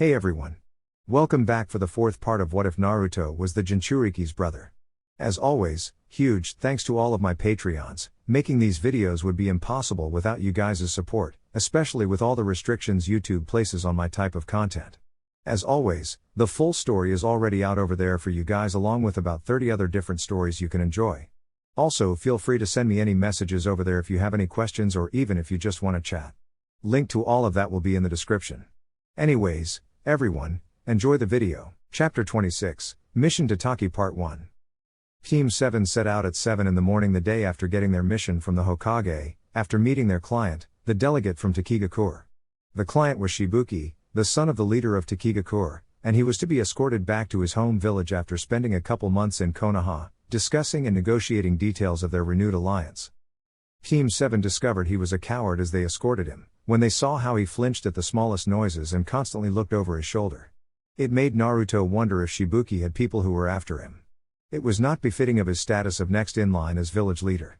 Hey everyone. Welcome back for the fourth part of What If Naruto Was the Jinchuuriki's Brother. As always, huge thanks to all of my Patreons. Making these videos would be impossible without you guys' support, especially with all the restrictions YouTube places on my type of content. As always, the full story is already out over there for you guys along with about 30 other different stories you can enjoy. Also, feel free to send me any messages over there if you have any questions or even if you just want to chat. Link to all of that will be in the description. Anyways, everyone, enjoy the video. Chapter 26, Mission to Taki Part 1. Team 7 set out at 7 in the morning the day after getting their mission from the Hokage, after meeting their client, the delegate from Takigakure. The client was Shibuki, the son of the leader of Takigakure, and he was to be escorted back to his home village after spending a couple months in Konoha, discussing and negotiating details of their renewed alliance. Team 7 discovered he was a coward as they escorted him, when they saw how he flinched at the smallest noises and constantly looked over his shoulder. It made Naruto wonder if Shibuki had people who were after him. It was not befitting of his status of next in line as village leader.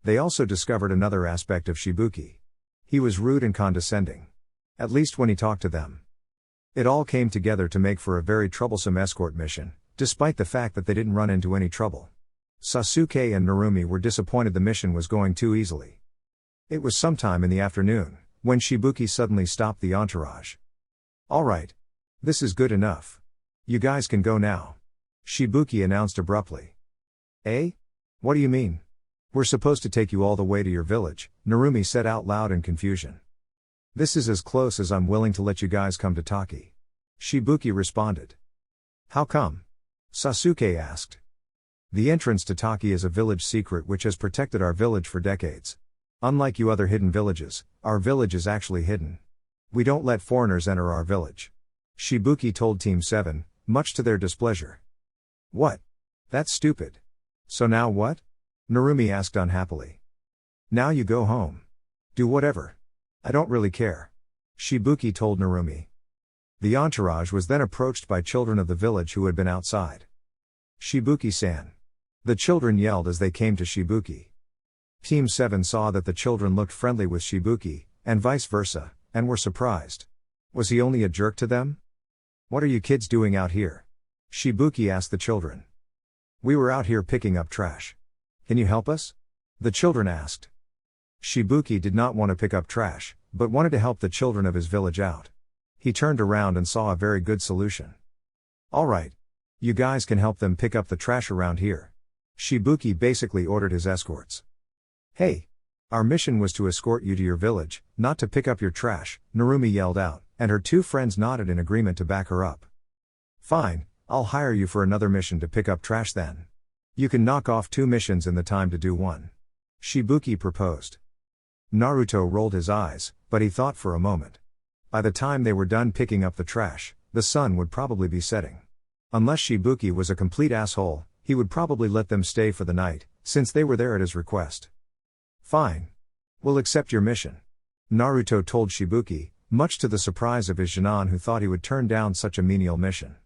They also discovered another aspect of Shibuki. He was rude and condescending. At least when he talked to them. It all came together to make for a very troublesome escort mission, despite the fact that they didn't run into any trouble. Sasuke and Narumi were disappointed the mission was going too easily. It was sometime in the afternoon, when Shibuki suddenly stopped the entourage. "Alright. This is good enough. You guys can go now," Shibuki announced abruptly. "Eh? What do you mean? We're supposed to take you all the way to your village," Narumi said out loud in confusion. "This is as close as I'm willing to let you guys come to Taki," Shibuki responded. "How come?" Sasuke asked. "The entrance to Taki is a village secret which has protected our village for decades. Unlike you other hidden villages, our village is actually hidden. We don't let foreigners enter our village," Shibuki told Team 7, much to their displeasure. "What? That's stupid. So now what?" Narumi asked unhappily. "Now you go home. Do whatever. I don't really care," Shibuki told Narumi. The entourage was then approached by children of the village who had been outside. "Shibuki-san." The children yelled as they came to Shibuki. Team 7 saw that the children looked friendly with Shibuki, and vice versa, and were surprised. Was he only a jerk to them? "What are you kids doing out here?" Shibuki asked the children. "We were out here picking up trash. Can you help us?" the children asked. Shibuki did not want to pick up trash, but wanted to help the children of his village out. He turned around and saw a very good solution. "Alright. You guys can help them pick up the trash around here," Shibuki basically ordered his escorts. "Hey! Our mission was to escort you to your village, not to pick up your trash," Narumi yelled out, and her two friends nodded in agreement to back her up. "Fine, I'll hire you for another mission to pick up trash then. You can knock off 2 missions in the time to do one," Shibuki proposed. Naruto rolled his eyes, but he thought for a moment. By the time they were done picking up the trash, the sun would probably be setting. Unless Shibuki was a complete asshole, he would probably let them stay for the night, since they were there at his request. "Fine. We'll accept your mission," Naruto told Shibuki, much to the surprise of his Jinan who thought he would turn down such a menial mission.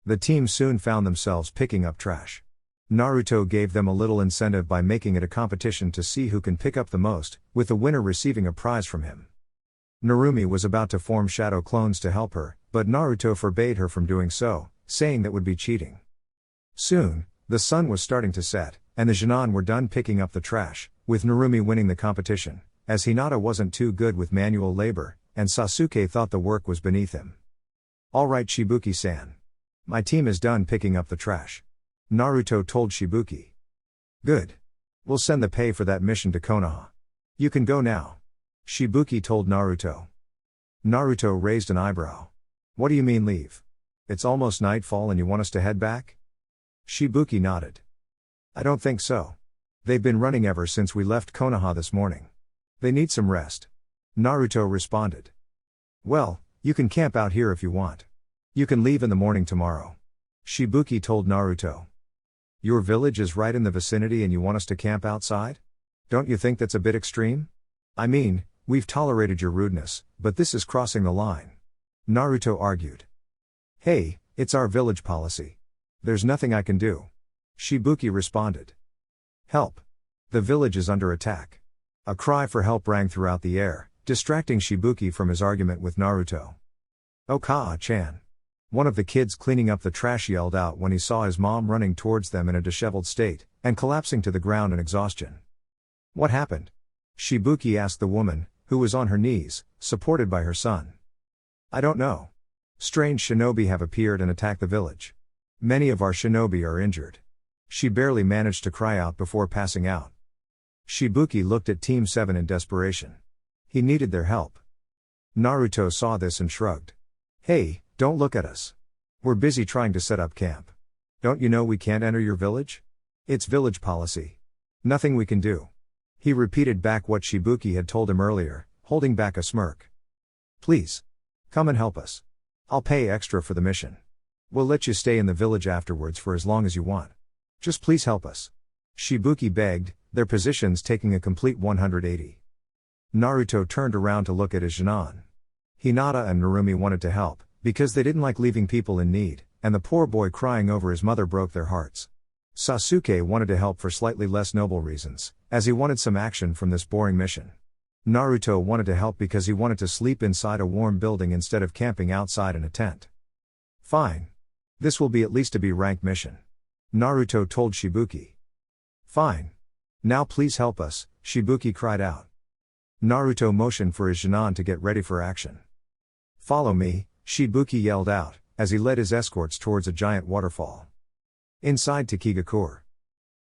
The team soon found themselves picking up trash. Naruto gave them a little incentive by making it a competition to see who can pick up the most, with the winner receiving a prize from him. Narumi was about to form shadow clones to help her, but Naruto forbade her from doing so, saying that would be cheating. Soon, the sun was starting to set, and the Jinan were done picking up the trash, with Narumi winning the competition, as Hinata wasn't too good with manual labor, and Sasuke thought the work was beneath him. "Alright Shibuki-san. My team is done picking up the trash," Naruto told Shibuki. "Good. We'll send the pay for that mission to Konoha. You can go now," Shibuki told Naruto. Naruto raised an eyebrow. "What do you mean leave? It's almost nightfall and you want us to head back?" Shibuki nodded. "I don't think so. They've been running ever since we left Konoha this morning. They need some rest," Naruto responded. "Well, you can camp out here if you want. You can leave in the morning tomorrow," Shibuki told Naruto. "Your village is right in the vicinity and you want us to camp outside? Don't you think that's a bit extreme? I mean, we've tolerated your rudeness, but this is crossing the line," Naruto argued. "Hey, it's our village policy. There's nothing I can do," Shibuki responded. "Help! The village is under attack." A cry for help rang throughout the air, distracting Shibuki from his argument with Naruto. Oka-chan. One of the kids cleaning up the trash yelled out when he saw his mom running towards them in a disheveled state, and collapsing to the ground in exhaustion. What happened? Shibuki asked the woman, who was on her knees, supported by her son. I don't know. Strange shinobi have appeared and attacked the village. Many of our shinobi are injured. She barely managed to cry out before passing out. Shibuki looked at Team 7 in desperation. He needed their help. Naruto saw this and shrugged. Hey, don't look at us. We're busy trying to set up camp. Don't you know we can't enter your village? It's village policy. Nothing we can do. He repeated back what Shibuki had told him earlier, holding back a smirk. Please. Come and help us. I'll pay extra for the mission. We'll let you stay in the village afterwards for as long as you want. Just please help us. Shibuki begged, their positions taking a complete 180. Naruto turned around to look at his Jinan. Hinata and Narumi wanted to help, because they didn't like leaving people in need, and the poor boy crying over his mother broke their hearts. Sasuke wanted to help for slightly less noble reasons, as he wanted some action from this boring mission. Naruto wanted to help because he wanted to sleep inside a warm building instead of camping outside in a tent. Fine. This will be at least a B-rank mission. Naruto told Shibuki. Fine. Now please help us, Shibuki cried out. Naruto motioned for his Jinan to get ready for action. Follow me, Shibuki yelled out, as he led his escorts towards a giant waterfall. Inside Takigakure.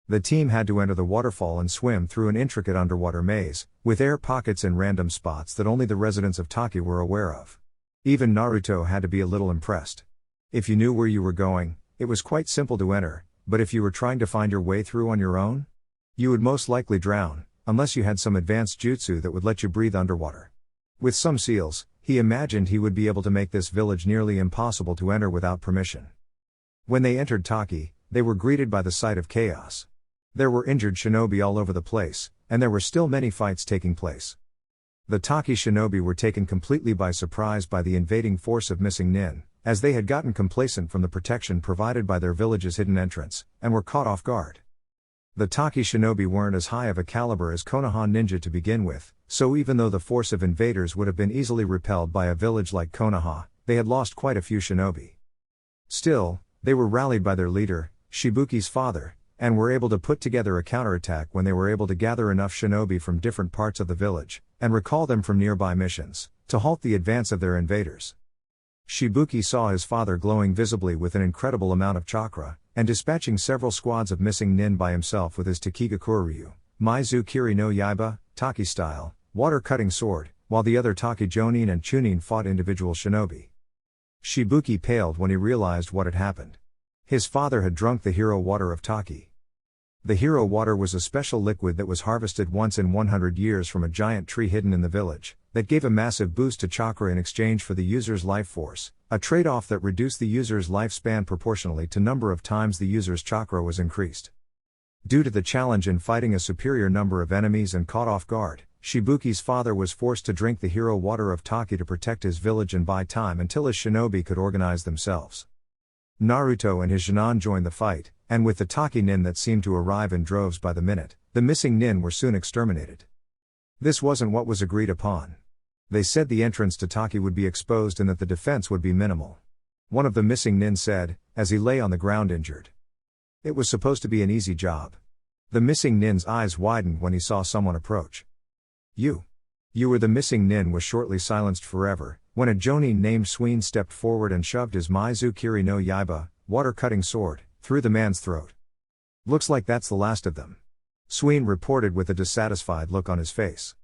The team had to enter the waterfall and swim through an intricate underwater maze, with air pockets in random spots that only the residents of Taki were aware of. Even Naruto had to be a little impressed. If you knew where you were going, it was quite simple to enter, but if you were trying to find your way through on your own, you would most likely drown, unless you had some advanced jutsu that would let you breathe underwater. With some seals, he imagined he would be able to make this village nearly impossible to enter without permission. When they entered Taki, they were greeted by the sight of chaos. There were injured shinobi all over the place, and there were still many fights taking place. The Taki shinobi were taken completely by surprise by the invading force of missing nin, as they had gotten complacent from the protection provided by their village's hidden entrance, and were caught off guard. The Taki shinobi weren't as high of a caliber as Konoha ninja to begin with, so even though the force of invaders would have been easily repelled by a village like Konoha, they had lost quite a few shinobi. Still, they were rallied by their leader, Shibuki's father, and were able to put together a counterattack when they were able to gather enough shinobi from different parts of the village, and recall them from nearby missions, to halt the advance of their invaders. Shibuki saw his father glowing visibly with an incredible amount of chakra, and dispatching several squads of missing nin by himself with his Takigakure Ryu, Maizu Kiri no Yaiba, Taki style, water-cutting sword, while the other Taki Jonin and Chunin fought individual shinobi. Shibuki paled when he realized what had happened. His father had drunk the hero water of Taki. The hero water was a special liquid that was harvested once in 100 years from a giant tree hidden in the village, that gave a massive boost to chakra in exchange for the user's life force, a trade-off that reduced the user's lifespan proportionally to number of times the user's chakra was increased. Due to the challenge in fighting a superior number of enemies and caught off guard, Shibuki's father was forced to drink the hero water of Taki to protect his village and buy time until his shinobi could organize themselves. Naruto and his Jinan joined the fight, and with the Taki nin that seemed to arrive in droves by the minute, the missing nin were soon exterminated. This wasn't what was agreed upon. They said the entrance to Taki would be exposed and that the defense would be minimal. One of the missing nin said, as he lay on the ground injured. It was supposed to be an easy job. The missing nin's eyes widened when he saw someone approach. You were the missing nin was shortly silenced forever, when a jonin named Sween stepped forward and shoved his Maizu Kiri no Yaiba, water-cutting sword, through the man's throat. Looks like that's the last of them. Sween reported with a dissatisfied look on his face.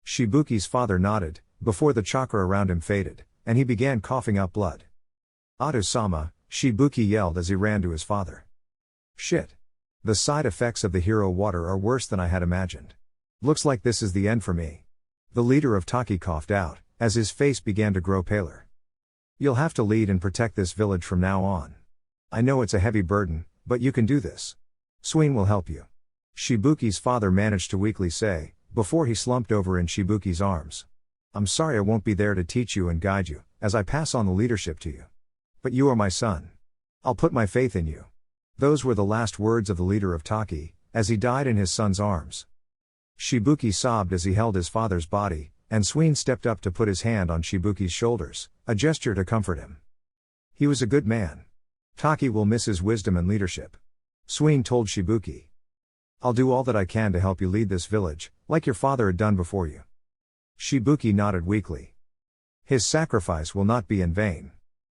Shibuki's father nodded, before the chakra around him faded, and he began coughing up blood. Adu-sama, Shibuki yelled as he ran to his father. Shit. The side effects of the hero water are worse than I had imagined. Looks like this is the end for me. The leader of Taki coughed out, as his face began to grow paler. You'll have to lead and protect this village from now on. I know it's a heavy burden, but you can do this. Sween will help you. Shibuki's father managed to weakly say, before he slumped over in Shibuki's arms. I'm sorry I won't be there to teach you and guide you, as I pass on the leadership to you. But you are my son. I'll put my faith in you. Those were the last words of the leader of Taki, as he died in his son's arms. Shibuki sobbed as he held his father's body, and Sween stepped up to put his hand on Shibuki's shoulders, a gesture to comfort him. He was a good man. Taki will miss his wisdom and leadership. Sween told Shibuki. I'll do all that I can to help you lead this village, like your father had done before you. Shibuki nodded weakly. His sacrifice will not be in vain.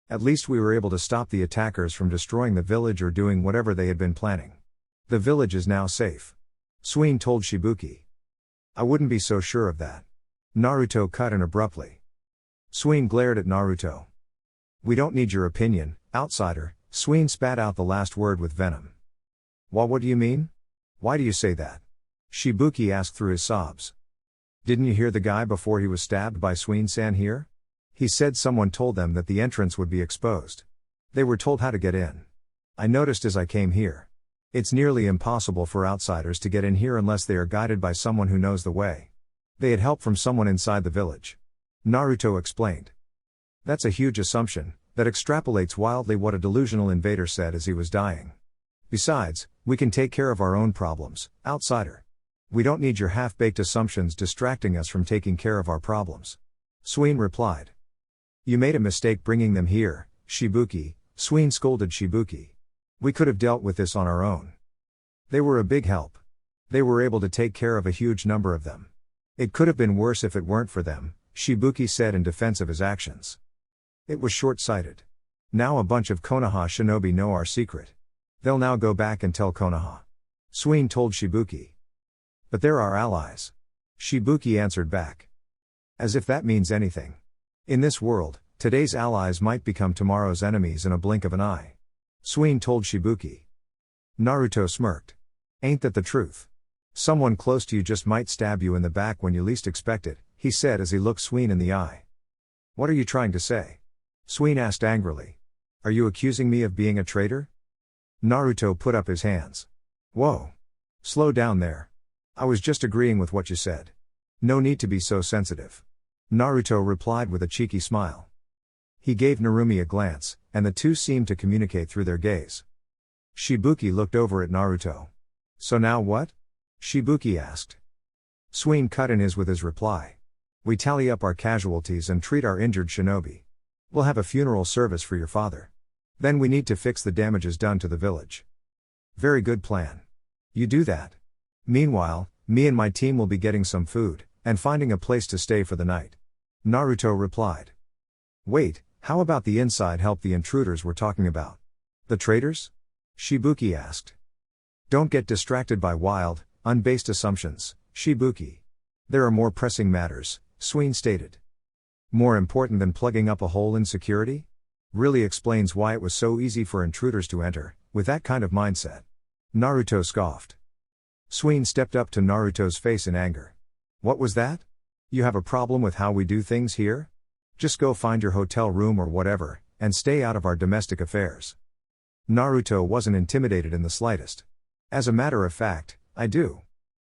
At least we were able to stop the attackers from destroying the village or doing whatever they had been planning. The village is now safe. Sween told Shibuki. I wouldn't be so sure of that. Naruto cut in abruptly. Sween glared at Naruto. We don't need your opinion, outsider. Sween spat out the last word with venom. What do you mean? Why do you say that? Shibuki asked through his sobs. Didn't you hear the guy before he was stabbed by Sween-san here? He said someone told them that the entrance would be exposed. They were told how to get in. I noticed as I came here. It's nearly impossible for outsiders to get in here unless they are guided by someone who knows the way. They had help from someone inside the village. Naruto explained. That's a huge assumption, that extrapolates wildly what a delusional invader said as he was dying. Besides, we can take care of our own problems, outsider. We don't need your half-baked assumptions distracting us from taking care of our problems. Sween replied. You made a mistake bringing them here, Shibuki. Sween scolded Shibuki. We could have dealt with this on our own. They were a big help. They were able to take care of a huge number of them. It could have been worse if it weren't for them, Shibuki said in defense of his actions. It was short-sighted. Now a bunch of Konoha shinobi know our secret. They'll now go back and tell Konoha. Sween told Shibuki. But they're our allies. Shibuki answered back. As if that means anything. In this world, today's allies might become tomorrow's enemies in a blink of an eye. Sween told Shibuki. Naruto smirked. Ain't that the truth? Someone close to you just might stab you in the back when you least expect it, he said as he looked Sween in the eye. What are you trying to say? Sween asked angrily. Are you accusing me of being a traitor? Naruto put up his hands. Whoa. Slow down there. I was just agreeing with what you said. No need to be so sensitive. Naruto replied with a cheeky smile. He gave Narumi a glance, and the two seemed to communicate through their gaze. Shibuki looked over at Naruto. So now what? Shibuki asked. Sween cut in with his reply. We tally up our casualties and treat our injured shinobi. We'll have a funeral service for your father. Then we need to fix the damages done to the village. Very good plan. You do that. Meanwhile, me and my team will be getting some food, and finding a place to stay for the night. Naruto replied. Wait, how about the inside help the intruders we're talking about? The traitors? Shibuki asked. Don't get distracted by wild, unbased assumptions, Shibuki. There are more pressing matters, Sween stated. More important than plugging up a hole in security? Really explains why it was so easy for intruders to enter, with that kind of mindset. Naruto scoffed. Sween stepped up to Naruto's face in anger. What was that? You have a problem with how we do things here? Just go find your hotel room or whatever, and stay out of our domestic affairs. Naruto wasn't intimidated in the slightest. As a matter of fact, I do.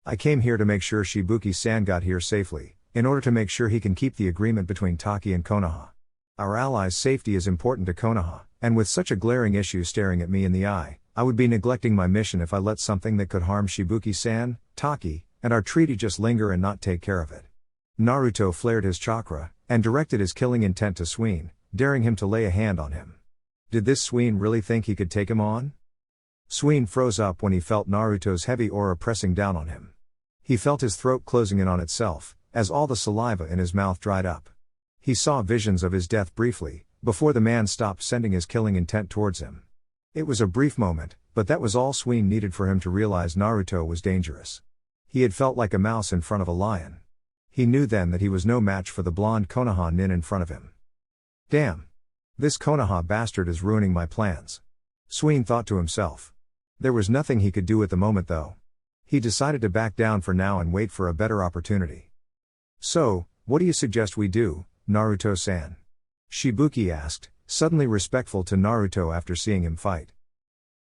I came here to make sure Shibuki-san got here safely, in order to make sure he can keep the agreement between Taki and Konoha. Our allies' safety is important to Konoha, and with such a glaring issue staring at me in the eye, I would be neglecting my mission if I let something that could harm Shibuki-san, Taki, and our treaty just linger and not take care of it. Naruto flared his chakra, and directed his killing intent to Sween, daring him to lay a hand on him. Did this Sween really think he could take him on? Sween froze up when he felt Naruto's heavy aura pressing down on him. He felt his throat closing in on itself, as all the saliva in his mouth dried up. He saw visions of his death briefly, before the man stopped sending his killing intent towards him. It was a brief moment, but that was all Sween needed for him to realize Naruto was dangerous. He had felt like a mouse in front of a lion. He knew then that he was no match for the blonde Konoha nin in front of him. Damn! This Konoha bastard is ruining my plans. Sween thought to himself. There was nothing he could do at the moment though. He decided to back down for now and wait for a better opportunity. So, what do you suggest we do, Naruto-san? Shibuki asked, suddenly respectful to Naruto after seeing him fight.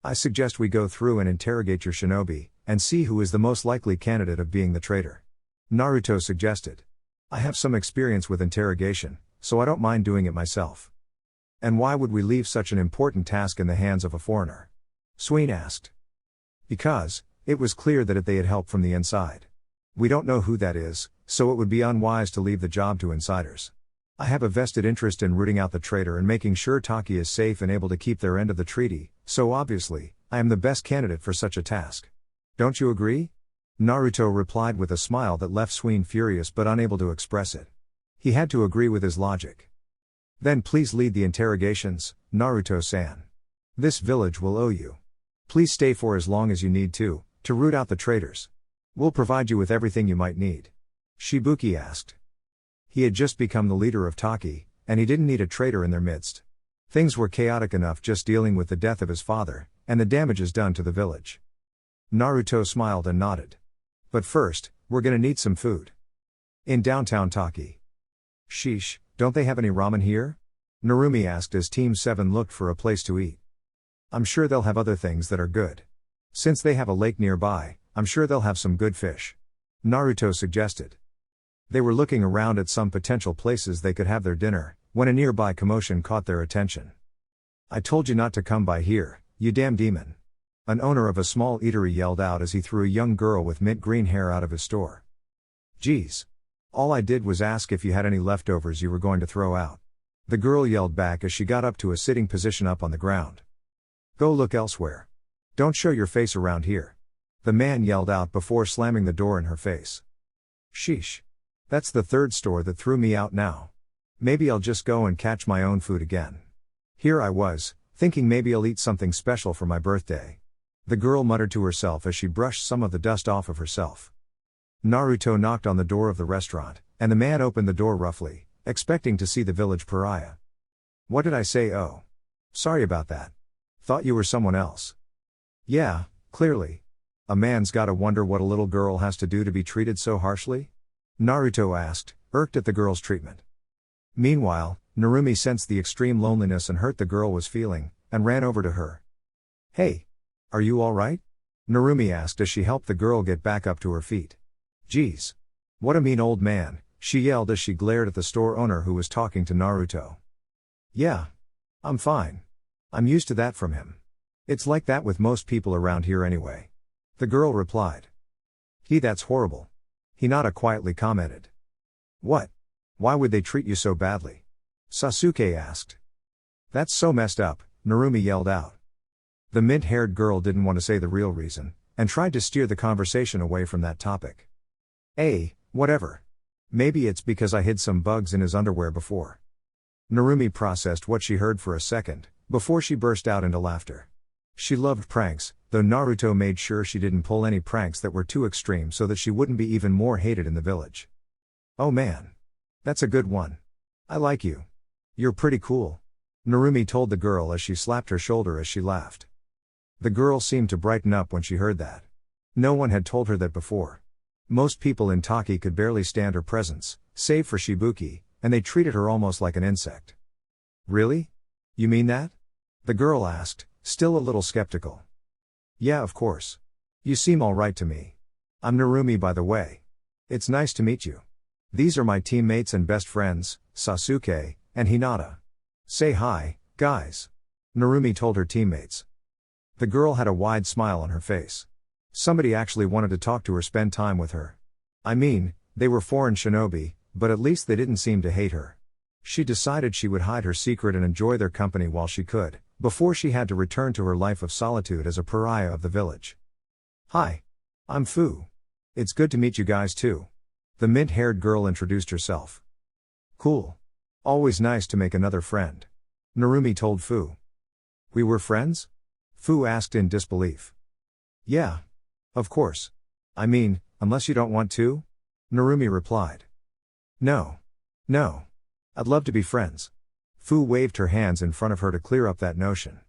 I suggest we go through and interrogate your shinobi, and see who is the most likely candidate of being the traitor. Naruto suggested. I have some experience with interrogation, so I don't mind doing it myself. And why would we leave such an important task in the hands of a foreigner? Sween asked. Because, it was clear that they had help from the inside. We don't know who that is, so it would be unwise to leave the job to insiders. I have a vested interest in rooting out the traitor and making sure Taki is safe and able to keep their end of the treaty, so obviously, I am the best candidate for such a task. Don't you agree? Naruto replied with a smile that left Sween furious but unable to express it. He had to agree with his logic. Then please lead the interrogations, Naruto-san. This village will owe you. Please stay for as long as you need to root out the traitors. We'll provide you with everything you might need. Shibuki asked. He had just become the leader of Taki, and he didn't need a traitor in their midst. Things were chaotic enough just dealing with the death of his father, and the damages done to the village. Naruto smiled and nodded. But first, we're gonna need some food. In downtown Taki. Sheesh, don't they have any ramen here? Narumi asked as Team 7 looked for a place to eat. I'm sure they'll have other things that are good. Since they have a lake nearby, I'm sure they'll have some good fish. Naruto suggested. They were looking around at some potential places they could have their dinner, when a nearby commotion caught their attention. I told you not to come by here, you damn demon. An owner of a small eatery yelled out as he threw a young girl with mint green hair out of his store. Geez. All I did was ask if you had any leftovers you were going to throw out. The girl yelled back as she got up to a sitting position up on the ground. Go look elsewhere. Don't show your face around here. The man yelled out before slamming the door in her face. Sheesh. That's the third store that threw me out now. Maybe I'll just go and catch my own food again. Here I was, thinking maybe I'll eat something special for my birthday. The girl muttered to herself as she brushed some of the dust off of herself. Naruto knocked on the door of the restaurant, and the man opened the door roughly, expecting to see the village pariah. What did I say? Oh. Sorry about that. Thought you were someone else. Yeah, clearly. A man's gotta wonder what a little girl has to do to be treated so harshly? Naruto asked, irked at the girl's treatment. Meanwhile, Narumi sensed the extreme loneliness and hurt the girl was feeling, and ran over to her. Hey! Are you alright? Narumi asked as she helped the girl get back up to her feet. Geez. What a mean old man, she yelled as she glared at the store owner who was talking to Naruto. Yeah. I'm fine. I'm used to that from him. It's like that with most people around here anyway. The girl replied. That's horrible. Hinata quietly commented. What? Why would they treat you so badly? Sasuke asked. That's so messed up, Narumi yelled out. The mint-haired girl didn't want to say the real reason, and tried to steer the conversation away from that topic. Whatever. Maybe it's because I hid some bugs in his underwear before. Narumi processed what she heard for a second, before she burst out into laughter. She loved pranks, though Naruto made sure she didn't pull any pranks that were too extreme so that she wouldn't be even more hated in the village. Oh man. That's a good one. I like you. You're pretty cool. Narumi told the girl as she slapped her shoulder as she laughed. The girl seemed to brighten up when she heard that. No one had told her that before. Most people in Taki could barely stand her presence, save for Shibuki, and they treated her almost like an insect. Really? You mean that? The girl asked, still a little skeptical. Yeah, of course. You seem alright to me. I'm Narumi, by the way. It's nice to meet you. These are my teammates and best friends, Sasuke and Hinata. Say hi, guys. Narumi told her teammates. The girl had a wide smile on her face. Somebody actually wanted to talk to her, spend time with her. I mean, they were foreign shinobi, but at least they didn't seem to hate her. She decided she would hide her secret and enjoy their company while she could, before she had to return to her life of solitude as a pariah of the village. Hi. I'm Fu. It's good to meet you guys too. The mint-haired girl introduced herself. Cool. Always nice to make another friend. Narumi told Fu. We were friends? Fu asked in disbelief. Yeah. Of course. I mean, unless you don't want to? Narumi replied. No. I'd love to be friends. Fu waved her hands in front of her to clear up that notion.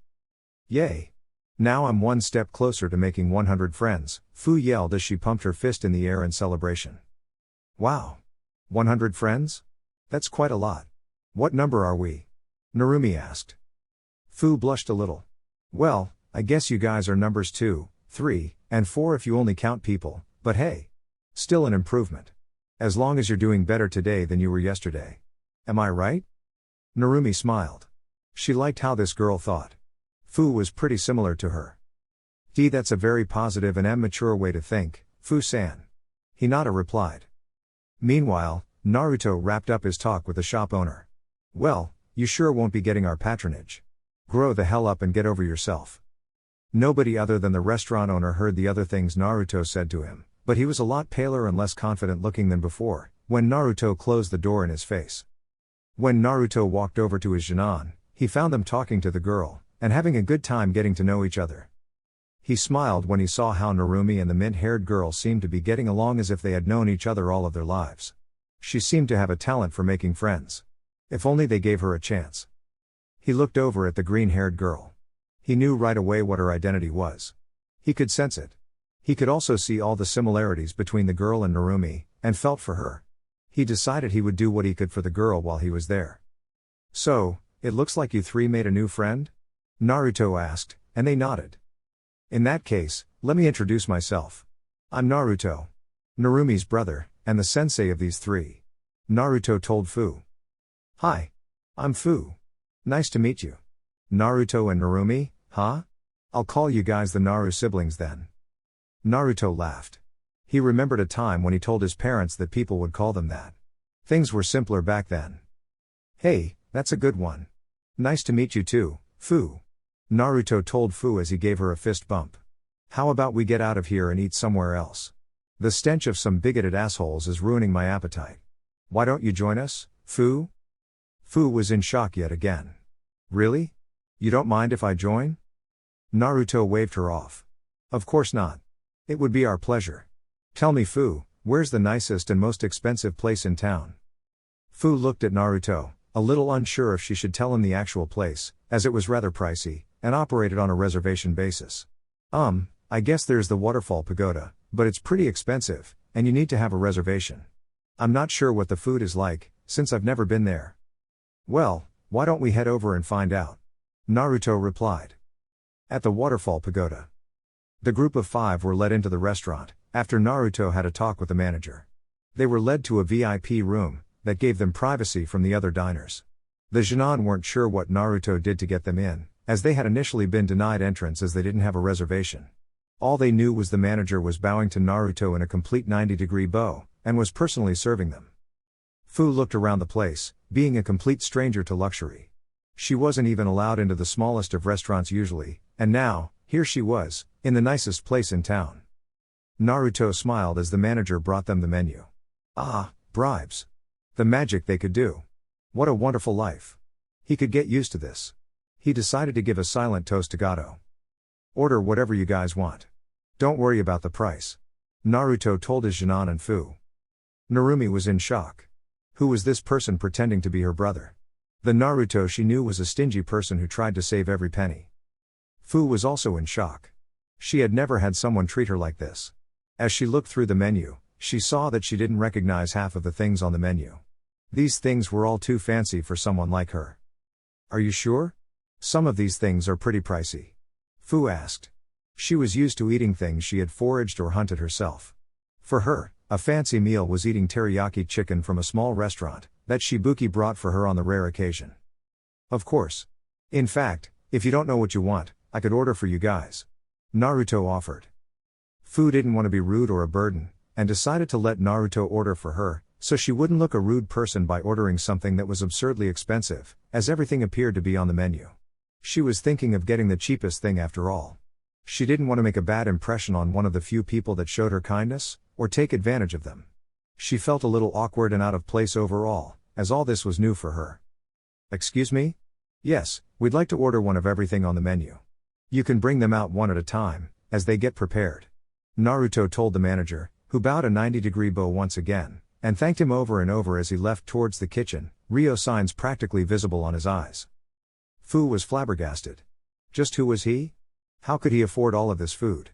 Yay. Now I'm one step closer to making 100 friends, Fu yelled as she pumped her fist in the air in celebration. Wow. 100 friends? That's quite a lot. What number are we? Narumi asked. Fu blushed a little. Well, I guess you guys are numbers 2, 3, and 4 if you only count people, but hey. Still an improvement. As long as you're doing better today than you were yesterday. Am I right? Narumi smiled. She liked how this girl thought. Fu was pretty similar to her. That's a very positive and mature way to think, Fu-san. Hinata replied. Meanwhile, Naruto wrapped up his talk with the shop owner. Well, you sure won't be getting our patronage. Grow the hell up and get over yourself. Nobody other than the restaurant owner heard the other things Naruto said to him, but he was a lot paler and less confident looking than before, when Naruto closed the door in his face. When Naruto walked over to his Jinan, he found them talking to the girl, and having a good time getting to know each other. He smiled when he saw how Narumi and the mint-haired girl seemed to be getting along as if they had known each other all of their lives. She seemed to have a talent for making friends. If only they gave her a chance. He looked over at the green-haired girl. He knew right away what her identity was. He could sense it. He could also see all the similarities between the girl and Narumi, and felt for her. He decided he would do what he could for the girl while he was there. So, it looks like you three made a new friend? Naruto asked, and they nodded. In that case, let me introduce myself. I'm Naruto. Narumi's brother, and the sensei of these three. Naruto told Fu. Hi. I'm Fu. Nice to meet you. Naruto and Narumi, huh? I'll call you guys the Naru siblings then. Naruto laughed. He remembered a time when he told his parents that people would call them that. Things were simpler back then. Hey, that's a good one. Nice to meet you too, Fu. Naruto told Fu as he gave her a fist bump. How about we get out of here and eat somewhere else? The stench of some bigoted assholes is ruining my appetite. Why don't you join us, Fu? Fu was in shock yet again. Really? You don't mind if I join? Naruto waved her off. Of course not. It would be our pleasure. Tell me, Fu, where's the nicest and most expensive place in town? Fu looked at Naruto, a little unsure if she should tell him the actual place, as it was rather pricey, and operated on a reservation basis. I guess there's the Waterfall Pagoda, but it's pretty expensive, and you need to have a reservation. I'm not sure what the food is like, since I've never been there. Well, why don't we head over and find out? Naruto replied. At the Waterfall Pagoda. The group of 5 were led into the restaurant, after Naruto had a talk with the manager. They were led to a VIP room, that gave them privacy from the other diners. The Jinan weren't sure what Naruto did to get them in, as they had initially been denied entrance as they didn't have a reservation. All they knew was the manager was bowing to Naruto in a complete 90-degree bow, and was personally serving them. Fu looked around the place, being a complete stranger to luxury. She wasn't even allowed into the smallest of restaurants usually, and now, here she was, in the nicest place in town. Naruto smiled as the manager brought them the menu. Ah, bribes. The magic they could do. What a wonderful life. He could get used to this. He decided to give a silent toast to Gato. Order whatever you guys want. Don't worry about the price. Naruto told his Jinan and Fu. Narumi was in shock. Who was this person pretending to be her brother? The Naruto she knew was a stingy person who tried to save every penny. Fu was also in shock. She had never had someone treat her like this. As she looked through the menu, she saw that she didn't recognize half of the things on the menu. These things were all too fancy for someone like her. Are you sure? Some of these things are pretty pricey. Fu asked. She was used to eating things she had foraged or hunted herself. For her, a fancy meal was eating teriyaki chicken from a small restaurant, that Shibuki brought for her on the rare occasion. Of course. In fact, if you don't know what you want, I could order for you guys. Naruto offered. Fu didn't want to be rude or a burden, and decided to let Naruto order for her, so she wouldn't look a rude person by ordering something that was absurdly expensive, as everything appeared to be on the menu. She was thinking of getting the cheapest thing after all. She didn't want to make a bad impression on one of the few people that showed her kindness, or take advantage of them. She felt a little awkward and out of place overall, as all this was new for her. Excuse me? Yes, we'd like to order one of everything on the menu. You can bring them out one at a time, as they get prepared. Naruto told the manager, who bowed a 90-degree bow once again, and thanked him over and over as he left towards the kitchen, Ryo signs practically visible on his eyes. Fu was flabbergasted. Just who was he? How could he afford all of this food?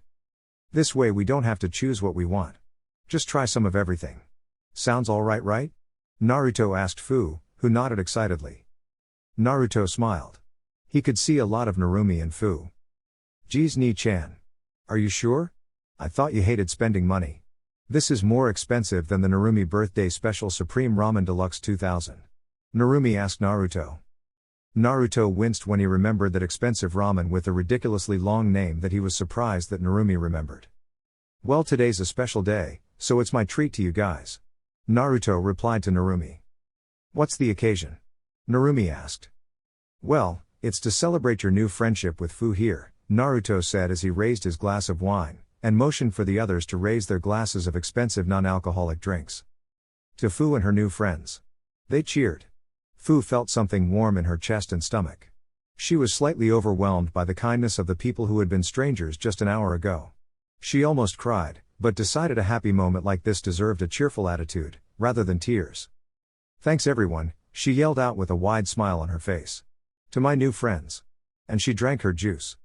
This way we don't have to choose what we want. Just try some of everything. Sounds alright, right? Naruto asked Fu, who nodded excitedly. Naruto smiled. He could see a lot of Narumi and Fu. Geez, Ni-chan. Are you sure? I thought you hated spending money. This is more expensive than the Narumi birthday special Supreme Ramen Deluxe 2000. Narumi asked Naruto. Naruto winced when he remembered that expensive ramen with a ridiculously long name that he was surprised that Narumi remembered. Well, today's a special day, so it's my treat to you guys. Naruto replied to Narumi. What's the occasion? Narumi asked. Well, it's to celebrate your new friendship with Fu here, Naruto said as he raised his glass of wine, and motioned for the others to raise their glasses of expensive non-alcoholic drinks. To Fu and her new friends. They cheered. Fu felt something warm in her chest and stomach. She was slightly overwhelmed by the kindness of the people who had been strangers just an hour ago. She almost cried, but decided a happy moment like this deserved a cheerful attitude, rather than tears. Thanks everyone, she yelled out with a wide smile on her face. To my new friends. And she drank her juice.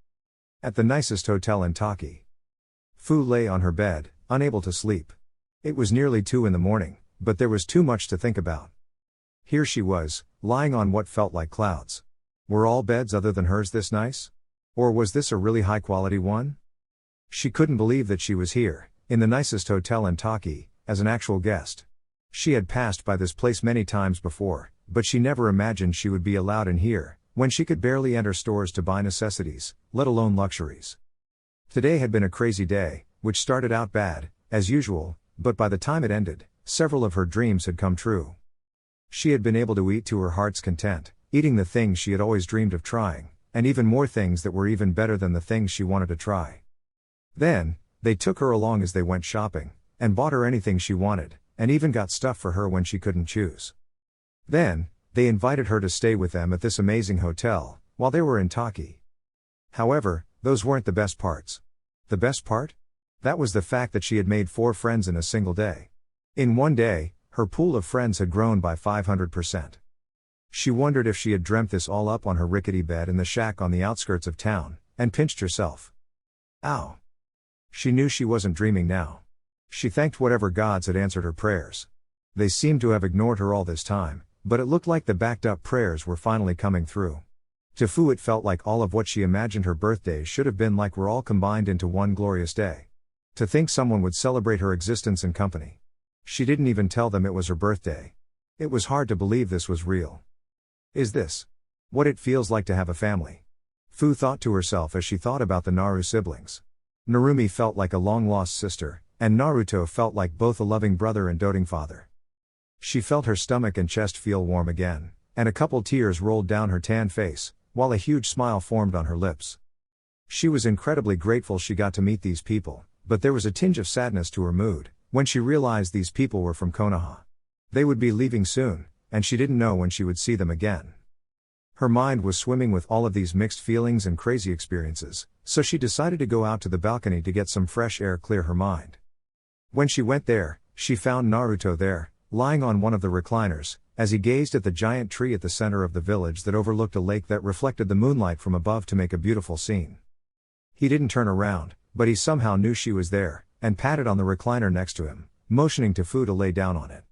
At the nicest hotel in Taki. Fu lay on her bed, unable to sleep. It was nearly 2 in the morning, but there was too much to think about. Here she was, lying on what felt like clouds. Were all beds other than hers this nice? Or was this a really high-quality one? She couldn't believe that she was here, in the nicest hotel in Taki, as an actual guest. She had passed by this place many times before, but she never imagined she would be allowed in here, when she could barely enter stores to buy necessities, let alone luxuries. Today had been a crazy day, which started out bad, as usual, but by the time it ended, several of her dreams had come true. She had been able to eat to her heart's content, eating the things she had always dreamed of trying, and even more things that were even better than the things she wanted to try. Then, they took her along as they went shopping, and bought her anything she wanted, and even got stuff for her when she couldn't choose. Then, they invited her to stay with them at this amazing hotel, while they were in Taki. However, those weren't the best parts. The best part? That was the fact that she had made 4 friends in a single day. In one day, her pool of friends had grown by 500%. She wondered if she had dreamt this all up on her rickety bed in the shack on the outskirts of town, and pinched herself. Ow! She knew she wasn't dreaming now. She thanked whatever gods had answered her prayers. They seemed to have ignored her all this time, but it looked like the backed-up prayers were finally coming through. To Fu it felt like all of what she imagined her birthdays should have been like were all combined into one glorious day. To think someone would celebrate her existence and company. She didn't even tell them it was her birthday. It was hard to believe this was real. Is this what it feels like to have a family? Fu thought to herself as she thought about the Naru siblings. Narumi felt like a long-lost sister, and Naruto felt like both a loving brother and doting father. She felt her stomach and chest feel warm again, and a couple tears rolled down her tan face, while a huge smile formed on her lips. She was incredibly grateful she got to meet these people, but there was a tinge of sadness to her mood, when she realized these people were from Konoha. They would be leaving soon, and she didn't know when she would see them again. Her mind was swimming with all of these mixed feelings and crazy experiences, so she decided to go out to the balcony to get some fresh air, clear her mind. When she went there, she found Naruto there, lying on one of the recliners, as he gazed at the giant tree at the center of the village that overlooked a lake that reflected the moonlight from above to make a beautiful scene. He didn't turn around, but he somehow knew she was there, and patted on the recliner next to him, motioning to Fu to lay down on it.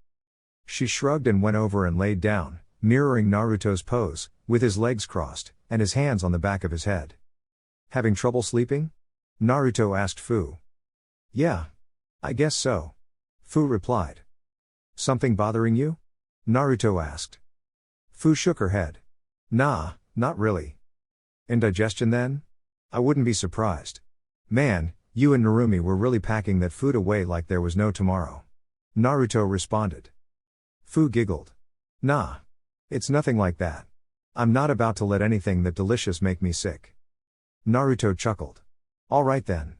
She shrugged and went over and laid down, mirroring Naruto's pose, with his legs crossed, and his hands on the back of his head. Having trouble sleeping? Naruto asked Fu. Yeah. I guess so. Fu replied. Something bothering you? Naruto asked. Fu shook her head. Nah, not really. Indigestion then? I wouldn't be surprised. Man, you and Narumi were really packing that food away like there was no tomorrow. Naruto responded. Fu giggled. Nah. It's nothing like that. I'm not about to let anything that delicious make me sick. Naruto chuckled. Alright then.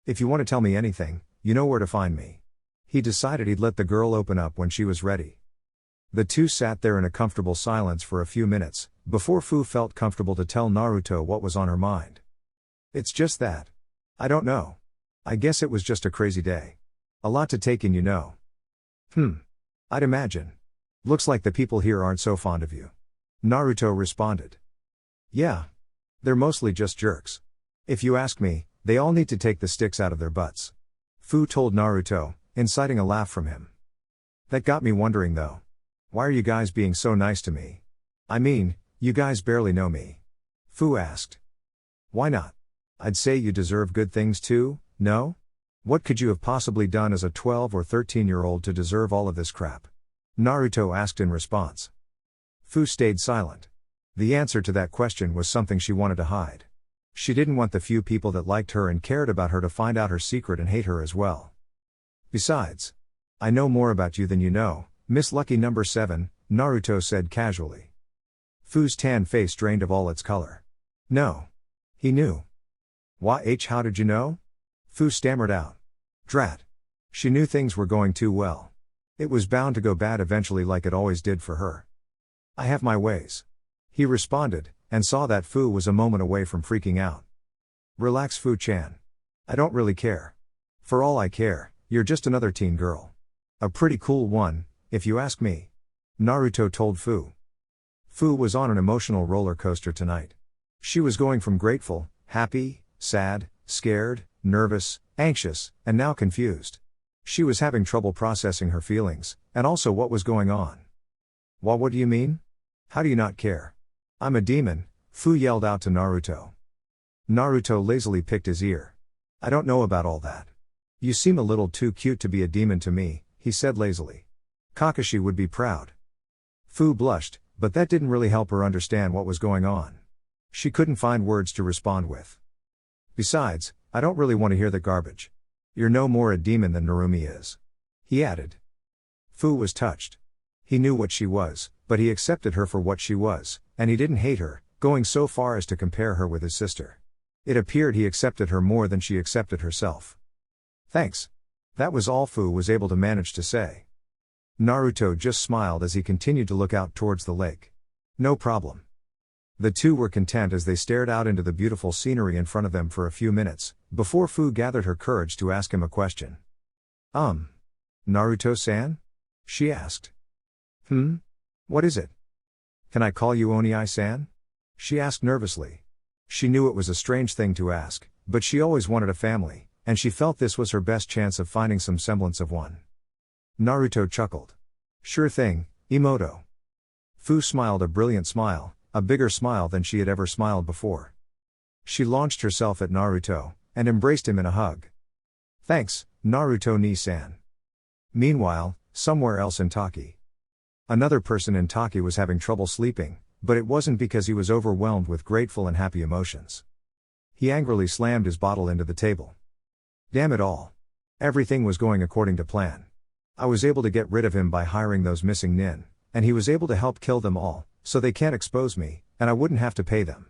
If you want to tell me anything, you know where to find me. He decided he'd let the girl open up when she was ready. The two sat there in a comfortable silence for a few minutes, before Fu felt comfortable to tell Naruto what was on her mind. It's just that. I don't know. I guess it was just a crazy day. A lot to take in, you know. I'd imagine. Looks like the people here aren't so fond of you. Naruto responded. Yeah. They're mostly just jerks. If you ask me, they all need to take the sticks out of their butts. Fu told Naruto, inciting a laugh from him. That got me wondering though. Why are you guys being so nice to me? I mean, you guys barely know me. Fu asked. Why not? I'd say you deserve good things too, no? What could you have possibly done as a 12 or 13-year-old to deserve all of this crap? Naruto asked in response. Fu stayed silent. The answer to that question was something she wanted to hide. She didn't want the few people that liked her and cared about her to find out her secret and hate her as well. Besides, I know more about you than you know, Miss Lucky Number 7, Naruto said casually. Fu's tan face drained of all its color. No. He knew. How did you know? Fu stammered out. Drat. She knew things were going too well. It was bound to go bad eventually like it always did for her. I have my ways. He responded, and saw that Fu was a moment away from freaking out. Relax, Fu-chan. I don't really care. For all I care, you're just another teen girl. A pretty cool one, if you ask me. Naruto told Fu. Fu was on an emotional roller coaster tonight. She was going from grateful, happy, sad, scared, nervous, anxious, and now confused. She was having trouble processing her feelings, and also what was going on. What do you mean? How do you not care? I'm a demon, Fu yelled out to Naruto. Naruto lazily picked his ear. I don't know about all that. You seem a little too cute to be a demon to me, he said lazily. Kakashi would be proud. Fu blushed, but that didn't really help her understand what was going on. She couldn't find words to respond with. Besides, I don't really want to hear the garbage. You're no more a demon than Narumi is. He added. Fu was touched. He knew what she was, but he accepted her for what she was, and he didn't hate her, going so far as to compare her with his sister. It appeared he accepted her more than she accepted herself. Thanks. That was all Fu was able to manage to say. Naruto just smiled as he continued to look out towards the lake. No problem. The two were content as they stared out into the beautiful scenery in front of them for a few minutes, before Fu gathered her courage to ask him a question. Naruto-san? She asked. What is it? Can I call you Oni-san? She asked nervously. She knew it was a strange thing to ask, but she always wanted a family, and she felt this was her best chance of finding some semblance of one. Naruto chuckled. Sure thing, Imoto. Fu smiled a brilliant smile, a bigger smile than she had ever smiled before. She launched herself at Naruto, and embraced him in a hug. Thanks, Naruto-ni-san. Meanwhile, somewhere else in Taki. Another person in Taki was having trouble sleeping, but it wasn't because he was overwhelmed with grateful and happy emotions. He angrily slammed his bottle into the table. Damn it all. Everything was going according to plan. I was able to get rid of him by hiring those missing nin, and he was able to help kill them all, so they can't expose me, and I wouldn't have to pay them.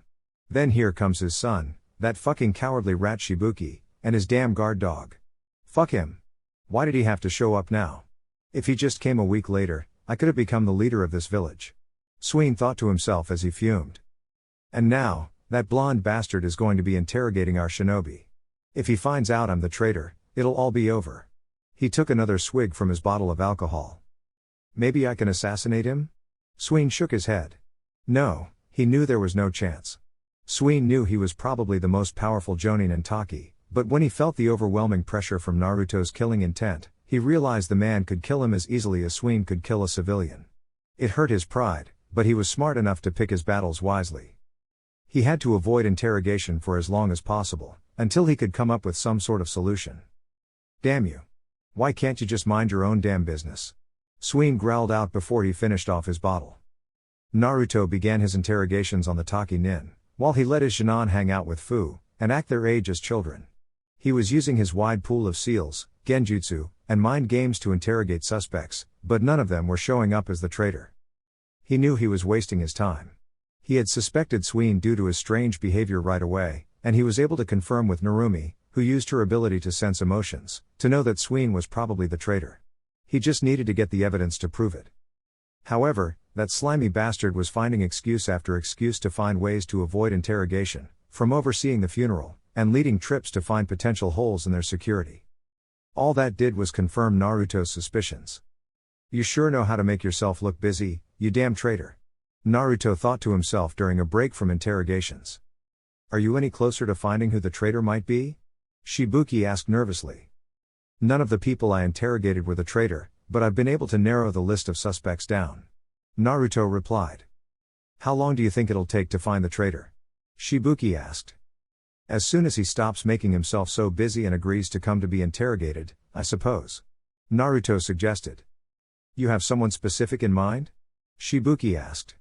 Then here comes his son, that fucking cowardly rat Shibuki, and his damn guard dog. Fuck him. Why did he have to show up now? If he just came a week later, I could have become the leader of this village. Sween thought to himself as he fumed. And now, that blonde bastard is going to be interrogating our shinobi. If he finds out I'm the traitor, it'll all be over. He took another swig from his bottle of alcohol. Maybe I can assassinate him? Sween shook his head. No, he knew there was no chance. Sween knew he was probably the most powerful jonin in Taki, but when he felt the overwhelming pressure from Naruto's killing intent, he realized the man could kill him as easily as Sween could kill a civilian. It hurt his pride, but he was smart enough to pick his battles wisely. He had to avoid interrogation for as long as possible, until he could come up with some sort of solution. Damn you. Why can't you just mind your own damn business? Sween growled out before he finished off his bottle. Naruto began his interrogations on the Taki nin, while he let his Shinon hang out with Fu, and act their age as children. He was using his wide pool of seals, genjutsu, and mind games to interrogate suspects, but none of them were showing up as the traitor. He knew he was wasting his time. He had suspected Sween due to his strange behavior right away, and he was able to confirm with Narumi, who used her ability to sense emotions, to know that Sween was probably the traitor. He just needed to get the evidence to prove it. However, that slimy bastard was finding excuse after excuse to find ways to avoid interrogation, from overseeing the funeral, and leading trips to find potential holes in their security. All that did was confirm Naruto's suspicions. You sure know how to make yourself look busy, you damn traitor. Naruto thought to himself during a break from interrogations. Are you any closer to finding who the traitor might be? Shibuki asked nervously. None of the people I interrogated were the traitor, but I've been able to narrow the list of suspects down. Naruto replied. How long do you think it'll take to find the traitor? Shibuki asked. As soon as he stops making himself so busy and agrees to come to be interrogated, I suppose. Naruto suggested. You have someone specific in mind? Shibuki asked.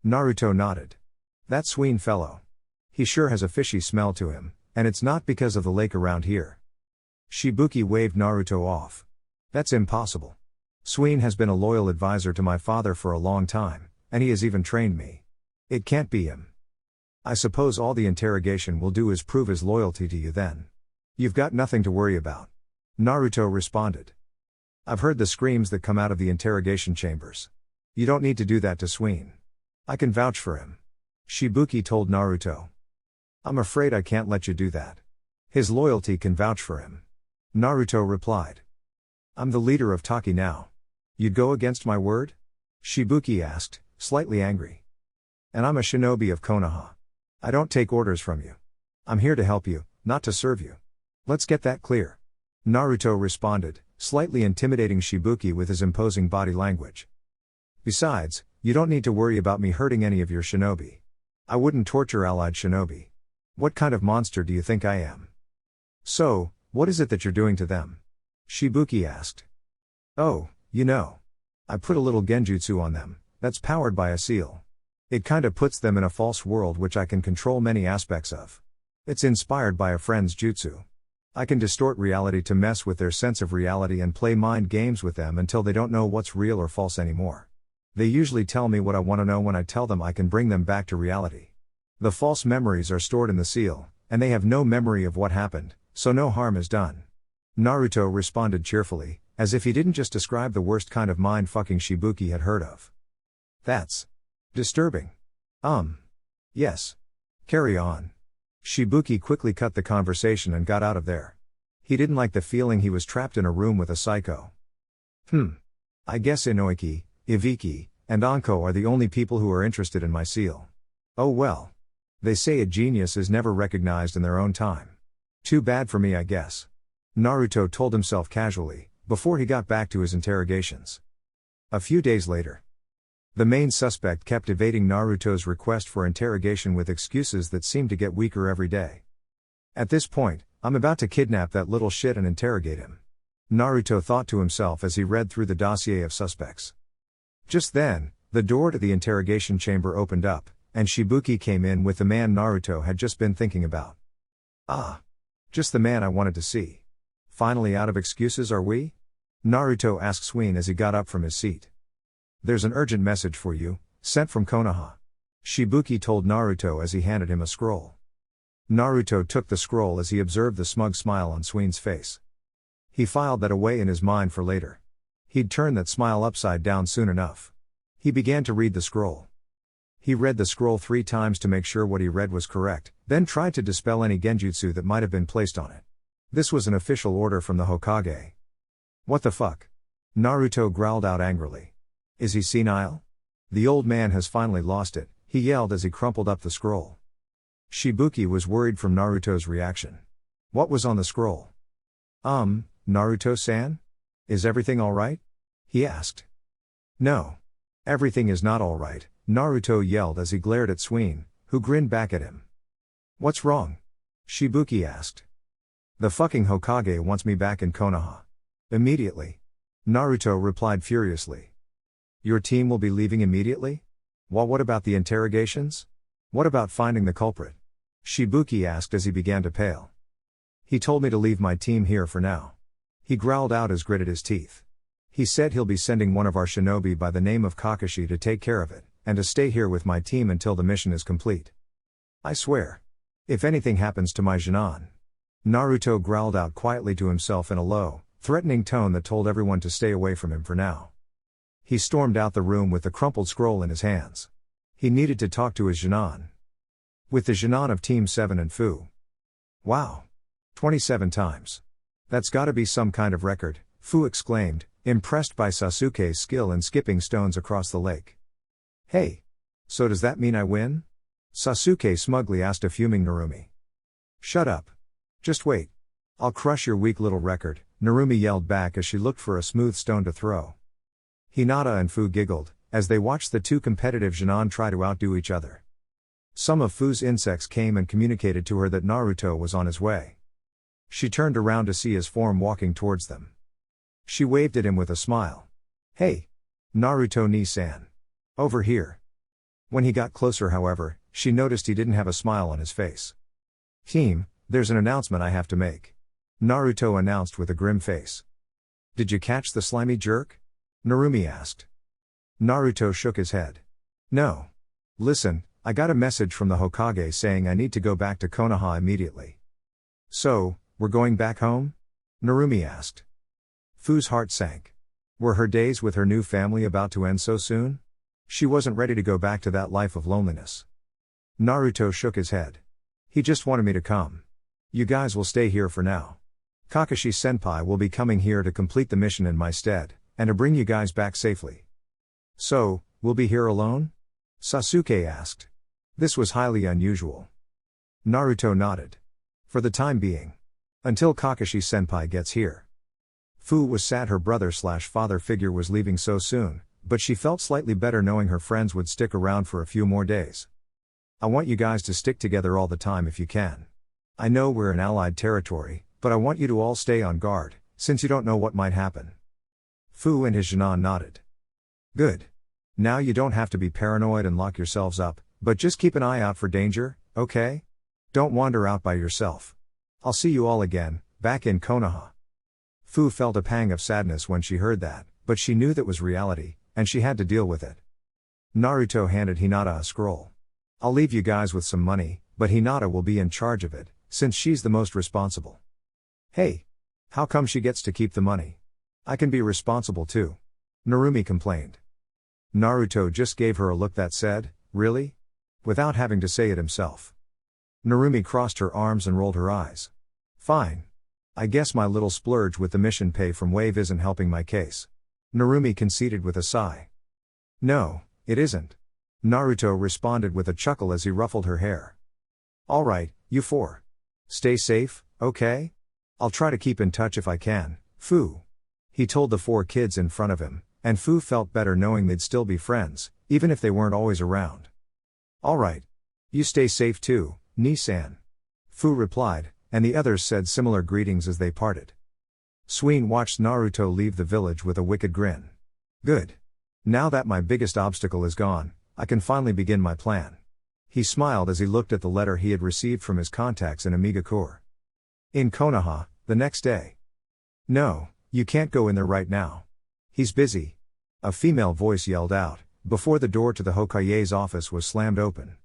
Naruto nodded. That Sween fellow. He sure has a fishy smell to him, and it's not because of the lake around here. Shibuki waved Naruto off. That's impossible. Sween has been a loyal advisor to my father for a long time, and he has even trained me. It can't be him. I suppose all the interrogation will do is prove his loyalty to you then. You've got nothing to worry about. Naruto responded. I've heard the screams that come out of the interrogation chambers. You don't need to do that to Sween. I can vouch for him. Shibuki told Naruto. I'm afraid I can't let you do that. His loyalty can vouch for him. Naruto replied. I'm the leader of Taki now. You'd go against my word? Shibuki asked, slightly angry. And I'm a shinobi of Konoha. I don't take orders from you. I'm here to help you, not to serve you. Let's get that clear. Naruto responded, slightly intimidating Shibuki with his imposing body language. Besides, you don't need to worry about me hurting any of your shinobi. I wouldn't torture allied shinobi. What kind of monster do you think I am? So, what is it that you're doing to them? Shibuki asked. Oh, I put a little genjutsu on them, that's powered by a seal. It kinda puts them in a false world which I can control many aspects of. It's inspired by a friend's jutsu. I can distort reality to mess with their sense of reality and play mind games with them until they don't know what's real or false anymore. They usually tell me what I want to know when I tell them I can bring them back to reality. The false memories are stored in the seal, and they have no memory of what happened, so no harm is done. Naruto responded cheerfully, as if he didn't just describe the worst kind of mind-fucking Shibuki had heard of. That's disturbing. Yes. Carry on. Shibuki quickly cut the conversation and got out of there. He didn't like the feeling he was trapped in a room with a psycho. I guess Inoiki, Ibiki, and Anko are the only people who are interested in my seal. Oh well. They say a genius is never recognized in their own time. Too bad for me, I guess. Naruto told himself casually, before he got back to his interrogations. A few days later. The main suspect kept evading Naruto's request for interrogation with excuses that seemed to get weaker every day. At this point, I'm about to kidnap that little shit and interrogate him. Naruto thought to himself as he read through the dossier of suspects. Just then, the door to the interrogation chamber opened up, and Shibuki came in with the man Naruto had just been thinking about. Ah. Just the man I wanted to see. Finally out of excuses are we? Naruto asked Sween as he got up from his seat. There's an urgent message for you, sent from Konoha. Shibuki told Naruto as he handed him a scroll. Naruto took the scroll as he observed the smug smile on Sween's face. He filed that away in his mind for later. He'd turn that smile upside down soon enough. He began to read the scroll. He read the scroll 3 times to make sure what he read was correct, then tried to dispel any genjutsu that might have been placed on it. This was an official order from the Hokage. What the fuck? Naruto growled out angrily. Is he senile? The old man has finally lost it, he yelled as he crumpled up the scroll. Shibuki was worried from Naruto's reaction. What was on the scroll? Naruto-san? Is everything alright? He asked. No. Everything is not alright, Naruto yelled as he glared at Sween, who grinned back at him. What's wrong? Shibuki asked. The fucking Hokage wants me back in Konoha. Immediately. Naruto replied furiously. Your team will be leaving immediately? Well, what about the interrogations? What about finding the culprit? Shibuki asked as he began to pale. He told me to leave my team here for now. He growled out as gritted his teeth. He said he'll be sending one of our shinobi by the name of Kakashi to take care of it, and to stay here with my team until the mission is complete. I swear. If anything happens to my Jinan. Naruto growled out quietly to himself in a low, threatening tone that told everyone to stay away from him for now. He stormed out the room with the crumpled scroll in his hands. He needed to talk to his Jinan. With the Jinan of Team 7 and Fu. Wow. 27 times. That's gotta be some kind of record, Fu exclaimed, impressed by Sasuke's skill in skipping stones across the lake. Hey. So does that mean I win? Sasuke smugly asked a fuming Narumi. Shut up. Just wait. I'll crush your weak little record, Narumi yelled back as she looked for a smooth stone to throw. Hinata and Fu giggled, as they watched the two competitive Jinan try to outdo each other. Some of Fu's insects came and communicated to her that Naruto was on his way. She turned around to see his form walking towards them. She waved at him with a smile. Hey! Naruto-ni-san. Over here. When he got closer, however, she noticed he didn't have a smile on his face. Team, there's an announcement I have to make. Naruto announced with a grim face. Did you catch the slimy jerk? Narumi asked. Naruto shook his head. No. Listen, I got a message from the Hokage saying I need to go back to Konoha immediately. So, we're going back home? Narumi asked. Fu's heart sank. Were her days with her new family about to end so soon? She wasn't ready to go back to that life of loneliness. Naruto shook his head. He just wanted me to come. You guys will stay here for now. Kakashi-senpai will be coming here to complete the mission in my stead, and to bring you guys back safely. So, we'll be here alone? Sasuke asked. This was highly unusual. Naruto nodded. For the time being. Until Kakashi-senpai gets here. Fu was sad her brother/father figure was leaving so soon, but she felt slightly better knowing her friends would stick around for a few more days. I want you guys to stick together all the time if you can. I know we're in allied territory, but I want you to all stay on guard, since you don't know what might happen. Fu and his Jinan nodded. Good. Now you don't have to be paranoid and lock yourselves up, but just keep an eye out for danger, okay? Don't wander out by yourself. I'll see you all again, back in Konoha. Fu felt a pang of sadness when she heard that, but she knew that was reality, and she had to deal with it. Naruto handed Hinata a scroll. I'll leave you guys with some money, but Hinata will be in charge of it, since she's the most responsible. Hey! How come she gets to keep the money? I can be responsible too. Narumi complained. Naruto just gave her a look that said, really? Without having to say it himself. Narumi crossed her arms and rolled her eyes. Fine. I guess my little splurge with the mission pay from Wave isn't helping my case. Narumi conceded with a sigh. No, it isn't. Naruto responded with a chuckle as he ruffled her hair. Alright, you four. Stay safe, okay? I'll try to keep in touch if I can, Fu. He told the four kids in front of him, and Fu felt better knowing they'd still be friends, even if they weren't always around. Alright. You stay safe too, Ni-san. Fu replied, and the others said similar greetings as they parted. Sween watched Naruto leave the village with a wicked grin. Good. Now that my biggest obstacle is gone, I can finally begin my plan. He smiled as he looked at the letter he had received from his contacts in Amigakure. In Konoha, the next day. No, you can't go in there right now. He's busy. A female voice yelled out, before the door to the Hokage's office was slammed open.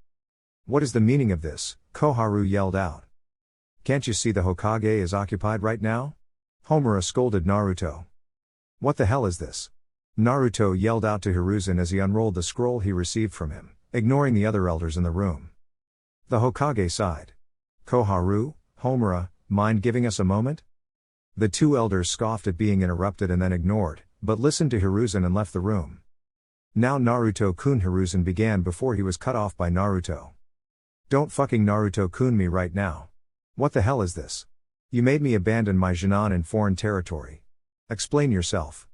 What is the meaning of this? Koharu yelled out. Can't you see the Hokage is occupied right now? Homura scolded Naruto. What the hell is this? Naruto yelled out to Hiruzen as he unrolled the scroll he received from him, ignoring the other elders in the room. The Hokage sighed. Koharu, Homura, mind giving us a moment? The two elders scoffed at being interrupted and then ignored, but listened to Hiruzen and left the room. Now Naruto-kun, Hiruzen began before he was cut off by Naruto. Don't fucking Naruto-kun me right now. What the hell is this? You made me abandon my Jinan in foreign territory. Explain yourself.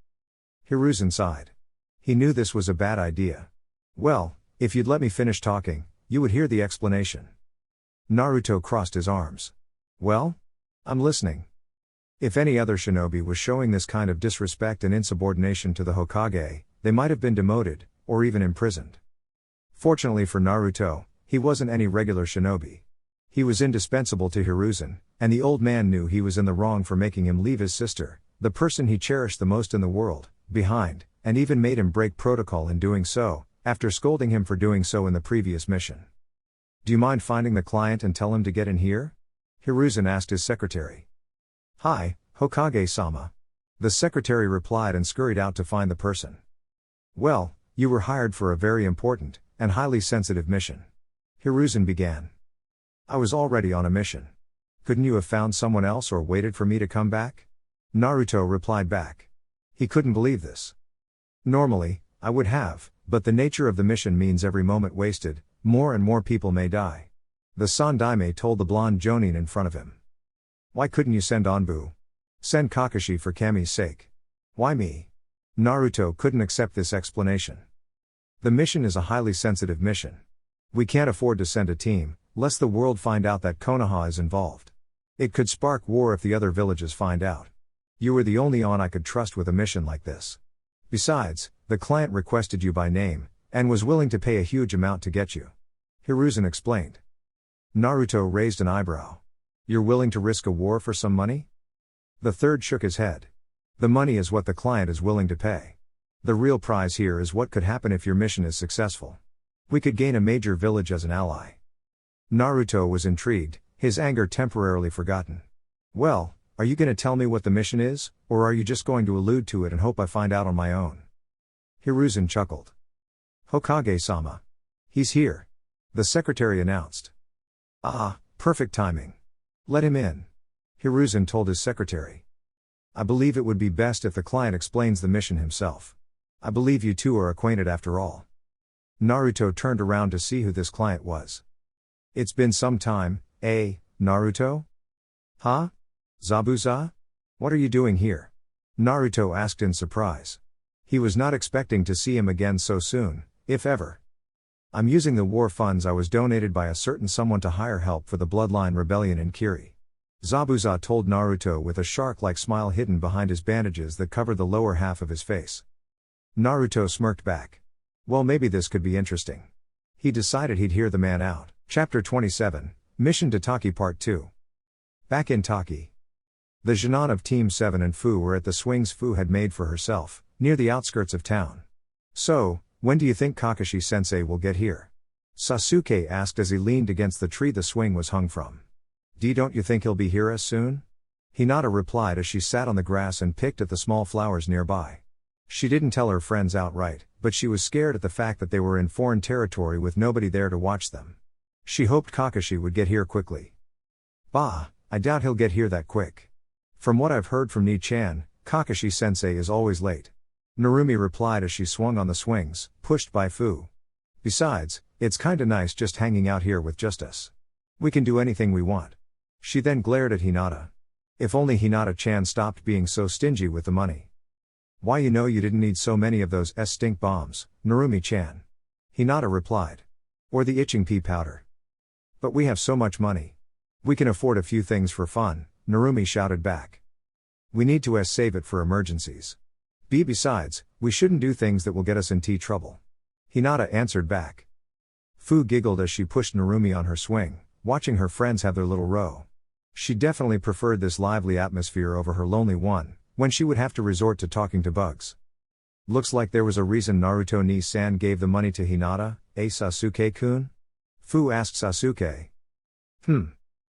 Hiruzen sighed. He knew this was a bad idea. Well, if you'd let me finish talking, you would hear the explanation. Naruto crossed his arms. Well? I'm listening. If any other shinobi was showing this kind of disrespect and insubordination to the Hokage, they might have been demoted, or even imprisoned. Fortunately for Naruto, he wasn't any regular shinobi. He was indispensable to Hiruzen, and the old man knew he was in the wrong for making him leave his sister, the person he cherished the most in the world, behind, and even made him break protocol in doing so, after scolding him for doing so in the previous mission. Do you mind finding the client and tell him to get in here? Hiruzen asked his secretary. Hi, Hokage-sama. The secretary replied and scurried out to find the person. Well, you were hired for a very important, and highly sensitive mission. Hiruzen began. I was already on a mission. Couldn't you have found someone else or waited for me to come back? Naruto replied back. He couldn't believe this. Normally, I would have, but the nature of the mission means every moment wasted, more and more people may die. The Sandaime told the blonde Jonin in front of him. Why couldn't you send Anbu? Send Kakashi for Kami's sake. Why me? Naruto couldn't accept this explanation. The mission is a highly sensitive mission. We can't afford to send a team, lest the world find out that Konoha is involved. It could spark war if the other villages find out. You were the only one I could trust with a mission like this. Besides, the client requested you by name, and was willing to pay a huge amount to get you. Hiruzen explained. Naruto raised an eyebrow. You're willing to risk a war for some money? The third shook his head. The money is what the client is willing to pay. The real prize here is what could happen if your mission is successful. We could gain a major village as an ally. Naruto was intrigued, his anger temporarily forgotten. Well, are you going to tell me what the mission is, or are you just going to allude to it and hope I find out on my own? Hiruzen chuckled. Hokage-sama. He's here. The secretary announced. Ah, perfect timing. Let him in. Hiruzen told his secretary. I believe it would be best if the client explains the mission himself. I believe you two are acquainted after all. Naruto turned around to see who this client was. It's been some time, eh, Naruto? Huh? Zabuza? What are you doing here? Naruto asked in surprise. He was not expecting to see him again so soon, if ever. I'm using the war funds I was donated by a certain someone to hire help for the bloodline rebellion in Kiri. Zabuza told Naruto with a shark-like smile hidden behind his bandages that covered the lower half of his face. Naruto smirked back. Well, maybe this could be interesting. He decided he'd hear the man out. Chapter 27, Mission to Taki Part 2. Back in Taki. The Jinan of Team 7 and Fu were at the swings Fu had made for herself, near the outskirts of town. So, when do you think Kakashi-sensei will get here? Sasuke asked as he leaned against the tree the swing was hung from. Don't you think he'll be here as soon? Hinata replied as she sat on the grass and picked at the small flowers nearby. She didn't tell her friends outright, but she was scared at the fact that they were in foreign territory with nobody there to watch them. She hoped Kakashi would get here quickly. Bah, I doubt he'll get here that quick. From what I've heard from Ni-chan, Kakashi-sensei is always late. Narumi replied as she swung on the swings, pushed by Fu. Besides, it's kinda nice just hanging out here with just us. We can do anything we want. She then glared at Hinata. If only Hinata-chan stopped being so stingy with the money. Why, you didn't need so many of those stink bombs, Narumi-chan. Hinata replied. Or the itching pea powder. But we have so much money. We can afford a few things for fun, Narumi shouted back. We need to save it for emergencies. Besides, we shouldn't do things that will get us in trouble. Hinata answered back. Fu giggled as she pushed Narumi on her swing, watching her friends have their little row. She definitely preferred this lively atmosphere over her lonely one, when she would have to resort to talking to bugs. Looks like there was a reason Naruto Ni-san gave the money to Hinata, Sasuke-kun? Fu asked Sasuke.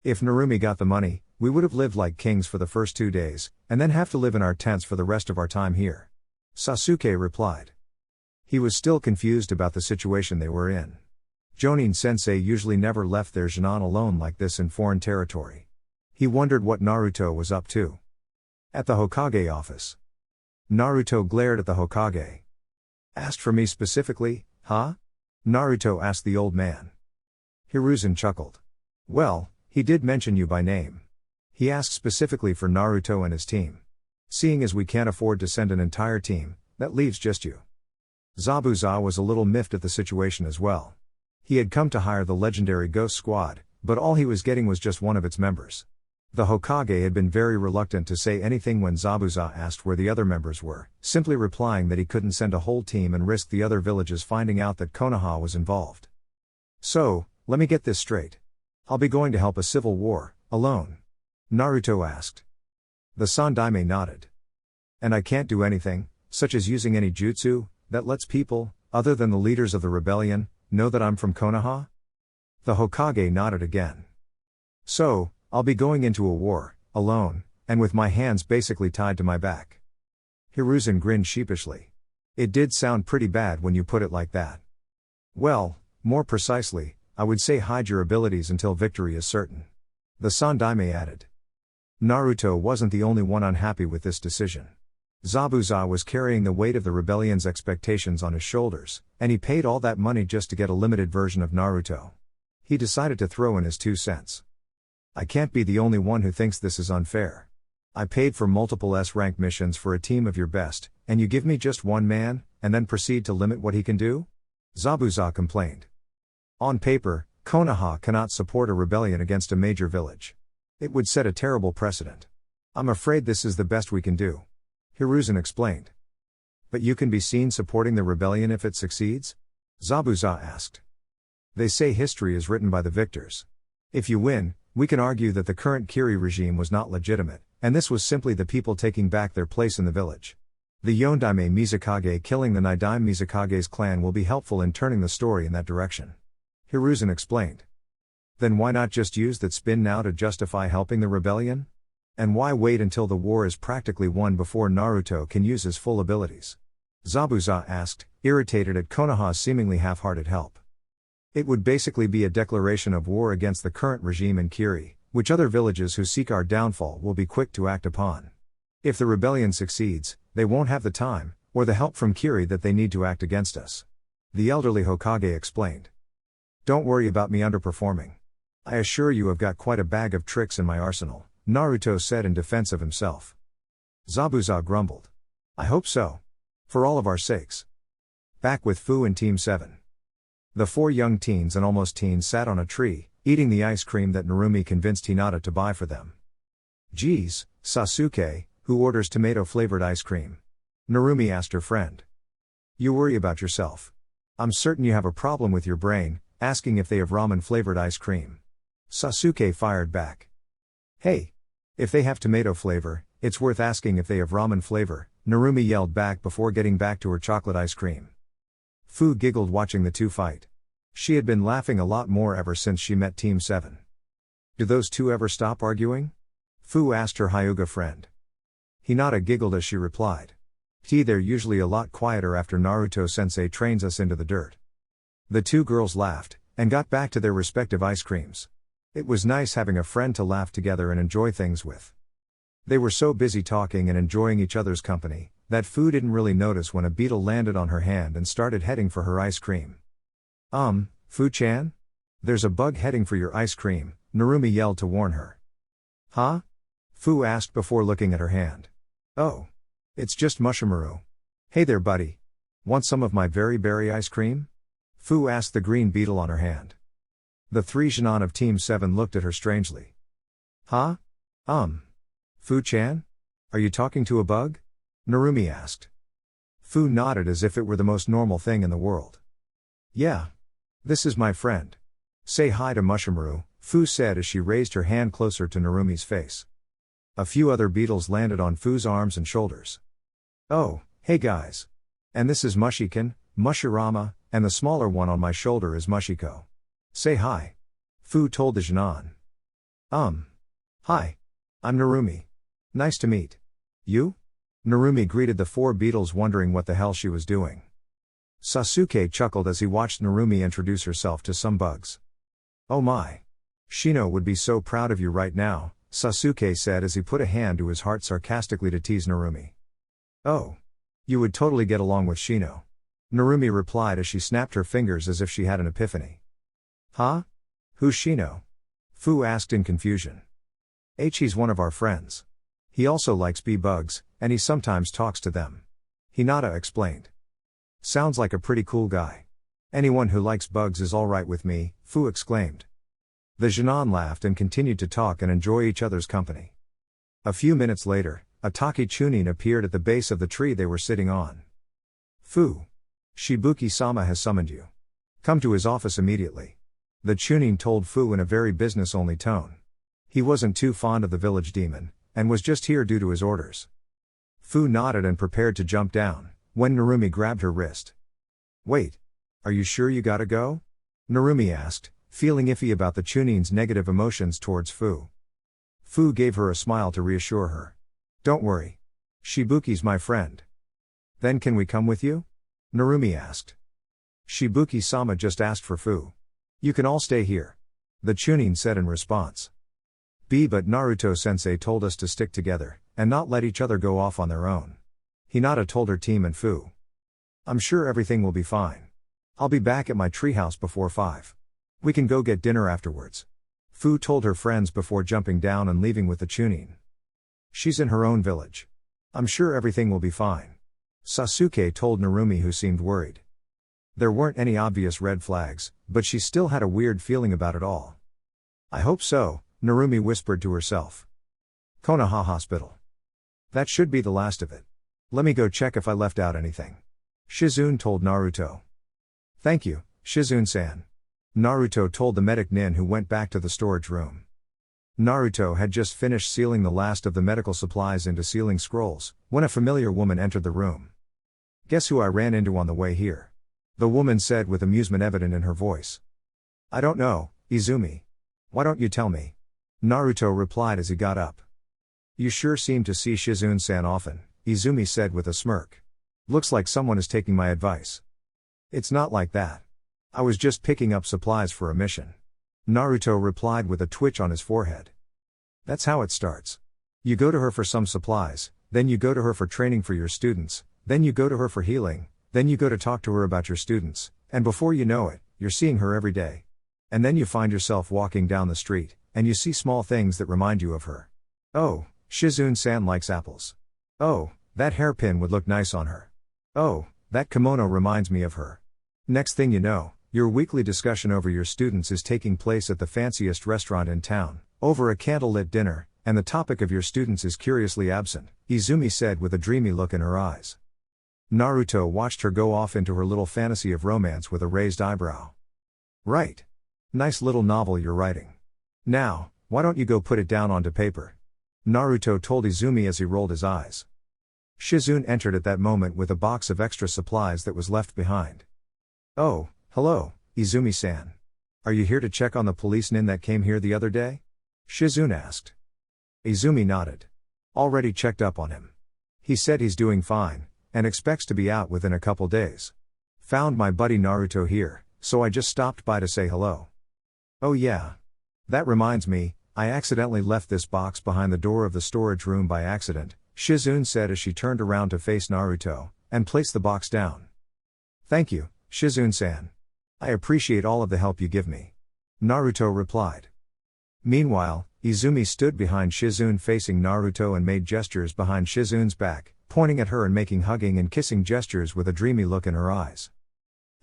If Narumi got the money, we would have lived like kings for the first 2 days, and then have to live in our tents for the rest of our time here. Sasuke replied. He was still confused about the situation they were in. Jonin-sensei usually never left their Jinan alone like this in foreign territory. He wondered what Naruto was up to. At the Hokage office. Naruto glared at the Hokage. Asked for me specifically, huh? Naruto asked the old man. Hiruzen chuckled. Well, he did mention you by name. He asked specifically for Naruto and his team. Seeing as we can't afford to send an entire team, that leaves just you. Zabuza was a little miffed at the situation as well. He had come to hire the legendary Ghost Squad, but all he was getting was just one of its members. The Hokage had been very reluctant to say anything when Zabuza asked where the other members were, simply replying that he couldn't send a whole team and risk the other villages finding out that Konoha was involved. So, let me get this straight. I'll be going to help a civil war, alone? Naruto asked. The Sandaime nodded. And I can't do anything, such as using any jutsu, that lets people, other than the leaders of the rebellion, know that I'm from Konoha? The Hokage nodded again. So, I'll be going into a war, alone, and with my hands basically tied to my back. Hiruzen grinned sheepishly. It did sound pretty bad when you put it like that. Well, more precisely, I would say hide your abilities until victory is certain. The Sandaime added. Naruto wasn't the only one unhappy with this decision. Zabuza was carrying the weight of the rebellion's expectations on his shoulders, and he paid all that money just to get a limited version of Naruto. He decided to throw in his 2 cents. I can't be the only one who thinks this is unfair. I paid for multiple S-rank missions for a team of your best, and you give me just one man, and then proceed to limit what he can do? Zabuza complained. On paper, Konoha cannot support a rebellion against a major village. It would set a terrible precedent. I'm afraid this is the best we can do. Hiruzen explained. But you can be seen supporting the rebellion if it succeeds? Zabuza asked. They say history is written by the victors. If you win, we can argue that the current Kiri regime was not legitimate, and this was simply the people taking back their place in the village. The Yondaime Mizukage killing the Nidaime Mizukage's clan will be helpful in turning the story in that direction. Hiruzen explained. Then why not just use that spin now to justify helping the rebellion? And why wait until the war is practically won before Naruto can use his full abilities? Zabuza asked, irritated at Konoha's seemingly half-hearted help. It would basically be a declaration of war against the current regime in Kiri, which other villages who seek our downfall will be quick to act upon. If the rebellion succeeds, they won't have the time, or the help from Kiri that they need to act against us. The elderly Hokage explained. Don't worry about me underperforming. I assure you I've got quite a bag of tricks in my arsenal, Naruto said in defense of himself. Zabuza grumbled. I hope so. For all of our sakes. Back with Fu and Team 7. The 4 young teens and almost teens sat on a tree, eating the ice cream that Narumi convinced Hinata to buy for them. Geez, Sasuke, who orders tomato-flavored ice cream? Narumi asked her friend. You worry about yourself. I'm certain you have a problem with your brain, asking if they have ramen-flavored ice cream. Sasuke fired back. Hey! If they have tomato flavor, it's worth asking if they have ramen flavor, Narumi yelled back before getting back to her chocolate ice cream. Fu giggled watching the two fight. She had been laughing a lot more ever since she met Team 7. Do those two ever stop arguing? Fu asked her Hyuga friend. Hinata giggled as she replied. They're usually a lot quieter after Naruto-sensei trains us into the dirt. The two girls laughed, and got back to their respective ice creams. It was nice having a friend to laugh together and enjoy things with. They were so busy talking and enjoying each other's company, that Fu didn't really notice when a beetle landed on her hand and started heading for her ice cream. Fu-chan? There's a bug heading for your ice cream, Narumi yelled to warn her. Huh? Fu asked before looking at her hand. Oh. It's just Mushimaru. Hey there buddy. Want some of my very berry ice cream? Fu asked the green beetle on her hand. The 3 Jinan of Team 7 looked at her strangely. Huh? Fu-chan? Are you talking to a bug? Narumi asked. Fu nodded as if it were the most normal thing in the world. Yeah. This is my friend. Say hi to Mushimaru, Fu said as she raised her hand closer to Narumi's face. A few other beetles landed on Fu's arms and shoulders. Oh, hey guys. And this is Mushikin, Mushirama, and the smaller one on my shoulder is Mushiko. Say hi. Fu told the Jinan. Hi. I'm Narumi. Nice to meet. You? Narumi greeted the 4 beetles wondering what the hell she was doing. Sasuke chuckled as he watched Narumi introduce herself to some bugs. Oh my. Shino would be so proud of you right now, Sasuke said as he put a hand to his heart sarcastically to tease Narumi. Oh. You would totally get along with Shino. Narumi replied as she snapped her fingers as if she had an epiphany. Huh? Who's Shino? Fu asked in confusion. He's one of our friends. He also likes bee bugs, and he sometimes talks to them. Hinata explained. Sounds like a pretty cool guy. Anyone who likes bugs is alright with me, Fu exclaimed. The Jinan laughed and continued to talk and enjoy each other's company. A few minutes later, a Taki Chunin appeared at the base of the tree they were sitting on. Fu. Shibuki-sama has summoned you. Come to his office immediately. The Chunin told Fu in a very business-only tone. He wasn't too fond of the village demon, and was just here due to his orders. Fu nodded and prepared to jump down, when Narumi grabbed her wrist. Wait. Are you sure you gotta go? Narumi asked, feeling iffy about the Chunin's negative emotions towards Fu. Fu gave her a smile to reassure her. Don't worry. Shibuki's my friend. Then can we come with you? Narumi asked. Shibuki-sama just asked for Fu. You can all stay here. The Chunin said in response. But Naruto-sensei told us to stick together, and not let each other go off on their own. Hinata told her team and Fu. I'm sure everything will be fine. I'll be back at my treehouse before 5. We can go get dinner afterwards. Fu told her friends before jumping down and leaving with the Chunin. She's in her own village. I'm sure everything will be fine. Sasuke told Narumi, who seemed worried. There weren't any obvious red flags, but she still had a weird feeling about it all. I hope so, Narumi whispered to herself. Konoha Hospital. That should be the last of it. Let me go check if I left out anything. Shizune told Naruto. Thank you, Shizune-san. Naruto told the medic Nin, who went back to the storage room. Naruto had just finished sealing the last of the medical supplies into sealing scrolls, when a familiar woman entered the room. "Guess who I ran into on the way here?" the woman said with amusement evident in her voice. "I don't know, Izumi. Why don't you tell me?" Naruto replied as he got up. "You sure seem to see Shizune-san often," Izumi said with a smirk. "Looks like someone is taking my advice." "It's not like that. I was just picking up supplies for a mission," Naruto replied with a twitch on his forehead. "That's how it starts. You go to her for some supplies, then you go to her for training for your students, then you go to her for healing, then you go to talk to her about your students, and before you know it, you're seeing her every day. And then you find yourself walking down the street, and you see small things that remind you of her. Oh, Shizune-san likes apples. Oh, that hairpin would look nice on her. Oh, that kimono reminds me of her." Next thing you know, your weekly discussion over your students is taking place at the fanciest restaurant in town, over a candlelit dinner, and the topic of your students is curiously absent, Izumi said with a dreamy look in her eyes. Naruto watched her go off into her little fantasy of romance with a raised eyebrow. "Right. Nice little novel you're writing. Now, why don't you go put it down onto paper?" Naruto told Izumi as he rolled his eyes. Shizune entered at that moment with a box of extra supplies that was left behind. "Oh, hello, Izumi-san. Are you here to check on the policeman that came here the other day?" Shizune asked. Izumi nodded. "Already checked up on him. He said he's doing fine, and expects to be out within a couple days. Found my buddy Naruto here, so I just stopped by to say hello." "Oh yeah. That reminds me, I accidentally left this box behind the door of the storage room by accident," Shizune said as she turned around to face Naruto, and placed the box down. "Thank you, Shizune-san. I appreciate all of the help you give me," Naruto replied. Meanwhile, Izumi stood behind Shizune facing Naruto and made gestures behind Shizune's back, pointing at her and making hugging and kissing gestures with a dreamy look in her eyes.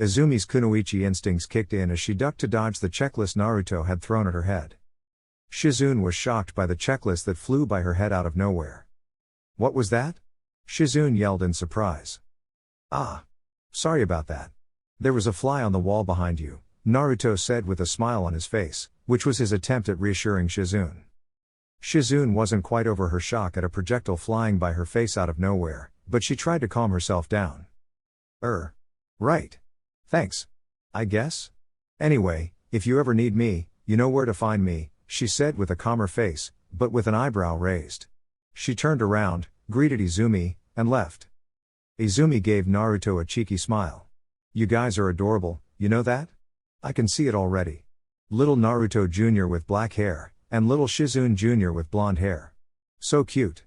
Izumi's kunoichi instincts kicked in as she ducked to dodge the checklist Naruto had thrown at her head. Shizune was shocked by the checklist that flew by her head out of nowhere. "What was that?" Shizune yelled in surprise. "Ah. Sorry about that. There was a fly on the wall behind you," Naruto said with a smile on his face, which was his attempt at reassuring Shizune. Shizune wasn't quite over her shock at a projectile flying by her face out of nowhere, but she tried to calm herself down. Right. Thanks. I guess? Anyway, if you ever need me, you know where to find me," she said with a calmer face, but with an eyebrow raised. She turned around, greeted Izumi, and left. Izumi gave Naruto a cheeky smile. "You guys are adorable, you know that? I can see it already. Little Naruto Jr. with black hair, and little Shizune Jr. with blonde hair. So cute.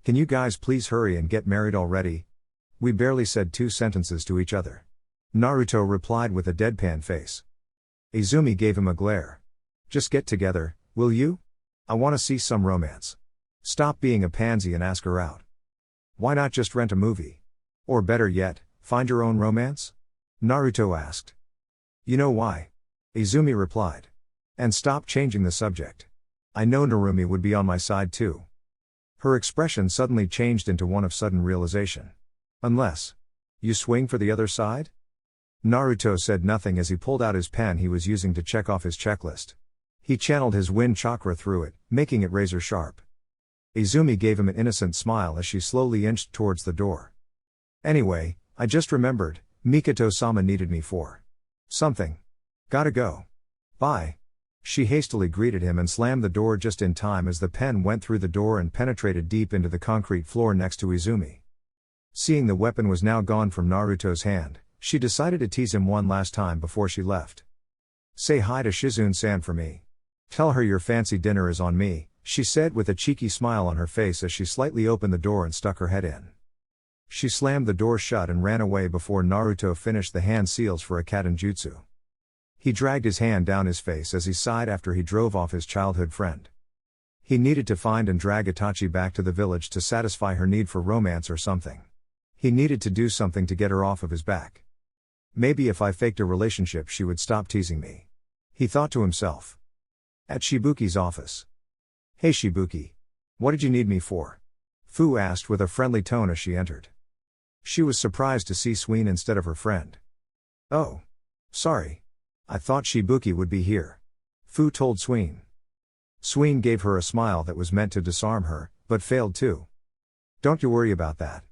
Can you guys please hurry and get married already?" We barely said 2 sentences to each other. Naruto replied with a deadpan face. Izumi gave him a glare. "Just get together, will you? I want to see some romance. Stop being a pansy and ask her out. Why not just rent a movie? Or better yet, find your own romance?" Naruto asked. "You know why?" Izumi replied. "And stop changing the subject. I know Narumi would be on my side too." Her expression suddenly changed into one of sudden realization. "Unless you swing for the other side?" Naruto said nothing as he pulled out his pen he was using to check off his checklist. He channeled his wind chakra through it, making it razor sharp. Izumi gave him an innocent smile as she slowly inched towards the door. "Anyway, I just remembered, Mikoto-sama needed me for something. Gotta go. Bye." She hastily greeted him and slammed the door just in time as the pen went through the door and penetrated deep into the concrete floor next to Izumi. Seeing the weapon was now gone from Naruto's hand, she decided to tease him one last time before she left. "Say hi to Shizune-san for me. Tell her your fancy dinner is on me," she said with a cheeky smile on her face as she slightly opened the door and stuck her head in. She slammed the door shut and ran away before Naruto finished the hand seals for a katen jutsu. He dragged his hand down his face as he sighed after he drove off his childhood friend. He needed to find and drag Itachi back to the village to satisfy her need for romance or something. He needed to do something to get her off of his back. "Maybe if I faked a relationship she would stop teasing me," he thought to himself. At Shibuki's office. "Hey Shibuki. What did you need me for?" Fu asked with a friendly tone as she entered. She was surprised to see Sween instead of her friend. "Oh. Sorry. I thought Shibuki would be here," Fu told Sween. Sween gave her a smile that was meant to disarm her, but failed too. Don't you worry about that.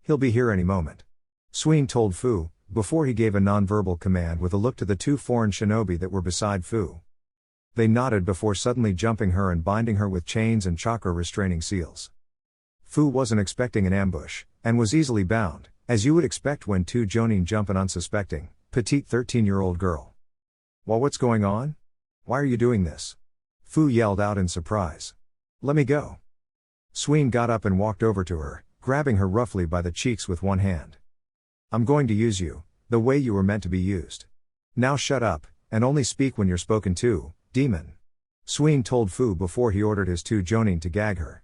He'll be here any moment. Sween told Fu, before he gave a nonverbal command with a look to the two foreign shinobi that were beside Fu. They nodded before suddenly jumping her and binding her with chains and chakra restraining seals. Fu wasn't expecting an ambush, and was easily bound, as you would expect when two jonin jump an unsuspecting, petite 13-year-old girl. Well, what's going on? Why are you doing this? Fu yelled out in surprise. Let me go. Sween got up and walked over to her, grabbing her roughly by the cheeks with one hand. I'm going to use you, the way you were meant to be used. Now shut up, and only speak when you're spoken to, demon. Sween told Fu before he ordered his two jonin to gag her.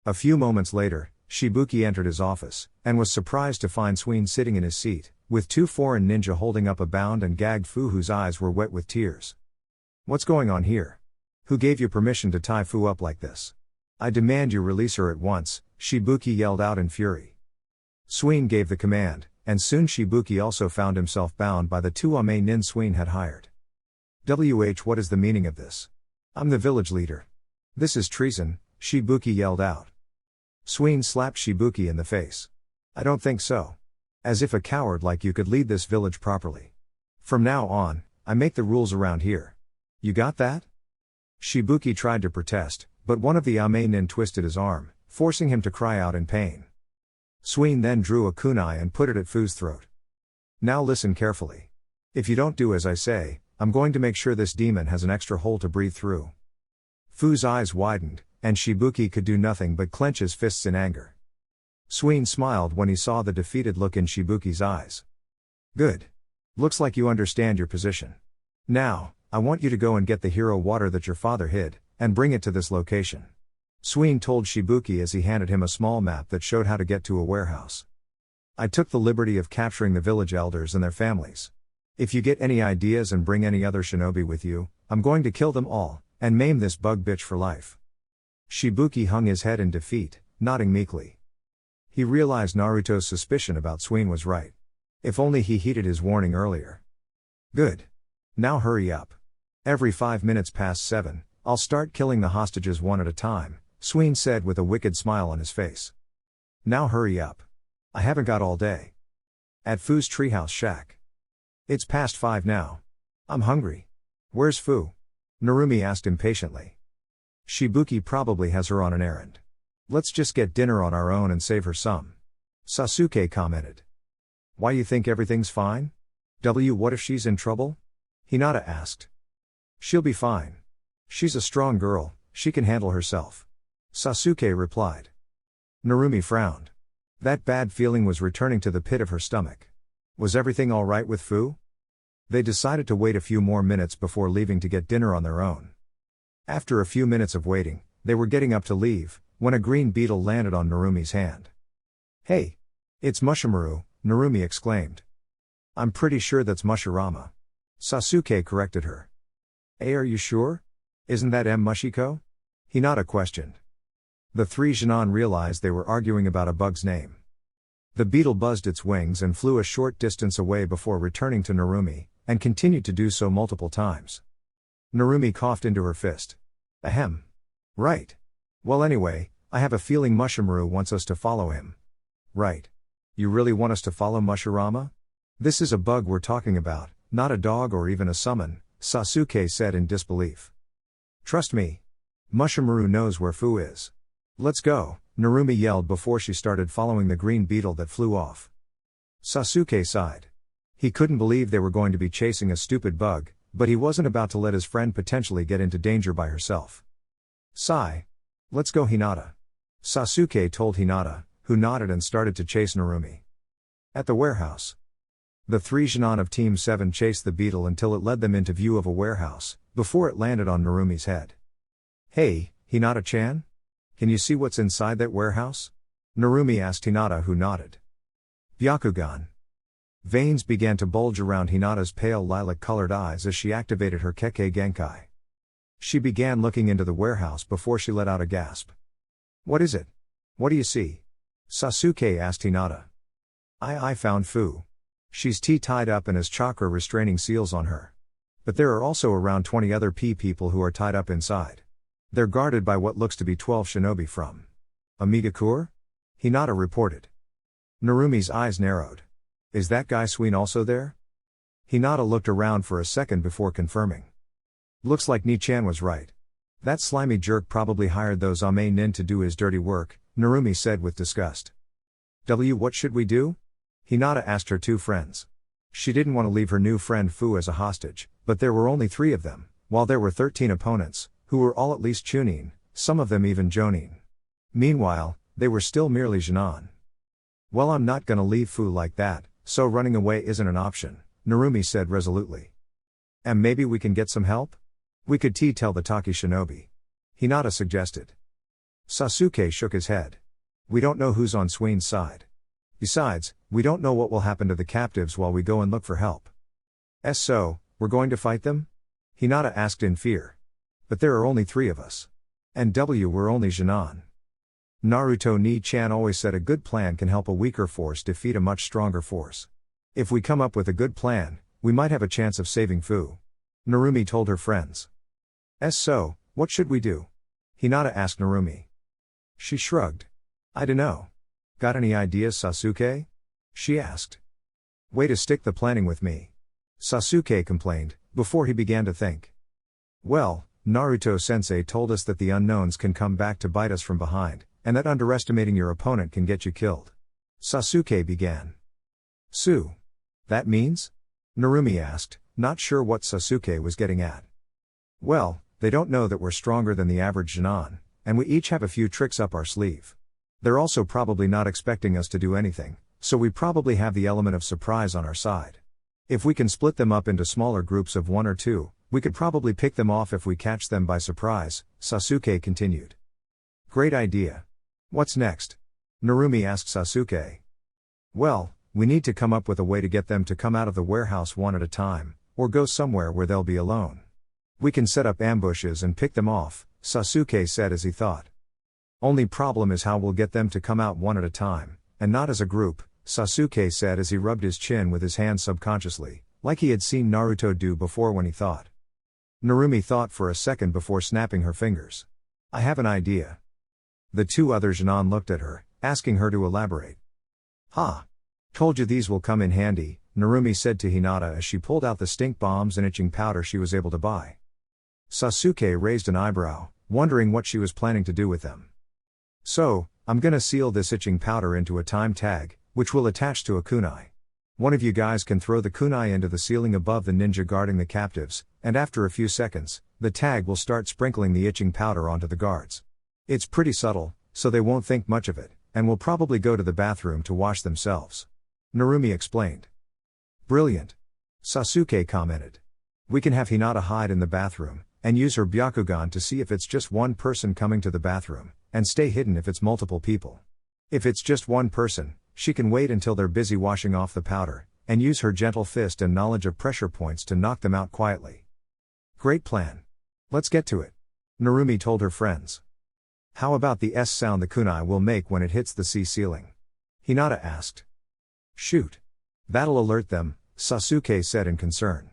A few moments later, Shibuki entered his office, and was surprised to find Sween sitting in his seat, with two foreign ninja holding up a bound and gagged Fu whose eyes were wet with tears. What's going on here? Who gave you permission to tie Fu up like this? I demand you release her at once, Shibuki yelled out in fury. Sween gave the command, and soon Shibuki also found himself bound by the two Ame nin Sween had hired. What is the meaning of this? I'm the village leader. This is treason, Shibuki yelled out. Sween slapped Shibuki in the face. I don't think so. As if a coward like you could lead this village properly. From now on, I make the rules around here. You got that? Shibuki tried to protest, but one of the Ame nin twisted his arm, forcing him to cry out in pain. Sween then drew a kunai and put it at Fu's throat. Now listen carefully. If you don't do as I say, I'm going to make sure this demon has an extra hole to breathe through. Fu's eyes widened, and Shibuki could do nothing but clench his fists in anger. Sween smiled when he saw the defeated look in Shibuki's eyes. Good. Looks like you understand your position. Now, I want you to go and get the hero water that your father hid, and bring it to this location. Sween told Shibuki as he handed him a small map that showed how to get to a warehouse. I took the liberty of capturing the village elders and their families. If you get any ideas and bring any other shinobi with you, I'm going to kill them all, and maim this bug bitch for life. Shibuki hung his head in defeat, nodding meekly. He realized Naruto's suspicion about Sween was right. If only he heeded his warning earlier. Good. Now hurry up. Every 5 minutes past 7, I'll start killing the hostages one at a time, Sween said with a wicked smile on his face. Now hurry up. I haven't got all day. At Fu's treehouse shack. It's past 5 now. I'm hungry. Where's Fu? Narumi asked impatiently. Shibuki probably has her on an errand. Let's just get dinner on our own and save her some. Sasuke commented. Why you think everything's fine? What if she's in trouble? Hinata asked. She'll be fine. She's a strong girl, she can handle herself. Sasuke replied. Narumi frowned. That bad feeling was returning to the pit of her stomach. Was everything all right with Fu? They decided to wait a few more minutes before leaving to get dinner on their own. After a few minutes of waiting, they were getting up to leave, when a green beetle landed on Narumi's hand. Hey! It's Mushimaru, Narumi exclaimed. I'm pretty sure that's Mushirama. Sasuke corrected her. Hey, are you sure? Isn't that Mushiko? Hinata questioned. The three genin realized they were arguing about a bug's name. The beetle buzzed its wings and flew a short distance away before returning to Narumi, and continued to do so multiple times. Narumi coughed into her fist. Ahem. Right. Well anyway, I have a feeling Mushimaru wants us to follow him. Right. You really want us to follow Mushirama? This is a bug we're talking about, not a dog or even a summon, Sasuke said in disbelief. Trust me. Mushimaru knows where Fu is. Let's go, Narumi yelled before she started following the green beetle that flew off. Sasuke sighed. He couldn't believe they were going to be chasing a stupid bug, but he wasn't about to let his friend potentially get into danger by herself. Sigh. Let's go, Hinata. Sasuke told Hinata, who nodded and started to chase Narumi. At the warehouse. The three genin of Team 7 chased the beetle until it led them into view of a warehouse, before it landed on Narumi's head. Hey, Hinata-chan? Can you see what's inside that warehouse? Narumi asked Hinata, who nodded. Byakugan. Veins began to bulge around Hinata's pale lilac-colored eyes as she activated her Kekkei Genkai. She began looking into the warehouse before she let out a gasp. What is it? What do you see? Sasuke asked Hinata. I found Fu. She's tied up and has chakra restraining seals on her. But there are also around 20 other people who are tied up inside. They're guarded by what looks to be 12 shinobi from Amigakure? Hinata reported. Narumi's eyes narrowed. Is that guy Sween also there? Hinata looked around for a second before confirming. Looks like Ni-chan was right. That slimy jerk probably hired those Ame nin to do his dirty work, Narumi said with disgust. What should we do? Hinata asked her two friends. She didn't want to leave her new friend Fu as a hostage, but there were only 3 of them, while there were 13 opponents, who were all at least Chunin, some of them even Jonin. Meanwhile, they were still merely Jinan. Well, I'm not gonna leave Fu like that, so running away isn't an option, Narumi said resolutely. And maybe we can get some help? We could tell the Taki shinobi. Hinata suggested. Sasuke shook his head. We don't know who's on Sween's side. Besides, we don't know what will happen to the captives while we go and look for help. So, we're going to fight them? Hinata asked in fear. But there are only 3 of us. And we're only Jinan. Naruto Ni-chan always said a good plan can help a weaker force defeat a much stronger force. If we come up with a good plan, we might have a chance of saving Fu. Narumi told her friends. So, what should we do? Hinata asked Narumi. She shrugged. I dunno. Got any ideas, Sasuke? She asked. Way to stick the planning with me. Sasuke complained, before he began to think. Well, Naruto-sensei told us that the unknowns can come back to bite us from behind, and that underestimating your opponent can get you killed. Sasuke began. That means? Narumi asked, not sure what Sasuke was getting at. Well, they don't know that we're stronger than the average Jinan, and we each have a few tricks up our sleeve. They're also probably not expecting us to do anything, so we probably have the element of surprise on our side. If we can split them up into smaller groups of 1 or 2, we could probably pick them off if we catch them by surprise, Sasuke continued. Great idea. What's next? Narumi asked Sasuke. Well, we need to come up with a way to get them to come out of the warehouse one at a time, or go somewhere where they'll be alone. We can set up ambushes and pick them off, Sasuke said as he thought. Only problem is how we'll get them to come out one at a time, and not as a group, Sasuke said as he rubbed his chin with his hand subconsciously, like he had seen Naruto do before when he thought. Narumi thought for a second before snapping her fingers. I have an idea. The 2 other Jinan looked at her, asking her to elaborate. Told you these will come in handy, Narumi said to Hinata as she pulled out the stink bombs and itching powder she was able to buy. Sasuke raised an eyebrow, wondering what she was planning to do with them. So, I'm gonna seal this itching powder into a time tag, which will attach to a kunai. One of you guys can throw the kunai into the ceiling above the ninja guarding the captives, and after a few seconds, the tag will start sprinkling the itching powder onto the guards. It's pretty subtle, so they won't think much of it, and will probably go to the bathroom to wash themselves. Narumi explained. Brilliant. Sasuke commented. We can have Hinata hide in the bathroom, and use her Byakugan to see if it's just one person coming to the bathroom, and stay hidden if it's multiple people. If it's just one person, she can wait until they're busy washing off the powder, and use her gentle fist and knowledge of pressure points to knock them out quietly. Great plan. Let's get to it. Narumi told her friends. How about the S sound the kunai will make when it hits the C ceiling? Hinata asked. Shoot. That'll alert them, Sasuke said in concern.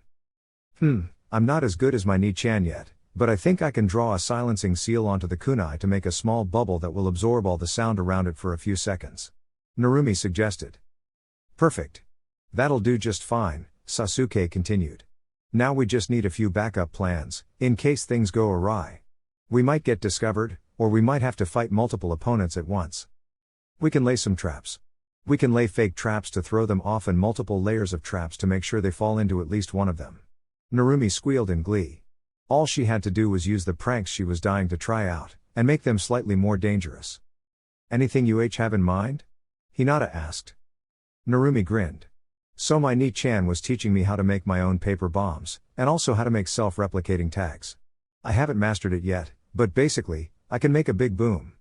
I'm not as good as my Ni-chan yet, but I think I can draw a silencing seal onto the kunai to make a small bubble that will absorb all the sound around it for a few seconds. Narumi suggested. Perfect. That'll do just fine, Sasuke continued. Now we just need a few backup plans, in case things go awry. We might get discovered, or we might have to fight multiple opponents at once. We can lay some traps. We can lay fake traps to throw them off and multiple layers of traps to make sure they fall into at least one of them. Narumi squealed in glee. All she had to do was use the pranks she was dying to try out, and make them slightly more dangerous. Anything you have in mind? Hinata asked. Narumi grinned. So my Ni-chan was teaching me how to make my own paper bombs, and also how to make self-replicating tags. I haven't mastered it yet, but basically, I can make a big boom.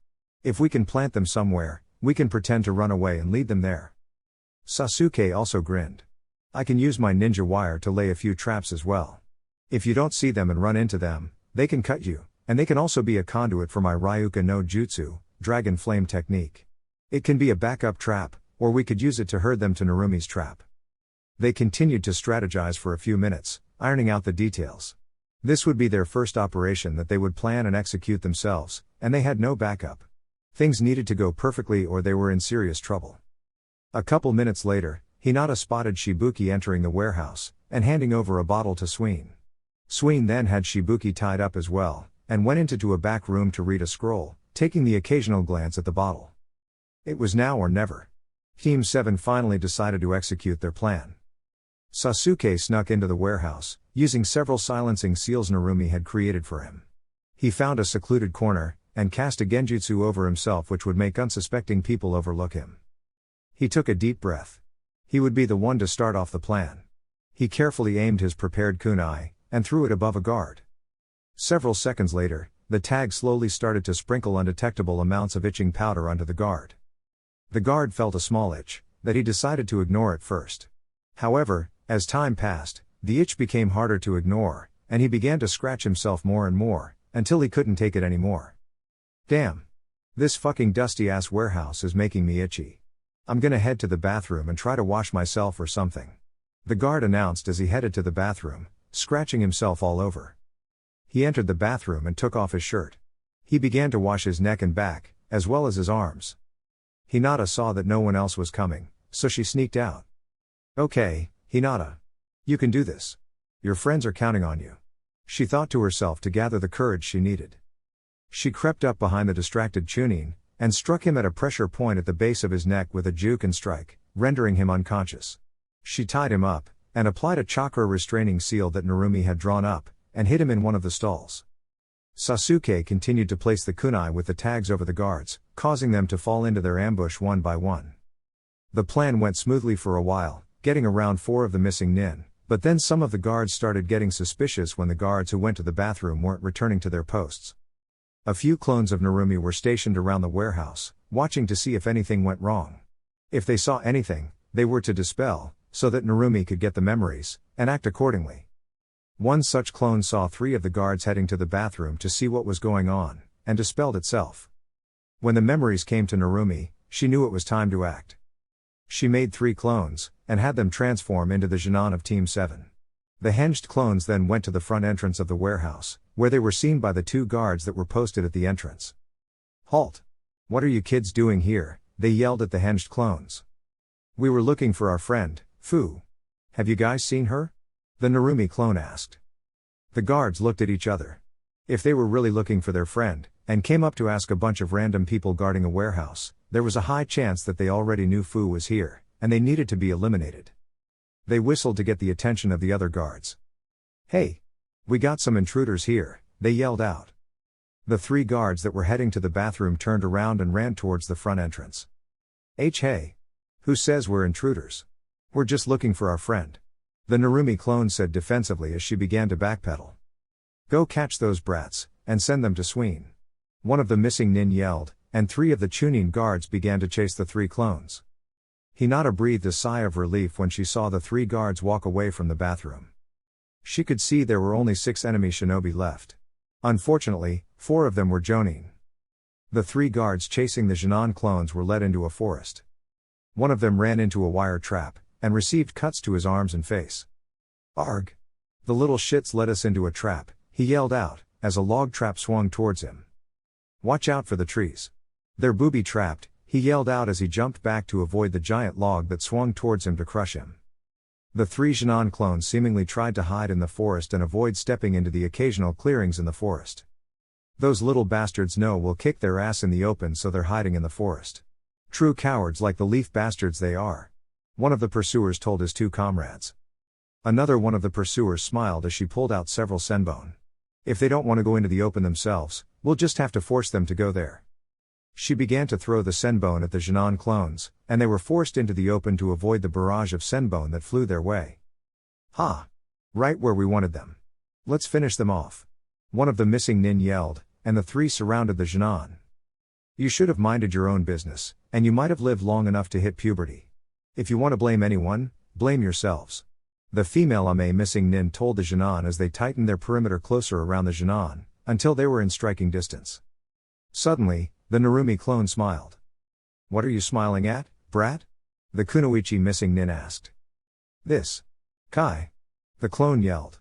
If we can plant them somewhere, we can pretend to run away and lead them there. Sasuke also grinned. I can use my ninja wire to lay a few traps as well. If you don't see them and run into them, they can cut you, and they can also be a conduit for my Ryuka no Jutsu, Dragon Flame technique. It can be a backup trap, or we could use it to herd them to Narumi's trap. They continued to strategize for a few minutes, ironing out the details. This would be their first operation that they would plan and execute themselves, and they had no backup. Things needed to go perfectly or they were in serious trouble. A couple minutes later, Hinata spotted Shibuki entering the warehouse, and handing over a bottle to Sween. Sween then had Shibuki tied up as well, and went into a back room to read a scroll, taking the occasional glance at the bottle. It was now or never. Team 7 finally decided to execute their plan. Sasuke snuck into the warehouse, using several silencing seals Narumi had created for him. He found a secluded corner, and cast a genjutsu over himself which would make unsuspecting people overlook him. He took a deep breath. He would be the one to start off the plan. He carefully aimed his prepared kunai, and threw it above a guard. Several seconds later, the tag slowly started to sprinkle undetectable amounts of itching powder onto the guard. The guard felt a small itch, that he decided to ignore at first. However, as time passed, the itch became harder to ignore, and he began to scratch himself more and more, until he couldn't take it anymore. Damn. This fucking dusty-ass warehouse is making me itchy. I'm gonna head to the bathroom and try to wash myself or something. The guard announced as he headed to the bathroom, scratching himself all over. He entered the bathroom and took off his shirt. He began to wash his neck and back, as well as his arms. Hinata saw that no one else was coming, so she sneaked out. Okay, Hinata. You can do this. Your friends are counting on you. She thought to herself to gather the courage she needed. She crept up behind the distracted Chunin, and struck him at a pressure point at the base of his neck with a juken strike, rendering him unconscious. She tied him up, and applied a chakra restraining seal that Narumi had drawn up, and hid him in one of the stalls. Sasuke continued to place the kunai with the tags over the guards, causing them to fall into their ambush one by one. The plan went smoothly for a while, getting around 4 of the missing nin, but then some of the guards started getting suspicious when the guards who went to the bathroom weren't returning to their posts. A few clones of Narumi were stationed around the warehouse, watching to see if anything went wrong. If they saw anything, they were to dispel, so that Narumi could get the memories, and act accordingly. One such clone saw 3 of the guards heading to the bathroom to see what was going on, and dispelled itself. When the memories came to Narumi, she knew it was time to act. She made 3 clones, and had them transform into the Genin of Team 7. The henged clones then went to the front entrance of the warehouse, where they were seen by the 2 guards that were posted at the entrance. Halt! What are you kids doing here? They yelled at the henged clones. We were looking for our friend, Fu. Have you guys seen her? The Narumi clone asked. The guards looked at each other. If they were really looking for their friend, and came up to ask a bunch of random people guarding a warehouse, there was a high chance that they already knew Fu was here, and they needed to be eliminated. They whistled to get the attention of the other guards. Hey! We got some intruders here, they yelled out. The 3 guards that were heading to the bathroom turned around and ran towards the front entrance. Hey! Who says we're intruders? We're just looking for our friend. The Narumi clone said defensively as she began to backpedal. Go catch those brats, and send them to Sween. One of the missing nin yelled, and 3 of the Chunin guards began to chase the 3 clones. Hinata breathed a sigh of relief when she saw the 3 guards walk away from the bathroom. She could see there were only 6 enemy shinobi left. Unfortunately, 4 of them were Jonin. The 3 guards chasing the Genin clones were led into a forest. One of them ran into a wire trap, and received cuts to his arms and face. Arg! The little shits led us into a trap, he yelled out, as a log trap swung towards him. Watch out for the trees. They're booby-trapped, he yelled out as he jumped back to avoid the giant log that swung towards him to crush him. The 3 Genin clones seemingly tried to hide in the forest and avoid stepping into the occasional clearings in the forest. Those little bastards know we'll kick their ass in the open, so they're hiding in the forest. True cowards like the leaf bastards they are. One of the pursuers told his 2 comrades. Another one of the pursuers smiled as she pulled out several senbon. If they don't want to go into the open themselves, we'll just have to force them to go there. She began to throw the senbon at the Genin clones, and they were forced into the open to avoid the barrage of senbon that flew their way. Ha! Right where we wanted them. Let's finish them off. One of the missing nin yelled, and the 3 surrounded the Genin. You should have minded your own business, and you might have lived long enough to hit puberty. If you want to blame anyone, blame yourselves. The female Ame missing nin told the Genin as they tightened their perimeter closer around the Genin, until they were in striking distance. Suddenly, the Narumi clone smiled. What are you smiling at, brat? The Kunoichi missing nin asked. This. Kai. The clone yelled.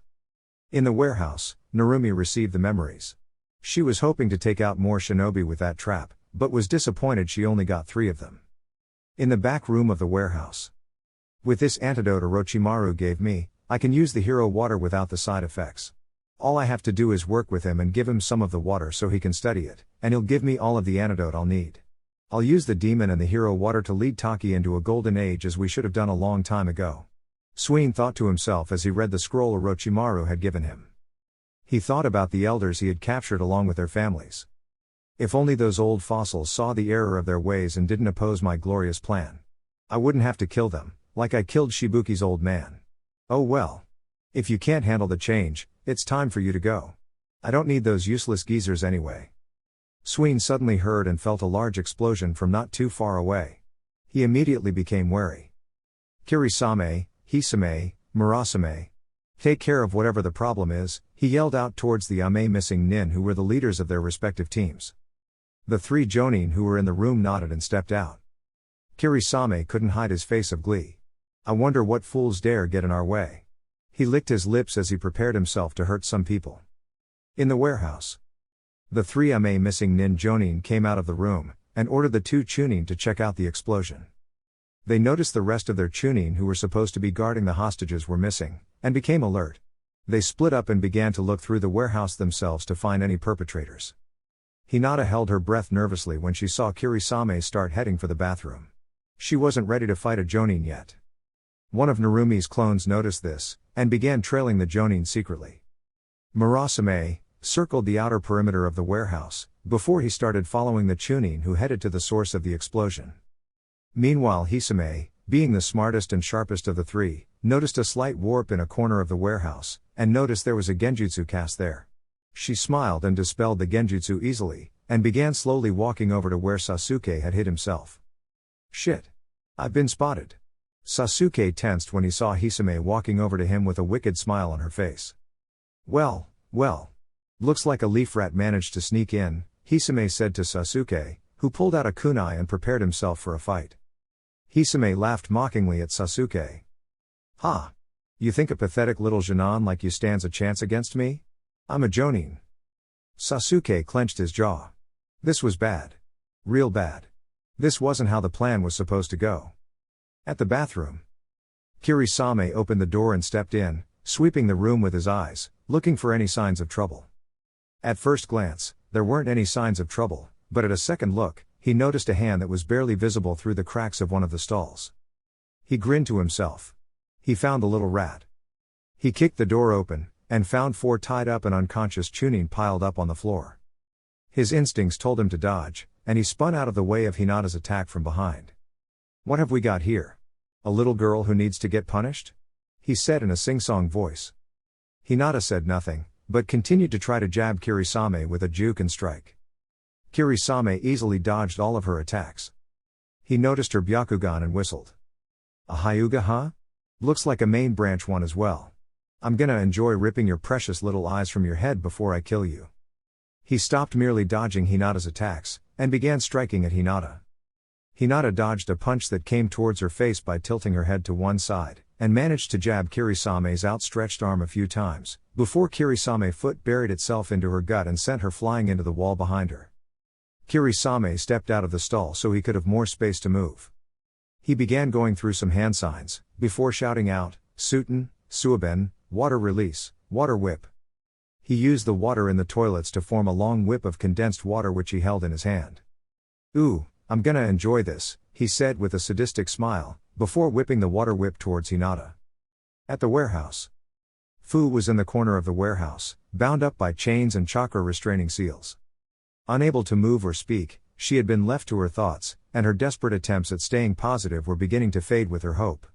In the warehouse, Narumi received the memories. She was hoping to take out more shinobi with that trap, but was disappointed she only got 3 of them. In the back room of the warehouse. With this antidote Orochimaru gave me, I can use the hero water without the side effects. All I have to do is work with him and give him some of the water so he can study it, and he'll give me all of the antidote I'll need. I'll use the demon and the hero water to lead Taki into a golden age as we should have done a long time ago. Sween thought to himself as he read the scroll Orochimaru had given him. He thought about the elders he had captured along with their families. If only those old fossils saw the error of their ways and didn't oppose my glorious plan. I wouldn't have to kill them, like I killed Shibuki's old man. Oh well. If you can't handle the change, it's time for you to go. I don't need those useless geezers anyway. Sween suddenly heard and felt a large explosion from not too far away. He immediately became wary. Kirisame, Hisame, Murasame. Take care of whatever the problem is, he yelled out towards the missing nin who were the leaders of their respective teams. The 3 jonin who were in the room nodded and stepped out. Kirisame couldn't hide his face of glee. I wonder what fools dare get in our way. He licked his lips as he prepared himself to hurt some people. In the warehouse. The 3 missing nin jonin came out of the room, and ordered the 2 chunin to check out the explosion. They noticed the rest of their chunin who were supposed to be guarding the hostages were missing, and became alert. They split up and began to look through the warehouse themselves to find any perpetrators. Hinata held her breath nervously when she saw Kirisame start heading for the bathroom. She wasn't ready to fight a jonin yet. One of Narumi's clones noticed this, and began trailing the jonin secretly. Murasame circled the outer perimeter of the warehouse, before he started following the chunin who headed to the source of the explosion. Meanwhile Hisame, being the smartest and sharpest of the 3, noticed a slight warp in a corner of the warehouse, and noticed there was a genjutsu cast there. She smiled and dispelled the genjutsu easily, and began slowly walking over to where Sasuke had hid himself. Shit. I've been spotted. Sasuke tensed when he saw Hisame walking over to him with a wicked smile on her face. Well. Looks like a leaf rat managed to sneak in, Hisame said to Sasuke, who pulled out a kunai and prepared himself for a fight. Hisame laughed mockingly at Sasuke. Ha! You think a pathetic little genin like you stands a chance against me? I'm a jonin. Sasuke clenched his jaw. This was bad. Real bad. This wasn't how the plan was supposed to go. At the bathroom. Kirisame opened the door and stepped in, sweeping the room with his eyes, looking for any signs of trouble. At first glance, there weren't any signs of trouble, but at a second look, he noticed a hand that was barely visible through the cracks of one of the stalls. He grinned to himself. He found a little rat. He kicked the door open, and found 4 tied up and unconscious chunin piled up on the floor. His instincts told him to dodge, and he spun out of the way of Hinata's attack from behind. What have we got here? A little girl who needs to get punished? He said in a sing-song voice. Hinata said nothing, but continued to try to jab Kirisame with a juke and strike. Kirisame easily dodged all of her attacks. He noticed her Byakugan and whistled. A Hyuga, huh? Looks like a main branch one as well. I'm gonna enjoy ripping your precious little eyes from your head before I kill you. He stopped merely dodging Hinata's attacks, and began striking at Hinata. Hinata dodged a punch that came towards her face by tilting her head to one side, and managed to jab Kirisame's outstretched arm a few times, before Kirisame's foot buried itself into her gut and sent her flying into the wall behind her. Kirisame stepped out of the stall so he could have more space to move. He began going through some hand signs, before shouting out, Suten, Suaben, water release, water whip. He used the water in the toilets to form a long whip of condensed water which he held in his hand. Ooh, I'm gonna enjoy this, he said with a sadistic smile, before whipping the water whip towards Hinata. At the warehouse. Fu was in the corner of the warehouse, bound up by chains and chakra restraining seals. Unable to move or speak, she had been left to her thoughts, and her desperate attempts at staying positive were beginning to fade with her hope.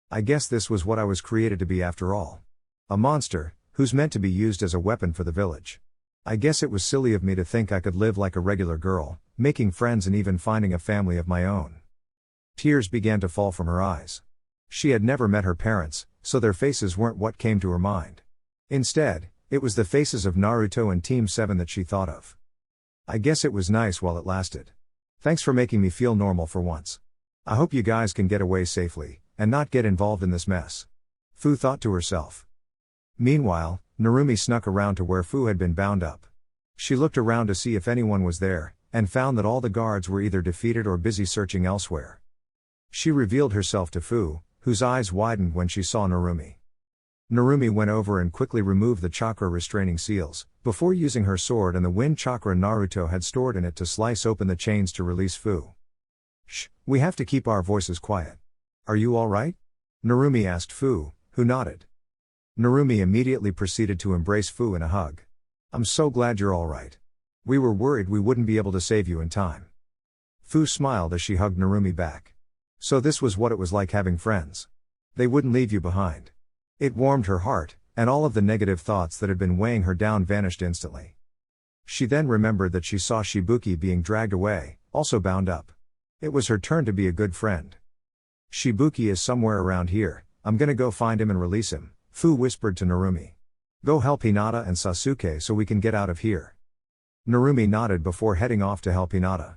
I guess this was what I was created to be after all. A monster, who's meant to be used as a weapon for the village. I guess it was silly of me to think I could live like a regular girl, making friends and even finding a family of my own. Tears began to fall from her eyes. She had never met her parents, so their faces weren't what came to her mind. Instead, it was the faces of Naruto and Team 7 that she thought of. I guess it was nice while it lasted. Thanks for making me feel normal for once. I hope you guys can get away safely, and not get involved in this mess. Fu thought to herself. Meanwhile, Narumi snuck around to where Fu had been bound up. She looked around to see if anyone was there, and found that all the guards were either defeated or busy searching elsewhere. She revealed herself to Fu, whose eyes widened when she saw Narumi. Narumi went over and quickly removed the chakra restraining seals, before using her sword and the wind chakra Naruto had stored in it to slice open the chains to release Fu. Shh, we have to keep our voices quiet. Are you alright? Narumi asked Fu, who nodded. Narumi immediately proceeded to embrace Fu in a hug. I'm so glad you're alright. We were worried we wouldn't be able to save you in time. Fu smiled as she hugged Narumi back. So this was what it was like having friends. They wouldn't leave you behind. It warmed her heart, and all of the negative thoughts that had been weighing her down vanished instantly. She then remembered that she saw Shibuki being dragged away, also bound up. It was her turn to be a good friend. Shibuki is somewhere around here, I'm gonna go find him and release him, Fu whispered to Narumi. Go help Hinata and Sasuke so we can get out of here. Narumi nodded before heading off to help Hinata.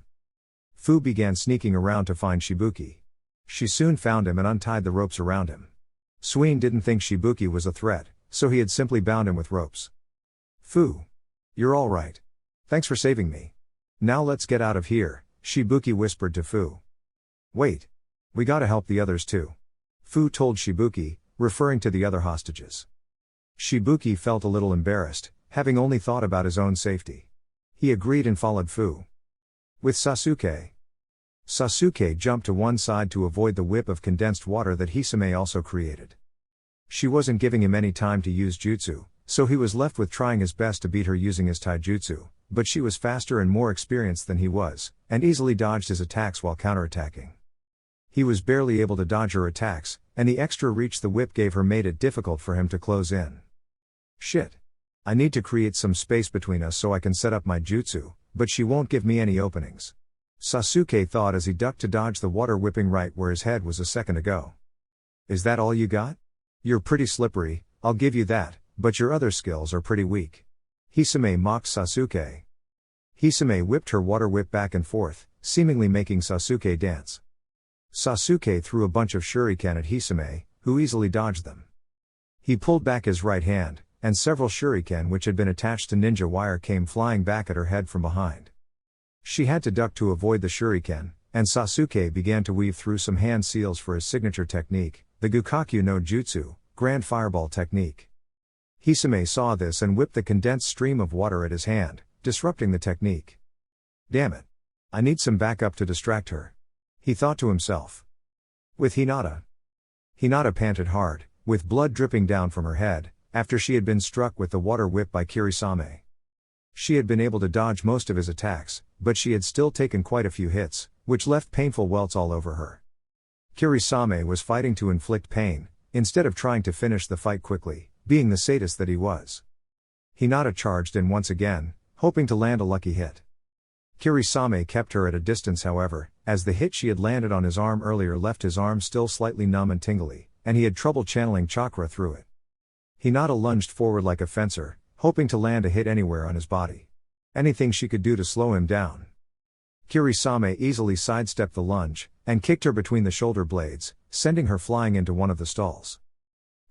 Fu began sneaking around to find Shibuki. She soon found him and untied the ropes around him. Sween didn't think Shibuki was a threat, so he had simply bound him with ropes. Fu. You're alright. Thanks for saving me. Now let's get out of here, Shibuki whispered to Fu. Wait. We gotta help the others too. Fu told Shibuki, referring to the other hostages. Shibuki felt a little embarrassed, having only thought about his own safety. He agreed and followed Fu. With Sasuke. Sasuke jumped to one side to avoid the whip of condensed water that Hisame also created. She wasn't giving him any time to use jutsu, so he was left with trying his best to beat her using his taijutsu, but she was faster and more experienced than he was, and easily dodged his attacks while counterattacking. He was barely able to dodge her attacks, and the extra reach the whip gave her made it difficult for him to close in. Shit. I need to create some space between us so I can set up my jutsu, but she won't give me any openings. Sasuke thought as he ducked to dodge the water whipping right where his head was a second ago. Is that all you got? You're pretty slippery, I'll give you that, but your other skills are pretty weak. Hisame mocked Sasuke. Hisame whipped her water whip back and forth, seemingly making Sasuke dance. Sasuke threw a bunch of shuriken at Hisame, who easily dodged them. He pulled back his right hand, and several shuriken which had been attached to ninja wire came flying back at her head from behind. She had to duck to avoid the shuriken, and Sasuke began to weave through some hand seals for his signature technique, the Gukakyu no Jutsu, Grand Fireball technique. Hisame saw this and whipped the condensed stream of water at his hand, disrupting the technique. Damn it. I need some backup to distract her. He thought to himself. With Hinata. Hinata panted hard, with blood dripping down from her head, after she had been struck with the water whip by Kirisame. She had been able to dodge most of his attacks, but she had still taken quite a few hits, which left painful welts all over her. Kirisame was fighting to inflict pain, instead of trying to finish the fight quickly, being the sadist that he was. Hinata charged in once again, hoping to land a lucky hit. Kirisame kept her at a distance however, as the hit she had landed on his arm earlier left his arm still slightly numb and tingly, and he had trouble channeling chakra through it. Hinata lunged forward like a fencer, hoping to land a hit anywhere on his body. Anything she could do to slow him down. Kirisame easily sidestepped the lunge, and kicked her between the shoulder blades, sending her flying into one of the stalls.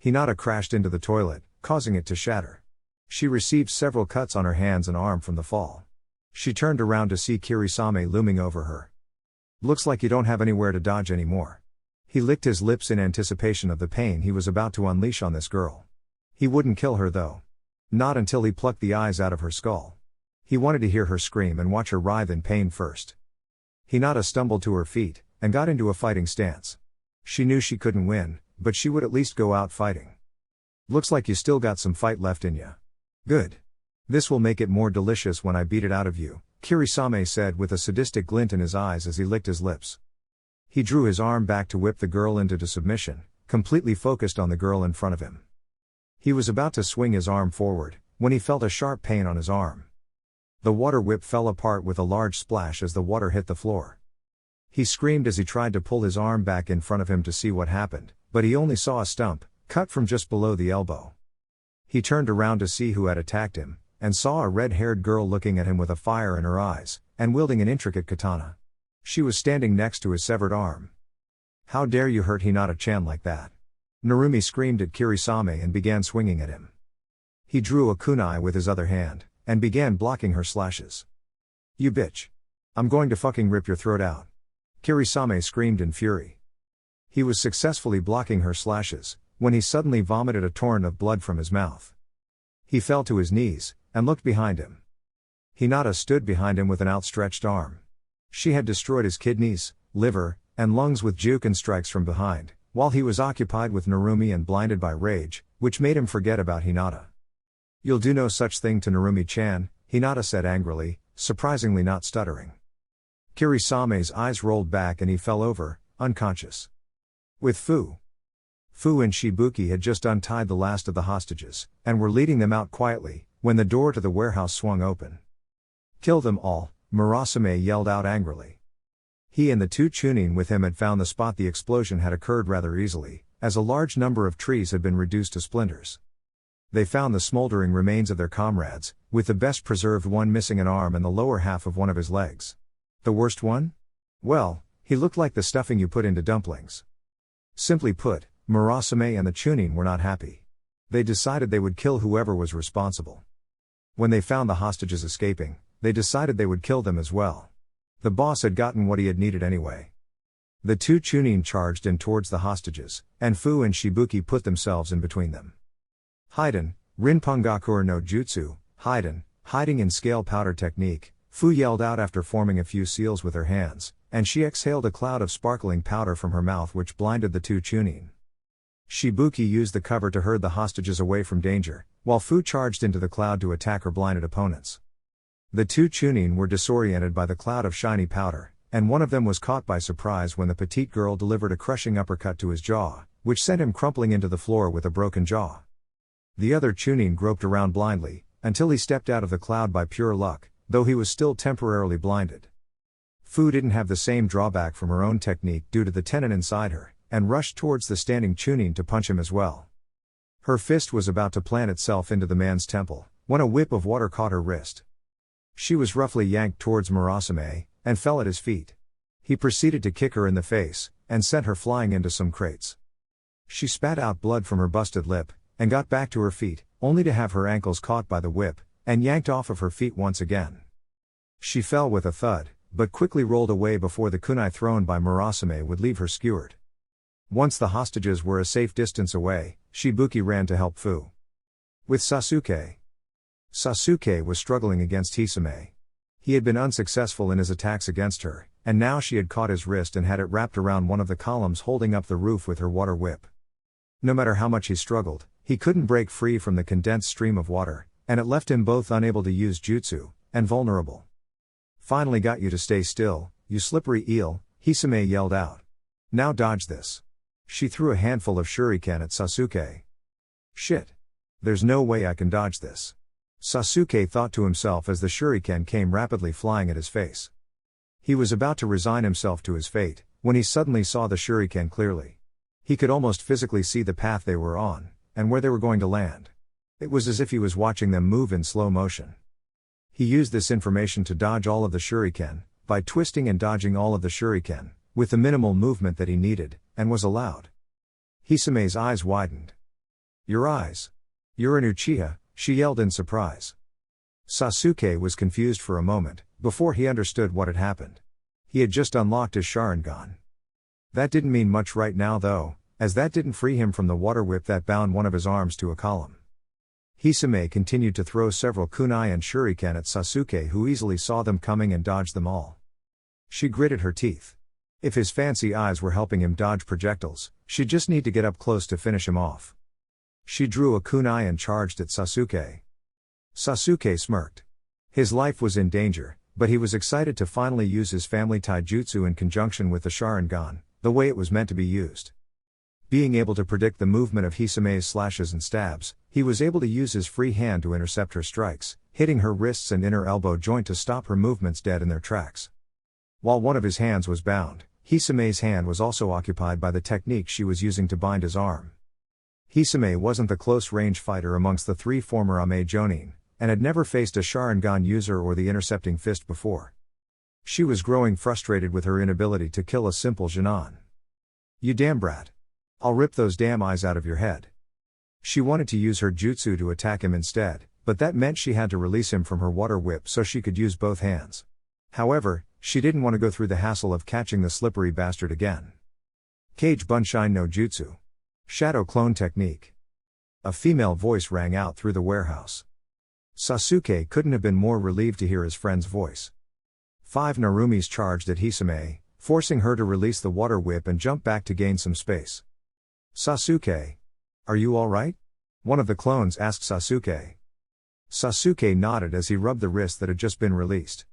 Hinata crashed into the toilet, causing it to shatter. She received several cuts on her hands and arm from the fall. She turned around to see Kirisame looming over her. Looks like you don't have anywhere to dodge anymore. He licked his lips in anticipation of the pain he was about to unleash on this girl. He wouldn't kill her though. Not until he plucked the eyes out of her skull. He wanted to hear her scream and watch her writhe in pain first. Hinata stumbled to her feet, and got into a fighting stance. She knew she couldn't win, but she would at least go out fighting. Looks like you still got some fight left in ya. Good. This will make it more delicious when I beat it out of you, Kirisame said with a sadistic glint in his eyes as he licked his lips. He drew his arm back to whip the girl into submission, completely focused on the girl in front of him. He was about to swing his arm forward, when he felt a sharp pain on his arm. The water whip fell apart with a large splash as the water hit the floor. He screamed as he tried to pull his arm back in front of him to see what happened, but he only saw a stump, cut from just below the elbow. He turned around to see who had attacked him, and saw a red-haired girl looking at him with a fire in her eyes, and wielding an intricate katana. She was standing next to his severed arm. How dare you hurt Hinata-chan like that? Narumi screamed at Kirisame and began swinging at him. He drew a kunai with his other hand, and began blocking her slashes. "You bitch. I'm going to fucking rip your throat out." Kirisame screamed in fury. He was successfully blocking her slashes, when he suddenly vomited a torrent of blood from his mouth. He fell to his knees, and looked behind him. Hinata stood behind him with an outstretched arm. She had destroyed his kidneys, liver, and lungs with juken strikes from behind, while he was occupied with Narumi and blinded by rage, which made him forget about Hinata. "You'll do no such thing to Narumi-chan," Hinata said angrily, surprisingly not stuttering. Kirisame's eyes rolled back and he fell over, unconscious. With Fu and Shibuki had just untied the last of the hostages, and were leading them out quietly, when the door to the warehouse swung open. "Kill them all," Murasame yelled out angrily. He and the two Chunin with him had found the spot the explosion had occurred rather easily, as a large number of trees had been reduced to splinters. They found the smoldering remains of their comrades, with the best preserved one missing an arm and the lower half of one of his legs. The worst one? Well, he looked like the stuffing you put into dumplings. Simply put, Murasame and the Chunin were not happy. They decided they would kill whoever was responsible. When they found the hostages escaping, they decided they would kill them as well. The boss had gotten what he had needed anyway. The two Chunin charged in towards the hostages, and Fu and Shibuki put themselves in between them. "Hiden, Rinpungakure no Jutsu, Hiden, hiding in scale powder technique," Fu yelled out after forming a few seals with her hands, and she exhaled a cloud of sparkling powder from her mouth which blinded the two Chunin. Shibuki used the cover to herd the hostages away from danger, while Fu charged into the cloud to attack her blinded opponents. The two Chunin were disoriented by the cloud of shiny powder, and one of them was caught by surprise when the petite girl delivered a crushing uppercut to his jaw, which sent him crumpling into the floor with a broken jaw. The other Chunin groped around blindly, until he stepped out of the cloud by pure luck, though he was still temporarily blinded. Fu didn't have the same drawback from her own technique due to the tenon inside her, and rushed towards the standing Chunin to punch him as well. Her fist was about to plant itself into the man's temple, when a whip of water caught her wrist. She was roughly yanked towards Murasame, and fell at his feet. He proceeded to kick her in the face, and sent her flying into some crates. She spat out blood from her busted lip, and got back to her feet, only to have her ankles caught by the whip, and yanked off of her feet once again. She fell with a thud, but quickly rolled away before the kunai thrown by Murasame would leave her skewered. Once the hostages were a safe distance away, Shibuki ran to help Fu. With Sasuke was struggling against Hisame. He had been unsuccessful in his attacks against her, and now she had caught his wrist and had it wrapped around one of the columns holding up the roof with her water whip. No matter how much he struggled, he couldn't break free from the condensed stream of water, and it left him both unable to use jutsu, and vulnerable. "Finally got you to stay still, you slippery eel," Hisame yelled out. "Now dodge this." She threw a handful of shuriken at Sasuke. "Shit. There's no way I can dodge this," Sasuke thought to himself as the shuriken came rapidly flying at his face. He was about to resign himself to his fate, when he suddenly saw the shuriken clearly. He could almost physically see the path they were on, and where they were going to land. It was as if he was watching them move in slow motion. He used this information to dodge all of the shuriken, by twisting and dodging all of the shuriken, with the minimal movement that he needed, and was allowed. Hisame's eyes widened. "Your eyes. You're an Uchiha," she yelled in surprise. Sasuke was confused for a moment, before he understood what had happened. He had just unlocked his Sharingan. That didn't mean much right now though, as that didn't free him from the water whip that bound one of his arms to a column. Hisame continued to throw several kunai and shuriken at Sasuke, who easily saw them coming and dodged them all. She gritted her teeth. If his fancy eyes were helping him dodge projectiles, she'd just need to get up close to finish him off. She drew a kunai and charged at Sasuke. Sasuke smirked. His life was in danger, but he was excited to finally use his family taijutsu in conjunction with the Sharingan, the way it was meant to be used. Being able to predict the movement of Hisame's slashes and stabs, he was able to use his free hand to intercept her strikes, hitting her wrists and inner elbow joint to stop her movements dead in their tracks. While one of his hands was bound, Hisame's hand was also occupied by the technique she was using to bind his arm. Hisame wasn't the close-range fighter amongst the three former Ame Jonin, and had never faced a Sharingan user or the intercepting fist before. She was growing frustrated with her inability to kill a simple Jinan. "You damn brat. I'll rip those damn eyes out of your head." She wanted to use her jutsu to attack him instead, but that meant she had to release him from her water whip so she could use both hands. However, she didn't want to go through the hassle of catching the slippery bastard again. Kage Bunshin no Jutsu. Shadow Clone Technique. A female voice rang out through the warehouse. Sasuke couldn't have been more relieved to hear his friend's voice. 5 Narumis charged at Hisame, forcing her to release the water whip and jump back to gain some space. Sasuke. Are you alright? One of the clones asked Sasuke. Sasuke nodded as he rubbed the wrist that had just been released.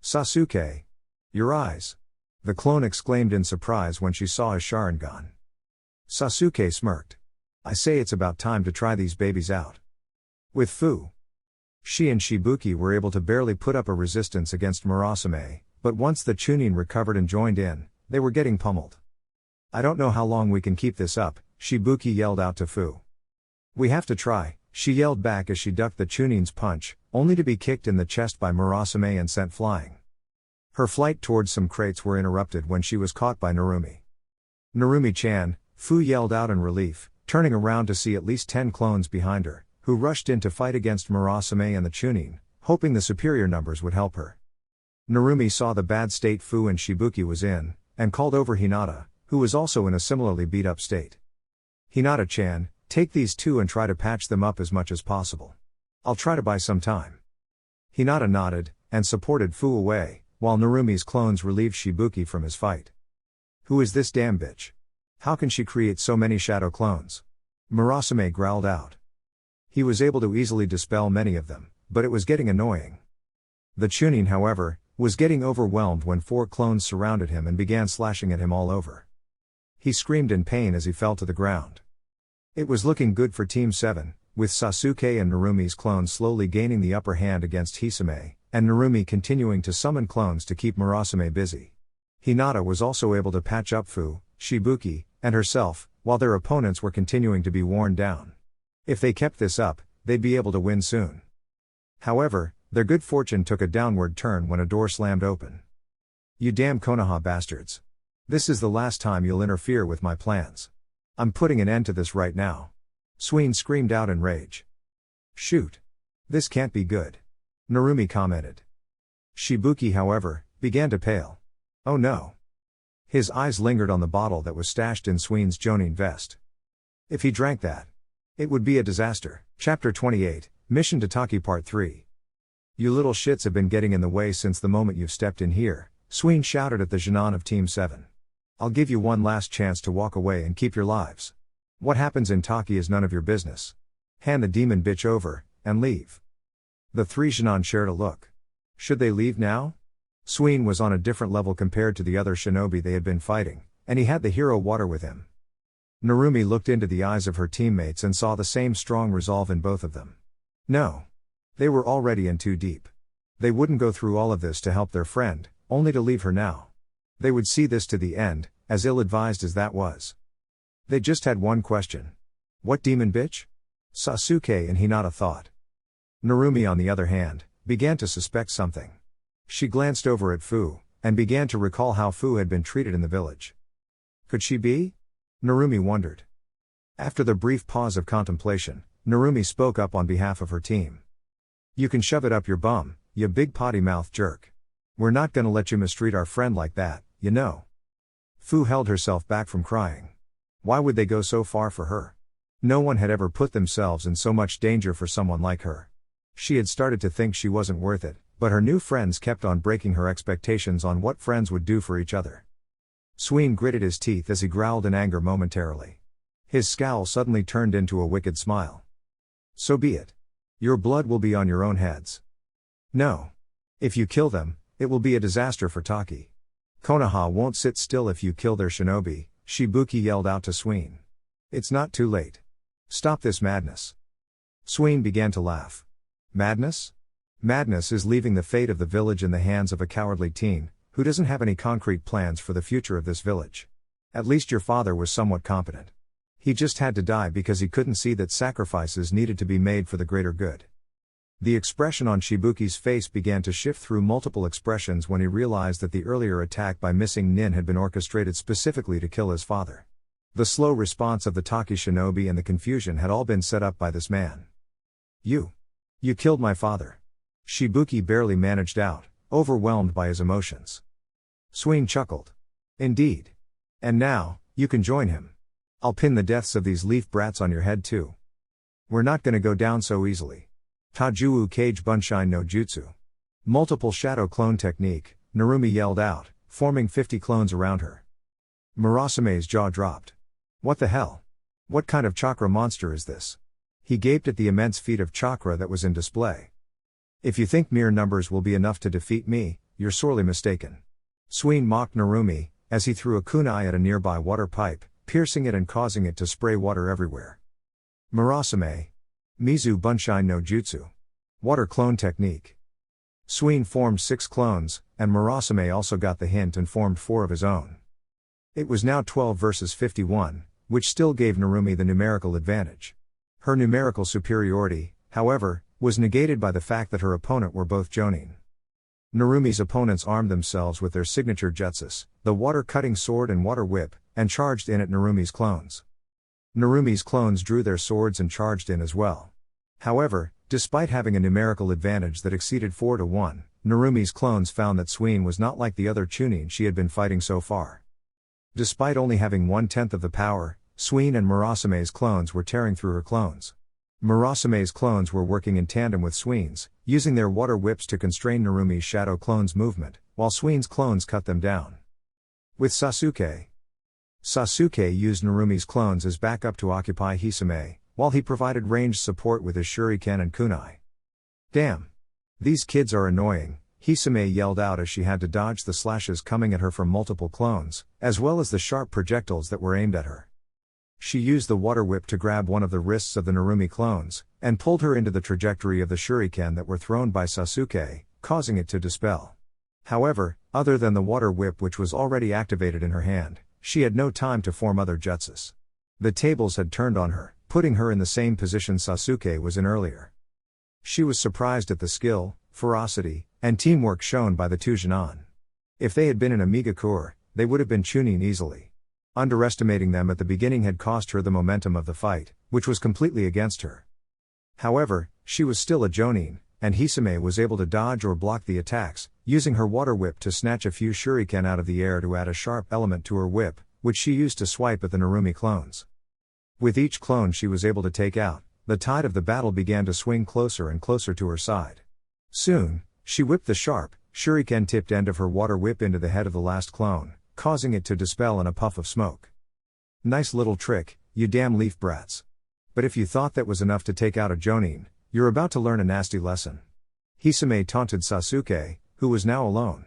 Sasuke. Your eyes. The clone exclaimed in surprise when she saw his Sharingan. Sasuke smirked. I say it's about time to try these babies out. With Fu. She and Shibuki were able to barely put up a resistance against Murasame, but once the Chunin recovered and joined in, they were getting pummeled. I don't know how long we can keep this up, Shibuki yelled out to Fu. We have to try, she yelled back as she ducked the Chunin's punch, only to be kicked in the chest by Murasame and sent flying. Her flight towards some crates were interrupted when she was caught by Narumi. Narumi-chan, Fu yelled out in relief, turning around to see at least 10 clones behind her, who rushed in to fight against Murasame and the Chunin, hoping the superior numbers would help her. Narumi saw the bad state Fu and Shibuki was in, and called over Hinata, who was also in a similarly beat-up state. Hinata-chan, take these two and try to patch them up as much as possible. I'll try to buy some time. Hinata nodded, and supported Fu away, while Narumi's clones relieved Shibuki from his fight. Who is this damn bitch? How can she create so many shadow clones? Murasame growled out. He was able to easily dispel many of them, but it was getting annoying. The Chunin, however, was getting overwhelmed when 4 clones surrounded him and began slashing at him all over. He screamed in pain as he fell to the ground. It was looking good for Team 7, with Sasuke and Narumi's clones slowly gaining the upper hand against Hisame, and Narumi continuing to summon clones to keep Murasame busy. Hinata was also able to patch up Fu, Shibuki, and herself, while their opponents were continuing to be worn down. If they kept this up, they'd be able to win soon. However, their good fortune took a downward turn when a door slammed open. You damn Konoha bastards. This is the last time you'll interfere with my plans. I'm putting an end to this right now. Sween screamed out in rage. Shoot. This can't be good. Narumi commented. Shibuki, however, began to pale. Oh no. His eyes lingered on the bottle that was stashed in Sween's Jonin vest. If he drank that, it would be a disaster. Chapter 28, Mission to Taki Part 3. You little shits have been getting in the way since the moment you've stepped in here, Sween shouted at the Genin of Team 7. I'll give you one last chance to walk away and keep your lives. What happens in Taki is none of your business. Hand the demon bitch over, and leave. The 3 Genin shared a look. Should they leave now? Sween was on a different level compared to the other shinobi they had been fighting, and he had the hero water with him. Narumi looked into the eyes of her teammates and saw the same strong resolve in both of them. No. They were already in too deep. They wouldn't go through all of this to help their friend, only to leave her now. They would see this to the end, as ill-advised as that was. They just had one question. What demon bitch? Sasuke and Hinata thought. Narumi, on the other hand, began to suspect something. She glanced over at Fu, and began to recall how Fu had been treated in the village. Could she be? Narumi wondered. After the brief pause of contemplation, Narumi spoke up on behalf of her team. You can shove it up your bum, you big potty-mouthed jerk. We're not gonna let you mistreat our friend like that, you know. Fu held herself back from crying. Why would they go so far for her? No one had ever put themselves in so much danger for someone like her. She had started to think she wasn't worth it, but her new friends kept on breaking her expectations on what friends would do for each other. Sween gritted his teeth as he growled in anger momentarily. His scowl suddenly turned into a wicked smile. So be it. Your blood will be on your own heads. No. If you kill them, it will be a disaster for Taki. Konoha won't sit still if you kill their shinobi, Shibuki yelled out to Sween. It's not too late. Stop this madness. Sween began to laugh. Madness? Madness is leaving the fate of the village in the hands of a cowardly teen, who doesn't have any concrete plans for the future of this village. At least your father was somewhat competent. He just had to die because he couldn't see that sacrifices needed to be made for the greater good. The expression on Shibuki's face began to shift through multiple expressions when he realized that the earlier attack by missing Nin had been orchestrated specifically to kill his father. The slow response of the Taki shinobi and the confusion had all been set up by this man. You killed my father. Shibuki barely managed out, overwhelmed by his emotions. Sween chuckled. Indeed. And now, you can join him. I'll pin the deaths of these leaf brats on your head too. We're not gonna go down so easily. Tajuu Kage Bunshin no Jutsu. Multiple shadow clone technique, Narumi yelled out, forming 50 clones around her. Murasame's jaw dropped. What the hell? What kind of chakra monster is this? He gaped at the immense feat of chakra that was in display. If you think mere numbers will be enough to defeat me, you're sorely mistaken. Sween mocked Narumi, as he threw a kunai at a nearby water pipe, piercing it and causing it to spray water everywhere. Murasame. Mizu Bunshin no Jutsu. Water clone technique. Sween formed 6 clones, and Murasame also got the hint and formed 4 of his own. It was now 12 versus 51, which still gave Narumi the numerical advantage. Her numerical superiority, however, was negated by the fact that her opponent were both jonin. Narumi's opponents armed themselves with their signature jutsus, the water-cutting sword and water whip, and charged in at Narumi's clones. Narumi's clones drew their swords and charged in as well. However, despite having a numerical advantage that exceeded 4-1, Narumi's clones found that Sween was not like the other chunin she had been fighting so far. Despite only having 1/10 of the power, Sween and Murasame's clones were tearing through her clones. Murasame's clones were working in tandem with Sween's, using their water whips to constrain Narumi's shadow clones' movement, while Sween's clones cut them down. With Sasuke used Narumi's clones as backup to occupy Hisame, while he provided ranged support with his shuriken and kunai. Damn! These kids are annoying, Hisame yelled out as she had to dodge the slashes coming at her from multiple clones, as well as the sharp projectiles that were aimed at her. She used the water whip to grab one of the wrists of the Narumi clones, and pulled her into the trajectory of the shuriken that were thrown by Sasuke, causing it to dispel. However, other than the water whip which was already activated in her hand, she had no time to form other jutsus. The tables had turned on her, putting her in the same position Sasuke was in earlier. She was surprised at the skill, ferocity, and teamwork shown by the two Jinan. If they had been in a Megakure, they would have been chunin easily. Underestimating them at the beginning had cost her the momentum of the fight, which was completely against her. However, she was still a jonin, and Hisame was able to dodge or block the attacks, using her water whip to snatch a few shuriken out of the air to add a sharp element to her whip, which she used to swipe at the Narumi clones. With each clone she was able to take out, the tide of the battle began to swing closer and closer to her side. Soon, she whipped the sharp, shuriken-tipped end of her water whip into the head of the last clone, causing it to dispel in a puff of smoke. Nice little trick, you damn leaf brats. But if you thought that was enough to take out a jonin, you're about to learn a nasty lesson. Hisame taunted Sasuke, who was now alone.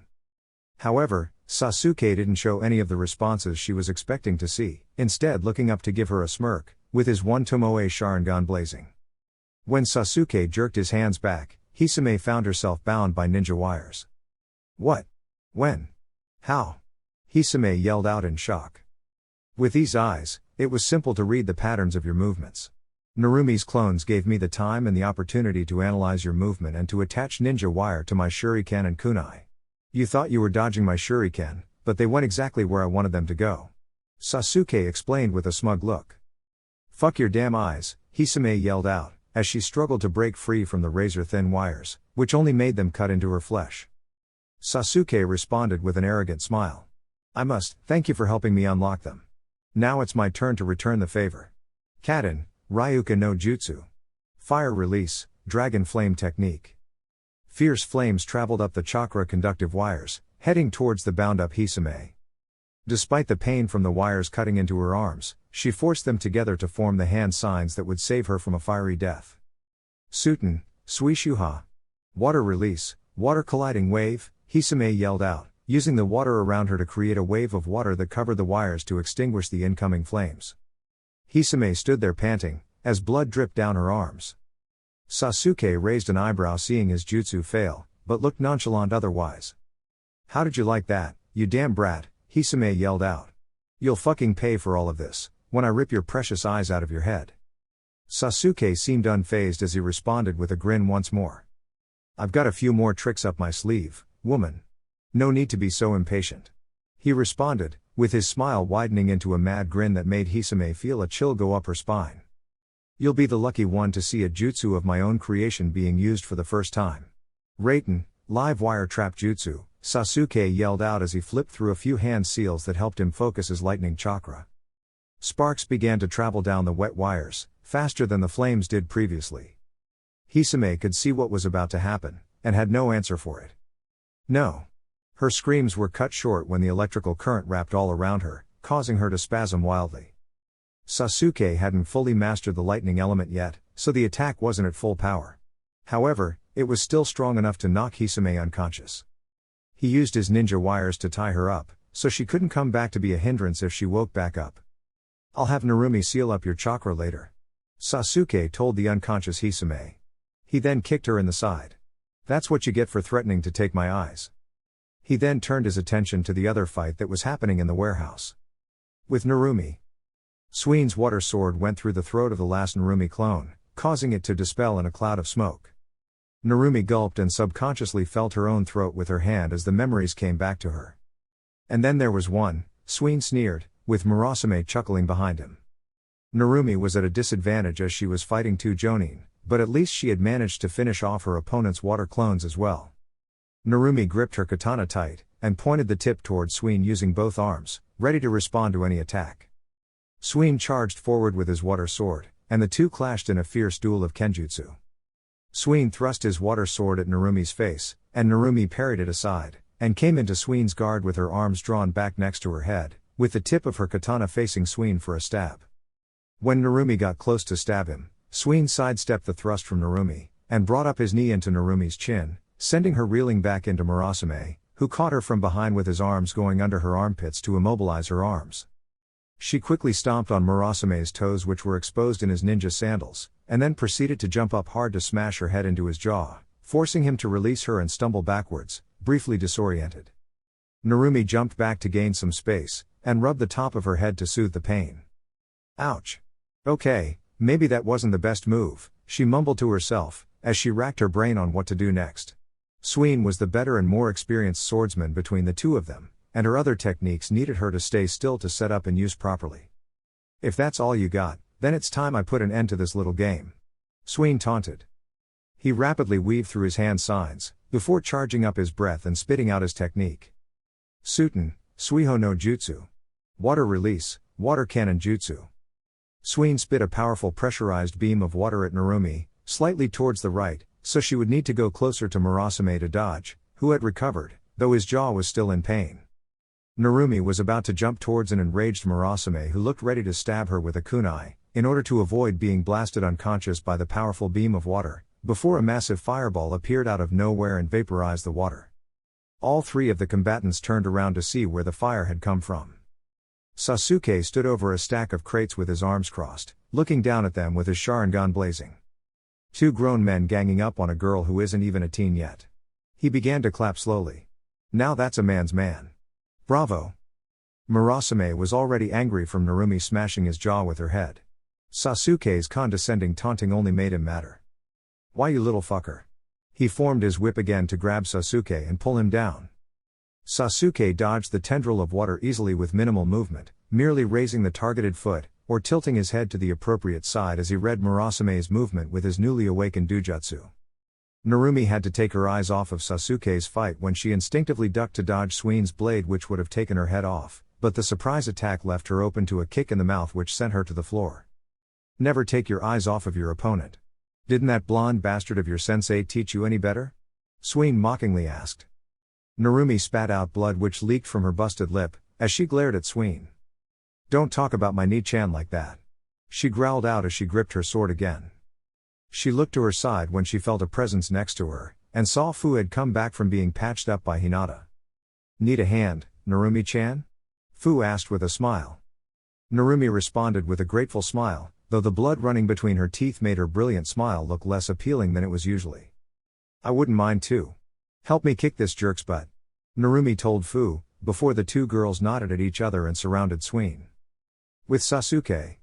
However, Sasuke didn't show any of the responses she was expecting to see, instead looking up to give her a smirk, with his one Tomoe Sharingan blazing. When Sasuke jerked his hands back, Hisame found herself bound by ninja wires. What? When? How? Hisame yelled out in shock. With these eyes, it was simple to read the patterns of your movements. Narumi's clones gave me the time and the opportunity to analyze your movement and to attach ninja wire to my shuriken and kunai. You thought you were dodging my shuriken, but they went exactly where I wanted them to go. Sasuke explained with a smug look. Fuck your damn eyes, Hisame yelled out, as she struggled to break free from the razor-thin wires, which only made them cut into her flesh. Sasuke responded with an arrogant smile. Thank you for helping me unlock them. Now it's my turn to return the favor. Kaden, Ryuka no Jutsu. Fire release, dragon flame technique. Fierce flames traveled up the chakra conductive wires, heading towards the bound-up Hisame. Despite the pain from the wires cutting into her arms, she forced them together to form the hand signs that would save her from a fiery death. Suten, Suishuha. Water release, water colliding wave, Hisame yelled out, using the water around her to create a wave of water that covered the wires to extinguish the incoming flames. Hisame stood there panting, as blood dripped down her arms. Sasuke raised an eyebrow seeing his jutsu fail, but looked nonchalant otherwise. How did you like that, you damn brat, Hisame yelled out. You'll fucking pay for all of this, when I rip your precious eyes out of your head. Sasuke seemed unfazed as he responded with a grin once more. I've got a few more tricks up my sleeve, woman. No need to be so impatient. He responded, with his smile widening into a mad grin that made Hisame feel a chill go up her spine. You'll be the lucky one to see a jutsu of my own creation being used for the first time. Raiten, live wire trap jutsu, Sasuke yelled out as he flipped through a few hand seals that helped him focus his lightning chakra. Sparks began to travel down the wet wires, faster than the flames did previously. Hisame could see what was about to happen, and had no answer for it. No. Her screams were cut short when the electrical current wrapped all around her, causing her to spasm wildly. Sasuke hadn't fully mastered the lightning element yet, so the attack wasn't at full power. However, it was still strong enough to knock Hisame unconscious. He used his ninja wires to tie her up, so she couldn't come back to be a hindrance if she woke back up. I'll have Narumi seal up your chakra later. Sasuke told the unconscious Hisame. He then kicked her in the side. That's what you get for threatening to take my eyes. He then turned his attention to the other fight that was happening in the warehouse. With Narumi. Sween's water sword went through the throat of the last Narumi clone, causing it to dispel in a cloud of smoke. Narumi gulped and subconsciously felt her own throat with her hand as the memories came back to her. And then there was one, Sween sneered, with Murasame chuckling behind him. Narumi was at a disadvantage as she was fighting two Jonin, but at least she had managed to finish off her opponent's water clones as well. Narumi gripped her katana tight, and pointed the tip towards Sween using both arms, ready to respond to any attack. Sween charged forward with his water sword, and the two clashed in a fierce duel of kenjutsu. Sween thrust his water sword at Narumi's face, and Narumi parried it aside, and came into Sween's guard with her arms drawn back next to her head, with the tip of her katana facing Sween for a stab. When Narumi got close to stab him, Sween sidestepped the thrust from Narumi, and brought up his knee into Narumi's chin, sending her reeling back into Murasame, who caught her from behind with his arms going under her armpits to immobilize her arms. She quickly stomped on Murasame's toes, which were exposed in his ninja sandals, and then proceeded to jump up hard to smash her head into his jaw, forcing him to release her and stumble backwards, briefly disoriented. Narumi jumped back to gain some space, and rubbed the top of her head to soothe the pain. Ouch. Okay, maybe that wasn't the best move, she mumbled to herself, as she racked her brain on what to do next. Sween was the better and more experienced swordsman between the two of them, and her other techniques needed her to stay still to set up and use properly. If that's all you got, then it's time I put an end to this little game. Sween taunted. He rapidly weaved through his hand signs, before charging up his breath and spitting out his technique. Suten, Suiho no Jutsu. Water release, water cannon jutsu. Sween spit a powerful pressurized beam of water at Narumi, slightly towards the right, so she would need to go closer to Murasame to dodge, who had recovered, though his jaw was still in pain. Narumi was about to jump towards an enraged Murasame who looked ready to stab her with a kunai, in order to avoid being blasted unconscious by the powerful beam of water, before a massive fireball appeared out of nowhere and vaporized the water. All three of the combatants turned around to see where the fire had come from. Sasuke stood over a stack of crates with his arms crossed, looking down at them with his Sharingan blazing. Two grown men ganging up on a girl who isn't even a teen yet. He began to clap slowly. Now that's a man's man. Bravo. Murasame was already angry from Narumi smashing his jaw with her head. Sasuke's condescending taunting only made him madder. Why, you little fucker? He formed his whip again to grab Sasuke and pull him down. Sasuke dodged the tendril of water easily with minimal movement, merely raising the targeted foot, or tilting his head to the appropriate side as he read Murasame's movement with his newly awakened Dujutsu. Narumi had to take her eyes off of Sasuke's fight when she instinctively ducked to dodge Sween's blade, which would have taken her head off, but the surprise attack left her open to a kick in the mouth which sent her to the floor. Never take your eyes off of your opponent. Didn't that blonde bastard of your sensei teach you any better? Sween mockingly asked. Narumi spat out blood which leaked from her busted lip, as she glared at Sween. Don't talk about my Ni-chan like that. She growled out as she gripped her sword again. She looked to her side when she felt a presence next to her, and saw Fu had come back from being patched up by Hinata. Need a hand, Narumi-chan? Fu asked with a smile. Narumi responded with a grateful smile, though the blood running between her teeth made her brilliant smile look less appealing than it was usually. I wouldn't mind too. Help me kick this jerk's butt, Narumi told Fu, before the two girls nodded at each other and surrounded Sween. With Sasuke,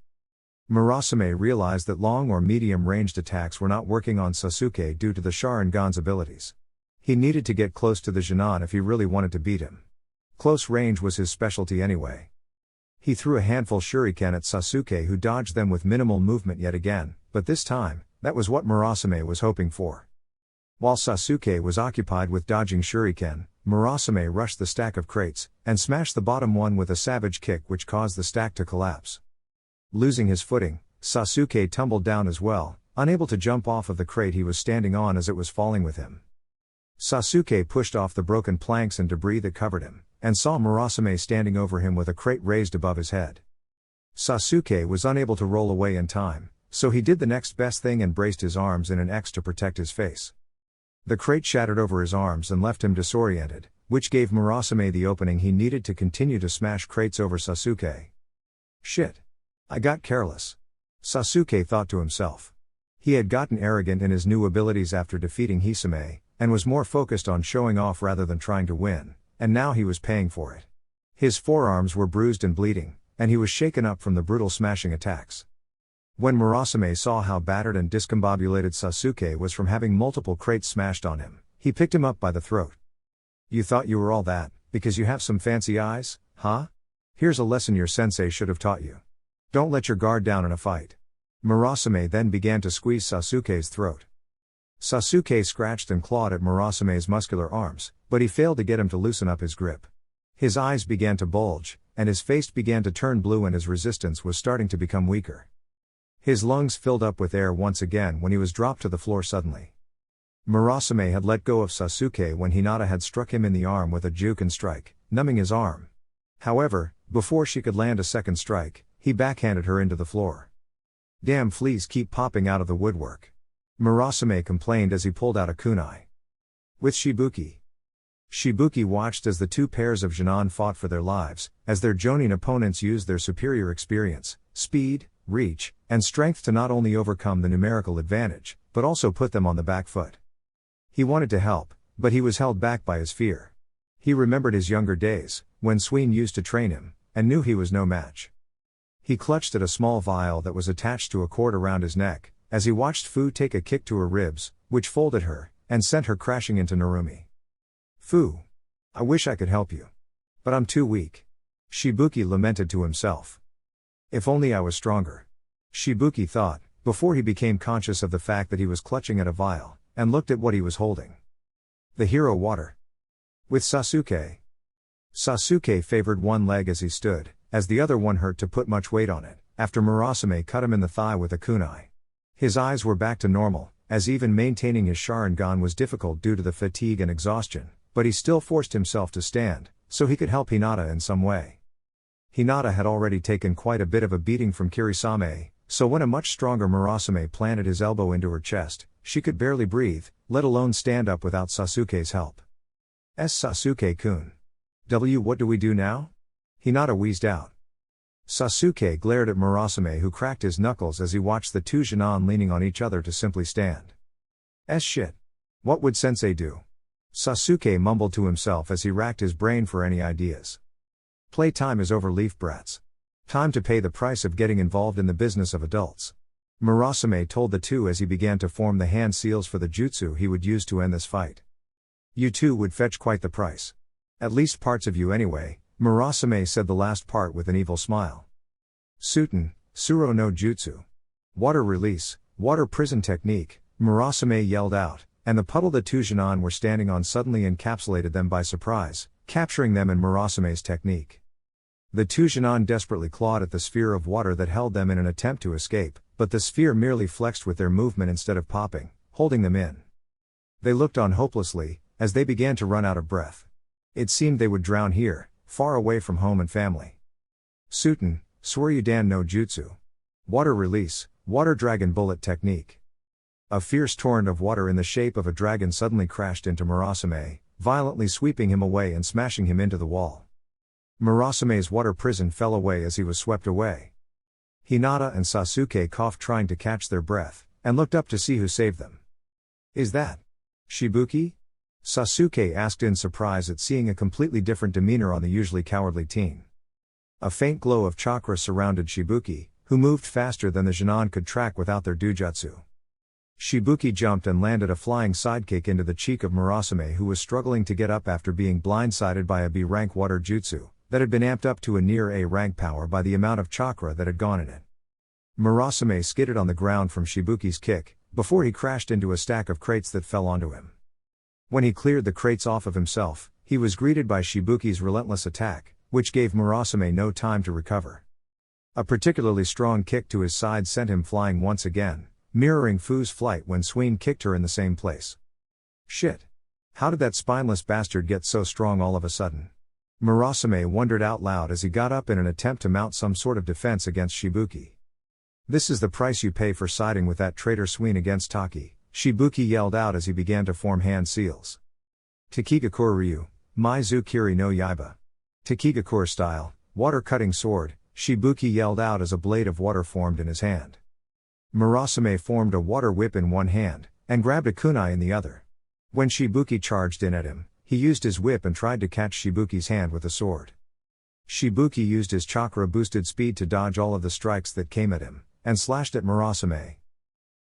Murasame realized that long or medium-ranged attacks were not working on Sasuke due to the Sharingan's abilities. He needed to get close to the Genin if he really wanted to beat him. Close range was his specialty anyway. He threw a handful shuriken at Sasuke, who dodged them with minimal movement yet again, but this time, that was what Murasame was hoping for. While Sasuke was occupied with dodging shuriken, Murasame rushed the stack of crates, and smashed the bottom one with a savage kick which caused the stack to collapse. Losing his footing, Sasuke tumbled down as well, unable to jump off of the crate he was standing on as it was falling with him. Sasuke pushed off the broken planks and debris that covered him, and saw Murasame standing over him with a crate raised above his head. Sasuke was unable to roll away in time, so he did the next best thing and braced his arms in an X to protect his face. The crate shattered over his arms and left him disoriented, which gave Murasame the opening he needed to continue to smash crates over Sasuke. Shit. I got careless. Sasuke thought to himself. He had gotten arrogant in his new abilities after defeating Hisame, and was more focused on showing off rather than trying to win, and now he was paying for it. His forearms were bruised and bleeding, and he was shaken up from the brutal smashing attacks. When Murasame saw how battered and discombobulated Sasuke was from having multiple crates smashed on him, he picked him up by the throat. You thought you were all that, because you have some fancy eyes, huh? Here's a lesson your sensei should have taught you. Don't let your guard down in a fight. Murasame then began to squeeze Sasuke's throat. Sasuke scratched and clawed at Murasame's muscular arms, but he failed to get him to loosen up his grip. His eyes began to bulge, and his face began to turn blue, and his resistance was starting to become weaker. His lungs filled up with air once again when he was dropped to the floor suddenly. Murasame had let go of Sasuke when Hinata had struck him in the arm with a Juken strike, numbing his arm. However, before she could land a second strike, he backhanded her into the floor. Damn fleas keep popping out of the woodwork. Murasame complained as he pulled out a kunai. With Shibuki. Shibuki watched as the two pairs of Genin fought for their lives, as their Jonin opponents used their superior experience, speed, reach, and strength to not only overcome the numerical advantage, but also put them on the back foot. He wanted to help, but he was held back by his fear. He remembered his younger days, when Sween used to train him, and knew he was no match. He clutched at a small vial that was attached to a cord around his neck, as he watched Fu take a kick to her ribs, which folded her, and sent her crashing into Narumi. Fu. I wish I could help you. But I'm too weak. Shibuki lamented to himself. If only I was stronger. Shibuki thought, before he became conscious of the fact that he was clutching at a vial, and looked at what he was holding. The hero water. With Sasuke. Sasuke favored one leg as he stood, as the other one hurt to put much weight on it, after Murasame cut him in the thigh with a kunai. His eyes were back to normal, as even maintaining his Sharingan was difficult due to the fatigue and exhaustion, but he still forced himself to stand, so he could help Hinata in some way. Hinata had already taken quite a bit of a beating from Kirisame, so when a much stronger Murasame planted his elbow into her chest, she could barely breathe, let alone stand up without Sasuke's help. Sasuke-kun. What do we do now? Hinata wheezed out. Sasuke glared at Murasame, who cracked his knuckles as he watched the two Genin leaning on each other to simply stand. Shit. What would sensei do? Sasuke mumbled to himself as he racked his brain for any ideas. Playtime is over, leaf brats. Time to pay the price of getting involved in the business of adults. Murasame told the two as he began to form the hand seals for the jutsu he would use to end this fight. You two would fetch quite the price. At least parts of you anyway, Murasame said the last part with an evil smile. Suten, Suro no Jutsu. Water release, water prison technique, Murasame yelled out, and the puddle the two Genin were standing on suddenly encapsulated them by surprise, capturing them in Murasame's technique. The two Genin desperately clawed at the sphere of water that held them in an attempt to escape, but the sphere merely flexed with their movement instead of popping, holding them in. They looked on hopelessly, as they began to run out of breath. It seemed they would drown here, far away from home and family. Suten, Suryudan no Jutsu. Water release, water dragon bullet technique. A fierce torrent of water in the shape of a dragon suddenly crashed into Murasame, violently sweeping him away and smashing him into the wall. Murasame's water prison fell away as he was swept away. Hinata and Sasuke coughed, trying to catch their breath, and looked up to see who saved them. Is that Shibuki? Sasuke asked in surprise at seeing a completely different demeanor on the usually cowardly teen. A faint glow of chakra surrounded Shibuki, who moved faster than the Genin could track without their dujutsu. Shibuki jumped and landed a flying sidekick into the cheek of Murasame, who was struggling to get up after being blindsided by a B rank water jutsu that had been amped up to a near A rank power by the amount of chakra that had gone in it. Murasame skidded on the ground from Shibuki's kick, before he crashed into a stack of crates that fell onto him. When he cleared the crates off of himself, he was greeted by Shibuki's relentless attack, which gave Murasame no time to recover. A particularly strong kick to his side sent him flying once again, mirroring Fu's flight when Sween kicked her in the same place. Shit. How did that spineless bastard get so strong all of a sudden? Murasame wondered out loud as he got up in an attempt to mount some sort of defense against Shibuki. This is the price you pay for siding with that traitor Sween against Taki, Shibuki yelled out as he began to form hand seals. Takigakur Ryu, Mai-zu-kiri no Yaiba. Takigakur style, water cutting sword, Shibuki yelled out as a blade of water formed in his hand. Murasame formed a water whip in one hand, and grabbed a kunai in the other. When Shibuki charged in at him, he used his whip and tried to catch Shibuki's hand with a sword. Shibuki used his chakra-boosted speed to dodge all of the strikes that came at him, and slashed at Murasame.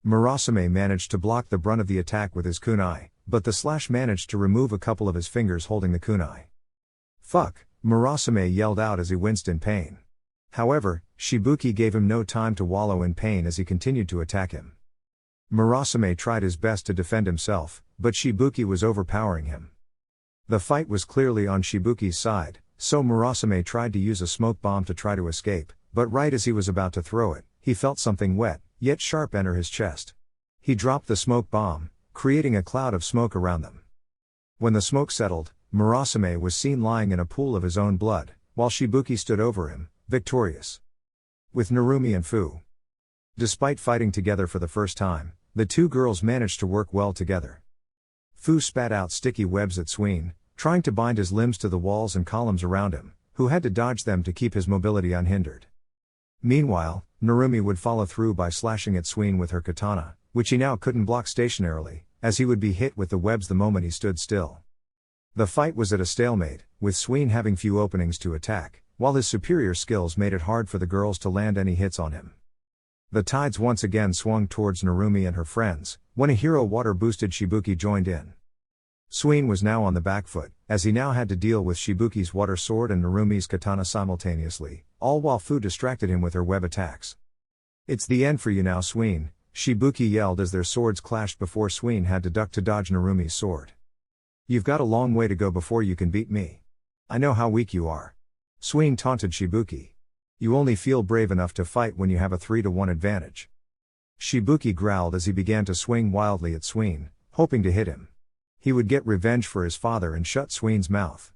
Murasame managed to block the brunt of the attack with his kunai, but the slash managed to remove a couple of his fingers holding the kunai. Fuck, Murasame yelled out as he winced in pain. However, Shibuki gave him no time to wallow in pain as he continued to attack him. Murasame tried his best to defend himself, but Shibuki was overpowering him. The fight was clearly on Shibuki's side, so Murasame tried to use a smoke bomb to try to escape, but right as he was about to throw it, he felt something wet, yet sharp enter his chest. He dropped the smoke bomb, creating a cloud of smoke around them. When the smoke settled, Murasame was seen lying in a pool of his own blood, while Shibuki stood over him, victorious. With Narumi and Fu. Despite fighting together for the first time, the two girls managed to work well together. Fu spat out sticky webs at Sween, trying to bind his limbs to the walls and columns around him, who had to dodge them to keep his mobility unhindered. Meanwhile, Narumi would follow through by slashing at Sween with her katana, which he now couldn't block stationarily, as he would be hit with the webs the moment he stood still. The fight was at a stalemate, with Sween having few openings to attack, while his superior skills made it hard for the girls to land any hits on him. The tides once again swung towards Narumi and her friends, when a hero water-boosted Shibuki joined in. Sween was now on the back foot, as he now had to deal with Shibuki's water sword and Narumi's katana simultaneously, all while Fu distracted him with her web attacks. It's the end for you now, Sween, Shibuki yelled as their swords clashed before Sween had to duck to dodge Narumi's sword. You've got a long way to go before you can beat me. I know how weak you are. Sween taunted Shibuki. You only feel brave enough to fight when you have a 3-to-1 advantage. Shibuki growled as he began to swing wildly at Sween, hoping to hit him. He would get revenge for his father and shut Sween's mouth.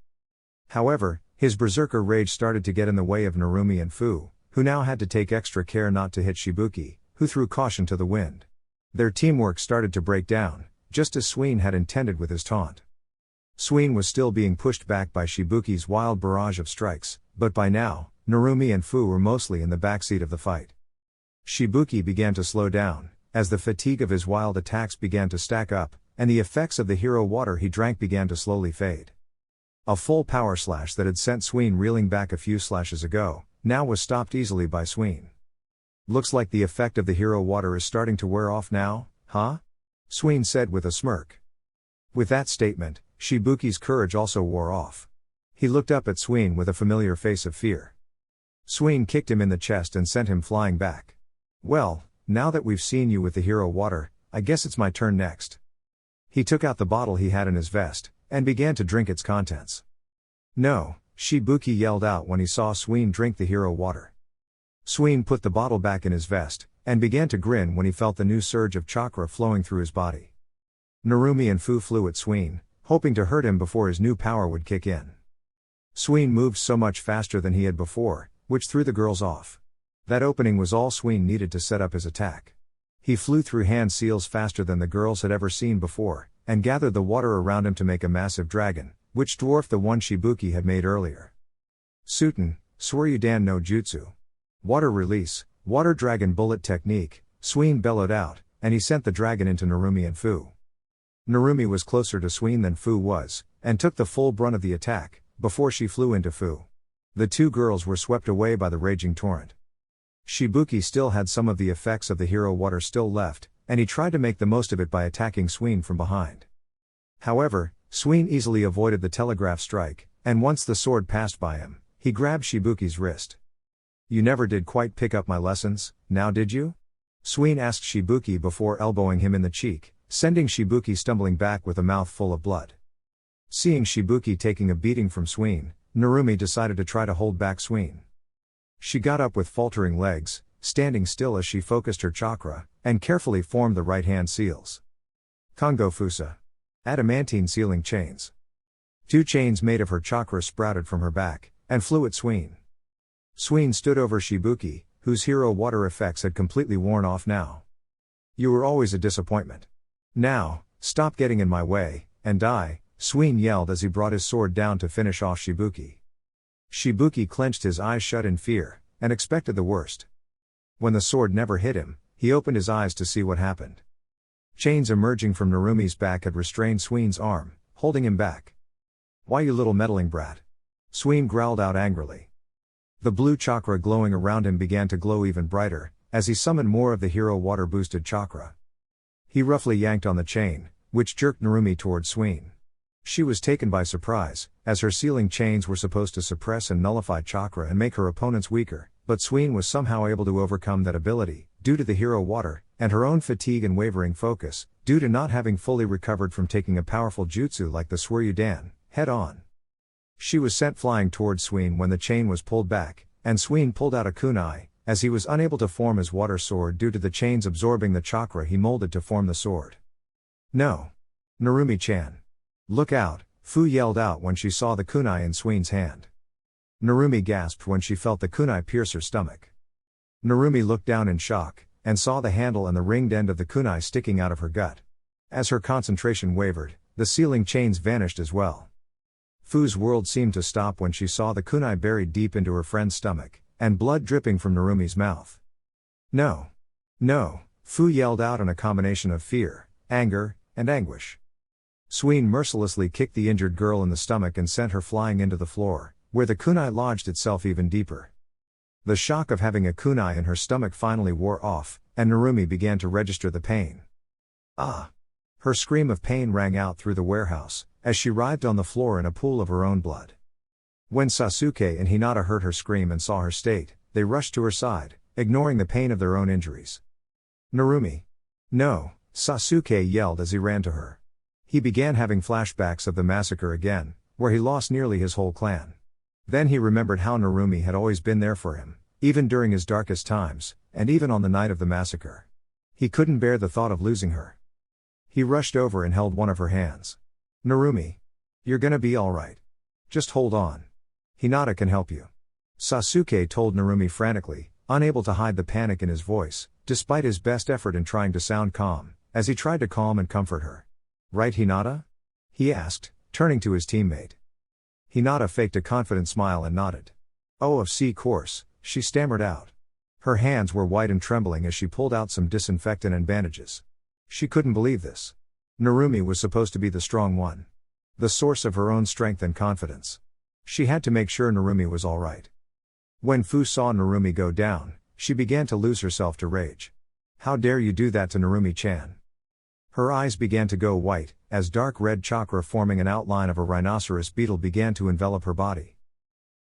However, his berserker rage started to get in the way of Narumi and Fu, who now had to take extra care not to hit Shibuki, who threw caution to the wind. Their teamwork started to break down, just as Sween had intended with his taunt. Sween was still being pushed back by Shibuki's wild barrage of strikes, but by now, Narumi and Fu were mostly in the backseat of the fight. Shibuki began to slow down, as the fatigue of his wild attacks began to stack up, and the effects of the hero water he drank began to slowly fade. A full power slash that had sent Sween reeling back a few slashes ago, now was stopped easily by Sween. Looks like the effect of the hero water is starting to wear off now, huh? Sween said with a smirk. With that statement, Shibuki's courage also wore off. He looked up at Sween with a familiar face of fear. Sween kicked him in the chest and sent him flying back. Well, now that we've seen you with the hero water, I guess it's my turn next. He took out the bottle he had in his vest, and began to drink its contents. No, Shibuki yelled out when he saw Sween drink the hero water. Sween put the bottle back in his vest, and began to grin when he felt the new surge of chakra flowing through his body. Narumi and Fu flew at Sween, hoping to hurt him before his new power would kick in. Sween moved so much faster than he had before, which threw the girls off. That opening was all Sween needed to set up his attack. He flew through hand seals faster than the girls had ever seen before, and gathered the water around him to make a massive dragon, which dwarfed the one Shibuki had made earlier. Suten, Tsuryudan no Jutsu. Water release, water dragon bullet technique, Sween bellowed out, and he sent the dragon into Narumi and Fu. Narumi was closer to Sween than Fu was, and took the full brunt of the attack, before she flew into Fu. The two girls were swept away by the raging torrent. Shibuki still had some of the effects of the hero water still left, and he tried to make the most of it by attacking Sween from behind. However, Sween easily avoided the telegraph strike, and once the sword passed by him, he grabbed Shibuki's wrist. "You never did quite pick up my lessons, now did you?" Sween asked Shibuki before elbowing him in the cheek, sending Shibuki stumbling back with a mouth full of blood. Seeing Shibuki taking a beating from Sween, Narumi decided to try to hold back Sween. She got up with faltering legs, standing still as she focused her chakra, and carefully formed the right-hand seals. Kongo Fusa. Adamantine sealing chains. 2 chains made of her chakra sprouted from her back, and flew at Sween. Sween stood over Shibuki, whose hero water effects had completely worn off now. "You were always a disappointment. Now, stop getting in my way, and die," Sween yelled as he brought his sword down to finish off Shibuki. Shibuki clenched his eyes shut in fear, and expected the worst. When the sword never hit him, he opened his eyes to see what happened. Chains emerging from Narumi's back had restrained Sween's arm, holding him back. "Why, you little meddling brat?" Sween growled out angrily. The blue chakra glowing around him began to glow even brighter, as he summoned more of the hero water-boosted chakra. He roughly yanked on the chain, which jerked Narumi toward Sween. She was taken by surprise, as her sealing chains were supposed to suppress and nullify chakra and make her opponents weaker, but Sween was somehow able to overcome that ability, due to the hero water, and her own fatigue and wavering focus, due to not having fully recovered from taking a powerful jutsu like the Suryudan, head on. She was sent flying towards Sween when the chain was pulled back, and Sween pulled out a kunai, as he was unable to form his water sword due to the chains absorbing the chakra he molded to form the sword. "No! Narumi-chan! Look out!" Fu yelled out when she saw the kunai in Sween's hand. Narumi gasped when she felt the kunai pierce her stomach. Narumi looked down in shock, and saw the handle and the ringed end of the kunai sticking out of her gut. As her concentration wavered, the sealing chains vanished as well. Fu's world seemed to stop when she saw the kunai buried deep into her friend's stomach, and blood dripping from Narumi's mouth. "No! No!" Fu yelled out in a combination of fear, anger, and anguish. Sween mercilessly kicked the injured girl in the stomach and sent her flying into the floor, where the kunai lodged itself even deeper. The shock of having a kunai in her stomach finally wore off, and Narumi began to register the pain. "Ah!" Her scream of pain rang out through the warehouse, as she writhed on the floor in a pool of her own blood. When Sasuke and Hinata heard her scream and saw her state, they rushed to her side, ignoring the pain of their own injuries. "Narumi! No!" Sasuke yelled as he ran to her. He began having flashbacks of the massacre again, where he lost nearly his whole clan. Then he remembered how Narumi had always been there for him, even during his darkest times, and even on the night of the massacre. He couldn't bear the thought of losing her. He rushed over and held one of her hands. "Narumi. You're gonna be alright. Just hold on. Hinata can help you." Sasuke told Narumi frantically, unable to hide the panic in his voice, despite his best effort in trying to sound calm, as he tried to calm and comfort her. "Right, Hinata?" he asked, turning to his teammate. Hinata faked a confident smile and nodded. "Oh, of course," she stammered out. Her hands were white and trembling as she pulled out some disinfectant and bandages. She couldn't believe this. Narumi was supposed to be the strong one. The source of her own strength and confidence. She had to make sure Narumi was alright. When Fu saw Narumi go down, she began to lose herself to rage. "How dare you do that to Narumi-chan?" Her eyes began to go white, as dark red chakra forming an outline of a rhinoceros beetle began to envelop her body.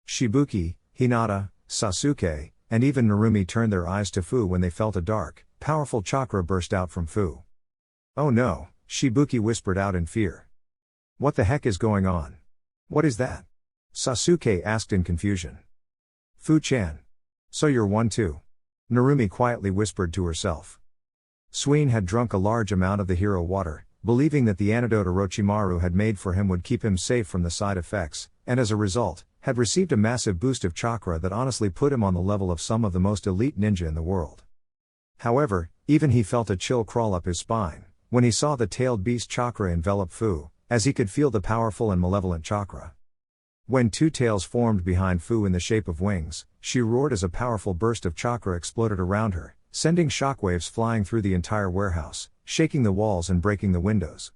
Shibuki, Hinata, Sasuke, and even Narumi turned their eyes to Fu when they felt a dark, powerful chakra burst out from Fu. "Oh no," Shibuki whispered out in fear. "What the heck is going on? What is that?" Sasuke asked in confusion. "Fu-chan. So you're one too?" Narumi quietly whispered to herself. Sween had drunk a large amount of the hero water, believing that the antidote Orochimaru had made for him would keep him safe from the side effects, and as a result, had received a massive boost of chakra that honestly put him on the level of some of the most elite ninja in the world. However, even he felt a chill crawl up his spine, when he saw the tailed beast chakra envelop Fu, as he could feel the powerful and malevolent chakra. When 2 tails formed behind Fu in the shape of wings, she roared as a powerful burst of chakra exploded around her, sending shockwaves flying through the entire warehouse, shaking the walls and breaking the windows.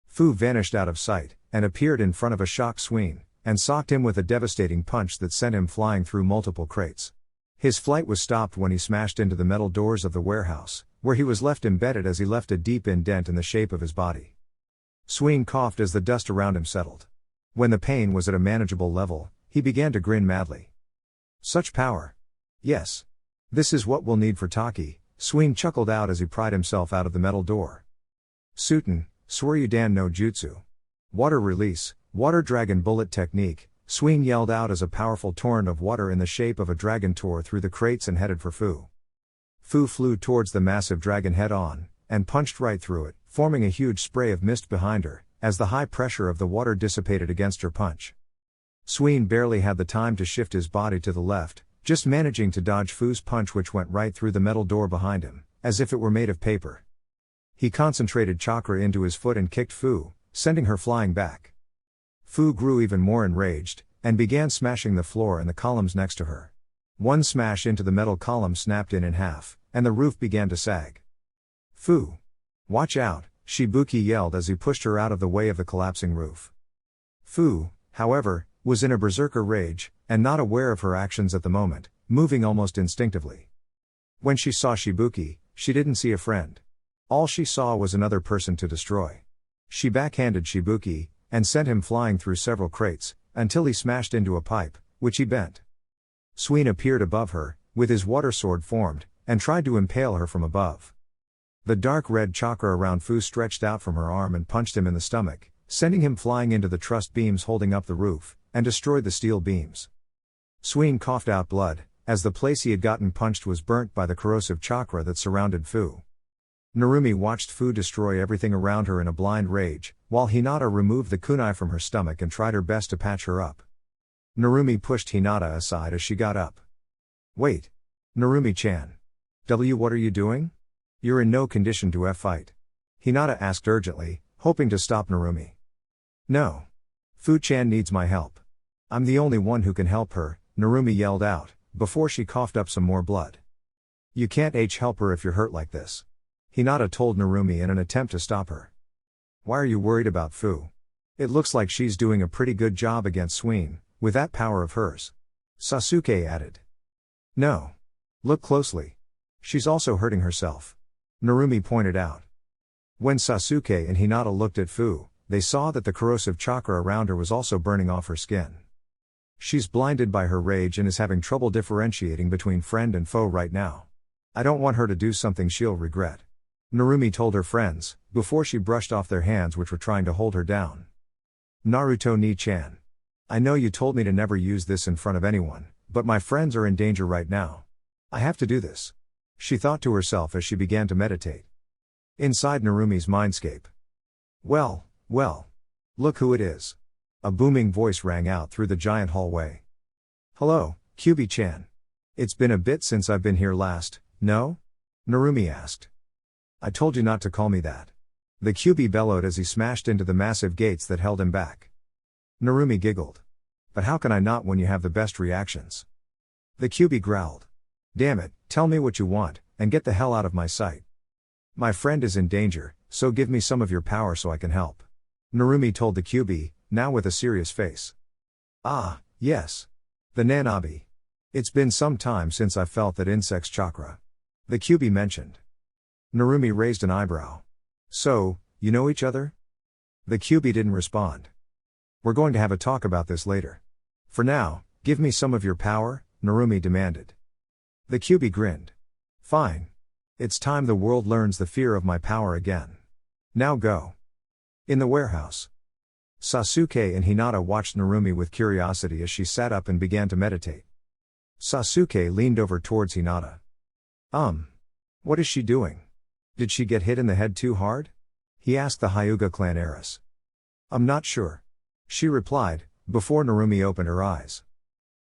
Fu vanished out of sight, and appeared in front of a shocked Sween, and socked him with a devastating punch that sent him flying through multiple crates. His flight was stopped when he smashed into the metal doors of the warehouse, where he was left embedded as he left a deep indent in the shape of his body. Sween coughed as the dust around him settled. When the pain was at a manageable level, he began to grin madly. Such power. Yes. This is what we'll need for Taki, Sween chuckled out as he pried himself out of the metal door. Suiten, Tsuryudan no Jutsu. Water release, water dragon bullet technique, Sween yelled out as a powerful torrent of water in the shape of a dragon tore through the crates and headed for Fu. Fu flew towards the massive dragon head-on, and punched right through it, forming a huge spray of mist behind her, as the high pressure of the water dissipated against her punch. Sween barely had the time to shift his body to the left, just managing to dodge Fu's punch which went right through the metal door behind him, as if it were made of paper. He concentrated chakra into his foot and kicked Fu, sending her flying back. Fu grew even more enraged, and began smashing the floor and the columns next to her. One smash into the metal column snapped in half, and the roof began to sag. Fu! Watch out, Shibuki yelled as he pushed her out of the way of the collapsing roof. Fu, however, was in a berserker rage, and not aware of her actions at the moment, moving almost instinctively. When she saw Shibuki, she didn't see a friend. All she saw was another person to destroy. She backhanded Shibuki, and sent him flying through several crates, until he smashed into a pipe, which he bent. Sween appeared above her, with his water sword formed, and tried to impale her from above. The dark red chakra around Fu stretched out from her arm and punched him in the stomach, sending him flying into the truss beams holding up the roof, and destroyed the steel beams. Sween coughed out blood, as the place he had gotten punched was burnt by the corrosive chakra that surrounded Fu. Narumi watched Fu destroy everything around her in a blind rage, while Hinata removed the kunai from her stomach and tried her best to patch her up. Narumi pushed Hinata aside as she got up. Wait. Narumi-chan. What are you doing? You're in no condition to fight. Hinata asked urgently, hoping to stop Narumi. No. Fu-chan needs my help. I'm the only one who can help her, Narumi yelled out, before she coughed up some more blood. You can't help her if you're hurt like this. Hinata told Narumi in an attempt to stop her. Why are you worried about Fu? It looks like she's doing a pretty good job against Sween, with that power of hers. Sasuke added. No. Look closely. She's also hurting herself. Narumi pointed out. When Sasuke and Hinata looked at Fu, they saw that the corrosive chakra around her was also burning off her skin. She's blinded by her rage and is having trouble differentiating between friend and foe right now. I don't want her to do something she'll regret. Narumi told her friends, before she brushed off their hands which were trying to hold her down. Naruto ni-chan. I know you told me to never use this in front of anyone, but my friends are in danger right now. I have to do this. She thought to herself as she began to meditate. Inside Narumi's mindscape. Well. Look who it is. A booming voice rang out through the giant hallway. Hello, Kyuubi-chan. It's been a bit since I've been here last, no? Narumi asked. I told you not to call me that. The Kyuubi bellowed as he smashed into the massive gates that held him back. Narumi giggled. But how can I not when you have the best reactions? The Kyuubi growled. Damn it, tell me what you want, and get the hell out of my sight. My friend is in danger, so give me some of your power so I can help. Narumi told the Kyuubi, now with a serious face. Ah, yes. The Nanabi. It's been some time since I felt that insect's chakra. The Kyuubi mentioned. Narumi raised an eyebrow. So, you know each other? The Kyuubi didn't respond. We're going to have a talk about this later. For now, give me some of your power, Narumi demanded. The Kyuubi grinned. Fine. It's time the world learns the fear of my power again. Now go. In the warehouse. Sasuke and Hinata watched Narumi with curiosity as she sat up and began to meditate. Sasuke leaned over towards Hinata. What is she doing? Did she get hit in the head too hard? He asked the Hyuga clan heiress. I'm not sure. She replied, before Narumi opened her eyes.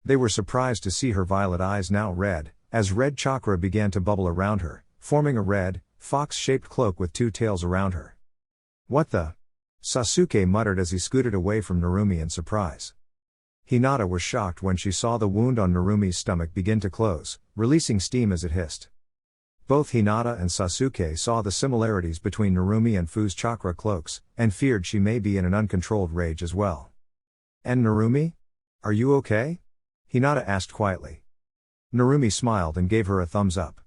They were surprised to see her violet eyes now red, as red chakra began to bubble around her, forming a red, fox-shaped cloak with two tails around her. What the? Sasuke muttered as he scooted away from Narumi in surprise. Hinata was shocked when she saw the wound on Narumi's stomach begin to close, releasing steam as it hissed. Both Hinata and Sasuke saw the similarities between Narumi and Fu's chakra cloaks, and feared she may be in an uncontrolled rage as well. And Narumi? Are you okay? Hinata asked quietly. Narumi smiled and gave her a thumbs up.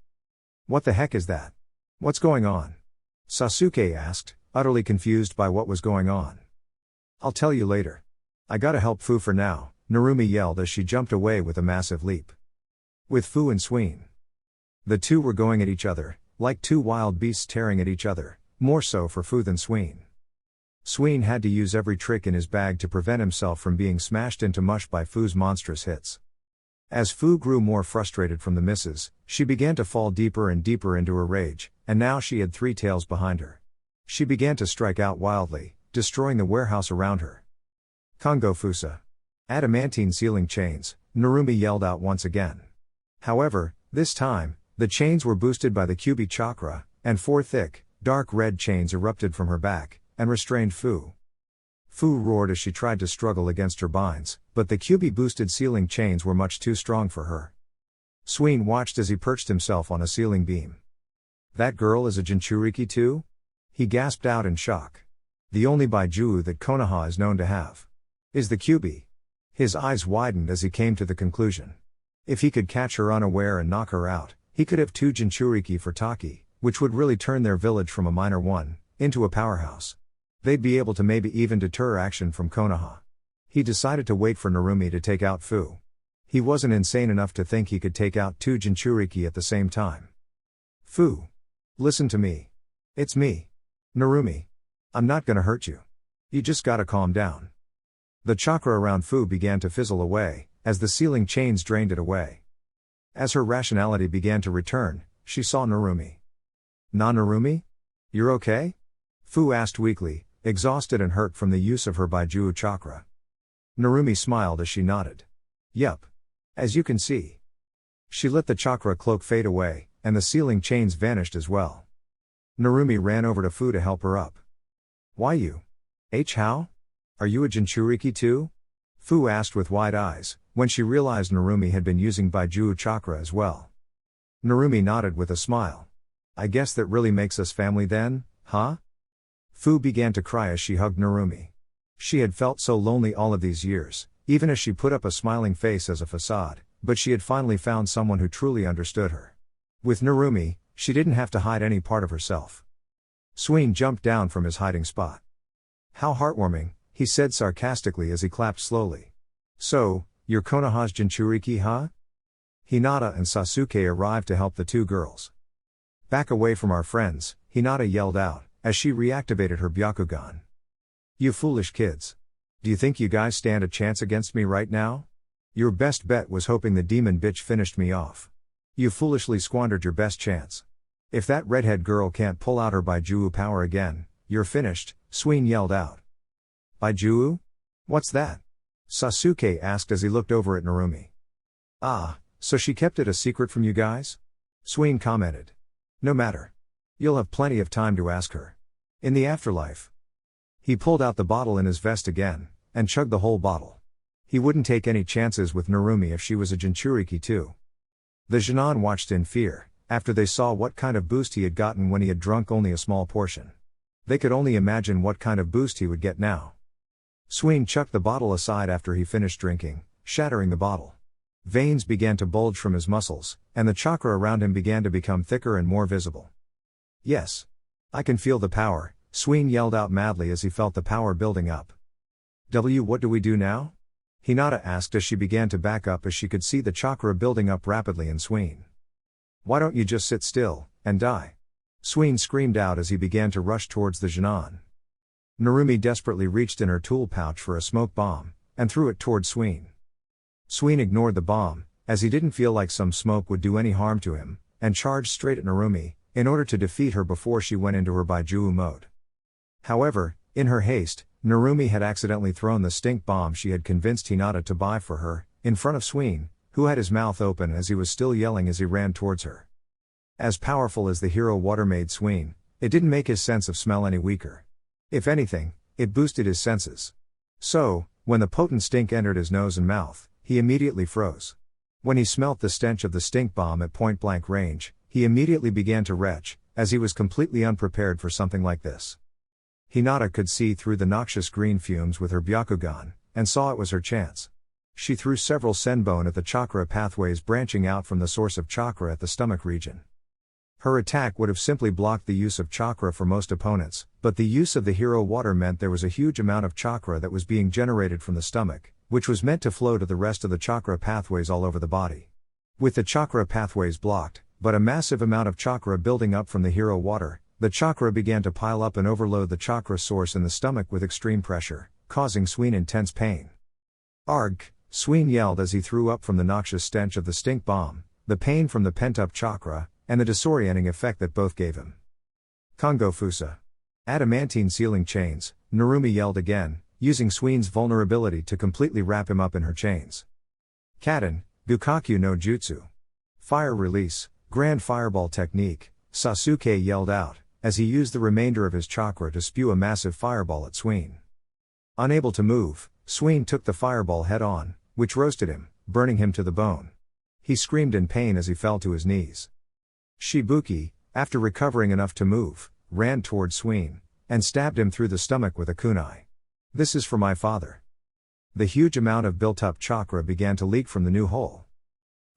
What the heck is that? What's going on? Sasuke asked, utterly confused by what was going on. I'll tell you later. I gotta help Fu for now, Narumi yelled as she jumped away with a massive leap. With Fu and Sween. The two were going at each other, like two wild beasts tearing at each other, more so for Fu than Sween. Sween had to use every trick in his bag to prevent himself from being smashed into mush by Fu's monstrous hits. As Fu grew more frustrated from the misses, she began to fall deeper and deeper into her rage, and now she had three tails behind her. She began to strike out wildly, destroying the warehouse around her. Kongo Fusa. Adamantine ceiling chains, Narumi yelled out once again. However, this time, the chains were boosted by the Kyuubi chakra, and four thick, dark red chains erupted from her back, and restrained Fu. Fu roared as she tried to struggle against her binds, but the Kyuubi-boosted ceiling chains were much too strong for her. Sween watched as he perched himself on a ceiling beam. That girl is a Jinchuuriki too? He gasped out in shock. The only Baijuu that Konoha is known to have. Is the Kyuubi. His eyes widened as he came to the conclusion. If he could catch her unaware and knock her out, he could have two Jinchuuriki for Taki, which would really turn their village from a minor one, into a powerhouse. They'd be able to maybe even deter action from Konoha. He decided to wait for Narumi to take out Fu. He wasn't insane enough to think he could take out two Jinchuuriki at the same time. Fu. Listen to me. It's me. Narumi. I'm not gonna hurt you. You just gotta calm down. The chakra around Fu began to fizzle away, as the ceiling chains drained it away. As her rationality began to return, she saw Narumi. Narumi? You're okay? Fu asked weakly, exhausted and hurt from the use of her Baijuu chakra. Narumi smiled as she nodded. Yup. As you can see. She let the chakra cloak fade away, and the ceiling chains vanished as well. Narumi ran over to Fu to help her up. Why you? How? Are you a Jinchuuriki too? Fu asked with wide eyes, when she realized Narumi had been using Baijuu chakra as well. Narumi nodded with a smile. I guess that really makes us family then, huh? Fu began to cry as she hugged Narumi. She had felt so lonely all of these years, even as she put up a smiling face as a facade, but she had finally found someone who truly understood her. With Narumi, she didn't have to hide any part of herself. Sween jumped down from his hiding spot. How heartwarming, he said sarcastically as he clapped slowly. So, you're Konoha's Jinchuuriki, huh? Hinata and Sasuke arrived to help the two girls. Back away from our friends, Hinata yelled out, as she reactivated her Byakugan. You foolish kids. Do you think you guys stand a chance against me right now? Your best bet was hoping the demon bitch finished me off. You foolishly squandered your best chance. If that redhead girl can't pull out her Baijuu power again, you're finished, Sween yelled out. Baijuu? What's that? Sasuke asked as he looked over at Narumi. Ah, so she kept it a secret from you guys? Sween commented. No matter. You'll have plenty of time to ask her. In the afterlife. He pulled out the bottle in his vest again, and chugged the whole bottle. He wouldn't take any chances with Narumi if she was a Jinchuuriki too. The Genin watched in fear, after they saw what kind of boost he had gotten when he had drunk only a small portion. They could only imagine what kind of boost he would get now. Sween chucked the bottle aside after he finished drinking, shattering the bottle. Veins began to bulge from his muscles, and the chakra around him began to become thicker and more visible. Yes. I can feel the power, Sween yelled out madly as he felt the power building up. What do we do now? Hinata asked as she began to back up as she could see the chakra building up rapidly in Sween. Why don't you just sit still, and die? Sween screamed out as he began to rush towards the Genin. Narumi desperately reached in her tool pouch for a smoke bomb, and threw it toward Sween. Sween ignored the bomb, as he didn't feel like some smoke would do any harm to him, and charged straight at Narumi, in order to defeat her before she went into her Baijuu mode. However, in her haste, Narumi had accidentally thrown the stink bomb she had convinced Hinata to buy for her, in front of Sween, who had his mouth open as he was still yelling as he ran towards her. As powerful as the hero water made Sween, it didn't make his sense of smell any weaker. If anything, it boosted his senses. So, when the potent stink entered his nose and mouth, he immediately froze. When he smelt the stench of the stink bomb at point-blank range, he immediately began to retch, as he was completely unprepared for something like this. Hinata could see through the noxious green fumes with her Byakugan, and saw it was her chance. She threw several senbon at the chakra pathways branching out from the source of chakra at the stomach region. Her attack would have simply blocked the use of chakra for most opponents, but the use of the hero water meant there was a huge amount of chakra that was being generated from the stomach, which was meant to flow to the rest of the chakra pathways all over the body. With the chakra pathways blocked, but a massive amount of chakra building up from the hero water, the chakra began to pile up and overload the chakra source in the stomach with extreme pressure, causing Sween intense pain. "Argh!" Sween yelled as he threw up from the noxious stench of the stink bomb, the pain from the pent-up chakra, and the disorienting effect that both gave him. "Kongo Fusa!" "Adamantine sealing chains," Narumi yelled again, using Sween's vulnerability to completely wrap him up in her chains. "Kaden, Bukaku no Jutsu!" "Fire release, grand fireball technique," Sasuke yelled out, as he used the remainder of his chakra to spew a massive fireball at Sween. Unable to move, Sween took the fireball head-on, which roasted him, burning him to the bone. He screamed in pain as he fell to his knees. Shibuki, after recovering enough to move, ran toward Sween, and stabbed him through the stomach with a kunai. "This is for my father." The huge amount of built-up chakra began to leak from the new hole.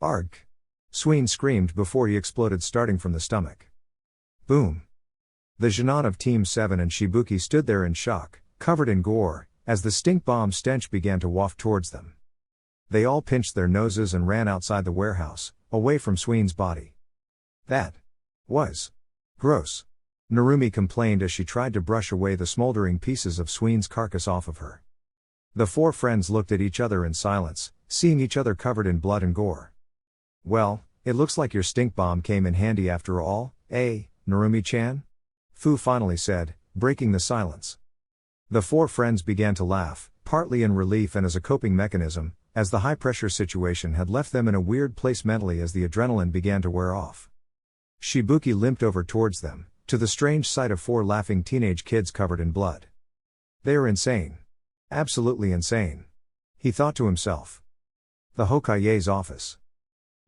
"Argh!" Sween screamed before he exploded, starting from the stomach. Boom! The Genin of Team 7 and Shibuki stood there in shock, covered in gore, as the stink bomb stench began to waft towards them. They all pinched their noses and ran outside the warehouse, away from Sween's body. "That was gross," Narumi complained as she tried to brush away the smoldering pieces of Sween's carcass off of her. The four friends looked at each other in silence, seeing each other covered in blood and gore. "Well, it looks like your stink bomb came in handy after all, eh, Narumi-chan?" Fu finally said, breaking the silence. The four friends began to laugh, partly in relief and as a coping mechanism, as the high-pressure situation had left them in a weird place mentally as the adrenaline began to wear off. Shibuki limped over towards them, to the strange sight of four laughing teenage kids covered in blood. "They are insane. Absolutely insane," he thought to himself. The Hokage's office.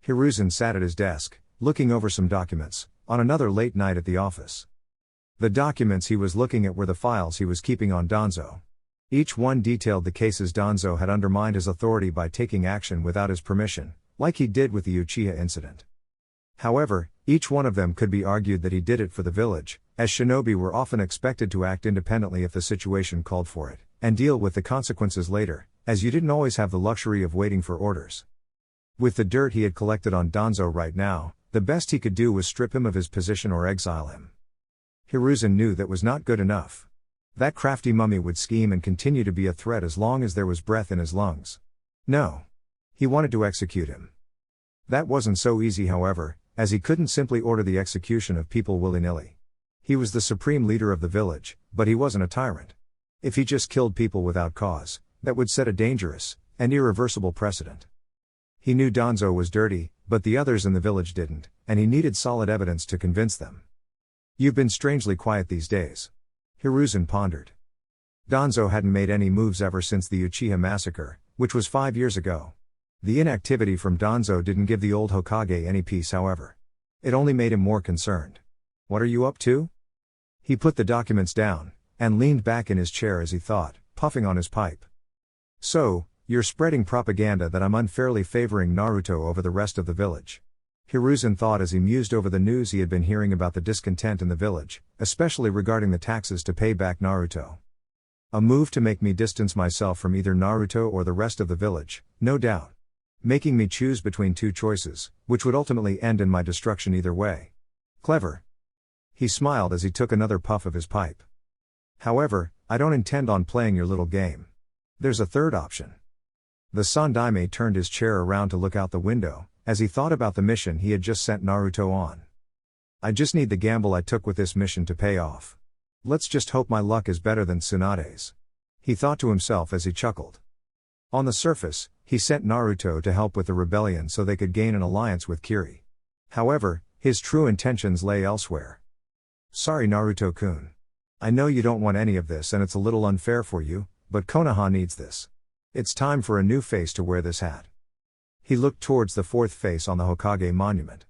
Hiruzen sat at his desk, looking over some documents, on another late night at the office. The documents he was looking at were the files he was keeping on Danzo. Each one detailed the cases Danzo had undermined his authority by taking action without his permission, like he did with the Uchiha incident. However, each one of them could be argued that he did it for the village, as shinobi were often expected to act independently if the situation called for it, and deal with the consequences later, as you didn't always have the luxury of waiting for orders. With the dirt he had collected on Danzo right now, the best he could do was strip him of his position or exile him. Hiruzen knew that was not good enough. That crafty mummy would scheme and continue to be a threat as long as there was breath in his lungs. No. He wanted to execute him. That wasn't so easy, however, as he couldn't simply order the execution of people willy-nilly. He was the supreme leader of the village, but he wasn't a tyrant. If he just killed people without cause, that would set a dangerous and irreversible precedent. He knew Danzo was dirty, but the others in the village didn't, and he needed solid evidence to convince them. "You've been strangely quiet these days," Hiruzen pondered. Danzo hadn't made any moves ever since the Uchiha massacre, which was 5 years ago. The inactivity from Danzo didn't give the old Hokage any peace, however. It only made him more concerned. "What are you up to?" He put the documents down, and leaned back in his chair as he thought, puffing on his pipe. "So, you're spreading propaganda that I'm unfairly favoring Naruto over the rest of the village," Hiruzen thought as he mused over the news he had been hearing about the discontent in the village, especially regarding the taxes to pay back Naruto. A move to make me distance myself from either Naruto or the rest of the village, no doubt. Making me choose between two choices, which would ultimately end in my destruction either way. Clever. He smiled as he took another puff of his pipe. "However, I don't intend on playing your little game. There's a third option." The Sandaime turned his chair around to look out the window, as he thought about the mission he had just sent Naruto on. "I just need the gamble I took with this mission to pay off. Let's just hope my luck is better than Tsunade's," he thought to himself as he chuckled. On the surface, he sent Naruto to help with the rebellion so they could gain an alliance with Kiri. However, his true intentions lay elsewhere. "Sorry, Naruto-kun. I know you don't want any of this and it's a little unfair for you, but Konoha needs this. It's time for a new face to wear this hat." He looked towards the fourth face on the Hokage monument.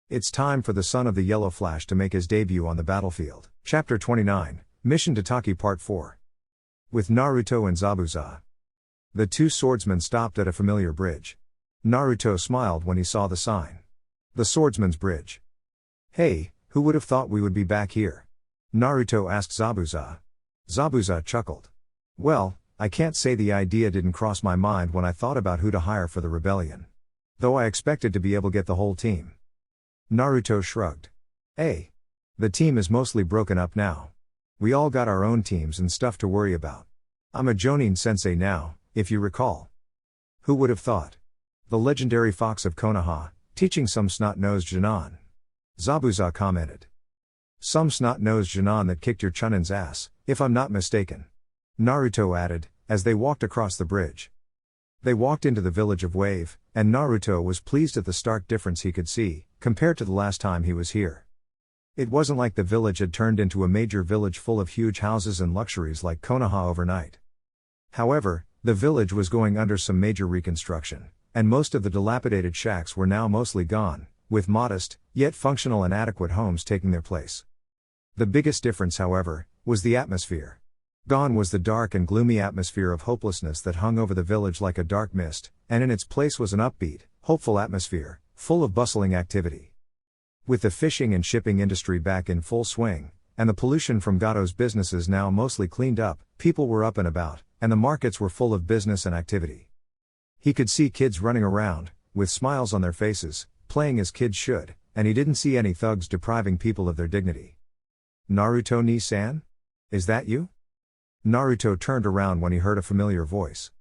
It's time for the son of the Yellow Flash to make his debut on the battlefield. Chapter 29, Mission to Taki Part 4. With Naruto and Zabuza. The two swordsmen stopped at a familiar bridge. Naruto smiled when he saw the sign. The Swordsman's Bridge. Hey, who would have thought we would be back here? Naruto asked Zabuza. Zabuza chuckled. Well, I can't say the idea didn't cross my mind when I thought about who to hire for the rebellion. Though I expected to be able to get the whole team. Naruto shrugged. Hey. The team is mostly broken up now. We all got our own teams and stuff to worry about. I'm a Jonin sensei now, if you recall. Who would have thought? The legendary fox of Konoha, teaching some snot-nosed Jonin. Zabuza commented. Some snot-nosed Jonin that kicked your Chunin's ass, if I'm not mistaken. Naruto added, as they walked across the bridge. They walked into the village of Wave, and Naruto was pleased at the stark difference he could see, compared to the last time he was here. It wasn't like the village had turned into a major village full of huge houses and luxuries like Konoha overnight. However, the village was going under some major reconstruction, and most of the dilapidated shacks were now mostly gone, with modest, yet functional and adequate homes taking their place. The biggest difference, however, was the atmosphere. Gone was the dark and gloomy atmosphere of hopelessness that hung over the village like a dark mist, and in its place was an upbeat, hopeful atmosphere, full of bustling activity. With the fishing and shipping industry back in full swing, and the pollution from Gato's businesses now mostly cleaned up, people were up and about, and the markets were full of business and activity. He could see kids running around, with smiles on their faces, playing as kids should, and he didn't see any thugs depriving people of their dignity. Naruto ni-san? Is that you? Naruto turned around when he heard a familiar voice.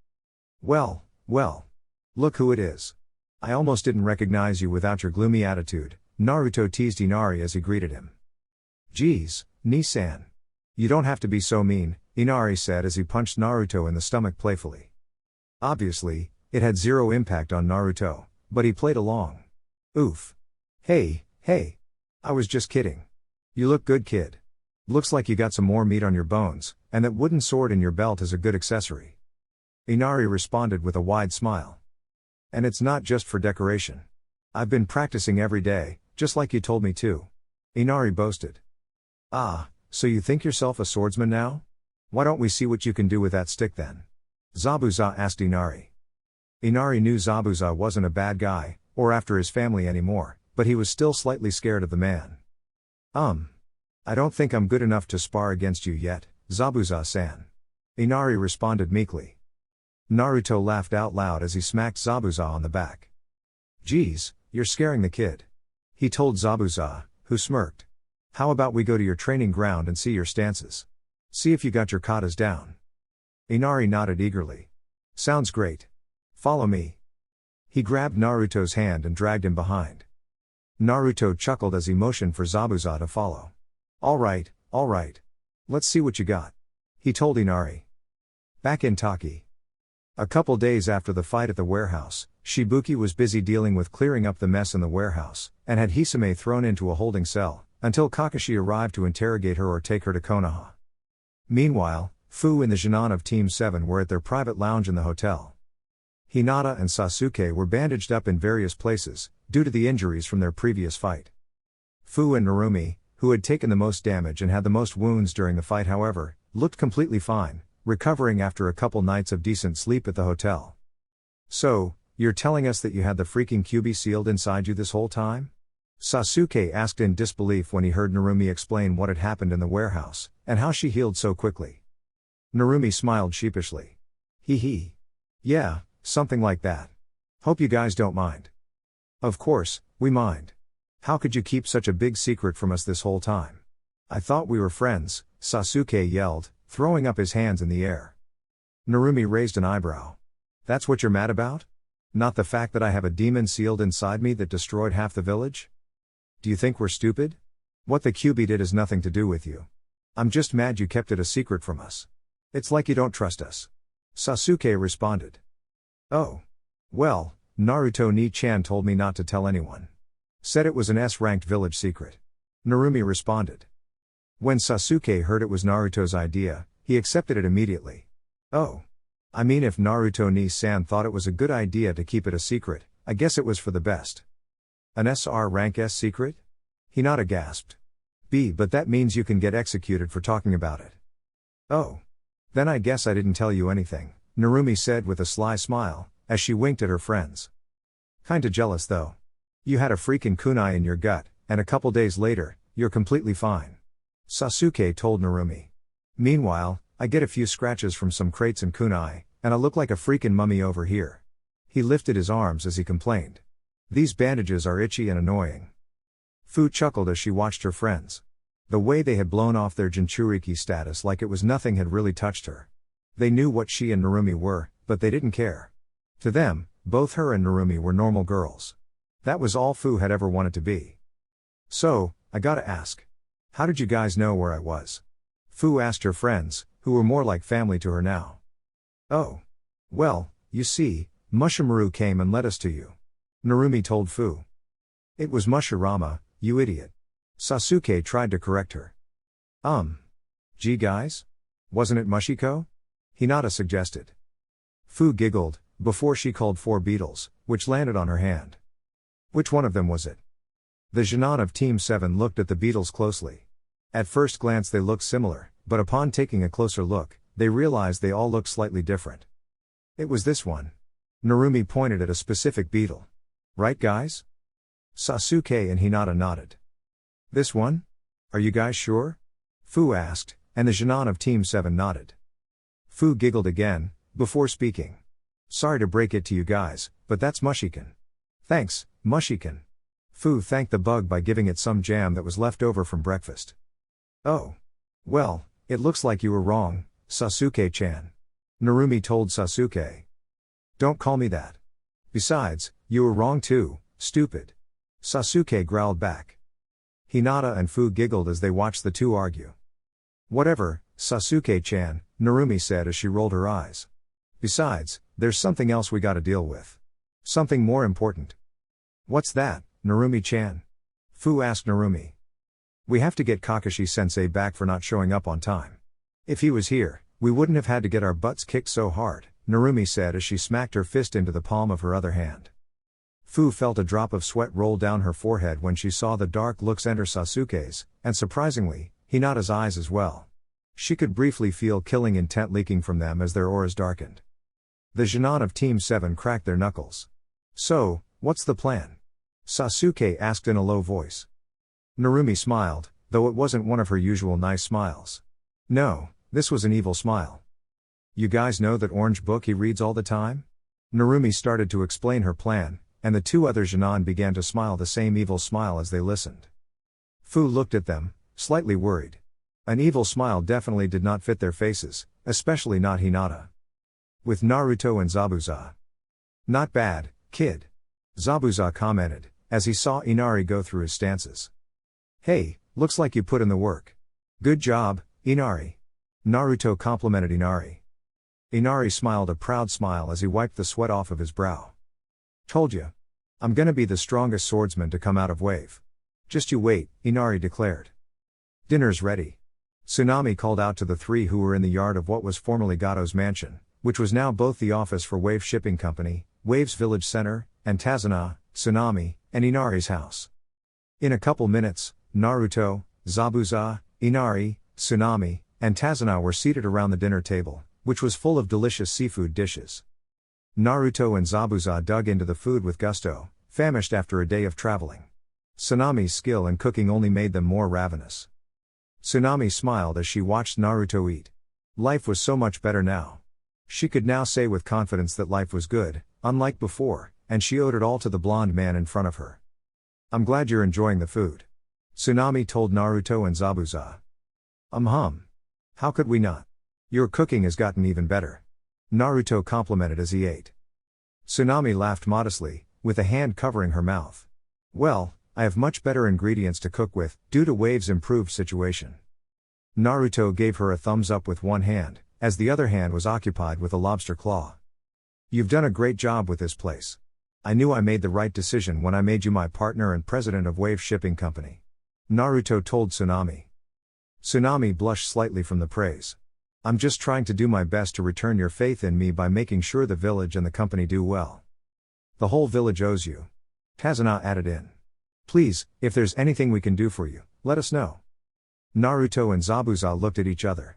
Well, look who it is. I almost didn't recognize you without your gloomy attitude, Naruto teased Inari as he greeted him. Geez, ni-san. You don't have to be so mean, Inari said as he punched Naruto in the stomach playfully. Obviously, it had zero impact on Naruto, but he played along. Oof. Hey, I was just kidding. You look good, kid. Looks like you got some more meat on your bones, and that wooden sword in your belt is a good accessory. Inari responded with a wide smile. And it's not just for decoration. I've been practicing every day, just like you told me to. Inari boasted. Ah, so you think yourself a swordsman now? Why don't we see what you can do with that stick then? Zabuza asked Inari. Inari knew Zabuza wasn't a bad guy, or after his family anymore, but he was still slightly scared of the man. I don't think I'm good enough to spar against you yet, Zabuza-san. Inari responded meekly. Naruto laughed out loud as he smacked Zabuza on the back. Geez, you're scaring the kid. He told Zabuza, who smirked. How about we go to your training ground and see your stances? See if you got your katas down. Inari nodded eagerly. Sounds great. Follow me. He grabbed Naruto's hand and dragged him behind. Naruto chuckled as he motioned for Zabuza to follow. All right. Let's see what you got. He told Inari. Back in Taki. A couple days after the fight at the warehouse, Shibuki was busy dealing with clearing up the mess in the warehouse, and had Hisame thrown into a holding cell, until Kakashi arrived to interrogate her or take her to Konoha. Meanwhile, Fu and the Jonin of Team 7 were at their private lounge in the hotel. Hinata and Sasuke were bandaged up in various places, due to the injuries from their previous fight. Fu and Narumi, who had taken the most damage and had the most wounds during the fight however, looked completely fine, recovering after a couple nights of decent sleep at the hotel. So, you're telling us that you had the freaking Kyuubi sealed inside you this whole time? Sasuke asked in disbelief when he heard Narumi explain what had happened in the warehouse, and how she healed so quickly. Narumi smiled sheepishly. Hee. Yeah, something like that. Hope you guys don't mind. Of course, we mind. How could you keep such a big secret from us this whole time? I thought we were friends, Sasuke yelled, throwing up his hands in the air. Narumi raised an eyebrow. That's what you're mad about? Not the fact that I have a demon sealed inside me that destroyed half the village? Do you think we're stupid? What the Kyuubi did has nothing to do with you. I'm just mad you kept it a secret from us. It's like you don't trust us. Sasuke responded. Oh. Well, Naruto ni-chan told me not to tell anyone. Said it was an S-ranked village secret. Narumi responded. When Sasuke heard it was Naruto's idea, he accepted it immediately. Oh. I mean, if Naruto ni-san thought it was a good idea to keep it a secret, I guess it was for the best. An SR rank S secret? Hinata gasped. But that means you can get executed for talking about it. Oh. Then I guess I didn't tell you anything, Narumi said with a sly smile, as she winked at her friends. Kinda jealous though. You had a freaking kunai in your gut, And a couple days later, you're completely fine. Sasuke told Narumi. Meanwhile, I get a few scratches from some crates and kunai, and I look like a freaking mummy over here. He lifted his arms as he complained. These bandages are itchy and annoying. Fu chuckled as she watched her friends. The way they had blown off their Jinchuuriki status like it was nothing had really touched her. They knew what she and Narumi were, but they didn't care. To them, both her and Narumi were normal girls. That was all Fu had ever wanted to be. So, I gotta ask. How did you guys know where I was? Fu asked her friends, who were more like family to her now. Oh. Well, you see, Mushimaru came and led us to you. Narumi told Fu. It was Mushirama, you idiot. Sasuke tried to correct her. Gee guys? Wasn't it Mushiko? Hinata suggested. Fu giggled, before she called 4 beetles, which landed on her hand. Which one of them was it? The Genin of Team 7 looked at the beetles closely. At first glance they looked similar, but upon taking a closer look, they realized they all looked slightly different. It was this one. Narumi pointed at a specific beetle. Right guys? Sasuke and Hinata nodded. This one? Are you guys sure? Fu asked, and the Genin of Team 7 nodded. Fu giggled again, before speaking. Sorry to break it to you guys, but that's Mushikan. Thanks, Mushikan. Fu thanked the bug by giving it some jam that was left over from breakfast. Oh. Well, it looks like you were wrong, Sasuke-chan. Narumi told Sasuke. Don't call me that. Besides, you were wrong too, stupid. Sasuke growled back. Hinata and Fu giggled as they watched the two argue. Whatever, Sasuke-chan, Narumi said as she rolled her eyes. Besides, there's something else we gotta deal with. Something more important. What's that, Narumi-chan? Fu asked Narumi. We have to get Kakashi-sensei back for not showing up on time. If he was here, we wouldn't have had to get our butts kicked so hard, Narumi said as she smacked her fist into the palm of her other hand. Fu felt a drop of sweat roll down her forehead when she saw the dark looks enter Sasuke's, and surprisingly, Hinata's eyes as well. She could briefly feel killing intent leaking from them as their auras darkened. The Genin of Team 7 cracked their knuckles. So, what's the plan? Sasuke asked in a low voice. Narumi smiled, though it wasn't one of her usual nice smiles. No, this was an evil smile. You guys know that orange book he reads all the time? Narumi started to explain her plan, and the two other Genin began to smile the same evil smile as they listened. Fu looked at them, slightly worried. An evil smile definitely did not fit their faces, especially not Hinata. With Naruto and Zabuza. Not bad, kid. Zabuza commented, as he saw Inari go through his stances. Hey, looks like you put in the work. Good job, Inari. Naruto complimented Inari. Inari smiled a proud smile as he wiped the sweat off of his brow. Told you. I'm gonna be the strongest swordsman to come out of Wave. Just you wait, Inari declared. Dinner's ready. Tsunami called out to the three who were in the yard of what was formerly Gato's mansion, which was now both the office for Wave Shipping Company, Wave's village center, and Tazuna, Tsunami, and Inari's house. In a couple minutes, Naruto, Zabuza, Inari, Tsunami, and Tazuna were seated around the dinner table, which was full of delicious seafood dishes. Naruto and Zabuza dug into the food with gusto, famished after a day of traveling. Tsunami's skill in cooking only made them more ravenous. Tsunami smiled as she watched Naruto eat. Life was so much better now. She could now say with confidence that life was good, unlike before, and she owed it all to the blonde man in front of her. I'm glad you're enjoying the food. Tsunami told Naruto and Zabuza. How could we not? Your cooking has gotten even better. Naruto complimented as he ate. Tsunami laughed modestly, with a hand covering her mouth. Well, I have much better ingredients to cook with, due to Wave's improved situation. Naruto gave her a thumbs up with one hand, as the other hand was occupied with a lobster claw. You've done a great job with this place. I knew I made the right decision when I made you my partner and president of Wave Shipping Company. Naruto told Tsunami. Tsunami blushed slightly from the praise. I'm just trying to do my best to return your faith in me by making sure the village and the company do well. The whole village owes you. Tazuna added in. Please, if there's anything we can do for you, let us know. Naruto and Zabuza looked at each other.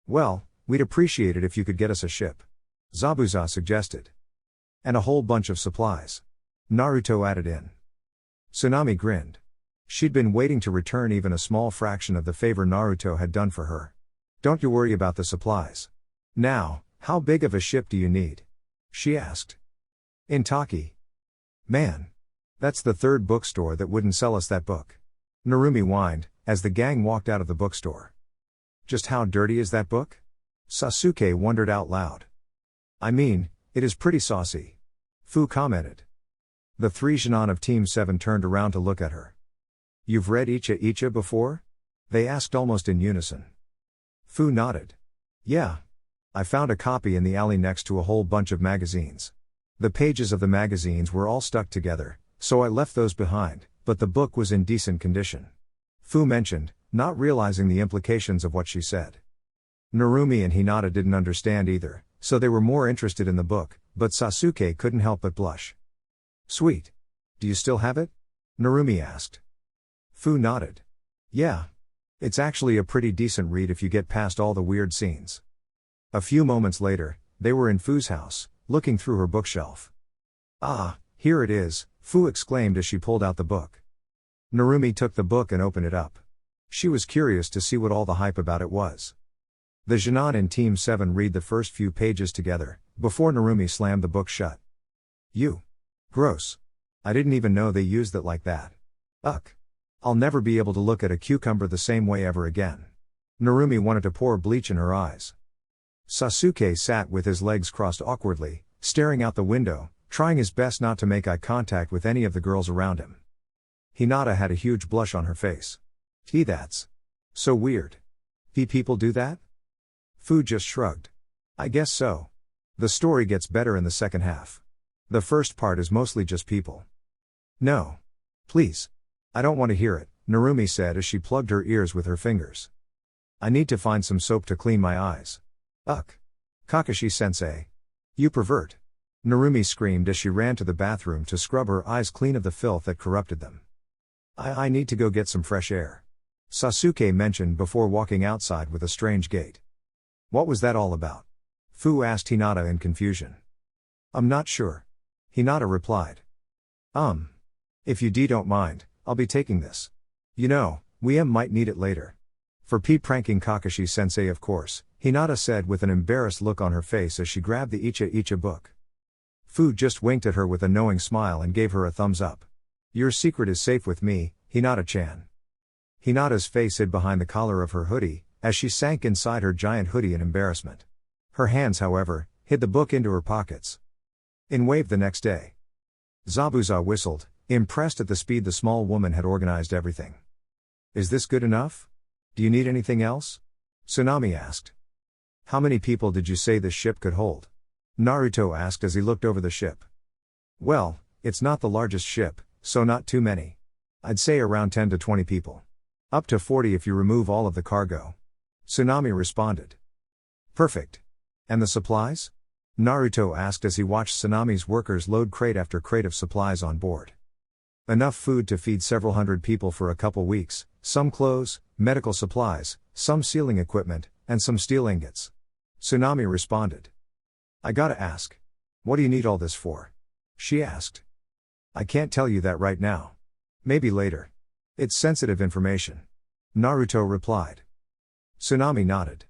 Well, we'd appreciate it if you could get us a ship. Zabuza suggested. And a whole bunch of supplies. Naruto added in. Tsunami grinned. She'd been waiting to return even a small fraction of the favor Naruto had done for her. Don't you worry about the supplies. Now, how big of a ship do you need? She asked. In Taki. Man. That's the third bookstore that wouldn't sell us that book. Narumi whined, as the gang walked out of the bookstore. Just how dirty is that book? Sasuke wondered out loud. I mean, it is pretty saucy. Fu commented. The three Genin of Team 7 turned around to look at her. You've read Icha Icha before? They asked almost in unison. Fu nodded. Yeah. I found a copy in the alley next to a whole bunch of magazines. The pages of the magazines were all stuck together, so I left those behind, but the book was in decent condition. Fu mentioned, not realizing the implications of what she said. Narumi and Hinata didn't understand either, so they were more interested in the book, but Sasuke couldn't help but blush. Sweet. Do you still have it? Narumi asked. Fu nodded. Yeah. It's actually a pretty decent read if you get past all the weird scenes. A few moments later, they were in Fu's house, looking through her bookshelf. Ah, here it is, Fu exclaimed as she pulled out the book. Narumi took the book and opened it up. She was curious to see what all the hype about it was. The Genin in Team 7 read the first few pages together, before Narumi slammed the book shut. You. Gross. I didn't even know they used it like that. Ugh. I'll never be able to look at a cucumber the same way ever again. Narumi wanted to pour bleach in her eyes. Sasuke sat with his legs crossed awkwardly, staring out the window, trying his best not to make eye contact with any of the girls around him. Hinata had a huge blush on her face. Gee, that's so weird. People do that? Fu just shrugged. I guess so. The story gets better in the second half. The first part is mostly just people. No. Please. I don't want to hear it, Narumi said as she plugged her ears with her fingers. I need to find some soap to clean my eyes. Ugh. Kakashi-sensei. You pervert. Narumi screamed as she ran to the bathroom to scrub her eyes clean of the filth that corrupted them. I need to go get some fresh air. Sasuke mentioned before walking outside with a strange gait. What was that all about? Fu asked Hinata in confusion. I'm not sure. Hinata replied. If you don't mind, I'll be taking this. You know, we might need it later. For pranking Kakashi-sensei of course, Hinata said with an embarrassed look on her face as she grabbed the Icha Icha book. Fu just winked at her with a knowing smile and gave her a thumbs up. Your secret is safe with me, Hinata-chan. Hinata's face hid behind the collar of her hoodie, as she sank inside her giant hoodie in embarrassment. Her hands, however, hid the book into her pockets. In Wave the next day. Zabuza whistled, impressed at the speed the small woman had organized everything. Is this good enough? Do you need anything else? Tsunami asked. How many people did you say this ship could hold? Naruto asked as he looked over the ship. Well, it's not the largest ship, so not too many. I'd say around 10 to 20 people. Up to 40 if you remove all of the cargo. Tsunami responded. Perfect. And the supplies? Naruto asked as he watched Tsunami's workers load crate after crate of supplies on board. Enough food to feed several hundred people for a couple weeks, some clothes, medical supplies, some sealing equipment, and some steel ingots. Tsunami responded. I gotta ask. What do you need all this for? She asked. I can't tell you that right now. Maybe later. It's sensitive information. Naruto replied. Tsunami nodded.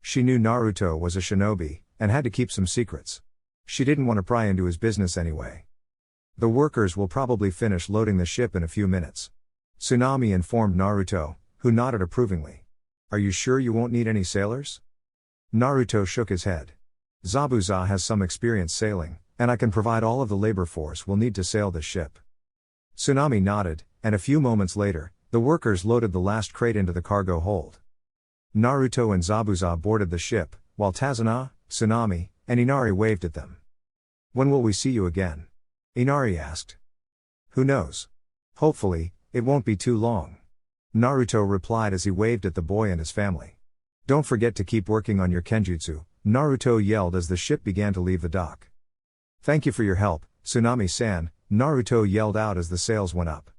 She knew Naruto was a shinobi, and had to keep some secrets. She didn't want to pry into his business anyway. The workers will probably finish loading the ship in a few minutes. Tsunami informed Naruto, who nodded approvingly. Are you sure you won't need any sailors? Naruto shook his head. Zabuza has some experience sailing, and I can provide all of the labor force we'll need to sail this ship. Tsunami nodded, and a few moments later, the workers loaded the last crate into the cargo hold. Naruto and Zabuza boarded the ship, while Tazuna, Tsunami, and Inari waved at them. When will we see you again? Inari asked. Who knows? Hopefully, it won't be too long. Naruto replied as he waved at the boy and his family. Don't forget to keep working on your kenjutsu, Naruto yelled as the ship began to leave the dock. Thank you for your help, Tsunami-san, Naruto yelled out as the sails went up.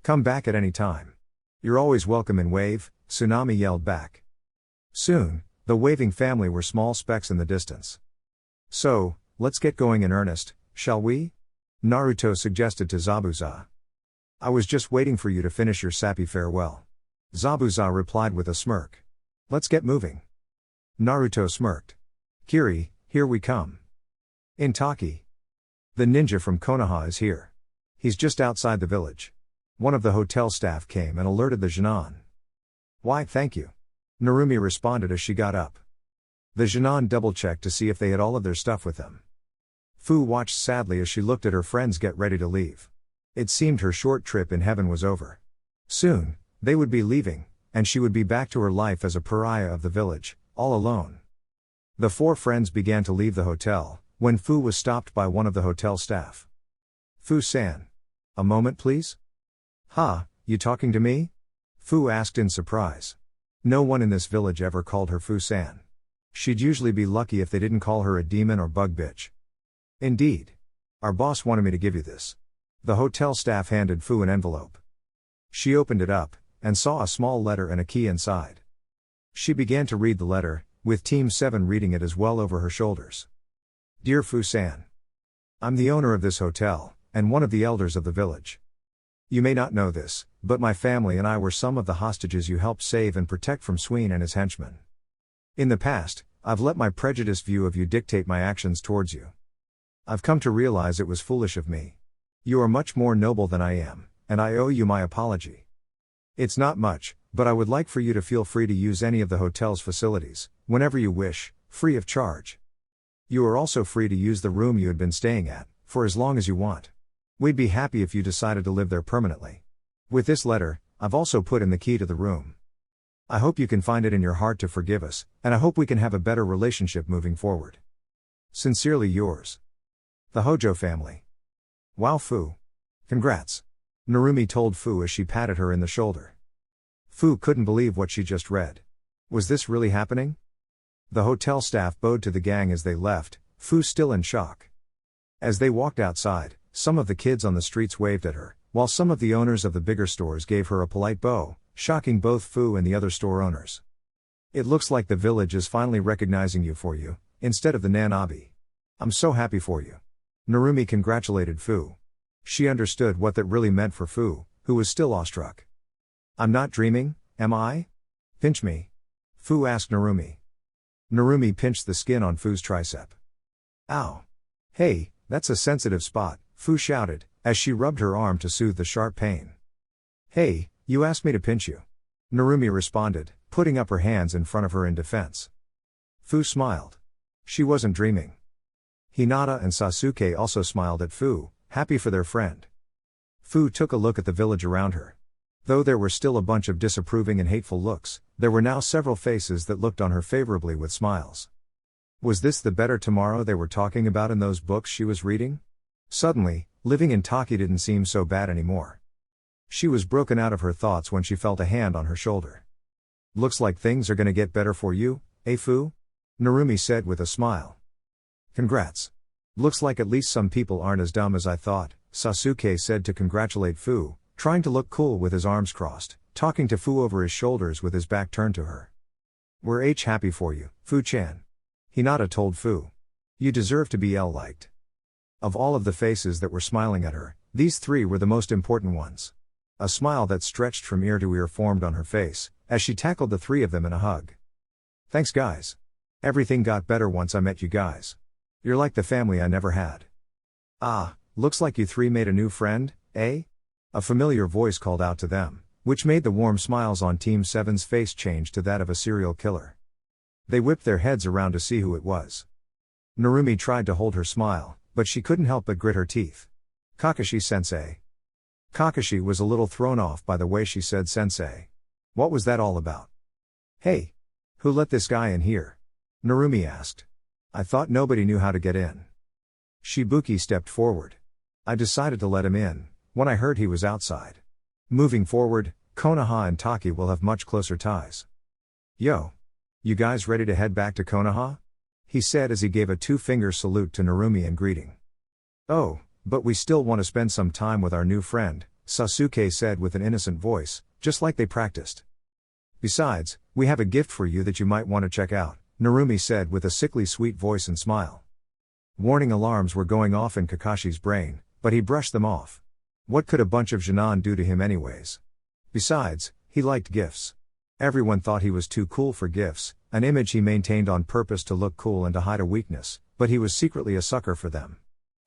Come back at any time. You're always welcome in Wave, Tsunami yelled back. Soon, the waving family were small specks in the distance. So, let's get going in earnest, shall we? Naruto suggested to Zabuza. I was just waiting for you to finish your sappy farewell. Zabuza replied with a smirk. Let's get moving. Naruto smirked. Kiri, here we come. In Taki. The ninja from Konoha is here. He's just outside the village. One of the hotel staff came and alerted the Jinan. Why, thank you. Narumi responded as she got up. The Jinan double-checked to see if they had all of their stuff with them. Fu watched sadly as she looked at her friends get ready to leave. It seemed her short trip in heaven was over. Soon, they would be leaving, and she would be back to her life as a pariah of the village, all alone. The four friends began to leave the hotel, when Fu was stopped by one of the hotel staff. Fu-san. A moment please? Ha, you talking to me? Fu asked in surprise. No one in this village ever called her Fu-san. She'd usually be lucky if they didn't call her a demon or bug bitch. Indeed. Our boss wanted me to give you this. The hotel staff handed Fu an envelope. She opened it up, and saw a small letter and a key inside. She began to read the letter, with Team 7 reading it as well over her shoulders. Dear Fu-san. I'm the owner of this hotel, and one of the elders of the village. You may not know this, but my family and I were some of the hostages you helped save and protect from Sween and his henchmen. In the past, I've let my prejudiced view of you dictate my actions towards you. I've come to realize it was foolish of me. You are much more noble than I am, and I owe you my apology. It's not much, but I would like for you to feel free to use any of the hotel's facilities, whenever you wish, free of charge. You are also free to use the room you had been staying at, for as long as you want. We'd be happy if you decided to live there permanently. With this letter, I've also put in the key to the room. I hope you can find it in your heart to forgive us, and I hope we can have a better relationship moving forward. Sincerely yours. The Hojo family. Wow Fu. Congrats. Narumi told Fu as she patted her in the shoulder. Fu couldn't believe what she just read. Was this really happening? The hotel staff bowed to the gang as they left, Fu still in shock. As they walked outside, some of the kids on the streets waved at her, while some of the owners of the bigger stores gave her a polite bow, shocking both Fu and the other store owners. It looks like the village is finally recognizing you for you, instead of the Nanabi. I'm so happy for you. Narumi congratulated Fu. She understood what that really meant for Fu, who was still awestruck. I'm not dreaming, am I? Pinch me. Fu asked Narumi. Narumi pinched the skin on Fu's tricep. Ow. Hey, that's a sensitive spot, Fu shouted, as she rubbed her arm to soothe the sharp pain. Hey, you asked me to pinch you. Narumi responded, putting up her hands in front of her in defense. Fu smiled. She wasn't dreaming. Hinata and Sasuke also smiled at Fu, happy for their friend. Fu took a look at the village around her. Though there were still a bunch of disapproving and hateful looks, there were now several faces that looked on her favorably with smiles. Was this the better tomorrow they were talking about in those books she was reading? Suddenly, living in Taki didn't seem so bad anymore. She was broken out of her thoughts when she felt a hand on her shoulder. Looks like things are gonna get better for you, eh Fu? Narumi said with a smile. Congrats. Looks like at least some people aren't as dumb as I thought, Sasuke said to congratulate Fu, trying to look cool with his arms crossed, talking to Fu over his shoulders with his back turned to her. We're happy for you, Fu-chan. Hinata told Fu. You deserve to be liked. Of all of the faces that were smiling at her, these three were the most important ones. A smile that stretched from ear to ear formed on her face, as she tackled the three of them in a hug. Thanks guys. Everything got better once I met you guys. You're like the family I never had. Ah, looks like you three made a new friend, eh? A familiar voice called out to them, which made the warm smiles on Team 7's face change to that of a serial killer. They whipped their heads around to see who it was. Narumi tried to hold her smile, but she couldn't help but grit her teeth. Kakashi-sensei. Kakashi was a little thrown off by the way she said sensei. What was that all about? Hey! Who let this guy in here? Narumi asked. I thought nobody knew how to get in. Shibuki stepped forward. I decided to let him in, when I heard he was outside. Moving forward, Konoha and Taki will have much closer ties. Yo! You guys ready to head back to Konoha? He said as he gave a two-finger salute to Narumi in greeting. Oh, but we still want to spend some time with our new friend, Sasuke said with an innocent voice, just like they practiced. Besides, we have a gift for you that you might want to check out, Narumi said with a sickly sweet voice and smile. Warning alarms were going off in Kakashi's brain, but he brushed them off. What could a bunch of Jinan do to him anyways? Besides, he liked gifts. Everyone thought he was too cool for gifts, an image he maintained on purpose to look cool and to hide a weakness, but he was secretly a sucker for them.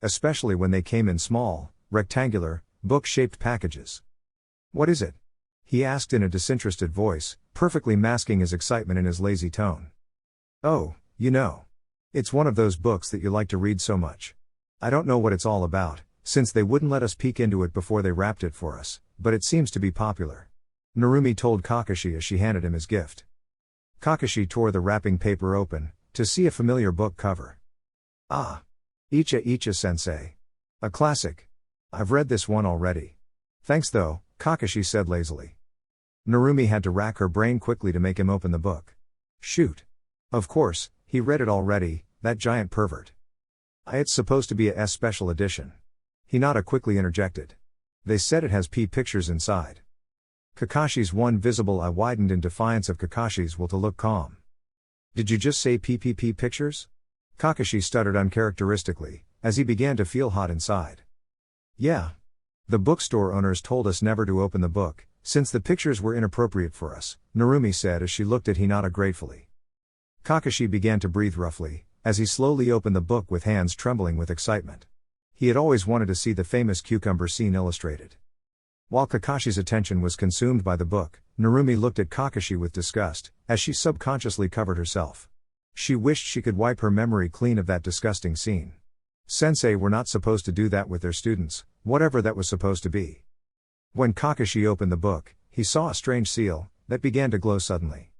Especially when they came in small, rectangular, book-shaped packages. What is it? He asked in a disinterested voice, perfectly masking his excitement in his lazy tone. Oh, you know. It's one of those books that you like to read so much. I don't know what it's all about, since they wouldn't let us peek into it before they wrapped it for us, but it seems to be popular. Narumi told Kakashi as she handed him his gift. Kakashi tore the wrapping paper open, to see a familiar book cover. Ah! Icha Icha Sensei. A classic. I've read this one already. Thanks though, Kakashi said lazily. Narumi had to rack her brain quickly to make him open the book. Shoot. Of course, he read it already, that giant pervert. It's supposed to be a S special edition. Hinata quickly interjected. They said it has P pictures inside. Kakashi's one visible eye widened in defiance of Kakashi's will to look calm. Did you just say PPP pictures? Kakashi stuttered uncharacteristically, as he began to feel hot inside. Yeah. The bookstore owners told us never to open the book, since the pictures were inappropriate for us, Narumi said as she looked at Hinata gratefully. Kakashi began to breathe roughly, as he slowly opened the book with hands trembling with excitement. He had always wanted to see the famous cucumber scene illustrated. While Kakashi's attention was consumed by the book, Narumi looked at Kakashi with disgust, as she subconsciously covered herself. She wished she could wipe her memory clean of that disgusting scene. Sensei were not supposed to do that with their students, whatever that was supposed to be. When Kakashi opened the book, he saw a strange seal, that began to glow suddenly.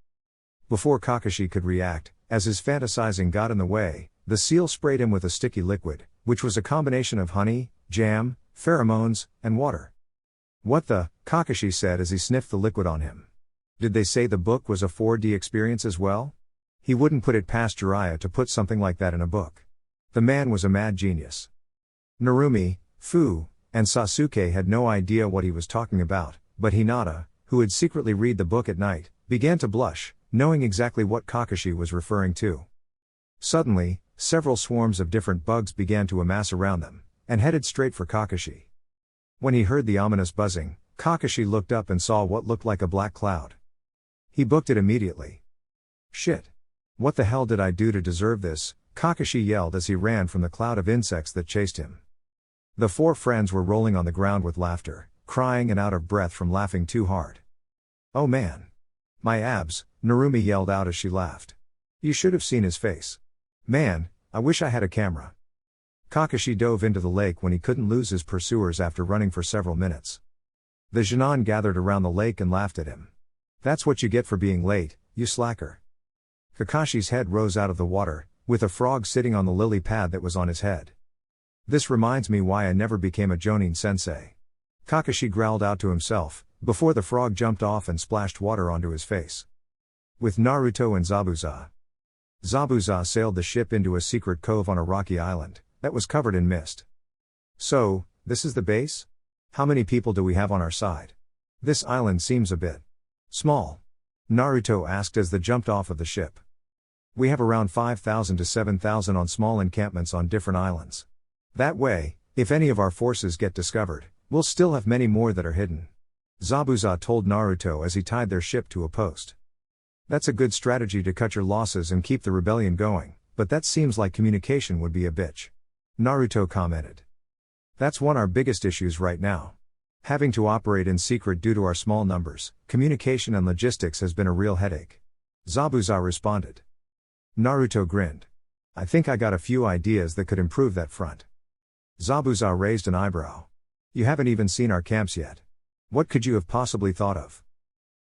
Before Kakashi could react, as his fantasizing got in the way, the seal sprayed him with a sticky liquid, which was a combination of honey, jam, pheromones, and water. What the? Kakashi said as he sniffed the liquid on him. Did they say the book was a 4D experience as well? He wouldn't put it past Jiraiya to put something like that in a book. The man was a mad genius. Narumi, Fu, and Sasuke had no idea what he was talking about, but Hinata, who would secretly read the book at night, began to blush, knowing exactly what Kakashi was referring to. Suddenly, several swarms of different bugs began to amass around them, and headed straight for Kakashi. When he heard the ominous buzzing, Kakashi looked up and saw what looked like a black cloud. He booked it immediately. Shit. What the hell did I do to deserve this? Kakashi yelled as he ran from the cloud of insects that chased him. The four friends were rolling on the ground with laughter, crying and out of breath from laughing too hard. Oh man. My abs, Narumi yelled out as she laughed. You should have seen his face. Man, I wish I had a camera. Kakashi dove into the lake when he couldn't lose his pursuers after running for several minutes. The Jinan gathered around the lake and laughed at him. That's what you get for being late, you slacker. Kakashi's head rose out of the water, with a frog sitting on the lily pad that was on his head. This reminds me why I never became a Jonin sensei. Kakashi growled out to himself, before the frog jumped off and splashed water onto his face. With Naruto and Zabuza. Zabuza sailed the ship into a secret cove on a rocky island, that was covered in mist. So, this is the base? How many people do we have on our side? This island seems a bit small. Naruto asked as they jumped off of the ship. We have around 5,000 to 7,000 on small encampments on different islands. That way, if any of our forces get discovered, we'll still have many more that are hidden. Zabuza told Naruto as he tied their ship to a post. That's a good strategy to cut your losses and keep the rebellion going, but that seems like communication would be a bitch. Naruto commented. That's one of our biggest issues right now. Having to operate in secret due to our small numbers, communication and logistics has been a real headache. Zabuza responded. Naruto grinned. I think I got a few ideas that could improve that front. Zabuza raised an eyebrow. You haven't even seen our camps yet. What could you have possibly thought of?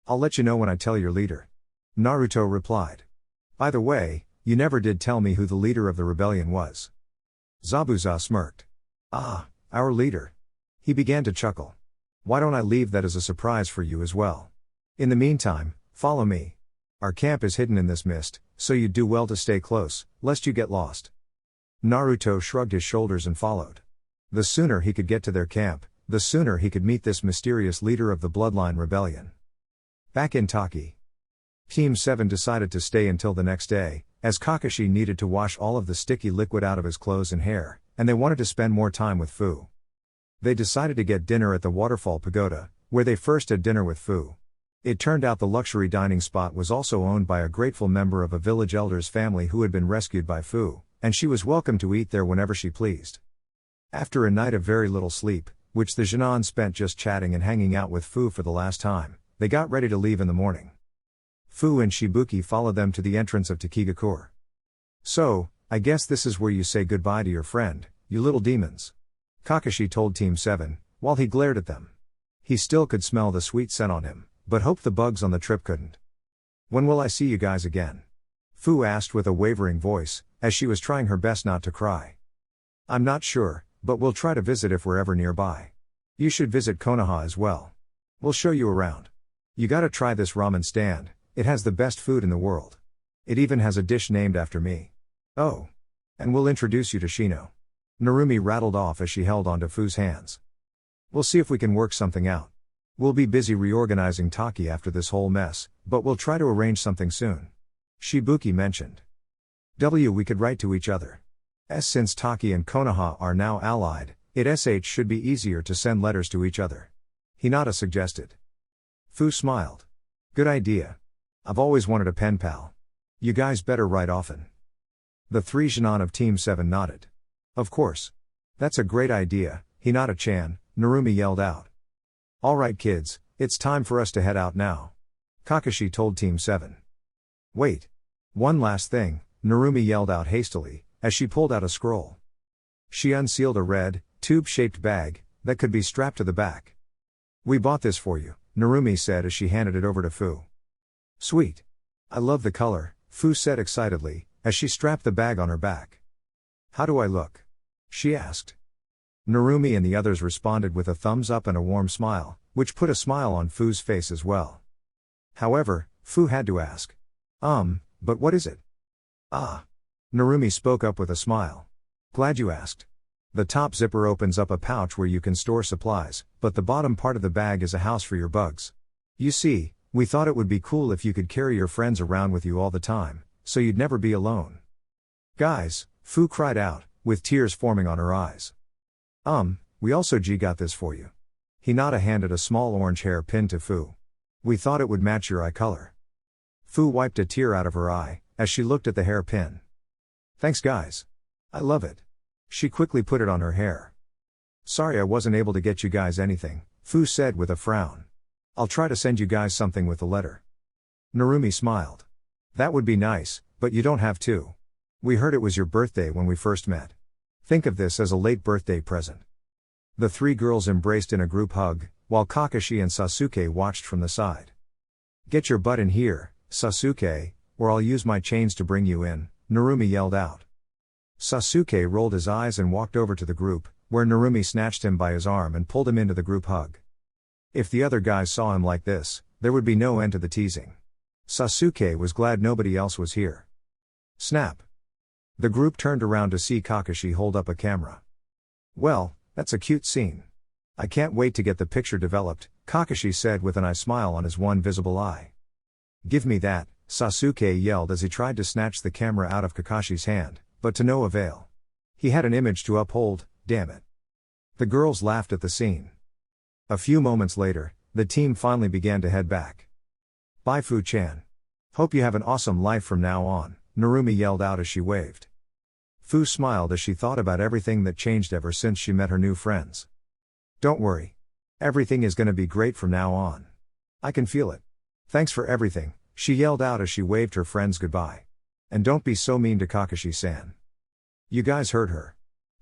I'll let you know when I tell your leader. Naruto replied. By the way, you never did tell me who the leader of the rebellion was. Zabuza smirked. Ah, our leader. He began to chuckle. Why don't I leave that as a surprise for you as well? In the meantime, follow me. Our camp is hidden in this mist, so you'd do well to stay close, lest you get lost. Naruto shrugged his shoulders and followed. The sooner he could get to their camp, the sooner he could meet this mysterious leader of the Bloodline Rebellion. Back in Taki. Team 7 decided to stay until the next day, as Kakashi needed to wash all of the sticky liquid out of his clothes and hair, and they wanted to spend more time with Fu. They decided to get dinner at the Waterfall Pagoda, where they first had dinner with Fu. It turned out the luxury dining spot was also owned by a grateful member of a village elder's family who had been rescued by Fu, and she was welcome to eat there whenever she pleased. After a night of very little sleep, which the Jinan spent just chatting and hanging out with Fu for the last time, they got ready to leave in the morning. Fu and Shibuki followed them to the entrance of Takigakure. "So, I guess this is where you say goodbye to your friend, you little demons," Kakashi told Team 7, while he glared at them. He still could smell the sweet scent on him, but hoped the bugs on the trip couldn't. "When will I see you guys again?" Fu asked with a wavering voice, as she was trying her best not to cry. "I'm not sure, but we'll try to visit if we're ever nearby. You should visit Konoha as well. We'll show you around. You gotta try this ramen stand, it has the best food in the world. It even has a dish named after me. Oh. And we'll introduce you to Shino." Narumi rattled off as she held onto Fu's hands. "We'll see if we can work something out. We'll be busy reorganizing Taki after this whole mess, but we'll try to arrange something soon," Shibuki mentioned. We could write to each other. Since Taki and Konoha are now allied, it should be easier to send letters to each other," Hinata suggested. Fu smiled. "Good idea. I've always wanted a pen pal. You guys better write often." The three Jinan of Team 7 nodded. "Of course. That's a great idea, Hinata-chan," Narumi yelled out. "Alright kids, it's time for us to head out now," Kakashi told Team 7. "Wait. One last thing," Narumi yelled out hastily, as she pulled out a scroll. She unsealed a red, tube-shaped bag that could be strapped to the back. "We bought this for you," Narumi said as she handed it over to Fu. "Sweet. I love the color," Fu said excitedly, as she strapped the bag on her back. "How do I look?" she asked. Narumi and the others responded with a thumbs up and a warm smile, which put a smile on Fu's face as well. However, Fu had to ask. But what is it?" "Ah." Narumi spoke up with a smile. "Glad you asked. The top zipper opens up a pouch where you can store supplies, but the bottom part of the bag is a house for your bugs. You see, we thought it would be cool if you could carry your friends around with you all the time, so you'd never be alone." "Guys," Fu cried out, with tears forming on her eyes. We also got this for you." Hinata handed a small orange hair pin to Fu. "We thought it would match your eye color." Fu wiped a tear out of her eye, as she looked at the hair pin. "Thanks guys. I love it." She quickly put it on her hair. "Sorry I wasn't able to get you guys anything," Fu said with a frown. "I'll try to send you guys something with the letter." Narumi smiled. "That would be nice, but you don't have to. We heard it was your birthday when we first met. Think of this as a late birthday present." The three girls embraced in a group hug, while Kakashi and Sasuke watched from the side. "Get your butt in here, Sasuke, or I'll use my chains to bring you in," Narumi yelled out. Sasuke rolled his eyes and walked over to the group, where Narumi snatched him by his arm and pulled him into the group hug. If the other guys saw him like this, there would be no end to the teasing. Sasuke was glad nobody else was here. Snap. The group turned around to see Kakashi hold up a camera. "Well, that's a cute scene. I can't wait to get the picture developed," Kakashi said with an eye smile on his one visible eye. "Give me that," Sasuke yelled as he tried to snatch the camera out of Kakashi's hand, but to no avail. He had an image to uphold, damn it. The girls laughed at the scene. A few moments later, the team finally began to head back. "Bye Fu-chan. Hope you have an awesome life from now on," Narumi yelled out as she waved. Fu smiled as she thought about everything that changed ever since she met her new friends. "Don't worry. Everything is gonna be great from now on. I can feel it. Thanks for everything," she yelled out as she waved her friends goodbye. "And don't be so mean to Kakashi-san. You guys heard her.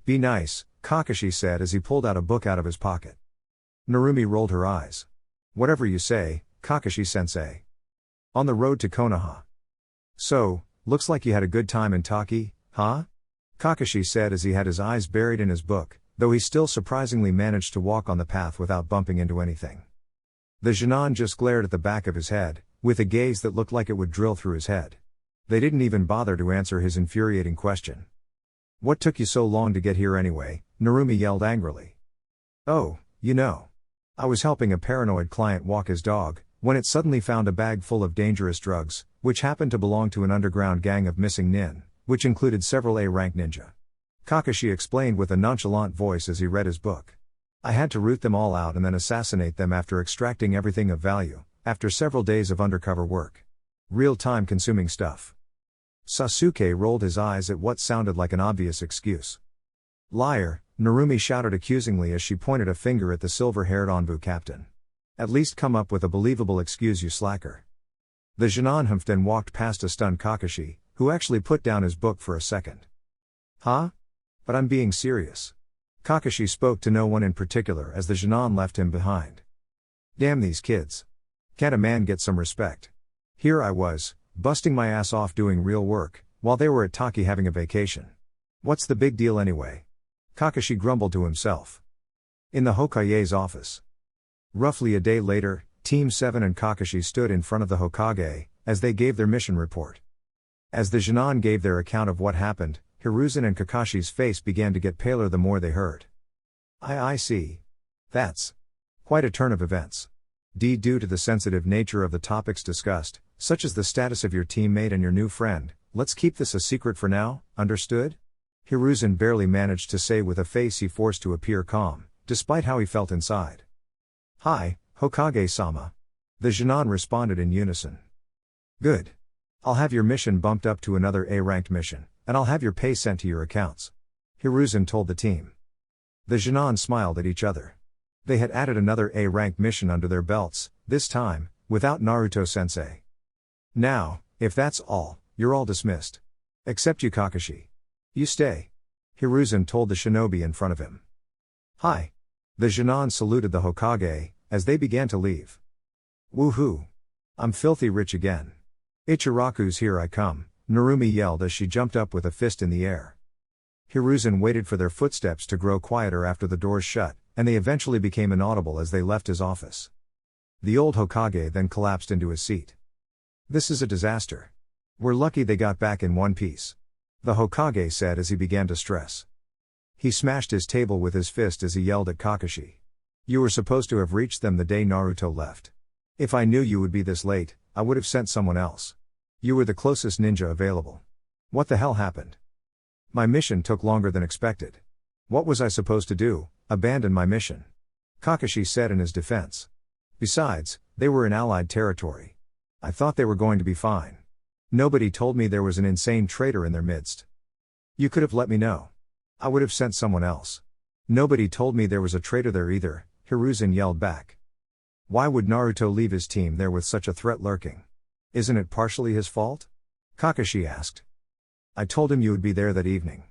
Be nice," Kakashi said as he pulled out a book out of his pocket. Narumi rolled her eyes. "Whatever you say, Kakashi-sensei." On the road to Konoha. "So, looks like you had a good time in Taki, huh?" Kakashi said as he had his eyes buried in his book, though he still surprisingly managed to walk on the path without bumping into anything. The Jinan just glared at the back of his head, with a gaze that looked like it would drill through his head. They didn't even bother to answer his infuriating question. "What took you so long to get here anyway?" Narumi yelled angrily. "Oh, I was helping a paranoid client walk his dog, when it suddenly found a bag full of dangerous drugs, which happened to belong to an underground gang of missing nin, which included several A-rank ninja." Kakashi explained with a nonchalant voice as he read his book. I had to root them all out and then assassinate them after extracting everything of value, after several days of undercover work. Real time consuming stuff. Sasuke rolled his eyes at what sounded like an obvious excuse. Liar, Narumi shouted accusingly as she pointed a finger at the silver-haired Onbu captain. At least come up with a believable excuse, you slacker. The Jinan humphed and walked past a stunned Kakashi, who actually put down his book for a second. Huh? But I'm being serious. Kakashi spoke to no one in particular as the Jinan left him behind. Damn these kids. Can't a man get some respect? Here I was, busting my ass off doing real work, while they were at Taki having a vacation. What's the big deal anyway? Kakashi grumbled to himself. In the Hokage's office. Roughly a day later, Team 7 and Kakashi stood in front of the Hokage, as they gave their mission report. As the Jinan gave their account of what happened, Hiruzen and Kakashi's face began to get paler the more they heard. I see. That's quite a turn of events. Due to the sensitive nature of the topics discussed, such as the status of your teammate and your new friend, let's keep this a secret for now, understood? Hiruzen barely managed to say with a face he forced to appear calm, despite how he felt inside. Hi, Hokage-sama. The Jinan responded in unison. Good. I'll have your mission bumped up to another A-ranked mission, and I'll have your pay sent to your accounts. Hiruzen told the team. The Jinan smiled at each other. They had added another A-ranked mission under their belts, this time, without Naruto-sensei. Now, if that's all, you're all dismissed. Except you, Kakashi. You stay. Hiruzen told the shinobi in front of him. Hi. The Jinan saluted the Hokage, as they began to leave. Woohoo. I'm filthy rich again. Ichiraku's here I come, Narumi yelled as she jumped up with a fist in the air. Hiruzen waited for their footsteps to grow quieter after the doors shut, and they eventually became inaudible as they left his office. The old Hokage then collapsed into his seat. This is a disaster. We're lucky they got back in one piece. The Hokage said as he began to stress. He smashed his table with his fist as he yelled at Kakashi. You were supposed to have reached them the day Naruto left. If I knew you would be this late, I would have sent someone else. You were the closest ninja available. What the hell happened? My mission took longer than expected. What was I supposed to do, abandon my mission? Kakashi said in his defense. Besides, they were in allied territory. I thought they were going to be fine. Nobody told me there was an insane traitor in their midst. You could have let me know. I would have sent someone else. Nobody told me there was a traitor there either, Hiruzen yelled back. Why would Naruto leave his team there with such a threat lurking? Isn't it partially his fault? Kakashi asked. I told him you would be there that evening.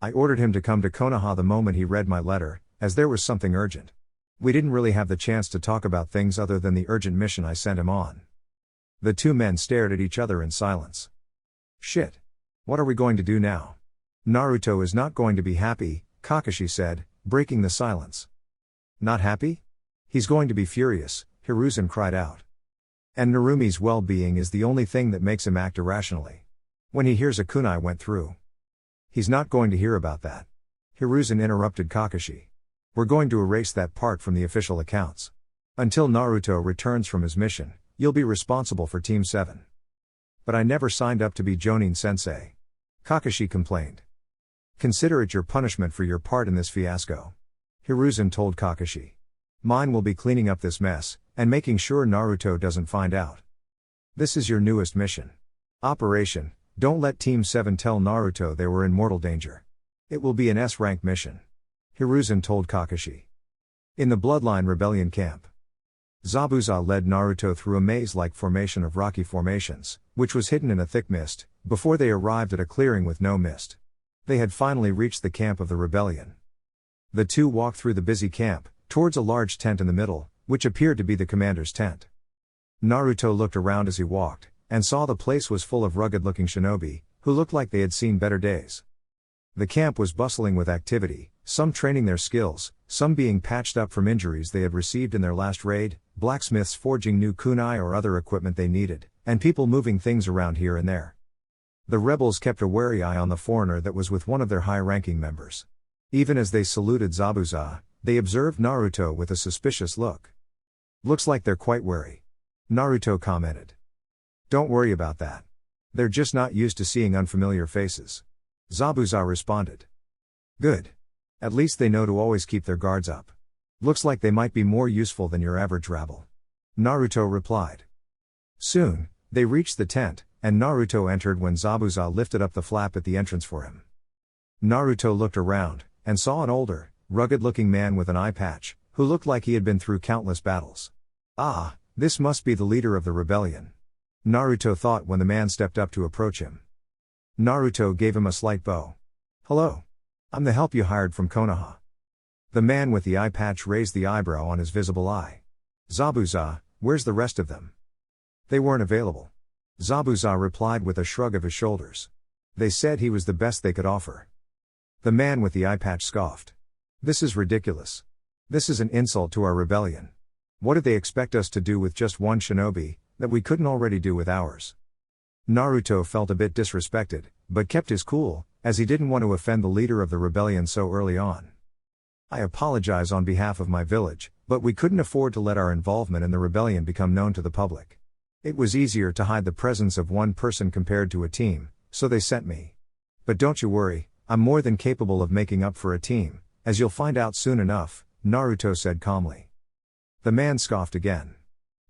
I ordered him to come to Konoha the moment he read my letter, as there was something urgent. We didn't really have the chance to talk about things other than the urgent mission I sent him on. The two men stared at each other in silence. Shit. What are we going to do now? Naruto is not going to be happy, Kakashi said, breaking the silence. Not happy? He's going to be furious, Hiruzen cried out. And Narumi's well-being is the only thing that makes him act irrationally. When he hears a kunai went through. He's not going to hear about that. Hiruzen interrupted Kakashi. We're going to erase that part from the official accounts. Until Naruto returns from his mission, you'll be responsible for Team 7. But I never signed up to be Jonin-sensei. Kakashi complained. Consider it your punishment for your part in this fiasco. Hiruzen told Kakashi. Mine will be cleaning up this mess, and making sure Naruto doesn't find out. This is your newest mission. Operation, don't let Team 7 tell Naruto they were in mortal danger. It will be an S-rank mission. Hiruzen told Kakashi. In the Bloodline Rebellion camp. Zabuza led Naruto through a maze-like formation of rocky formations, which was hidden in a thick mist, before they arrived at a clearing with no mist. They had finally reached the camp of the rebellion. The two walked through the busy camp, towards a large tent in the middle, which appeared to be the commander's tent. Naruto looked around as he walked, and saw the place was full of rugged-looking shinobi, who looked like they had seen better days. The camp was bustling with activity, some training their skills, some being patched up from injuries they had received in their last raid, blacksmiths forging new kunai or other equipment they needed, and people moving things around here and there. The rebels kept a wary eye on the foreigner that was with one of their high-ranking members. Even as they saluted Zabuza, they observed Naruto with a suspicious look. Looks like they're quite wary. Naruto commented. Don't worry about that. They're just not used to seeing unfamiliar faces. Zabuza responded. Good. At least they know to always keep their guards up. Looks like they might be more useful than your average rabble. Naruto replied. Soon, they reached the tent, and Naruto entered when Zabuza lifted up the flap at the entrance for him. Naruto looked around, and saw an older, rugged-looking man with an eye patch, who looked like he had been through countless battles. Ah, this must be the leader of the rebellion. Naruto thought when the man stepped up to approach him. Naruto gave him a slight bow. Hello. I'm the help you hired from Konoha. The man with the eye patch raised the eyebrow on his visible eye. Zabuza, where's the rest of them? They weren't available. Zabuza replied with a shrug of his shoulders. They said he was the best they could offer. The man with the eye patch scoffed. This is ridiculous. This is an insult to our rebellion. What did they expect us to do with just one shinobi, that we couldn't already do with ours? Naruto felt a bit disrespected, but kept his cool, as he didn't want to offend the leader of the rebellion so early on. I apologize on behalf of my village, but we couldn't afford to let our involvement in the rebellion become known to the public. It was easier to hide the presence of one person compared to a team, so they sent me. But don't you worry, I'm more than capable of making up for a team, as you'll find out soon enough, Naruto said calmly. The man scoffed again.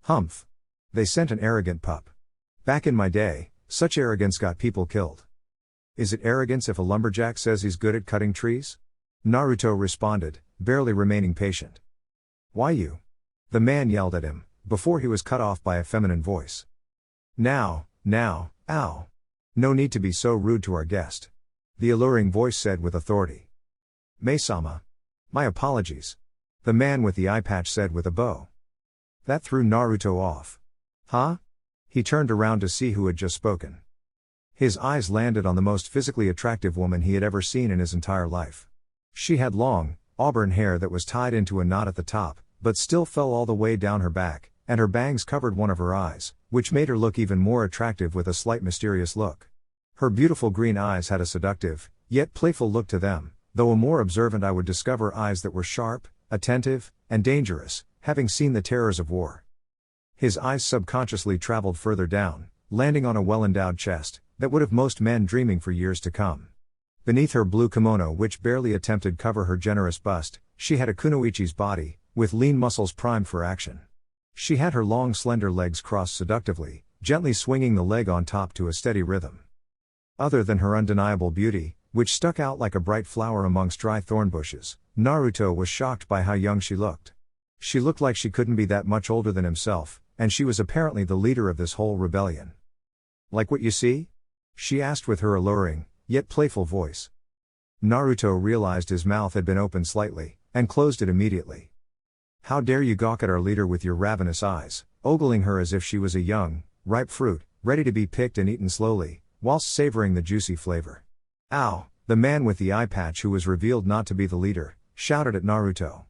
Humph. They sent an arrogant pup. Back in my day, such arrogance got people killed. Is it arrogance if a lumberjack says he's good at cutting trees? Naruto responded, barely remaining patient. Why you? The man yelled at him, before he was cut off by a feminine voice. Now, ow. No need to be so rude to our guest. The alluring voice said with authority. Mei-sama. My apologies. The man with the eye patch said with a bow. That threw Naruto off. Huh? He turned around to see who had just spoken. His eyes landed on the most physically attractive woman he had ever seen in his entire life. She had long, auburn hair that was tied into a knot at the top, but still fell all the way down her back, and her bangs covered one of her eyes, which made her look even more attractive with a slight mysterious look. Her beautiful green eyes had a seductive, yet playful look to them, though a more observant eye would discover eyes that were sharp, attentive, and dangerous, having seen the terrors of war. His eyes subconsciously traveled further down, landing on a well-endowed chest, that would have most men dreaming for years to come. Beneath her blue kimono, which barely attempted cover her generous bust, she had a kunoichi's body, with lean muscles primed for action. She had her long slender legs crossed seductively, gently swinging the leg on top to a steady rhythm. Other than her undeniable beauty, which stuck out like a bright flower amongst dry thorn bushes, Naruto was shocked by how young she looked. She looked like she couldn't be that much older than himself, and she was apparently the leader of this whole rebellion. Like what you see? She asked with her alluring, yet playful voice. Naruto realized his mouth had been opened slightly, and closed it immediately. How dare you gawk at our leader with your ravenous eyes, ogling her as if she was a young, ripe fruit, ready to be picked and eaten slowly, whilst savoring the juicy flavor. Ow! The man with the eye patch, who was revealed not to be the leader, shouted at Naruto.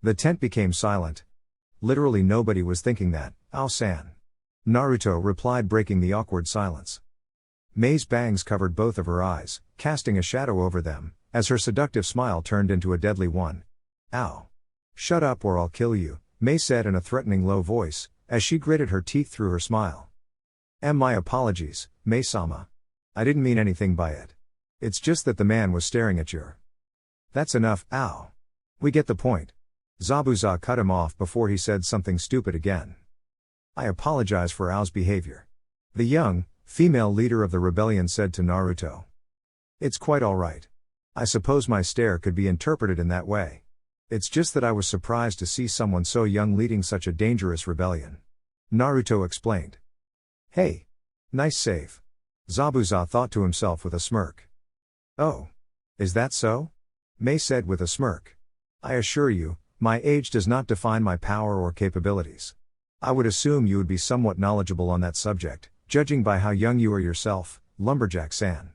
The tent became silent. Literally nobody was thinking that, Ao-san. Naruto replied, breaking the awkward silence. Mei's bangs covered both of her eyes, casting a shadow over them, as her seductive smile turned into a deadly one. Ow! Shut up or I'll kill you, Mei said in a threatening low voice, as she gritted her teeth through her smile. My apologies, Mei-sama. I didn't mean anything by it. It's just that the man was staring at you. That's enough, ow. We get the point. Zabuza cut him off before he said something stupid again. I apologize for Ao's behavior. The young, female leader of the rebellion said to Naruto. It's quite alright. I suppose my stare could be interpreted in that way. It's just that I was surprised to see someone so young leading such a dangerous rebellion. Naruto explained. Hey. Nice save. Zabuza thought to himself with a smirk. Oh. Is that so? Mei said with a smirk. I assure you, my age does not define my power or capabilities. I would assume you would be somewhat knowledgeable on that subject, judging by how young you are yourself, Lumberjack-san.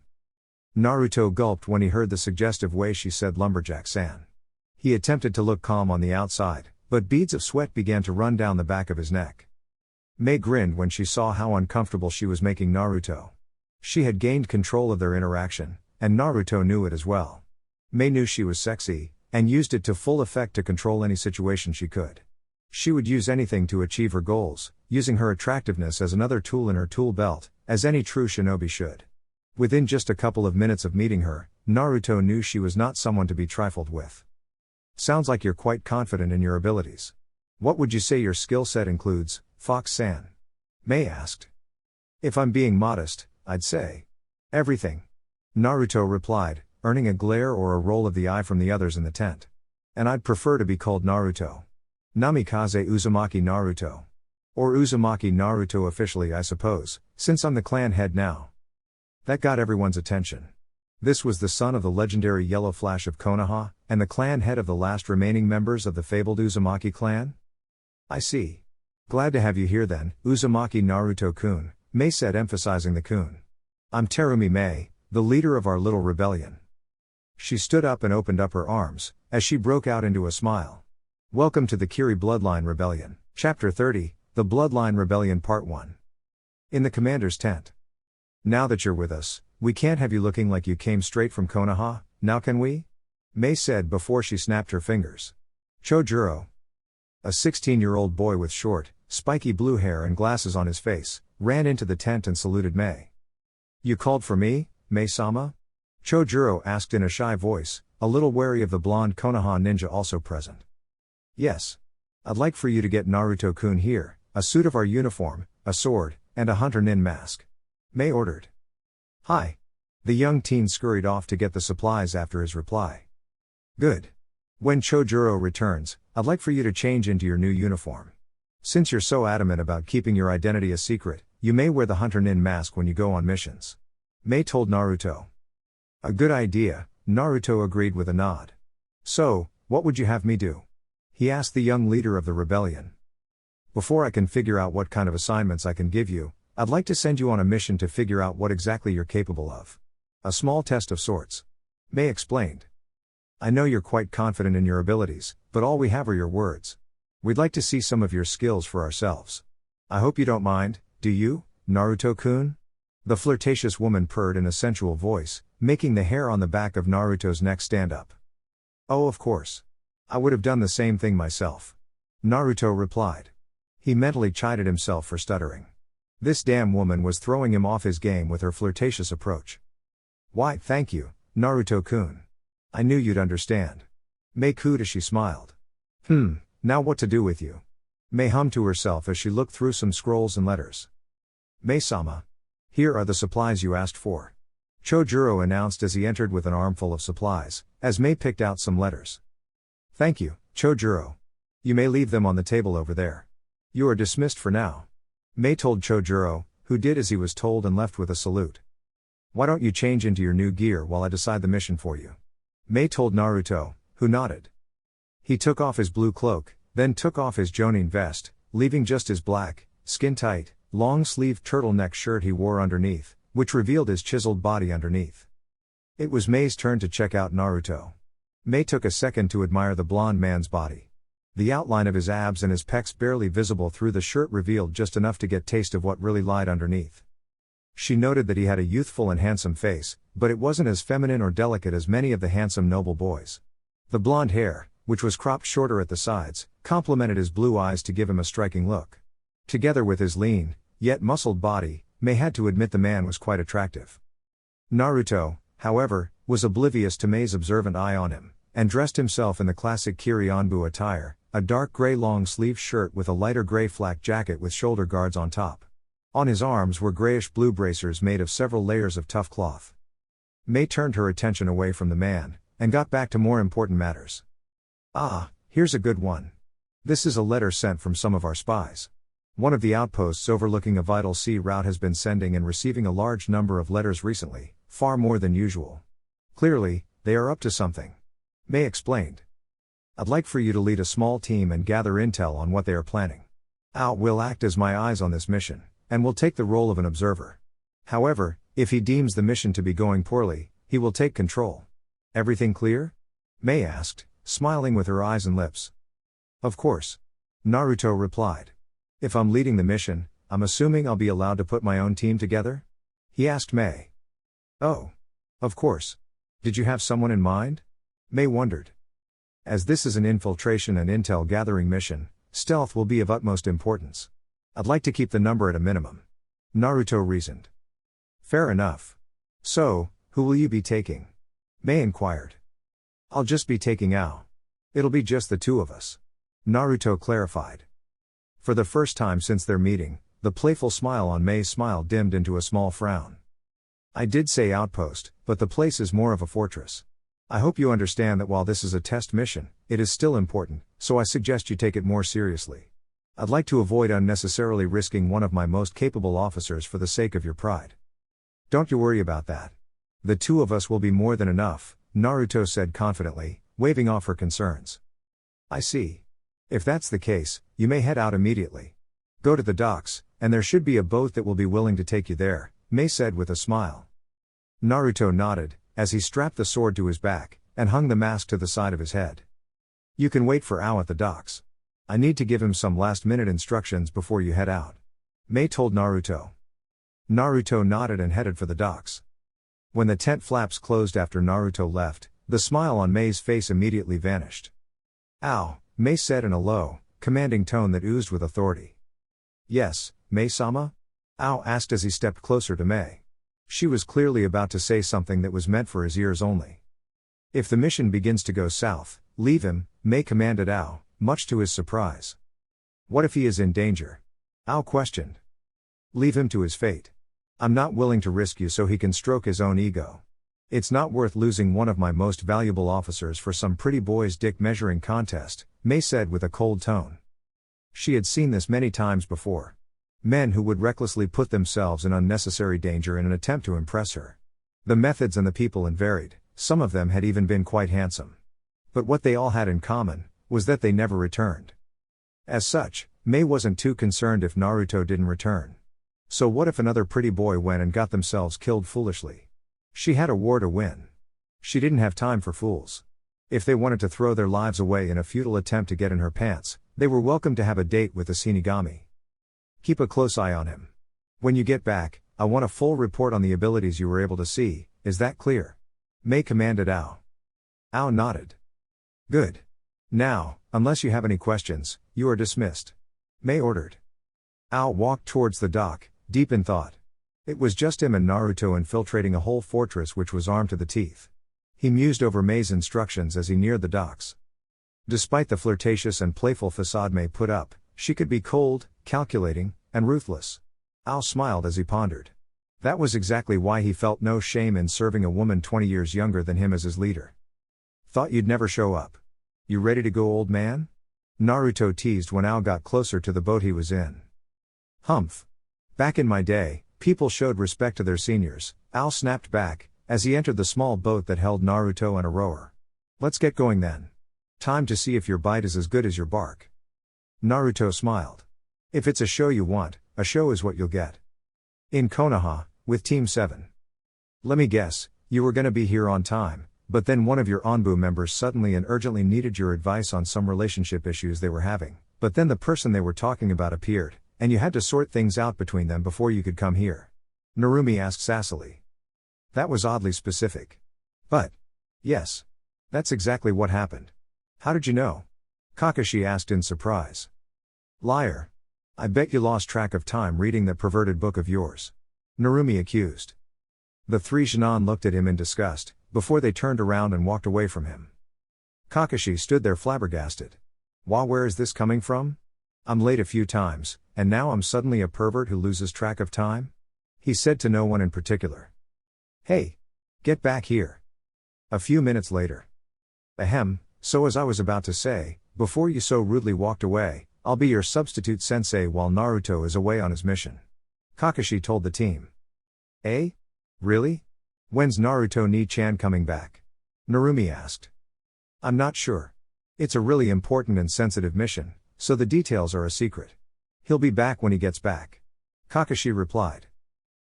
Naruto gulped when he heard the suggestive way she said Lumberjack-san. He attempted to look calm on the outside, but beads of sweat began to run down the back of his neck. Mei grinned when she saw how uncomfortable she was making Naruto. She had gained control of their interaction, and Naruto knew it as well. Mei knew she was sexy, and used it to full effect to control any situation she could. She would use anything to achieve her goals, using her attractiveness as another tool in her tool belt, as any true shinobi should. Within just a couple of minutes of meeting her, Naruto knew she was not someone to be trifled with. Sounds like you're quite confident in your abilities. What would you say your skill set includes, Fox-san? Mei asked. If I'm being modest, I'd say everything. Naruto replied, earning a glare or a roll of the eye from the others in the tent. And I'd prefer to be called Naruto. Namikaze Uzumaki Naruto. Or Uzumaki Naruto officially, I suppose, since I'm the clan head now. That got everyone's attention. This was the son of the legendary Yellow Flash of Konoha, and the clan head of the last remaining members of the fabled Uzumaki clan? I see. Glad to have you here then, Uzumaki Naruto-kun, Mei said, emphasizing the kun. I'm Terumi Mei, the leader of our little rebellion. She stood up and opened up her arms, as she broke out into a smile. Welcome to the Kiri Bloodline Rebellion, Chapter 30, The Bloodline Rebellion Part 1. In the commander's tent. Now that you're with us, we can't have you looking like you came straight from Konoha, now can we? Mei said before she snapped her fingers. Chojuro, a 16-year-old boy with short, spiky blue hair and glasses on his face, ran into the tent and saluted Mei. You called for me, Mei-sama? Chojuro asked in a shy voice, a little wary of the blonde Konoha ninja also present. Yes. I'd like for you to get Naruto-kun here, a suit of our uniform, a sword, and a hunter nin mask. Mei ordered. Hi. The young teen scurried off to get the supplies after his reply. Good. When Chojuro returns, I'd like for you to change into your new uniform. Since you're so adamant about keeping your identity a secret, you may wear the hunter nin mask when you go on missions. Mei told Naruto. A good idea, Naruto agreed with a nod. So, what would you have me do? He asked the young leader of the rebellion. Before I can figure out what kind of assignments I can give you, I'd like to send you on a mission to figure out what exactly you're capable of. A small test of sorts. Mei explained. I know you're quite confident in your abilities, but all we have are your words. We'd like to see some of your skills for ourselves. I hope you don't mind, do you, Naruto-kun? The flirtatious woman purred in a sensual voice, making the hair on the back of Naruto's neck stand up. Oh, of course. I would have done the same thing myself. Naruto replied. He mentally chided himself for stuttering. This damn woman was throwing him off his game with her flirtatious approach. Why, thank you, Naruto-kun. I knew you'd understand. Mei cooed as she smiled. Now what to do with you? Mei hummed to herself as she looked through some scrolls and letters. Mei-sama. Here are the supplies you asked for. Chojuro announced as he entered with an armful of supplies, as Mei picked out some letters. Thank you, Chojuro. You may leave them on the table over there. You are dismissed for now. Mei told Chojuro, who did as he was told and left with a salute. Why don't you change into your new gear while I decide the mission for you? Mei told Naruto, who nodded. He took off his blue cloak, then took off his jonin vest, leaving just his black, skin-tight, long-sleeved turtleneck shirt he wore underneath, which revealed his chiseled body underneath. It was Mei's turn to check out Naruto. Mei took a second to admire the blonde man's body. The outline of his abs and his pecs barely visible through the shirt revealed just enough to get taste of what really lied underneath. She noted that he had a youthful and handsome face, but it wasn't as feminine or delicate as many of the handsome noble boys. The blonde hair, which was cropped shorter at the sides, complemented his blue eyes to give him a striking look. Together with his lean, yet muscled body, Mei had to admit the man was quite attractive. Naruto, however, was oblivious to Mei's observant eye on him, and dressed himself in the classic Kiri Onbu attire, a dark gray long-sleeved shirt with a lighter gray flak jacket with shoulder guards on top. On his arms were grayish-blue bracers made of several layers of tough cloth. Mei turned her attention away from the man, and got back to more important matters. Ah, here's a good one. This is a letter sent from some of our spies. One of the outposts overlooking a vital sea route has been sending and receiving a large number of letters recently, far more than usual. Clearly, they are up to something. Mei explained. I'd like for you to lead a small team and gather intel on what they are planning. I will act as my eyes on this mission, and will take the role of an observer. However, if he deems the mission to be going poorly, he will take control. Everything clear? Mei asked, smiling with her eyes and lips. Of course. Naruto replied. If I'm leading the mission, I'm assuming I'll be allowed to put my own team together? He asked Mei. Oh. Of course. Did you have someone in mind? Mei wondered. As this is an infiltration and intel gathering mission, stealth will be of utmost importance. I'd like to keep the number at a minimum. Naruto reasoned. Fair enough. So, who will you be taking? Mei inquired. I'll just be taking Ao. It'll be just the two of us. Naruto clarified. For the first time since their meeting, the playful smile on Mei's smile dimmed into a small frown. I did say outpost, but the place is more of a fortress. I hope you understand that while this is a test mission, it is still important, so I suggest you take it more seriously. I'd like to avoid unnecessarily risking one of my most capable officers for the sake of your pride. Don't you worry about that. The two of us will be more than enough, Naruto said confidently, waving off her concerns. I see. If that's the case, you may head out immediately. Go to the docks, and there should be a boat that will be willing to take you there, Mei said with a smile. Naruto nodded, as he strapped the sword to his back, and hung the mask to the side of his head. You can wait for Ao at the docks. I need to give him some last-minute instructions before you head out. Mei told Naruto. Naruto nodded and headed for the docks. When the tent flaps closed after Naruto left, the smile on Mei's face immediately vanished. Ao, Mei said in a low, commanding tone that oozed with authority. Yes, Mei-sama? Ao asked as he stepped closer to Mei. She was clearly about to say something that was meant for his ears only. If the mission begins to go south, leave him, Mei commanded Ao, much to his surprise. What if he is in danger? Ao questioned. Leave him to his fate. I'm not willing to risk you so he can stroke his own ego. It's not worth losing one of my most valuable officers for some pretty boy's dick measuring contest, Mei said with a cold tone. She had seen this many times before. Men who would recklessly put themselves in unnecessary danger in an attempt to impress her. The methods and the people varied, some of them had even been quite handsome. But what they all had in common was that they never returned. As such, Mei wasn't too concerned if Naruto didn't return. So what if another pretty boy went and got themselves killed foolishly? She had a war to win. She didn't have time for fools. If they wanted to throw their lives away in a futile attempt to get in her pants, they were welcome to have a date with the Shinigami. Keep a close eye on him. When you get back, I want a full report on the abilities you were able to see, is that clear? Mei commanded Ao. Ao nodded. Good. Now, unless you have any questions, you are dismissed. Mei ordered. Ao walked towards the dock, deep in thought. It was just him and Naruto infiltrating a whole fortress which was armed to the teeth. He mused over Mei's instructions as he neared the docks. Despite the flirtatious and playful facade Mei put up, she could be cold, calculating, and ruthless. Ao smiled as he pondered. That was exactly why he felt no shame in serving a woman 20 years younger than him as his leader. Thought you'd never show up. You ready to go, old man? Naruto teased when Ao got closer to the boat he was in. Humph. Back in my day, people showed respect to their seniors, Ao snapped back, as he entered the small boat that held Naruto and a rower. Let's get going then. Time to see if your bite is as good as your bark. Naruto smiled. If it's a show you want, a show is what you'll get. In Konoha, with Team 7. Let me guess, you were gonna be here on time, but then one of your Onbu members suddenly and urgently needed your advice on some relationship issues they were having, but then the person they were talking about appeared, and you had to sort things out between them before you could come here. Narumi asked sassily. That was oddly specific. But, yes. That's exactly what happened. How did you know? Kakashi asked in surprise. Liar. I bet you lost track of time reading that perverted book of yours. Narumi accused. The three Shinan looked at him in disgust, before they turned around and walked away from him. Kakashi stood there flabbergasted. Where is this coming from? I'm late a few times, and now I'm suddenly a pervert who loses track of time? He said to no one in particular. Hey! Get back here! A few minutes later. Ahem, so as I was about to say, before you so rudely walked away, I'll be your substitute sensei while Naruto is away on his mission. Kakashi told the team. Eh? Really? When's Naruto Ni-chan coming back? Narumi asked. I'm not sure. It's a really important and sensitive mission, so the details are a secret. He'll be back when he gets back. Kakashi replied.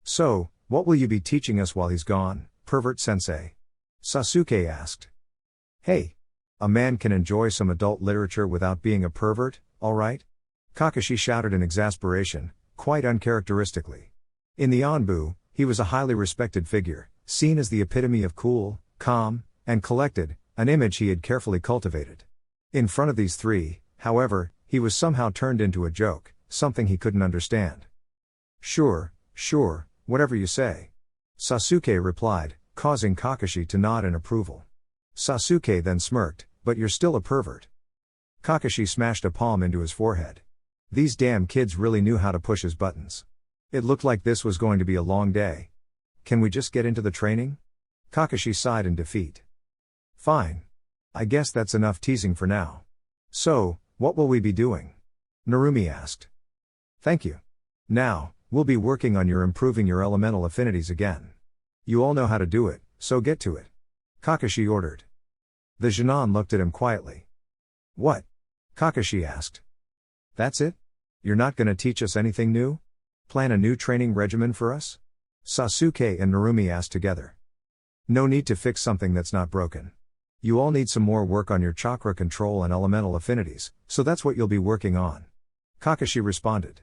So, what will you be teaching us while he's gone, pervert sensei? Sasuke asked. Hey! A man can enjoy some adult literature without being a pervert, alright? Kakashi shouted in exasperation, quite uncharacteristically. In the Onbu, he was a highly respected figure, seen as the epitome of cool, calm, and collected, an image he had carefully cultivated. In front of these three, however, he was somehow turned into a joke, something he couldn't understand. Sure, whatever you say. Sasuke replied, causing Kakashi to nod in approval. Sasuke then smirked, But you're still a pervert. Kakashi smashed a palm into his forehead. These damn kids really knew how to push his buttons. It looked like this was going to be a long day. Can we just get into the training? Kakashi sighed in defeat. Fine. I guess that's enough teasing for now. So, what will we be doing? Narumi asked. Thank you. Now, we'll be working on improving your elemental affinities again. You all know how to do it, so get to it. Kakashi ordered. The Genin looked at him quietly. What? Kakashi asked. That's it? You're not gonna teach us anything new? Plan a new training regimen for us? Sasuke and Narumi asked together. No need to fix something that's not broken. You all need some more work on your chakra control and elemental affinities, so that's what you'll be working on. Kakashi responded.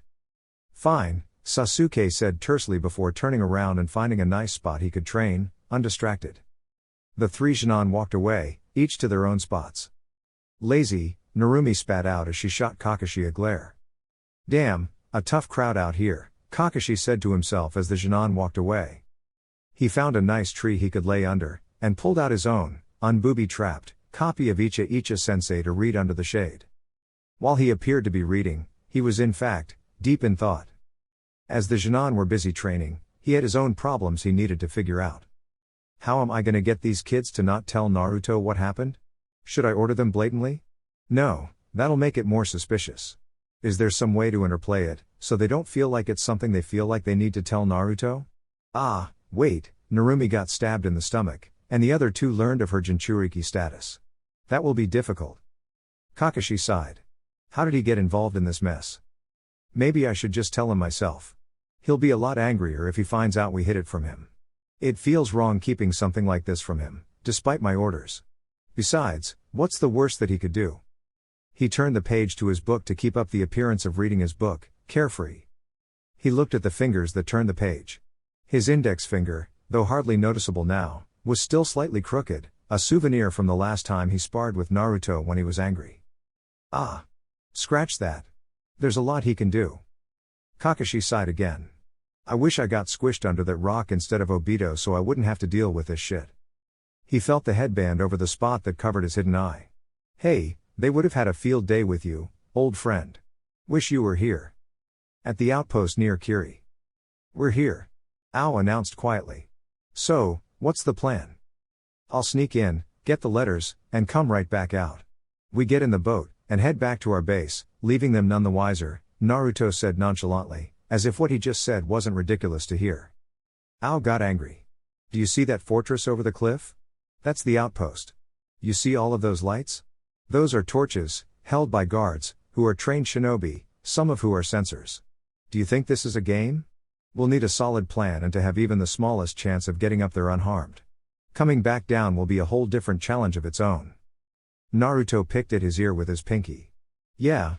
Fine, Sasuke said tersely before turning around and finding a nice spot he could train, undistracted. The three Genin walked away, each to their own spots. Lazy, Narumi spat out as she shot Kakashi a glare. Damn, a tough crowd out here, Kakashi said to himself as the Genin walked away. He found a nice tree he could lay under, and pulled out his own, unbooby-trapped, copy of Icha Sensei to read under the shade. While he appeared to be reading, he was in fact, deep in thought. As the Genin were busy training, he had his own problems he needed to figure out. How am I gonna get these kids to not tell Naruto what happened? Should I order them blatantly? No, that'll make it more suspicious. Is there some way to interplay it, so they don't feel like it's something they feel like they need to tell Naruto? Ah, wait, Narumi got stabbed in the stomach, and the other two learned of her Jinchuuriki status. That will be difficult. Kakashi sighed. How did he get involved in this mess? Maybe I should just tell him myself. He'll be a lot angrier if he finds out we hid it from him. It feels wrong keeping something like this from him, despite my orders. Besides, what's the worst that he could do? He turned the page to his book to keep up the appearance of reading his book, carefree. He looked at the fingers that turned the page. His index finger, though hardly noticeable now, was still slightly crooked, a souvenir from the last time he sparred with Naruto when he was angry. Ah. Scratch that. There's a lot he can do. Kakashi sighed again. I wish I got squished under that rock instead of Obito so I wouldn't have to deal with this shit. He felt the headband over the spot that covered his hidden eye. Hey, they would have had a field day with you, old friend. Wish you were here. At the outpost near Kiri. We're here. Ao announced quietly. So, what's the plan? I'll sneak in, get the letters, and come right back out. We get in the boat, and head back to our base, leaving them none the wiser, Naruto said nonchalantly, as if what he just said wasn't ridiculous to hear. Ao got angry. Do you see that fortress over the cliff? That's the outpost. You see all of those lights? Those are torches, held by guards, who are trained shinobi, some of who are censors. Do you think this is a game? We'll need a solid plan and to have even the smallest chance of getting up there unharmed. Coming back down will be a whole different challenge of its own. Naruto picked at his ear with his pinky. Yeah.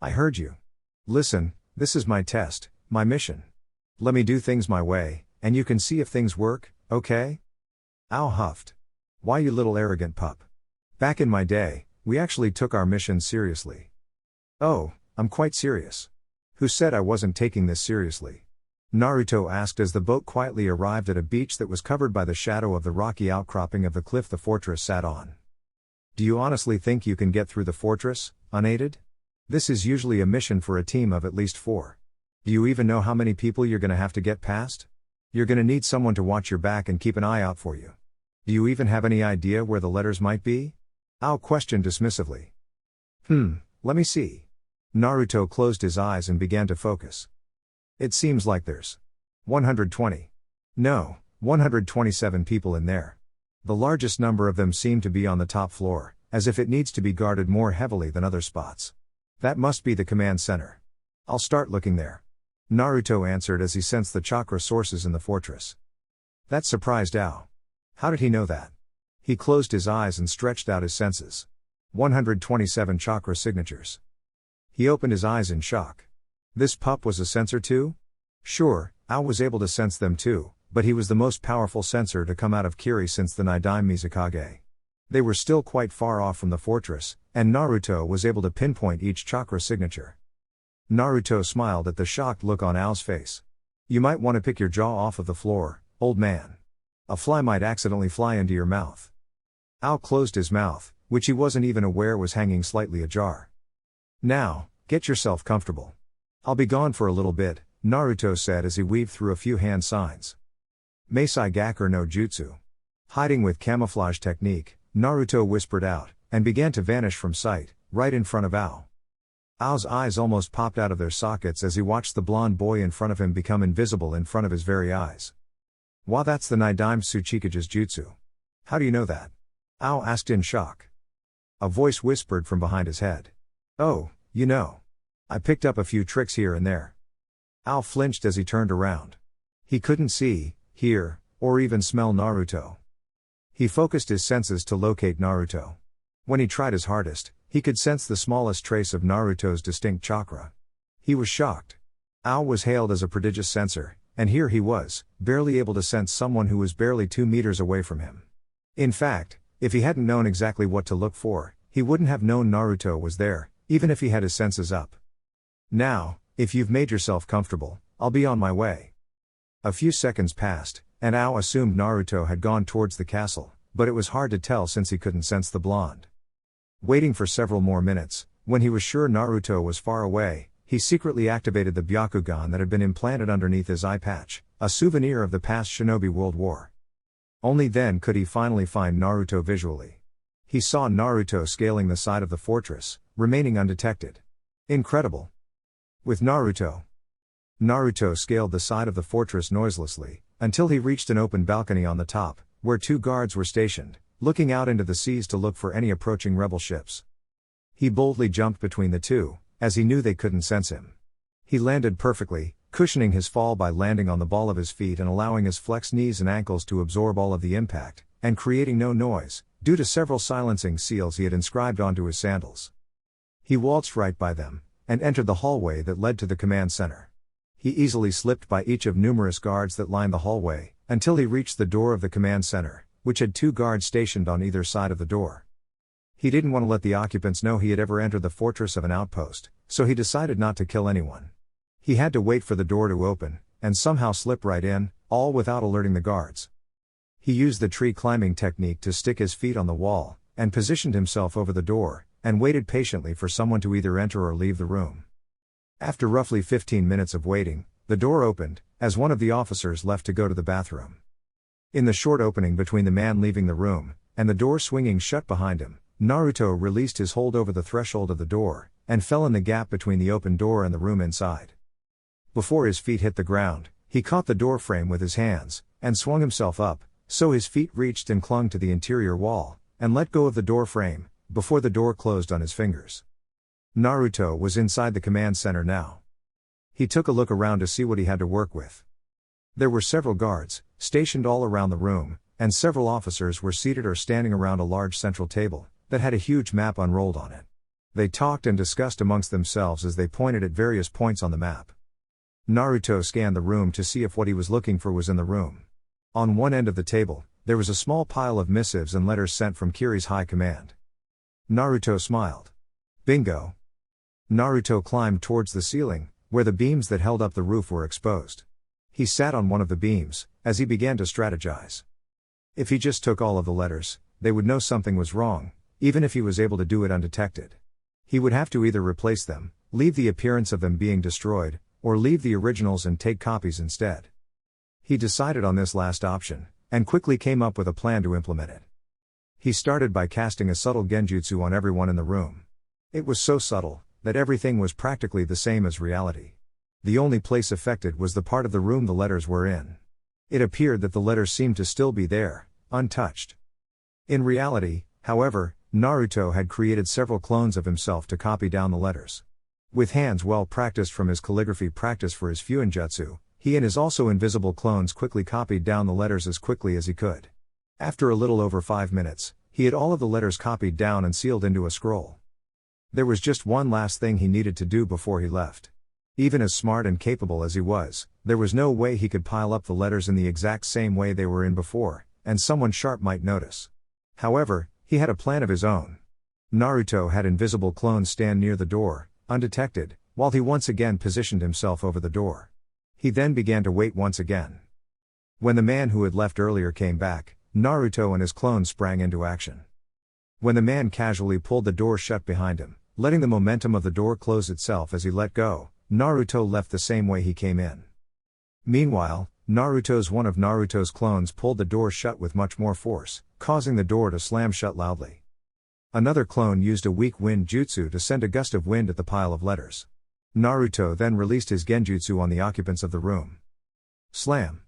I heard you. Listen, this is my test, my mission. Let me do things my way, and you can see if things work, okay? Ao huffed. Why, you little arrogant pup? Back in my day, we actually took our mission seriously. Oh, I'm quite serious. Who said I wasn't taking this seriously? Naruto asked as the boat quietly arrived at a beach that was covered by the shadow of the rocky outcropping of the cliff the fortress sat on. Do you honestly think you can get through the fortress, unaided? This is usually a mission for a team of at least 4. Do you even know how many people you're gonna have to get past? You're gonna need someone to watch your back and keep an eye out for you. Do you even have any idea where the letters might be? Ao questioned dismissively. Let me see. Naruto closed his eyes and began to focus. It seems like there's 120. No, 127 people in there. The largest number of them seem to be on the top floor, as if it needs to be guarded more heavily than other spots. That must be the command center. I'll start looking there. Naruto answered as he sensed the chakra sources in the fortress. That surprised Ao. How did he know that? He closed his eyes and stretched out his senses. 127 chakra signatures. He opened his eyes in shock. This pup was a sensor too? Sure, Ao was able to sense them too, but he was the most powerful sensor to come out of Kiri since the Naruto Mizukage. They were still quite far off from the fortress, and Naruto was able to pinpoint each chakra signature. Naruto smiled at the shocked look on Ao's face. You might want to pick your jaw off of the floor, old man. A fly might accidentally fly into your mouth. Ao closed his mouth, which he wasn't even aware was hanging slightly ajar. "Now, get yourself comfortable. I'll be gone for a little bit," Naruto said as he weaved through a few hand signs. Meisai Gakur no Jutsu. Hiding with camouflage technique, Naruto whispered out, and began to vanish from sight, right in front of Ao. Ao's eyes almost popped out of their sockets as he watched the blonde boy in front of him become invisible in front of his very eyes. "Wow, that's the Nidaime Tsuchikage's jutsu. How do you know that?" Ao asked in shock. A voice whispered from behind his head. "Oh, you know. I picked up a few tricks here and there." Ao flinched as he turned around. He couldn't see, hear, or even smell Naruto. He focused his senses to locate Naruto. When he tried his hardest, he could sense the smallest trace of Naruto's distinct chakra. He was shocked. Ao was hailed as a prodigious sensor, and here he was, barely able to sense someone who was barely 2 meters away from him. In fact, if he hadn't known exactly what to look for, he wouldn't have known Naruto was there, even if he had his senses up. "Now, if you've made yourself comfortable, I'll be on my way." A few seconds passed, and Ao assumed Naruto had gone towards the castle, but it was hard to tell since he couldn't sense the blonde. Waiting for several more minutes, when he was sure Naruto was far away, he secretly activated the Byakugan that had been implanted underneath his eye patch, a souvenir of the past Shinobi World War. Only then could he finally find Naruto visually. He saw Naruto scaling the side of the fortress, remaining undetected. Incredible. With Naruto scaled the side of the fortress noiselessly, until he reached an open balcony on the top, where 2 guards were stationed, looking out into the seas to look for any approaching rebel ships. He boldly jumped between the 2, as he knew they couldn't sense him. He landed perfectly, cushioning his fall by landing on the ball of his feet and allowing his flexed knees and ankles to absorb all of the impact, and creating no noise, due to several silencing seals he had inscribed onto his sandals. He waltzed right by them, and entered the hallway that led to the command center. He easily slipped by each of numerous guards that lined the hallway, until he reached the door of the command center, which had 2 guards stationed on either side of the door. He didn't want to let the occupants know he had ever entered the fortress of an outpost, so he decided not to kill anyone. He had to wait for the door to open, and somehow slip right in, all without alerting the guards. He used the tree climbing technique to stick his feet on the wall, and positioned himself over the door, and waited patiently for someone to either enter or leave the room. After roughly 15 minutes of waiting, the door opened, as one of the officers left to go to the bathroom. In the short opening between the man leaving the room, and the door swinging shut behind him, Naruto released his hold over the threshold of the door, and fell in the gap between the open door and the room inside. Before his feet hit the ground, he caught the door frame with his hands, and swung himself up, so his feet reached and clung to the interior wall, and let go of the door frame, before the door closed on his fingers. Naruto was inside the command center now. He took a look around to see what he had to work with. There were several guards, stationed all around the room, and several officers were seated or standing around a large central table, that had a huge map unrolled on it. They talked and discussed amongst themselves as they pointed at various points on the map. Naruto scanned the room to see if what he was looking for was in the room. On one end of the table, there was a small pile of missives and letters sent from Kiri's high command. Naruto smiled. Bingo! Naruto climbed towards the ceiling, where the beams that held up the roof were exposed. He sat on one of the beams, as he began to strategize. If he just took all of the letters, they would know something was wrong, even if he was able to do it undetected. He would have to either replace them, leave the appearance of them being destroyed, or leave the originals and take copies instead. He decided on this last option, and quickly came up with a plan to implement it. He started by casting a subtle genjutsu on everyone in the room. It was so subtle, that everything was practically the same as reality. The only place affected was the part of the room the letters were in. It appeared that the letters seemed to still be there, untouched. In reality, however, Naruto had created several clones of himself to copy down the letters. With hands well practiced from his calligraphy practice for his Fuinjutsu, he and his also invisible clones quickly copied down the letters as quickly as he could. After a little over 5 minutes, he had all of the letters copied down and sealed into a scroll. There was just one last thing he needed to do before he left. Even as smart and capable as he was, there was no way he could pile up the letters in the exact same way they were in before, and someone sharp might notice. However, he had a plan of his own. Naruto had invisible clones stand near the door, undetected, while he once again positioned himself over the door. He then began to wait once again. When the man who had left earlier came back, Naruto and his clones sprang into action. When the man casually pulled the door shut behind him, letting the momentum of the door close itself as he let go, Naruto left the same way he came in. Meanwhile, one of Naruto's clones pulled the door shut with much more force, causing the door to slam shut loudly. Another clone used a weak wind jutsu to send a gust of wind at the pile of letters. Naruto then released his genjutsu on the occupants of the room. Slam.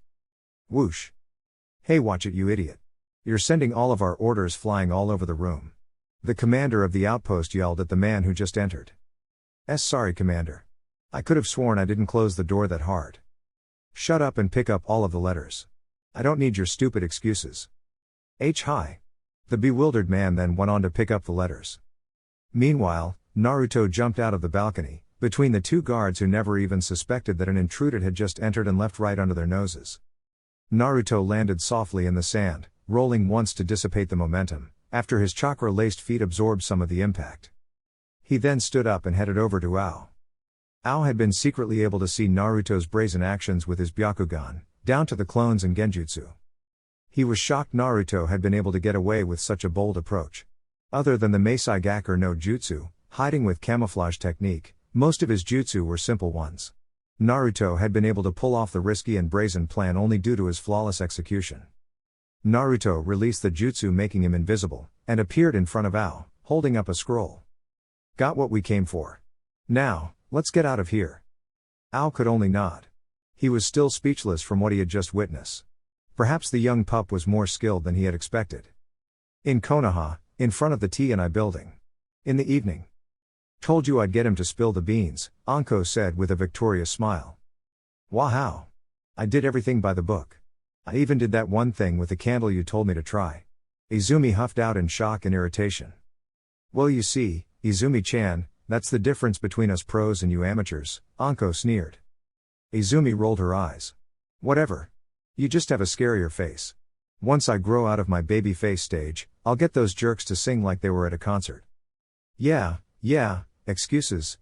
Whoosh. Hey, watch it, you idiot. You're sending all of our orders flying all over the room. The commander of the outpost yelled at the man who just entered. Sorry, Commander. I could have sworn I didn't close the door that hard. Shut up and pick up all of the letters. I don't need your stupid excuses. Hi. The bewildered man then went on to pick up the letters. Meanwhile, Naruto jumped out of the balcony, between the two guards who never even suspected that an intruder had just entered and left right under their noses. Naruto landed softly in the sand, rolling once to dissipate the momentum, after his chakra-laced feet absorbed some of the impact. He then stood up and headed over to Ao. Ao had been secretly able to see Naruto's brazen actions with his Byakugan, down to the clones and genjutsu. He was shocked Naruto had been able to get away with such a bold approach. Other than the Meisai Gakur no Jutsu, hiding with camouflage technique, most of his jutsu were simple ones. Naruto had been able to pull off the risky and brazen plan only due to his flawless execution. Naruto released the jutsu making him invisible, and appeared in front of Ao, holding up a scroll. Got what we came for. Now, let's get out of here. Ao could only nod. He was still speechless from what he had just witnessed. Perhaps the young pup was more skilled than he had expected. In Konoha, in front of the T&I building. In the evening. Told you I'd get him to spill the beans, Anko said with a victorious smile. Wow. I did everything by the book. I even did that one thing with the candle you told me to try. Izumi huffed out in shock and irritation. Well, you see, Izumi-chan, that's the difference between us pros and you amateurs, Anko sneered. Izumi rolled her eyes. Whatever. You just have a scarier face. Once I grow out of my baby face stage, I'll get those jerks to sing like they were at a concert. Yeah, excuses,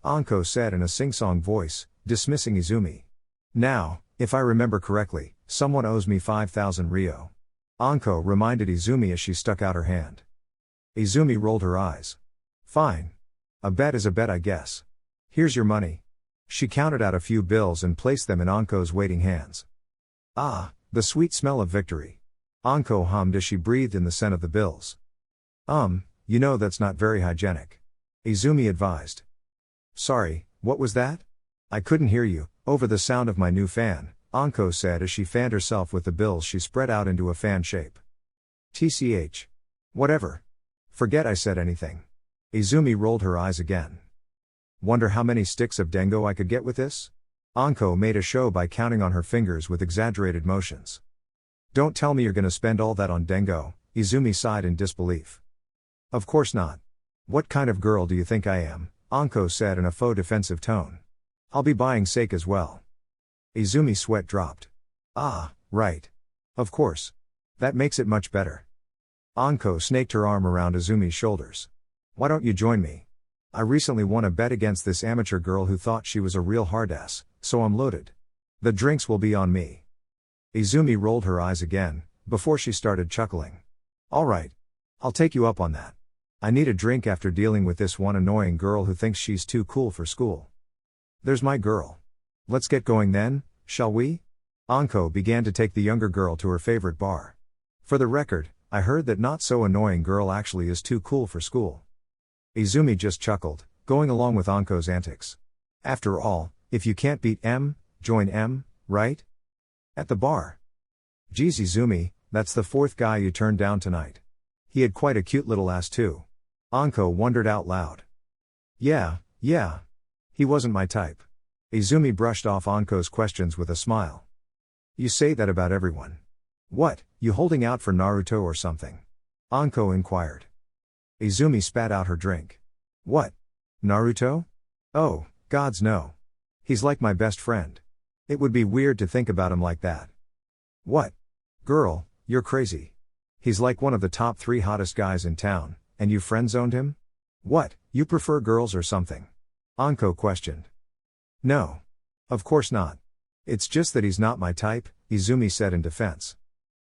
Anko said in a sing-song voice, dismissing Izumi. Now, if I remember correctly, someone owes me 5,000 ryo. Anko reminded Izumi as she stuck out her hand. Izumi rolled her eyes. Fine. A bet is a bet, I guess. Here's your money. She counted out a few bills and placed them in Anko's waiting hands. Ah, the sweet smell of victory. Anko hummed as she breathed in the scent of the bills. You know that's not very hygienic. Izumi advised. Sorry, what was that? I couldn't hear you, over the sound of my new fan, Anko said as she fanned herself with the bills she spread out into a fan shape. TCH. Whatever. Forget I said anything. Izumi rolled her eyes again. Wonder how many sticks of dengo I could get with this? Anko made a show by counting on her fingers with exaggerated motions. Don't tell me you're gonna spend all that on dengo, Izumi sighed in disbelief. Of course not. What kind of girl do you think I am? Anko said in a faux defensive tone. I'll be buying sake as well. Izumi's sweat dropped. Ah, right. Of course. That makes it much better. Anko snaked her arm around Izumi's shoulders. Why don't you join me? I recently won a bet against this amateur girl who thought she was a real hardass, so I'm loaded. The drinks will be on me. Izumi rolled her eyes again, before she started chuckling. Alright. I'll take you up on that. I need a drink after dealing with this one annoying girl who thinks she's too cool for school. There's my girl. Let's get going then, shall we? Anko began to take the younger girl to her favorite bar. For the record, I heard that not so annoying girl actually is too cool for school. Izumi just chuckled, going along with Anko's antics. After all, if you can't beat M, join M, right? At the bar. Geez, Izumi, that's the fourth guy you turned down tonight. He had quite a cute little ass too. Anko wondered out loud. Yeah. He wasn't my type. Izumi brushed off Anko's questions with a smile. You say that about everyone. What, you holding out for Naruto or something? Anko inquired. Izumi spat out her drink. What? Naruto? Oh, gods no. He's like my best friend. It would be weird to think about him like that. What? Girl, you're crazy. He's like one of the top 3 hottest guys in town, and you friend-zoned him? What, you prefer girls or something? Anko questioned. No. Of course not. It's just that he's not my type, Izumi said in defense.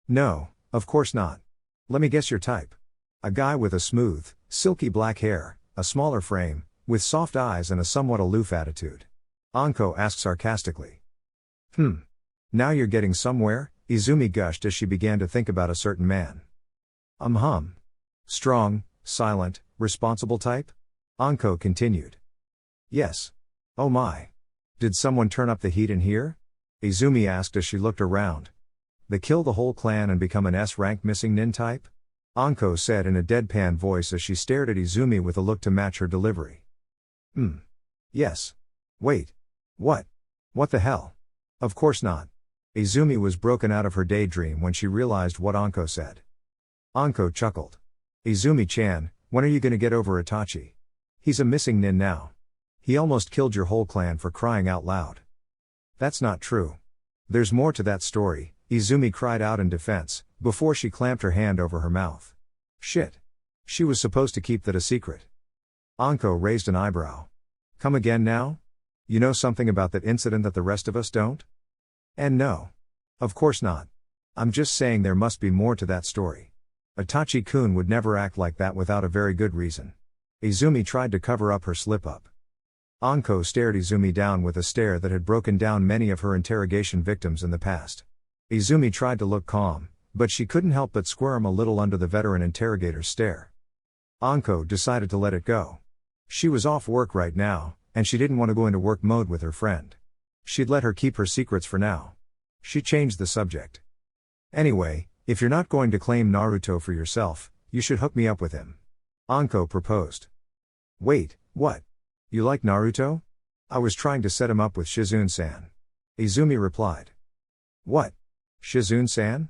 No, of course not. Let me guess your type. A guy with a smooth, silky black hair, a smaller frame, with soft eyes and a somewhat aloof attitude. Anko asked sarcastically. Now you're getting somewhere, Izumi gushed as she began to think about a certain man. Strong, silent, responsible type? Anko continued. Yes. Oh my. Did someone turn up the heat in here? Izumi asked as she looked around. The kill the whole clan and become an S-rank missing nin type? Anko said in a deadpan voice as she stared at Izumi with a look to match her delivery. Yes. Wait. What? What the hell? Of course not. Izumi was broken out of her daydream when she realized what Anko said. Anko chuckled. Izumi-chan, when are you gonna get over Itachi? He's a missing nin now. He almost killed your whole clan for crying out loud. That's not true. There's more to that story, Izumi cried out in defense, before she clamped her hand over her mouth. Shit. She was supposed to keep that a secret. Anko raised an eyebrow. Come again now? You know something about that incident that the rest of us don't? And no. Of course not. I'm just saying there must be more to that story. Itachi-kun would never act like that without a very good reason. Izumi tried to cover up her slip-up. Anko stared Izumi down with a stare that had broken down many of her interrogation victims in the past. Izumi tried to look calm, but she couldn't help but squirm a little under the veteran interrogator's stare. Anko decided to let it go. She was off work right now, and she didn't want to go into work mode with her friend. She'd let her keep her secrets for now. She changed the subject. Anyway, if you're not going to claim Naruto for yourself, you should hook me up with him. Anko proposed. Wait, what? You like Naruto? I was trying to set him up with Shizune-san. Izumi replied. What? Shizune-san?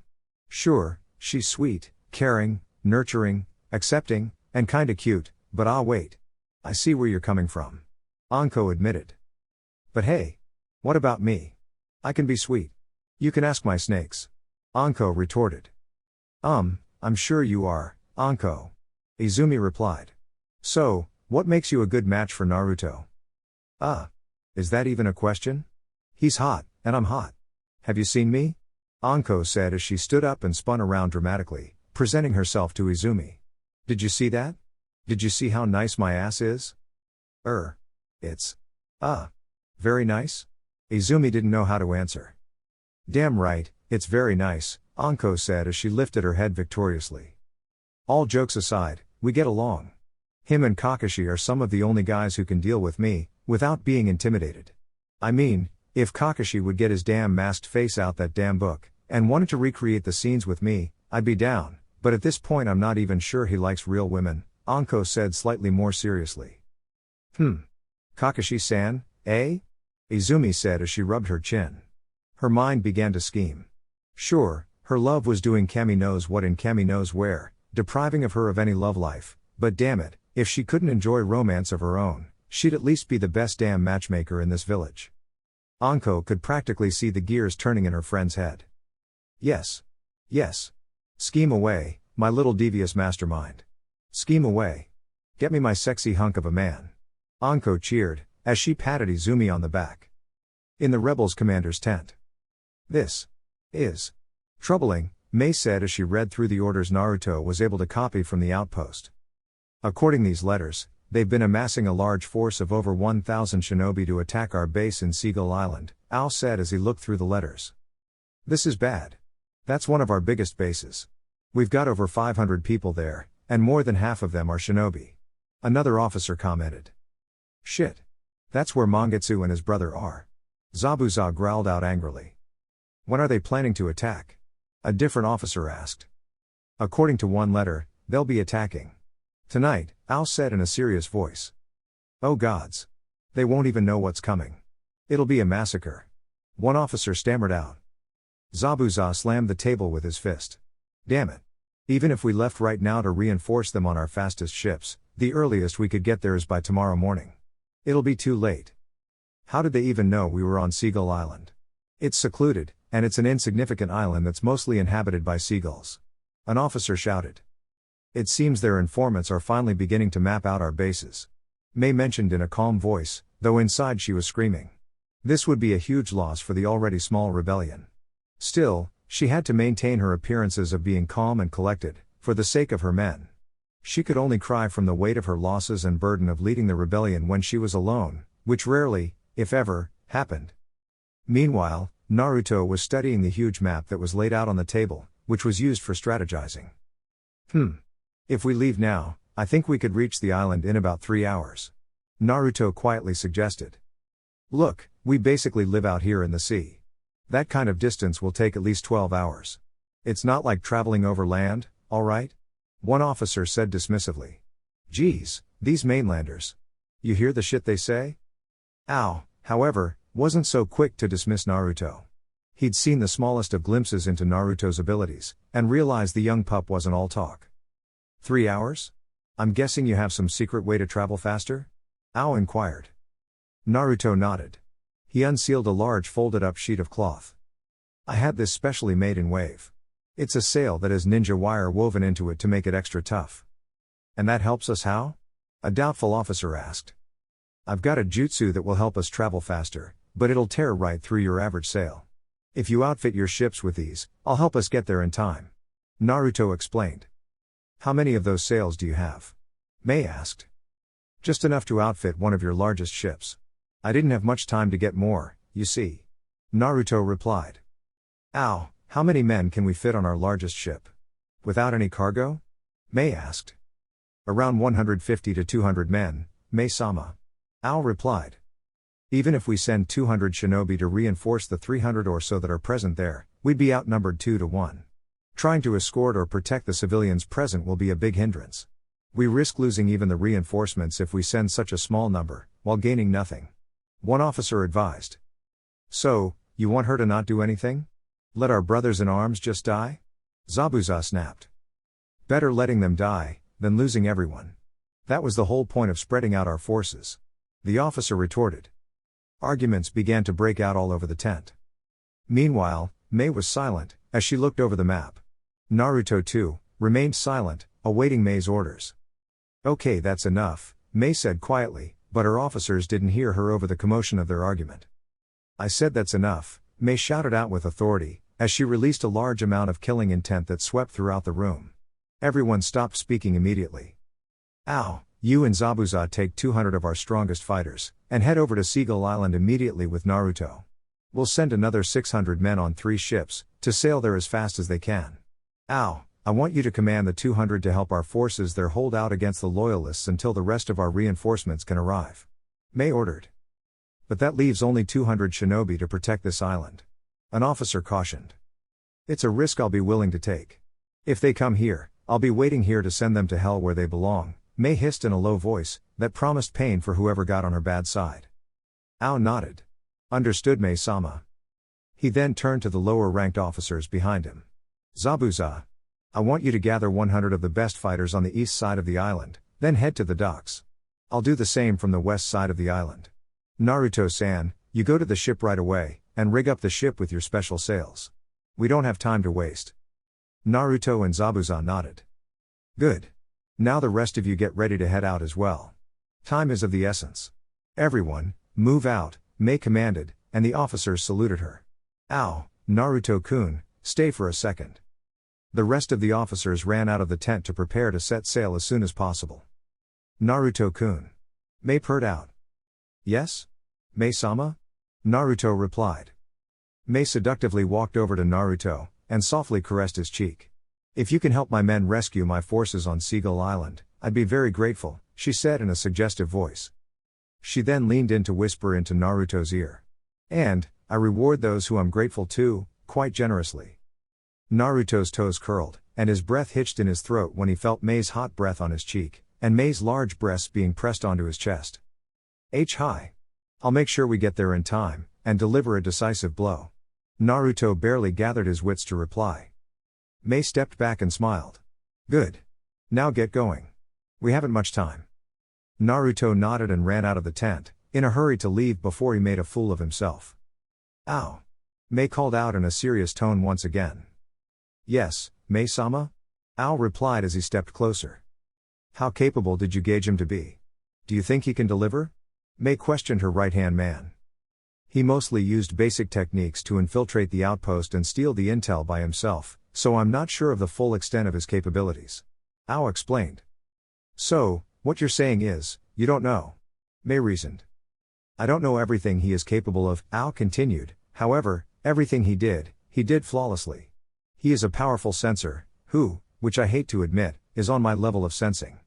Sure, she's sweet, caring, nurturing, accepting, and kinda cute, but wait. I see where you're coming from. Anko admitted. But hey. What about me? I can be sweet. You can ask my snakes. Anko retorted. I'm sure you are, Anko. Izumi replied. So, what makes you a good match for Naruto? Is that even a question? He's hot, and I'm hot. Have you seen me? Anko said as she stood up and spun around dramatically, presenting herself to Izumi. Did you see that? Did you see how nice my ass is? It's very nice? Izumi didn't know how to answer. Damn right, it's very nice, Anko said as she lifted her head victoriously. All jokes aside, we get along. Him and Kakashi are some of the only guys who can deal with me, without being intimidated. I mean, if Kakashi would get his damn masked face out that damn book, and wanted to recreate the scenes with me, I'd be down, but at this point I'm not even sure he likes real women, Anko said slightly more seriously. Kakashi-san, eh? Izumi said as she rubbed her chin. Her mind began to scheme. Sure, her love was doing Kami knows what in Kami knows where, depriving of her of any love life, but damn it, if she couldn't enjoy romance of her own, she'd at least be the best damn matchmaker in this village. Anko could practically see the gears turning in her friend's head. Yes. Scheme away, my little devious mastermind. Scheme away. Get me my sexy hunk of a man. Anko cheered, as she patted Izumi on the back. In the rebels' commander's tent. This is troubling, Mei said as she read through the orders Naruto was able to copy from the outpost. According to these letters, they've been amassing a large force of over 1,000 shinobi to attack our base in Seagull Island, Ao said as he looked through the letters. This is bad. That's one of our biggest bases. We've got over 500 people there, and more than half of them are shinobi. Another officer commented. Shit. That's where Mangetsu and his brother are. Zabuza growled out angrily. When are they planning to attack? A different officer asked. According to one letter, they'll be attacking tonight, Ao said in a serious voice. Oh gods. They won't even know what's coming. It'll be a massacre. One officer stammered out. Zabuza slammed the table with his fist. Damn it. Even if we left right now to reinforce them on our fastest ships, the earliest we could get there is by tomorrow morning. It'll be too late. How did they even know we were on Seagull Island? It's secluded, and it's an insignificant island that's mostly inhabited by seagulls. An officer shouted. It seems their informants are finally beginning to map out our bases. Mei mentioned in a calm voice, though inside she was screaming. This would be a huge loss for the already small rebellion. Still, she had to maintain her appearances of being calm and collected, for the sake of her men. She could only cry from the weight of her losses and burden of leading the rebellion when she was alone, which rarely, if ever, happened. Meanwhile, Naruto was studying the huge map that was laid out on the table, which was used for strategizing. If we leave now, I think we could reach the island in about 3 hours. Naruto quietly suggested. Look, we basically live out here in the sea. That kind of distance will take at least 12 hours. It's not like traveling over land, alright? One officer said dismissively. Geez, these mainlanders. You hear the shit they say? Ao, however, wasn't so quick to dismiss Naruto. He'd seen the smallest of glimpses into Naruto's abilities, and realized the young pup wasn't all talk. 3 hours? I'm guessing you have some secret way to travel faster? Ao inquired. Naruto nodded. He unsealed a large folded-up sheet of cloth. I had this specially made in wave. It's a sail that has ninja wire woven into it to make it extra tough. And that helps us how? A doubtful officer asked. I've got a jutsu that will help us travel faster, but it'll tear right through your average sail. If you outfit your ships with these, I'll help us get there in time. Naruto explained. How many of those sails do you have? Mei asked. Just enough to outfit one of your largest ships. I didn't have much time to get more, you see. Naruto replied. Ow, how many men can we fit on our largest ship? Without any cargo? Mei asked. Around 150 to 200 men, Mei-sama. Ao replied. Even if we send 200 shinobi to reinforce the 300 or so that are present there, we'd be outnumbered 2 to 1. Trying to escort or protect the civilians present will be a big hindrance. We risk losing even the reinforcements if we send such a small number, while gaining nothing. One officer advised. So, you want her to not do anything? Let our brothers in arms just die? Zabuza snapped. Better letting them die, than losing everyone. That was the whole point of spreading out our forces. The officer retorted. Arguments began to break out all over the tent. Meanwhile, Mei was silent, as she looked over the map. Naruto too, remained silent, awaiting Mei's orders. Okay, that's enough, Mei said quietly, but her officers didn't hear her over the commotion of their argument. I said that's enough, Mei shouted out with authority, as she released a large amount of killing intent that swept throughout the room. Everyone stopped speaking immediately. Ow, you and Zabuza take 200 of our strongest fighters, and head over to Seagull Island immediately with Naruto. We'll send another 600 men on 3 ships, to sail there as fast as they can. Ow, I want you to command the 200 to help our forces there hold out against the loyalists until the rest of our reinforcements can arrive. Mei ordered. But that leaves only 200 shinobi to protect this island. An officer cautioned. It's a risk I'll be willing to take. If they come here, I'll be waiting here to send them to hell where they belong, Mei hissed in a low voice, that promised pain for whoever got on her bad side. Ao nodded. Understood, Mei-sama. He then turned to the lower-ranked officers behind him. Zabuza. I want you to gather 100 of the best fighters on the east side of the island, then head to the docks. I'll do the same from the west side of the island. Naruto-san, you go to the ship right away, and rig up the ship with your special sails. We don't have time to waste. Naruto and Zabuza nodded. Good. Now the rest of you get ready to head out as well. Time is of the essence. Everyone, move out, Mei commanded, and the officers saluted her. Ow, Naruto-kun, stay for a second. The rest of the officers ran out of the tent to prepare to set sail as soon as possible. Naruto-kun. Mei purred out. Yes? Mei-sama? Naruto replied. Mei seductively walked over to Naruto, and softly caressed his cheek. If you can help my men rescue my forces on Seagull Island, I'd be very grateful, she said in a suggestive voice. She then leaned in to whisper into Naruto's ear. And, I reward those who I'm grateful to, quite generously. Naruto's toes curled, and his breath hitched in his throat when he felt Mei's hot breath on his cheek, and Mei's large breasts being pressed onto his chest. Hi. I'll make sure we get there in time, and deliver a decisive blow. Naruto barely gathered his wits to reply. Mei stepped back and smiled. Good. Now get going. We haven't much time. Naruto nodded and ran out of the tent, in a hurry to leave before he made a fool of himself. Ow. Mei called out in a serious tone once again. Yes, Mei-sama? Ao replied as he stepped closer. How capable did you gauge him to be? Do you think he can deliver? Mei questioned her right-hand man. He mostly used basic techniques to infiltrate the outpost and steal the intel by himself, so I'm not sure of the full extent of his capabilities. Ao explained. So, what you're saying is, you don't know. Mei reasoned. I don't know everything he is capable of, Ao continued, however, everything he did flawlessly. He is a powerful sensor, who, which I hate to admit, is on my level of sensing.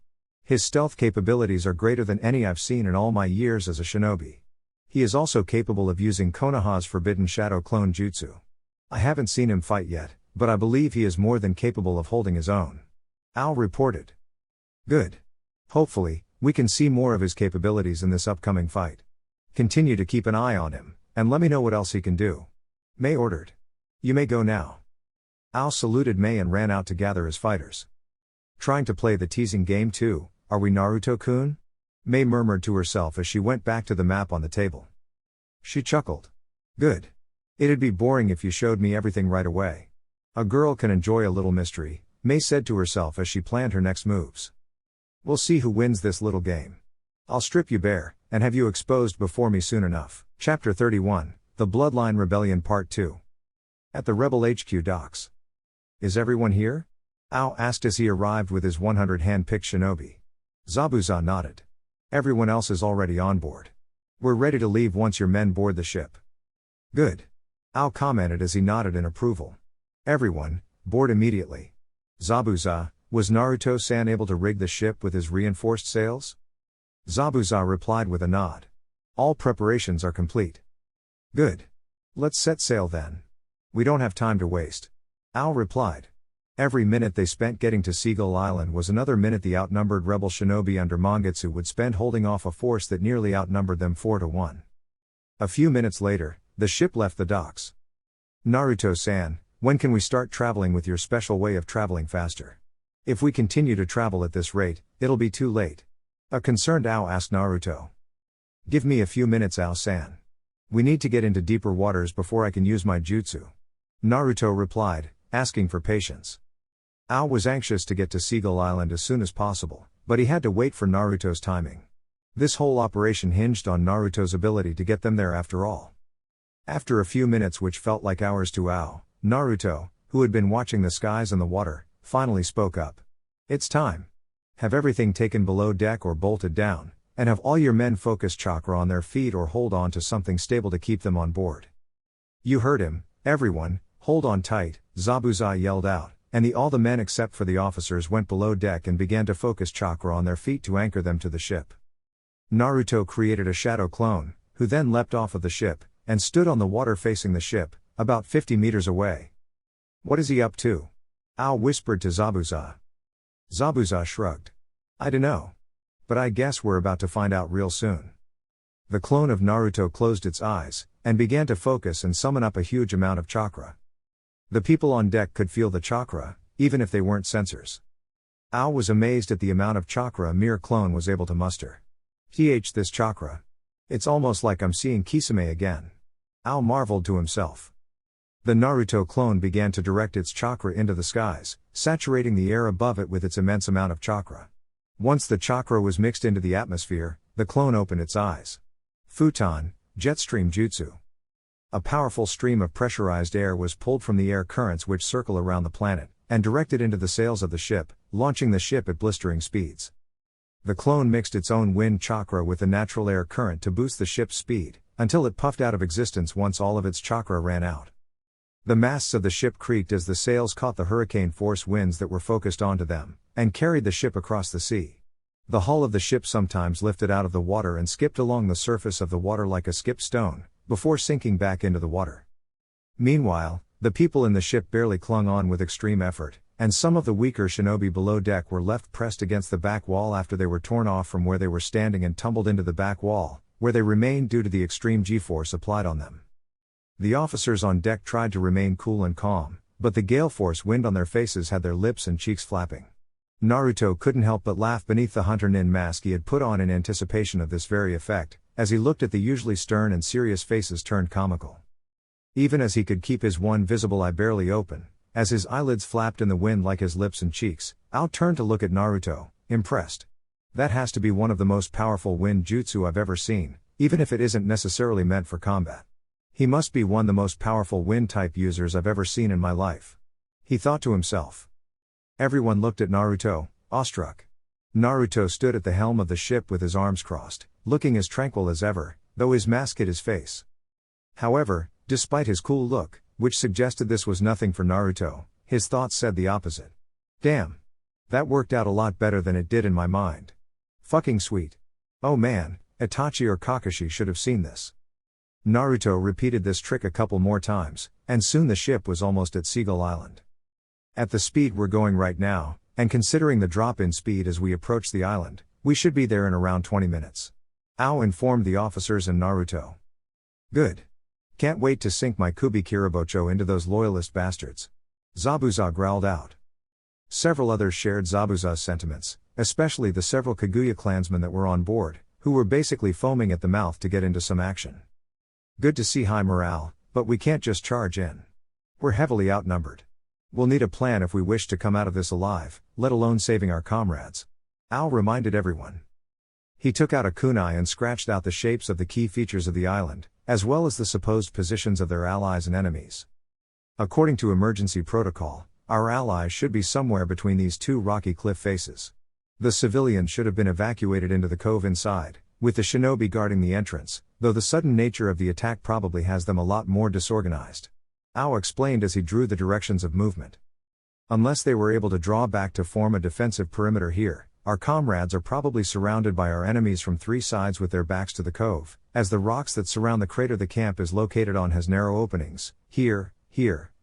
His stealth capabilities are greater than any I've seen in all my years as a shinobi. He is also capable of using Konoha's forbidden shadow clone jutsu. I haven't seen him fight yet, but I believe he is more than capable of holding his own. Ao reported. Good. Hopefully, we can see more of his capabilities in this upcoming fight. Continue to keep an eye on him, and let me know what else he can do. Mei ordered. You may go now. Ao saluted Mei and ran out to gather his fighters. Trying to play the teasing game too, are we Naruto-kun? Mei murmured to herself as she went back to the map on the table. She chuckled. Good. It'd be boring if you showed me everything right away. A girl can enjoy a little mystery, Mei said to herself as she planned her next moves. We'll see who wins this little game. I'll strip you bare, and have you exposed before me soon enough. Chapter 31, The Bloodline Rebellion Part 2. At the Rebel HQ docks. Is everyone here? Ao asked as he arrived with his 100 hand-picked shinobi. Zabuza nodded. Everyone else is already on board. We're ready to leave once your men board the ship. Good. Ao commented as he nodded in approval. Everyone, board immediately. Zabuza, was Naruto-san able to rig the ship with his reinforced sails? Zabuza replied with a nod. All preparations are complete. Good. Let's set sail then. We don't have time to waste. Ao replied. Every minute they spent getting to Seagull Island was another minute the outnumbered rebel shinobi under Mangetsu would spend holding off a force that nearly outnumbered them 4-1. A few minutes later, the ship left the docks. Naruto-san, when can we start traveling with your special way of traveling faster? If we continue to travel at this rate, it'll be too late. A concerned Ao asked Naruto. Give me a few minutes, Ao-san. We need to get into deeper waters before I can use my jutsu. Naruto replied, asking for patience. Ao was anxious to get to Seagull Island as soon as possible, but he had to wait for Naruto's timing. This whole operation hinged on Naruto's ability to get them there after all. After a few minutes which felt like hours to Ao, Naruto, who had been watching the skies and the water, finally spoke up. It's time. Have everything taken below deck or bolted down, and have all your men focus chakra on their feet or hold on to something stable to keep them on board. You heard him, everyone, hold on tight, Zabuza yelled out. And all the men except for the officers went below deck and began to focus chakra on their feet to anchor them to the ship. Naruto created a shadow clone, who then leapt off of the ship, and stood on the water facing the ship, about 50 meters away. What is he up to? Ao whispered to Zabuza. Zabuza shrugged. I dunno. But I guess we're about to find out real soon. The clone of Naruto closed its eyes, and began to focus and summon up a huge amount of chakra. The people on deck could feel the chakra, even if they weren't sensors. Ao was amazed at the amount of chakra a mere clone was able to muster. This chakra. It's almost like I'm seeing Kisame again. Ao marveled to himself. The Naruto clone began to direct its chakra into the skies, saturating the air above it with its immense amount of chakra. Once the chakra was mixed into the atmosphere, the clone opened its eyes. Futon, Jetstream Jutsu. A powerful stream of pressurized air was pulled from the air currents which circle around the planet, and directed into the sails of the ship, launching the ship at blistering speeds. The clone mixed its own wind chakra with the natural air current to boost the ship's speed, until it puffed out of existence once all of its chakra ran out. The masts of the ship creaked as the sails caught the hurricane force winds that were focused onto them, and carried the ship across the sea. The hull of the ship sometimes lifted out of the water and skipped along the surface of the water like a skipped stone, before sinking back into the water. Meanwhile, the people in the ship barely clung on with extreme effort, and some of the weaker shinobi below deck were left pressed against the back wall after they were torn off from where they were standing and tumbled into the back wall, where they remained due to the extreme G-force applied on them. The officers on deck tried to remain cool and calm, but the gale force wind on their faces had their lips and cheeks flapping. Naruto couldn't help but laugh beneath the hunter nin mask he had put on in anticipation of this very effect, as he looked at the usually stern and serious faces turned comical. Even as he could keep his one visible eye barely open, as his eyelids flapped in the wind like his lips and cheeks, Ao turned to look at Naruto, impressed. That has to be one of the most powerful wind jutsu I've ever seen, even if it isn't necessarily meant for combat. He must be one of the most powerful wind type users I've ever seen in my life. He thought to himself. Everyone looked at Naruto, awestruck. Naruto stood at the helm of the ship with his arms crossed, looking as tranquil as ever, though his mask hid his face. However, despite his cool look, which suggested this was nothing for Naruto, his thoughts said the opposite. Damn. That worked out a lot better than it did in my mind. Fucking sweet. Oh man, Itachi or Kakashi should have seen this. Naruto repeated this trick a couple more times, and soon the ship was almost at Seagull Island. At the speed we're going right now, and considering the drop in speed as we approach the island, we should be there in around 20 minutes. Ao informed the officers and Naruto. Good. Can't wait to sink my Kyuubi Kiribocho into those loyalist bastards. Zabuza growled out. Several others shared Zabuza's sentiments, especially the several Kaguya clansmen that were on board, who were basically foaming at the mouth to get into some action. Good to see high morale, but we can't just charge in. We're heavily outnumbered. We'll need a plan if we wish to come out of this alive, let alone saving our comrades. Ao reminded everyone. He took out a kunai and scratched out the shapes of the key features of the island, as well as the supposed positions of their allies and enemies. According to emergency protocol, our allies should be somewhere between these two rocky cliff faces. The civilians should have been evacuated into the cove inside, with the shinobi guarding the entrance, though the sudden nature of the attack probably has them a lot more disorganized. Ao explained as he drew the directions of movement. Unless they were able to draw back to form a defensive perimeter here, our comrades are probably surrounded by our enemies from three sides with their backs to the cove, as the rocks that surround the crater the camp is located on has narrow openings, here,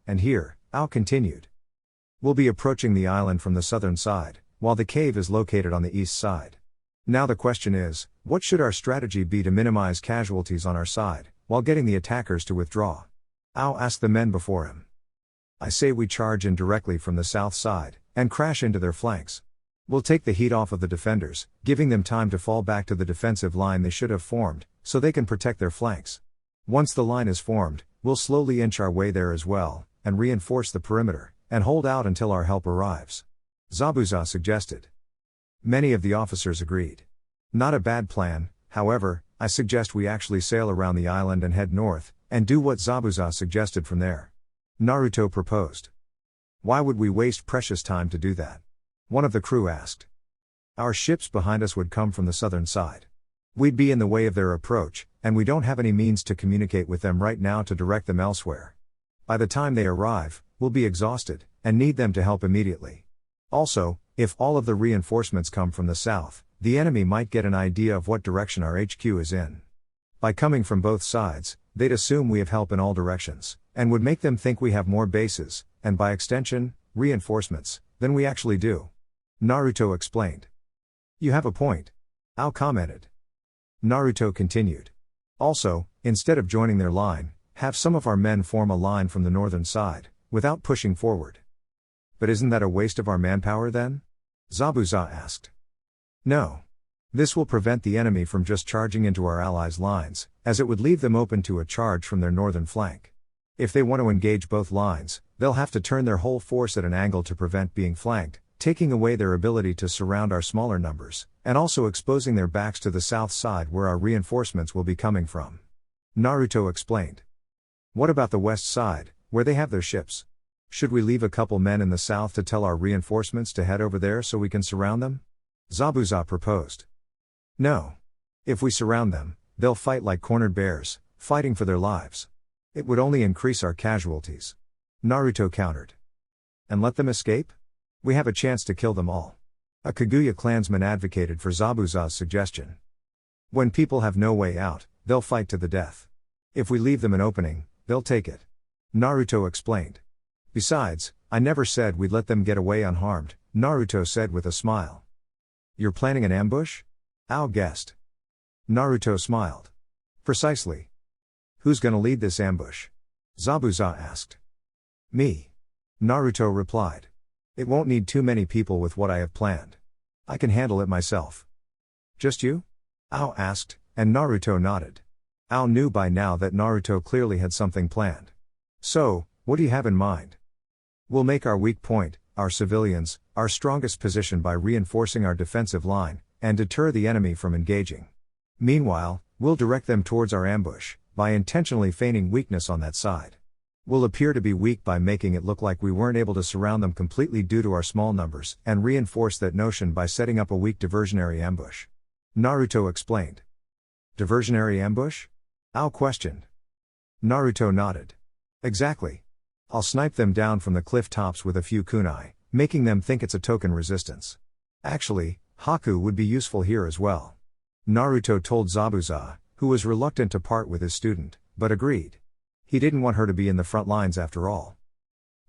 and here, Ao continued. We'll be approaching the island from the southern side, while the cave is located on the east side. Now the question is, what should our strategy be to minimize casualties on our side, while getting the attackers to withdraw? Ao asked the men before him. I say we charge in directly from the south side, and crash into their flanks. We'll take the heat off of the defenders, giving them time to fall back to the defensive line they should have formed, so they can protect their flanks. Once the line is formed, we'll slowly inch our way there as well, and reinforce the perimeter, and hold out until our help arrives. Zabuza suggested. Many of the officers agreed. Not a bad plan, however, I suggest we actually sail around the island and head north, and do what Zabuza suggested from there. Naruto proposed. Why would we waste precious time to do that? One of the crew asked. Our ships behind us would come from the southern side. We'd be in the way of their approach, and we don't have any means to communicate with them right now to direct them elsewhere. By the time they arrive, we'll be exhausted, and need them to help immediately. Also, if all of the reinforcements come from the south, the enemy might get an idea of what direction our HQ is in. By coming from both sides, they'd assume we have help in all directions, and would make them think we have more bases, and by extension, reinforcements, than we actually do. Naruto explained. You have a point. Ao commented. Naruto continued. Also, instead of joining their line, have some of our men form a line from the northern side, without pushing forward. But isn't that a waste of our manpower then? Zabuza asked. No. This will prevent the enemy from just charging into our allies' lines, as it would leave them open to a charge from their northern flank. If they want to engage both lines, they'll have to turn their whole force at an angle to prevent being flanked, taking away their ability to surround our smaller numbers, and also exposing their backs to the south side where our reinforcements will be coming from. Naruto explained. What about the west side, where they have their ships? Should we leave a couple men in the south to tell our reinforcements to head over there so we can surround them? Zabuza proposed. No. If we surround them, they'll fight like cornered bears, fighting for their lives. It would only increase our casualties. Naruto countered. And let them escape? We have a chance to kill them all. A Kaguya clansman advocated for Zabuza's suggestion. When people have no way out, they'll fight to the death. If we leave them an opening, they'll take it. Naruto explained. Besides, I never said we'd let them get away unharmed, Naruto said with a smile. You're planning an ambush? Ao guessed. Naruto smiled. Precisely. Who's gonna lead this ambush? Zabuza asked. Me. Naruto replied. It won't need too many people with what I have planned. I can handle it myself. Just you? Ao asked, and Naruto nodded. Ao knew by now that Naruto clearly had something planned. So, what do you have in mind? We'll make our weak point, our civilians, our strongest position by reinforcing our defensive line, and deter the enemy from engaging. Meanwhile, we'll direct them towards our ambush, by intentionally feigning weakness on that side. We'll appear to be weak by making it look like we weren't able to surround them completely due to our small numbers, and reinforce that notion by setting up a weak diversionary ambush. Naruto explained. Diversionary ambush? Ao questioned. Naruto nodded. Exactly. I'll snipe them down from the cliff tops with a few kunai, making them think it's a token resistance. Actually, Haku would be useful here as well. Naruto told Zabuza, who was reluctant to part with his student, but agreed. He didn't want her to be in the front lines after all.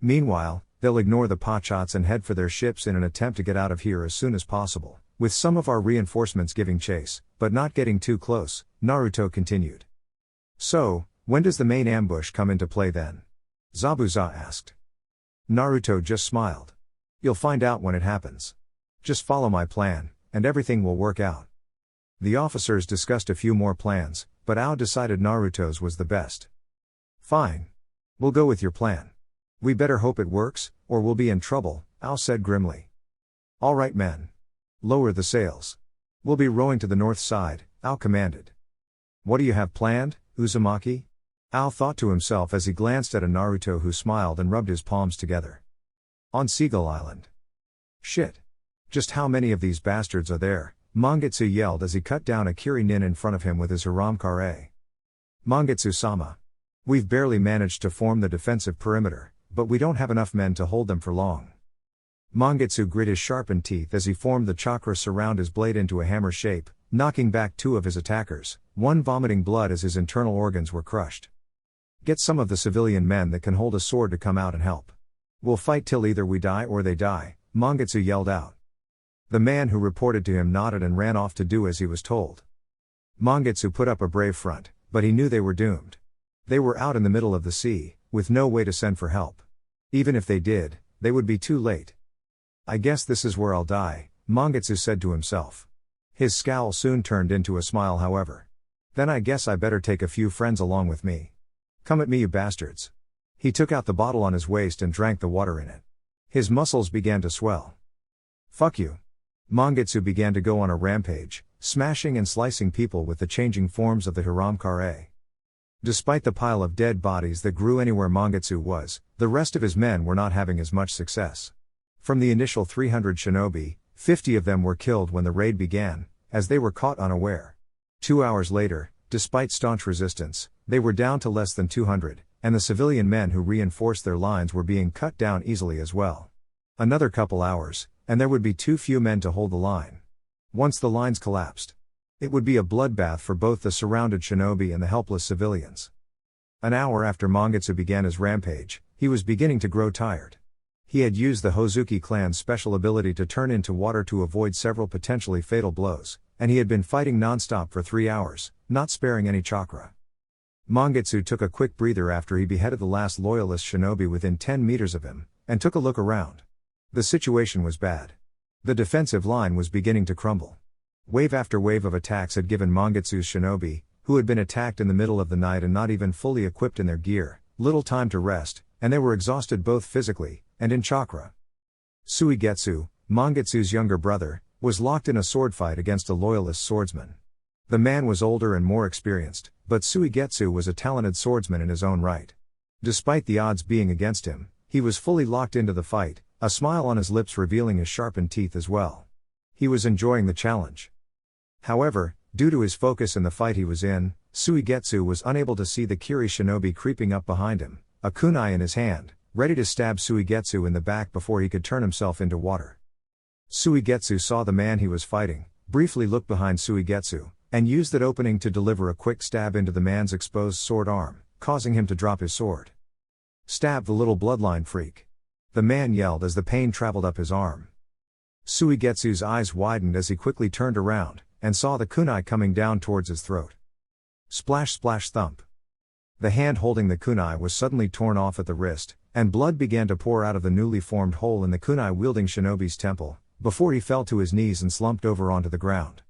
Meanwhile, they'll ignore the Pochots and head for their ships in an attempt to get out of here as soon as possible, with some of our reinforcements giving chase, but not getting too close, Naruto continued. So, when does the main ambush come into play then? Zabuza asked. Naruto just smiled. You'll find out when it happens. Just follow my plan, and everything will work out. The officers discussed a few more plans, but Ao decided Naruto's was the best. Fine. We'll go with your plan. We better hope it works, or we'll be in trouble, Ao said grimly. All right men. Lower the sails. We'll be rowing to the north side, Ao commanded. What do you have planned, Uzumaki? Ao thought to himself as he glanced at a Naruto who smiled and rubbed his palms together. On Seagull Island. Shit. Just how many of these bastards are there? Mangetsu yelled as he cut down a Kiri-nin in front of him with his Hiramkare. Mangetsu-sama. We've barely managed to form the defensive perimeter, but we don't have enough men to hold them for long. Mangetsu grit his sharpened teeth as he formed the chakra surround his blade into a hammer shape, knocking back two of his attackers, one vomiting blood as his internal organs were crushed. Get some of the civilian men that can hold a sword to come out and help. We'll fight till either we die or they die, Mangetsu yelled out. The man who reported to him nodded and ran off to do as he was told. Mangetsu put up a brave front, but he knew they were doomed. They were out in the middle of the sea, with no way to send for help. Even if they did, they would be too late. I guess this is where I'll die, Mangetsu said to himself. His scowl soon turned into a smile however. Then I guess I better take a few friends along with me. Come at me you bastards. He took out the bottle on his waist and drank the water in it. His muscles began to swell. Fuck you. Mangetsu began to go on a rampage, smashing and slicing people with the changing forms of the Hiramkare. Despite the pile of dead bodies that grew anywhere Mangetsu was, the rest of his men were not having as much success. From the initial 300 shinobi, 50 of them were killed when the raid began, as they were caught unaware. 2 hours later, despite staunch resistance, they were down to less than 200, and the civilian men who reinforced their lines were being cut down easily as well. Another couple hours, and there would be too few men to hold the line. Once the lines collapsed, it would be a bloodbath for both the surrounded shinobi and the helpless civilians. An hour after Mangetsu began his rampage, he was beginning to grow tired. He had used the Hozuki clan's special ability to turn into water to avoid several potentially fatal blows, and he had been fighting non-stop for 3 hours, not sparing any chakra. Mangetsu took a quick breather after he beheaded the last loyalist shinobi within 10 meters of him, and took a look around. The situation was bad. The defensive line was beginning to crumble. Wave after wave of attacks had given Mangetsu's shinobi, who had been attacked in the middle of the night and not even fully equipped in their gear, little time to rest, and they were exhausted both physically and in chakra. Suigetsu, Mangetsu's younger brother, was locked in a sword fight against a loyalist swordsman. The man was older and more experienced, but Suigetsu was a talented swordsman in his own right. Despite the odds being against him, he was fully locked into the fight, a smile on his lips revealing his sharpened teeth as well. He was enjoying the challenge. However, due to his focus in the fight he was in, Suigetsu was unable to see the Kiri shinobi creeping up behind him, a kunai in his hand, ready to stab Suigetsu in the back before he could turn himself into water. Suigetsu saw the man he was fighting, briefly looked behind Suigetsu, and used that opening to deliver a quick stab into the man's exposed sword arm, causing him to drop his sword. Stab the little bloodline freak. The man yelled as the pain traveled up his arm. Suigetsu's eyes widened as he quickly turned around, and saw the kunai coming down towards his throat. Splash splash thump. The hand holding the kunai was suddenly torn off at the wrist, and blood began to pour out of the newly formed hole in the kunai-wielding shinobi's temple, before he fell to his knees and slumped over onto the ground.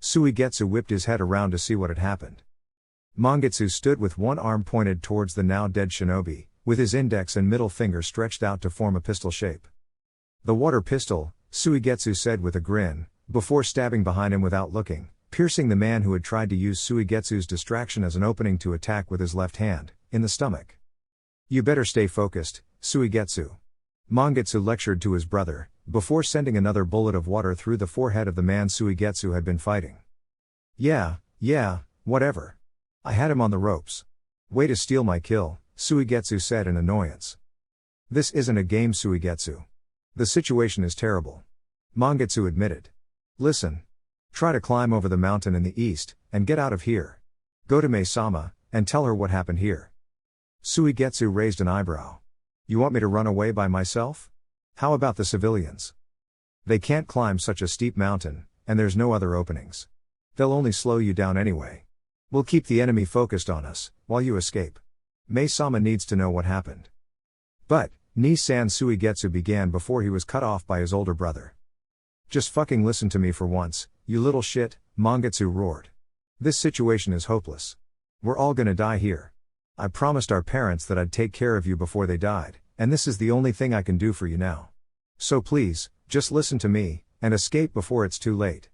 Suigetsu whipped his head around to see what had happened. Mangetsu stood with one arm pointed towards the now-dead shinobi, with his index and middle finger stretched out to form a pistol shape. The water pistol, Suigetsu said with a grin, before stabbing behind him without looking, piercing the man who had tried to use Suigetsu's distraction as an opening to attack with his left hand, in the stomach. You better stay focused, Suigetsu. Mangetsu lectured to his brother, before sending another bullet of water through the forehead of the man Suigetsu had been fighting. Yeah, whatever. I had him on the ropes. Way to steal my kill, Suigetsu said in annoyance. This isn't a game, Suigetsu. The situation is terrible. Mangetsu admitted. Listen. Try to climb over the mountain in the east, and get out of here. Go to Mei-sama, and tell her what happened here. Suigetsu raised an eyebrow. You want me to run away by myself? How about the civilians? They can't climb such a steep mountain, and there's no other openings. They'll only slow you down anyway. We'll keep the enemy focused on us, while you escape. Mei-sama needs to know what happened. But, Ni-san, Suigetsu began before he was cut off by his older brother. Just fucking listen to me for once, you little shit, Mangetsu roared. This situation is hopeless. We're all gonna die here. I promised our parents that I'd take care of you before they died, and this is the only thing I can do for you now. So please, just listen to me, and escape before it's too late.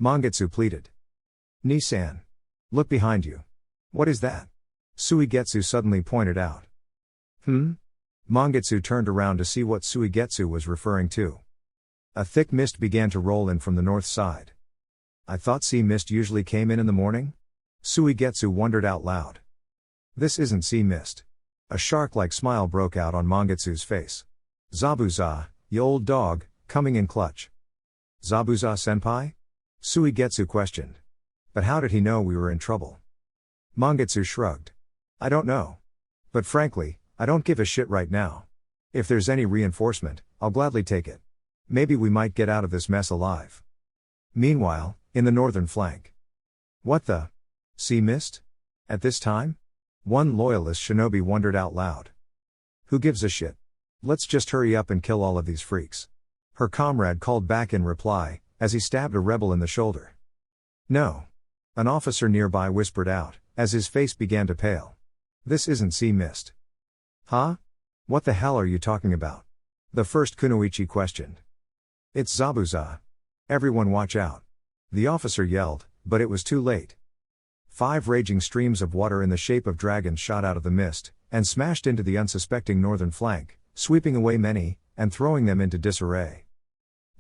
Mangetsu pleaded. Ni-san. Look behind you. What is that? Suigetsu suddenly pointed out. Mangetsu turned around to see what Suigetsu was referring to. A thick mist began to roll in from the north side. I thought sea mist usually came in the morning? Suigetsu wondered out loud. This isn't sea mist. A shark-like smile broke out on Mangetsu's face. Zabuza, you old dog, coming in clutch. Zabuza-senpai? Suigetsu questioned. But how did he know we were in trouble? Mangetsu shrugged. I don't know. But frankly, I don't give a shit right now. If there's any reinforcement, I'll gladly take it. Maybe we might get out of this mess alive. Meanwhile, in the northern flank. What the? Sea mist? At this time? One loyalist shinobi wondered out loud. Who gives a shit? Let's just hurry up and kill all of these freaks. Her comrade called back in reply, as he stabbed a rebel in the shoulder. No. An officer nearby whispered out, as his face began to pale. This isn't sea mist. Huh? What the hell are you talking about? The first kunoichi questioned. It's Zabuza. Everyone watch out. The officer yelled, but it was too late. 5 raging streams of water in the shape of dragons shot out of the mist, and smashed into the unsuspecting northern flank, sweeping away many, and throwing them into disarray.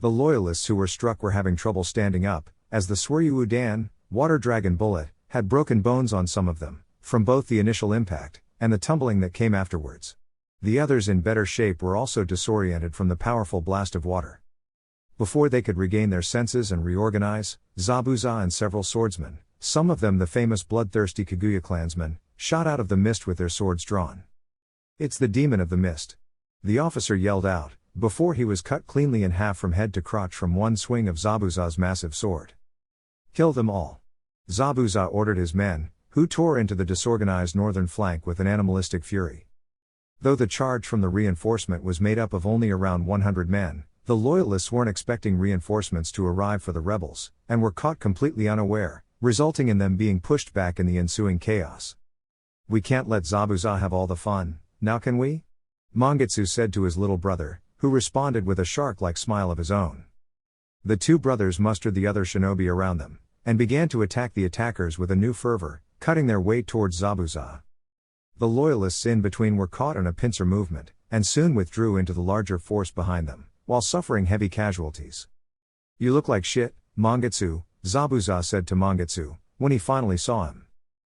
The loyalists who were struck were having trouble standing up, as the Suryuudan, water dragon bullet, had broken bones on some of them, from both the initial impact, and the tumbling that came afterwards. The others in better shape were also disoriented from the powerful blast of water. Before they could regain their senses and reorganize, Zabuza and several swordsmen, some of them the famous bloodthirsty Kaguya clansmen, shot out of the mist with their swords drawn. It's the demon of the mist. The officer yelled out, before he was cut cleanly in half from head to crotch from one swing of Zabuza's massive sword. Kill them all. Zabuza ordered his men, who tore into the disorganized northern flank with an animalistic fury. Though the charge from the reinforcement was made up of only around 100 men, the loyalists weren't expecting reinforcements to arrive for the rebels, and were caught completely unaware, resulting in them being pushed back in the ensuing chaos. We can't let Zabuza have all the fun, now can we? Mangetsu said to his little brother, who responded with a shark-like smile of his own. The two brothers mustered the other shinobi around them, and began to attack the attackers with a new fervor, cutting their way towards Zabuza. The loyalists in between were caught in a pincer movement, and soon withdrew into the larger force behind them, while suffering heavy casualties. You look like shit, Mangetsu, Zabuza said to Mangetsu, when he finally saw him.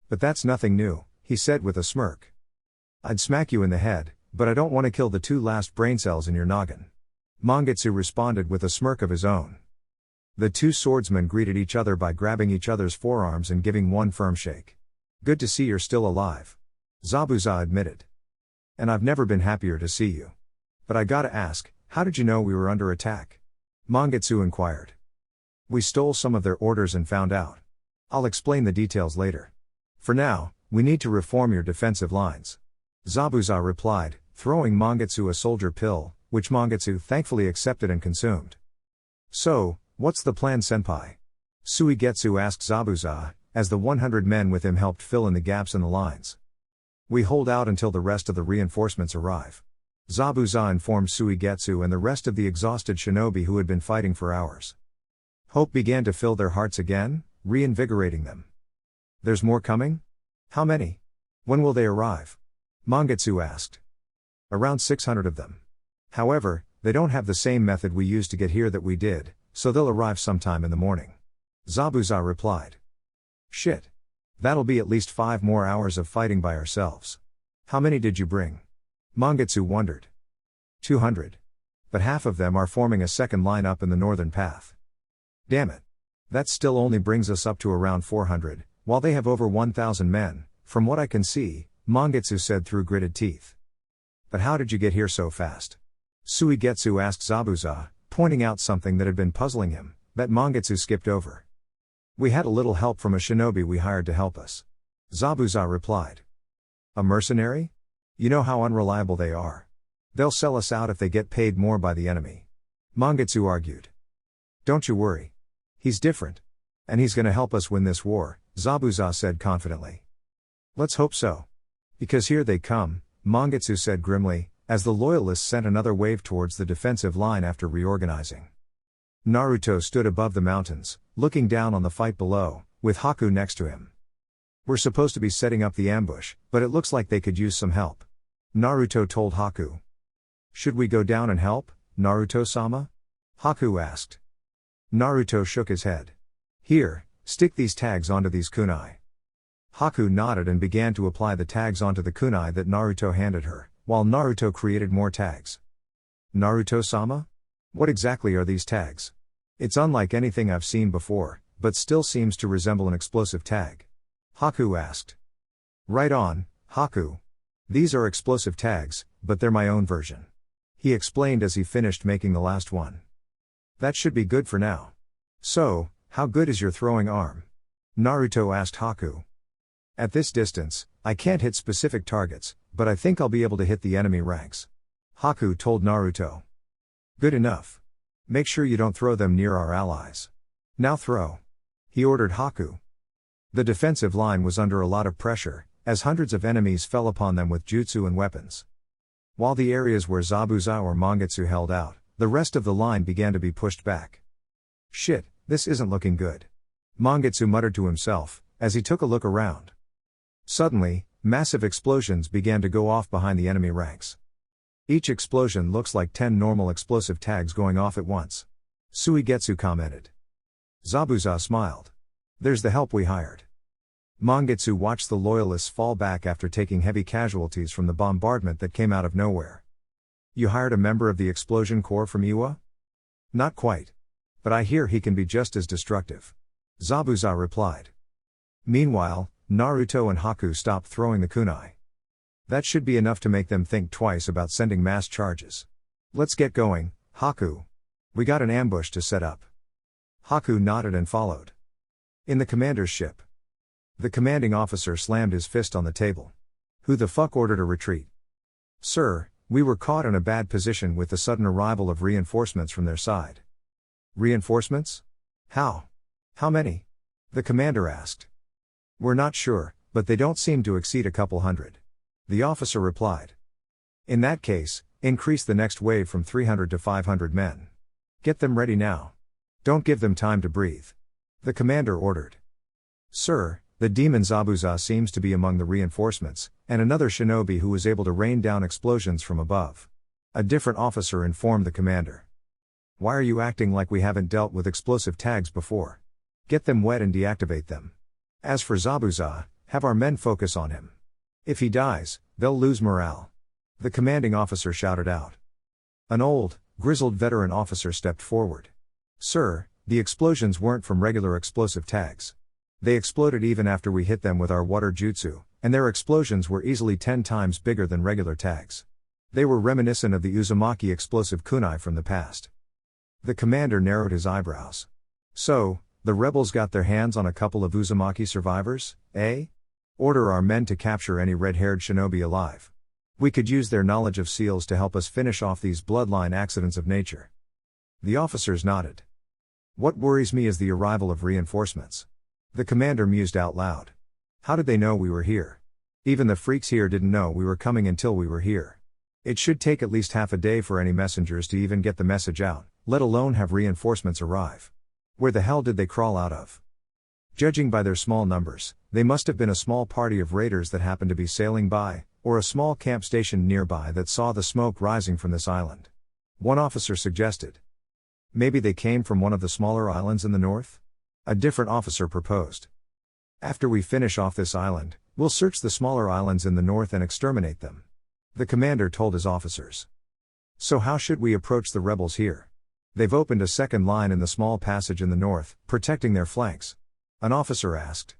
But that's nothing new, he said with a smirk. I'd smack you in the head, but I don't want to kill the 2 last brain cells in your noggin. Mangetsu responded with a smirk of his own. The 2 swordsmen greeted each other by grabbing each other's forearms and giving one firm shake. Good to see you're still alive. Zabuza admitted. And I've never been happier to see you. But I gotta ask, how did you know we were under attack? Mangetsu inquired. We stole some of their orders and found out. I'll explain the details later. For now, we need to reform your defensive lines. Zabuza replied, throwing Mangetsu a soldier pill, which Mangetsu thankfully accepted and consumed. So, what's the plan, senpai? Suigetsu asked Zabuza, as the 100 men with him helped fill in the gaps in the lines. We hold out until the rest of the reinforcements arrive. Zabuza informed Suigetsu and the rest of the exhausted shinobi who had been fighting for hours. Hope began to fill their hearts again, reinvigorating them. There's more coming? How many? When will they arrive? Mangetsu asked. Around 600 of them. However, they don't have the same method we used to get here that we did, so they'll arrive sometime in the morning. Zabuza replied. Shit. That'll be at least 5 more hours of fighting by ourselves. How many did you bring? Mangetsu wondered. 200. But half of them are forming a second line up in the northern path. Damn it. That still only brings us up to around 400, while they have over 1,000 men, from what I can see, Mangetsu said through gritted teeth. But how did you get here so fast? Suigetsu asked Zabuza, pointing out something that had been puzzling him, that Mangetsu skipped over. We had a little help from a shinobi we hired to help us. Zabuza replied. A mercenary? You know how unreliable they are. They'll sell us out if they get paid more by the enemy. Mangetsu argued. Don't you worry. He's different. And he's gonna help us win this war, Zabuza said confidently. Let's hope so. Because here they come, Mangetsu said grimly, as the loyalists sent another wave towards the defensive line after reorganizing. Naruto stood above the mountains, looking down on the fight below, with Haku next to him. We're supposed to be setting up the ambush, but it looks like they could use some help. Naruto told Haku. Should we go down and help, Naruto-sama? Haku asked. Naruto shook his head. Here, stick these tags onto these kunai. Haku nodded and began to apply the tags onto the kunai that Naruto handed her, while Naruto created more tags. Naruto-sama? What exactly are these tags? It's unlike anything I've seen before, but still seems to resemble an explosive tag. Haku asked. Right on, Haku. These are explosive tags, but they're my own version. He explained as he finished making the last one. That should be good for now. So, how good is your throwing arm? Naruto asked Haku. At this distance, I can't hit specific targets, but I think I'll be able to hit the enemy ranks. Haku told Naruto. Good enough. Make sure you don't throw them near our allies. Now throw. He ordered Haku. The defensive line was under a lot of pressure, as hundreds of enemies fell upon them with jutsu and weapons. While the areas where Zabuza or Mangetsu held out, the rest of the line began to be pushed back. Shit, this isn't looking good. Mangetsu muttered to himself, as he took a look around. Suddenly, massive explosions began to go off behind the enemy ranks. Each explosion looks like 10 normal explosive tags going off at once. Suigetsu commented. Zabuza smiled. There's the help we hired. Mangetsu watched the loyalists fall back after taking heavy casualties from the bombardment that came out of nowhere. You hired a member of the explosion corps from Iwa? Not quite. But I hear he can be just as destructive. Zabuza replied. Meanwhile, Naruto and Haku stopped throwing the kunai. That should be enough to make them think twice about sending mass charges. Let's get going, Haku. We got an ambush to set up. Haku nodded and followed. In the commander's ship. The commanding officer slammed his fist on the table. Who the fuck ordered a retreat? Sir, we were caught in a bad position with the sudden arrival of reinforcements from their side. Reinforcements? How? How many? The commander asked. We're not sure, but they don't seem to exceed a couple hundred. The officer replied. In that case, increase the next wave from 300 to 500 men. Get them ready now. Don't give them time to breathe. The commander ordered. Sir, the demon Zabuza seems to be among the reinforcements, and another shinobi who was able to rain down explosions from above. A different officer informed the commander. Why are you acting like we haven't dealt with explosive tags before? Get them wet and deactivate them. As for Zabuza, have our men focus on him. If he dies, they'll lose morale. The commanding officer shouted out. An old, grizzled veteran officer stepped forward. Sir, the explosions weren't from regular explosive tags. They exploded even after we hit them with our water jutsu, and their explosions were easily 10 times bigger than regular tags. They were reminiscent of the Uzumaki explosive kunai from the past. The commander narrowed his eyebrows. So, the rebels got their hands on a couple of Uzumaki survivors, eh? Order our men to capture any red-haired shinobi alive. We could use their knowledge of seals to help us finish off these bloodline accidents of nature. The officers nodded. What worries me is the arrival of reinforcements. The commander mused out loud. How did they know we were here? Even the freaks here didn't know we were coming until we were here. It should take at least half a day for any messengers to even get the message out, let alone have reinforcements arrive. Where the hell did they crawl out of? Judging by their small numbers, they must have been a small party of raiders that happened to be sailing by, or a small camp station nearby that saw the smoke rising from this island. One officer suggested. Maybe they came from one of the smaller islands in the north? A different officer proposed. After we finish off this island, we'll search the smaller islands in the north and exterminate them. The commander told his officers. So how should we approach the rebels here? They've opened a second line in the small passage in the north, protecting their flanks. An officer asked.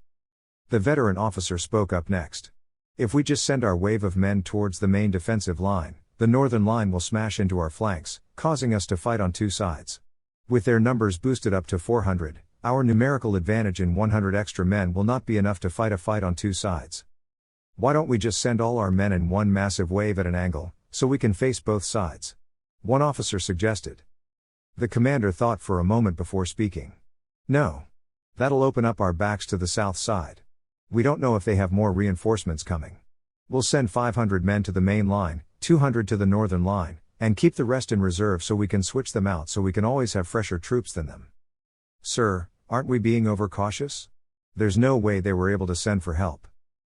The veteran officer spoke up next. If we just send our wave of men towards the main defensive line, the northern line will smash into our flanks, causing us to fight on two sides. With their numbers boosted up to 400, our numerical advantage in 100 extra men will not be enough to fight a fight on two sides. Why don't we just send all our men in one massive wave at an angle, so we can face both sides? One officer suggested. The commander thought for a moment before speaking. No. That'll open up our backs to the south side. We don't know if they have more reinforcements coming. We'll send 500 men to the main line, 200 to the northern line, and keep the rest in reserve so we can switch them out so we can always have fresher troops than them. Sir, aren't we being overcautious? There's no way they were able to send for help.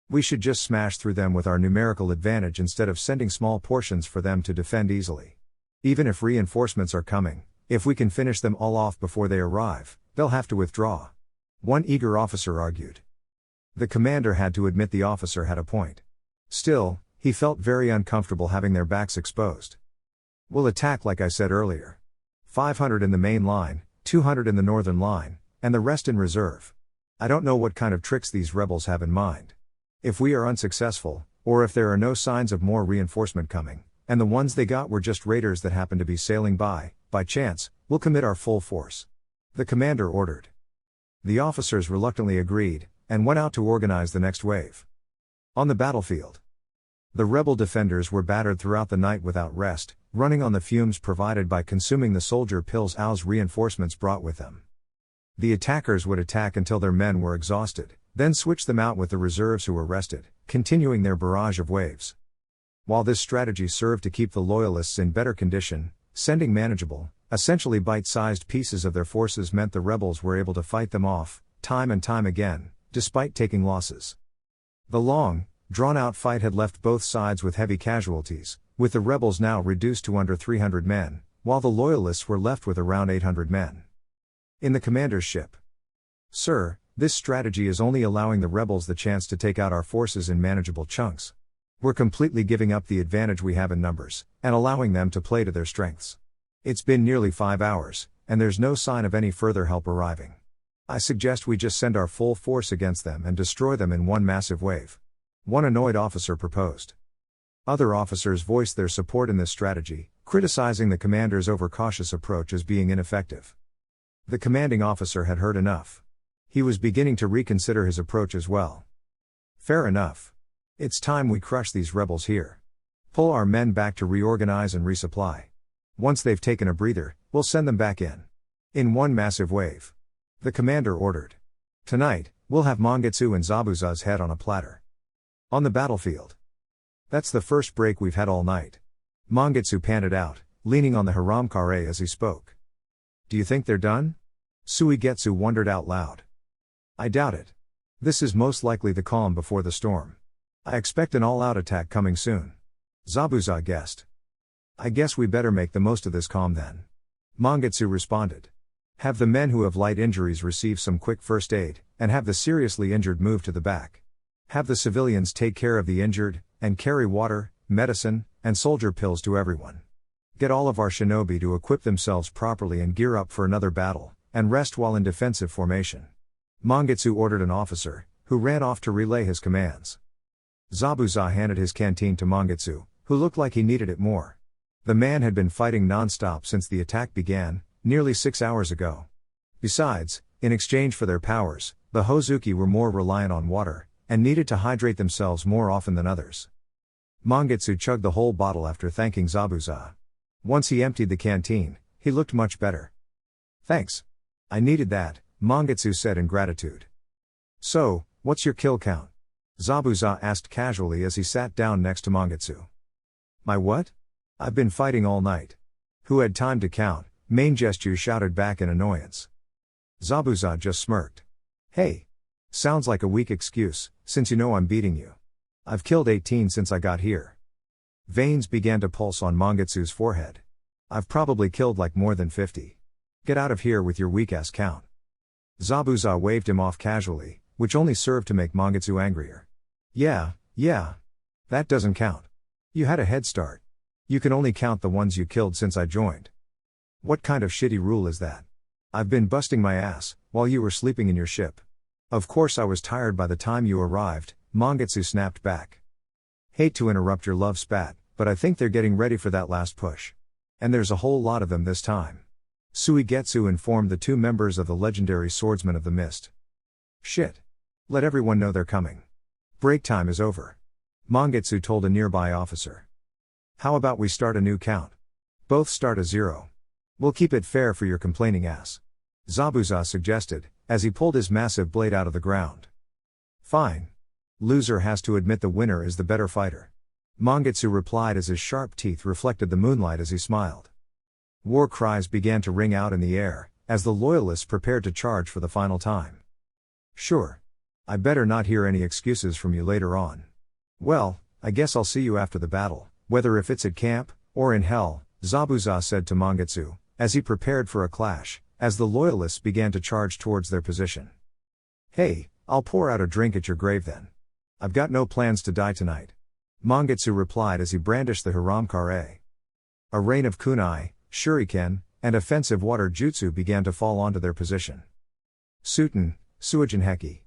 We should just smash through them with our numerical advantage instead of sending small portions for them to defend easily. Even if reinforcements are coming, if we can finish them all off before they arrive, they'll have to withdraw. One eager officer argued. The commander had to admit the officer had a point. Still, he felt very uncomfortable having their backs exposed. We'll attack like I said earlier. 500 in the main line, 200 in the northern line, and the rest in reserve. I don't know what kind of tricks these rebels have in mind. If we are unsuccessful, or if there are no signs of more reinforcement coming, and the ones they got were just raiders that happened to be sailing by chance, we'll commit our full force. The commander ordered. The officers reluctantly agreed, and went out to organize the next wave. On the battlefield. The rebel defenders were battered throughout the night without rest, running on the fumes provided by consuming the soldier pills Ao's reinforcements brought with them. The attackers would attack until their men were exhausted, then switch them out with the reserves who were rested, continuing their barrage of waves. While this strategy served to keep the loyalists in better condition, sending manageable, essentially bite-sized pieces of their forces meant the rebels were able to fight them off, time and time again, despite taking losses. The long, drawn-out fight had left both sides with heavy casualties, with the rebels now reduced to under 300 men, while the loyalists were left with around 800 men. In the commander's ship. Sir, this strategy is only allowing the rebels the chance to take out our forces in manageable chunks. We're completely giving up the advantage we have in numbers, and allowing them to play to their strengths. It's been nearly 5 hours, and there's no sign of any further help arriving. I suggest we just send our full force against them and destroy them in one massive wave. One annoyed officer proposed. Other officers voiced their support in this strategy, criticizing the commander's overcautious approach as being ineffective. The commanding officer had heard enough. He was beginning to reconsider his approach as well. Fair enough. It's time we crush these rebels here. Pull our men back to reorganize and resupply. Once they've taken a breather, we'll send them back in. In one massive wave. The commander ordered. Tonight, we'll have Mangetsu and Zabuza's head on a platter. On the battlefield. That's the first break we've had all night. Mangetsu panted out, leaning on the haramkare as he spoke. Do you think they're done? Suigetsu wondered out loud. I doubt it. This is most likely the calm before the storm. I expect an all-out attack coming soon. Zabuza guessed. I guess we better make the most of this calm then. Mangetsu responded. Have the men who have light injuries receive some quick first aid, and have the seriously injured moved to the back. Have the civilians take care of the injured, and carry water, medicine, and soldier pills to everyone. Get all of our shinobi to equip themselves properly and gear up for another battle, and rest while in defensive formation. Mangetsu ordered an officer, who ran off to relay his commands. Zabuza handed his canteen to Mangetsu, who looked like he needed it more. The man had been fighting non-stop since the attack began, nearly 6 hours ago. Besides, in exchange for their powers, the Hozuki were more reliant on water, and needed to hydrate themselves more often than others. Mangetsu chugged the whole bottle after thanking Zabuza. Once he emptied the canteen, he looked much better. Thanks. I needed that, Mangetsu said in gratitude. So, what's your kill count? Zabuza asked casually as he sat down next to Mangetsu. My what? I've been fighting all night. Who had time to count? Mangetsu shouted back in annoyance. Zabuza just smirked. Hey. Sounds like a weak excuse, since you know I'm beating you. I've killed 18 since I got here. Veins began to pulse on Mangetsu's forehead. I've probably killed like more than 50. Get out of here with your weak-ass count. Zabuza waved him off casually, which only served to make Mangetsu angrier. Yeah. That doesn't count. You had a head start. You can only count the ones you killed since I joined. What kind of shitty rule is that? I've been busting my ass, while you were sleeping in your ship. Of course I was tired by the time you arrived, Mangetsu snapped back. Hate to interrupt your love spat, but I think they're getting ready for that last push. And there's a whole lot of them this time. Suigetsu informed the 2 members of the legendary Swordsmen of the Mist. Shit. Let everyone know they're coming. Break time is over. Mangetsu told a nearby officer. How about we start a new count? Both start a 0. We'll keep it fair for your complaining ass. Zabuza suggested, as he pulled his massive blade out of the ground. Fine. Loser has to admit the winner is the better fighter. Mangetsu replied as his sharp teeth reflected the moonlight as he smiled. War cries began to ring out in the air, as the loyalists prepared to charge for the final time. Sure. I better not hear any excuses from you later on. Well, I guess I'll see you after the battle, whether if it's at camp, or in hell, Zabuza said to Mangetsu, as he prepared for a clash, as the loyalists began to charge towards their position. Hey, I'll pour out a drink at your grave then. I've got no plans to die tonight. Mangetsu replied as he brandished the Hiramkare. A rain of kunai, shuriken, and offensive water jutsu began to fall onto their position. Suten, Suijinheki.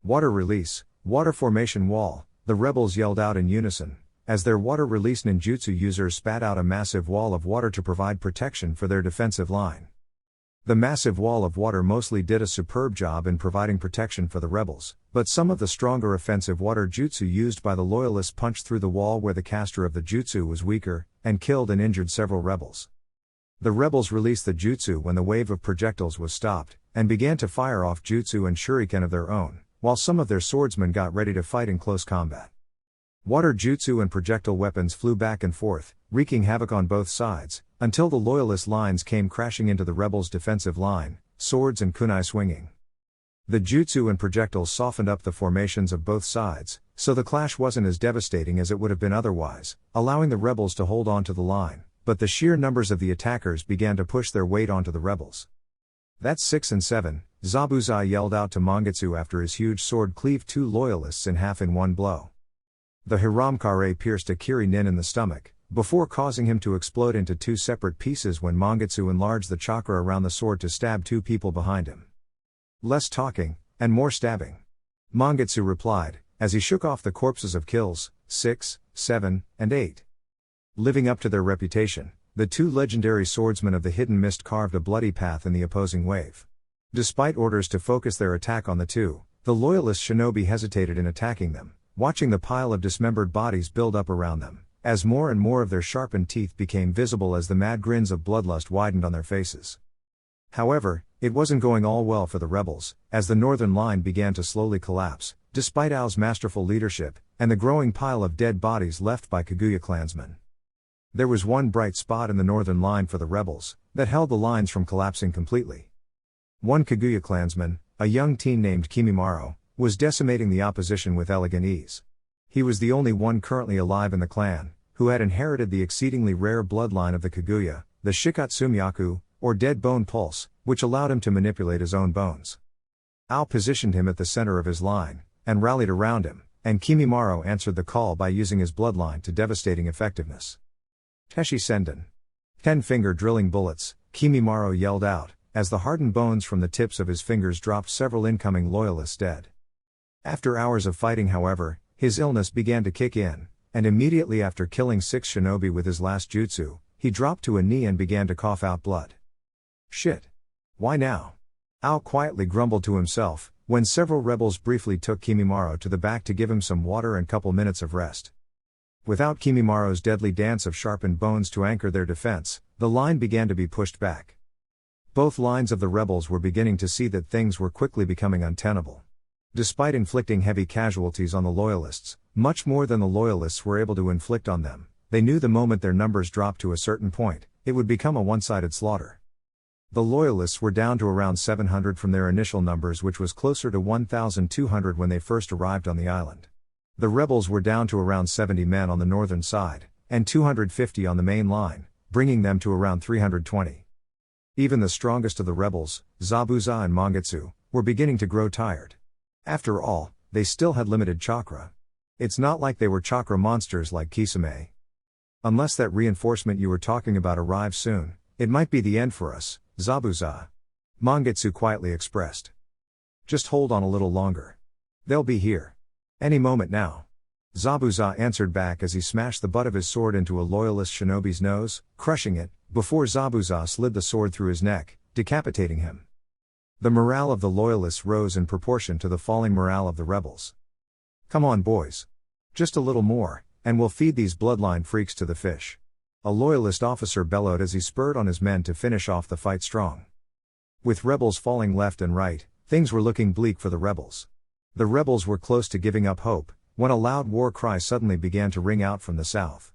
Water release, water formation wall, the rebels yelled out in unison, as their water release ninjutsu users spat out a massive wall of water to provide protection for their defensive line. The massive wall of water mostly did a superb job in providing protection for the rebels, but some of the stronger offensive water jutsu used by the loyalists punched through the wall where the caster of the jutsu was weaker, and killed and injured several rebels. The rebels released the jutsu when the wave of projectiles was stopped, and began to fire off jutsu and shuriken of their own, while some of their swordsmen got ready to fight in close combat. Water jutsu and projectile weapons flew back and forth, wreaking havoc on both sides, until the loyalist lines came crashing into the rebels' defensive line, swords and kunai swinging. The jutsu and projectiles softened up the formations of both sides, so the clash wasn't as devastating as it would have been otherwise, allowing the rebels to hold on to the line, but the sheer numbers of the attackers began to push their weight onto the rebels. That's 6 and 7, Zabuza yelled out to Mangetsu after his huge sword cleaved 2 loyalists in half in one blow. The Hiramkare pierced a Kiri-nin in the stomach, before causing him to explode into 2 separate pieces when Mangetsu enlarged the chakra around the sword to stab 2 people behind him. Less talking, and more stabbing. Mangetsu replied, as he shook off the corpses of kills, 6, 7, and 8. Living up to their reputation, the 2 legendary swordsmen of the Hidden Mist carved a bloody path in the opposing wave. Despite orders to focus their attack on the 2, the loyalist shinobi hesitated in attacking them, watching the pile of dismembered bodies build up around them, as more and more of their sharpened teeth became visible as the mad grins of bloodlust widened on their faces. However, it wasn't going all well for the rebels, as the northern line began to slowly collapse, despite Ao's masterful leadership, and the growing pile of dead bodies left by Kaguya clansmen. There was one bright spot in the northern line for the rebels, that held the lines from collapsing completely. One Kaguya clansman, a young teen named Kimimaro, was decimating the opposition with elegant ease. He was the only one currently alive in the clan, who had inherited the exceedingly rare bloodline of the Kaguya, the Shikatsumyaku, or dead bone pulse, which allowed him to manipulate his own bones. Ao positioned him at the center of his line, and rallied around him, and Kimimaro answered the call by using his bloodline to devastating effectiveness. Teshi Senden. 10-finger drilling bullets, Kimimaro yelled out, as the hardened bones from the tips of his fingers dropped several incoming loyalists dead. After hours of fighting, however, his illness began to kick in, and immediately after killing 6 shinobi with his last jutsu, he dropped to a knee and began to cough out blood. Shit. Why now? Ao quietly grumbled to himself, when several rebels briefly took Kimimaro to the back to give him some water and couple minutes of rest. Without Kimimaro's deadly dance of sharpened bones to anchor their defense, the line began to be pushed back. Both lines of the rebels were beginning to see that things were quickly becoming untenable. Despite inflicting heavy casualties on the loyalists, much more than the loyalists were able to inflict on them, they knew the moment their numbers dropped to a certain point, it would become a one-sided slaughter. The loyalists were down to around 700 from their initial numbers, which was closer to 1,200 when they first arrived on the island. The rebels were down to around 70 men on the northern side, and 250 on the main line, bringing them to around 320. Even the strongest of the rebels, Zabuza and Mangetsu, were beginning to grow tired. After all, they still had limited chakra. It's not like they were chakra monsters like Kisame. Unless that reinforcement you were talking about arrives soon, it might be the end for us, Zabuza. Mangetsu quietly expressed. Just hold on a little longer. They'll be here. Any moment now. Zabuza answered back as he smashed the butt of his sword into a loyalist shinobi's nose, crushing it, before Zabuza slid the sword through his neck, decapitating him. The morale of the loyalists rose in proportion to the falling morale of the rebels. Come on boys. Just a little more, and we'll feed these bloodline freaks to the fish. A loyalist officer bellowed as he spurred on his men to finish off the fight strong. With rebels falling left and right, things were looking bleak for the rebels. The rebels were close to giving up hope, when a loud war cry suddenly began to ring out from the south.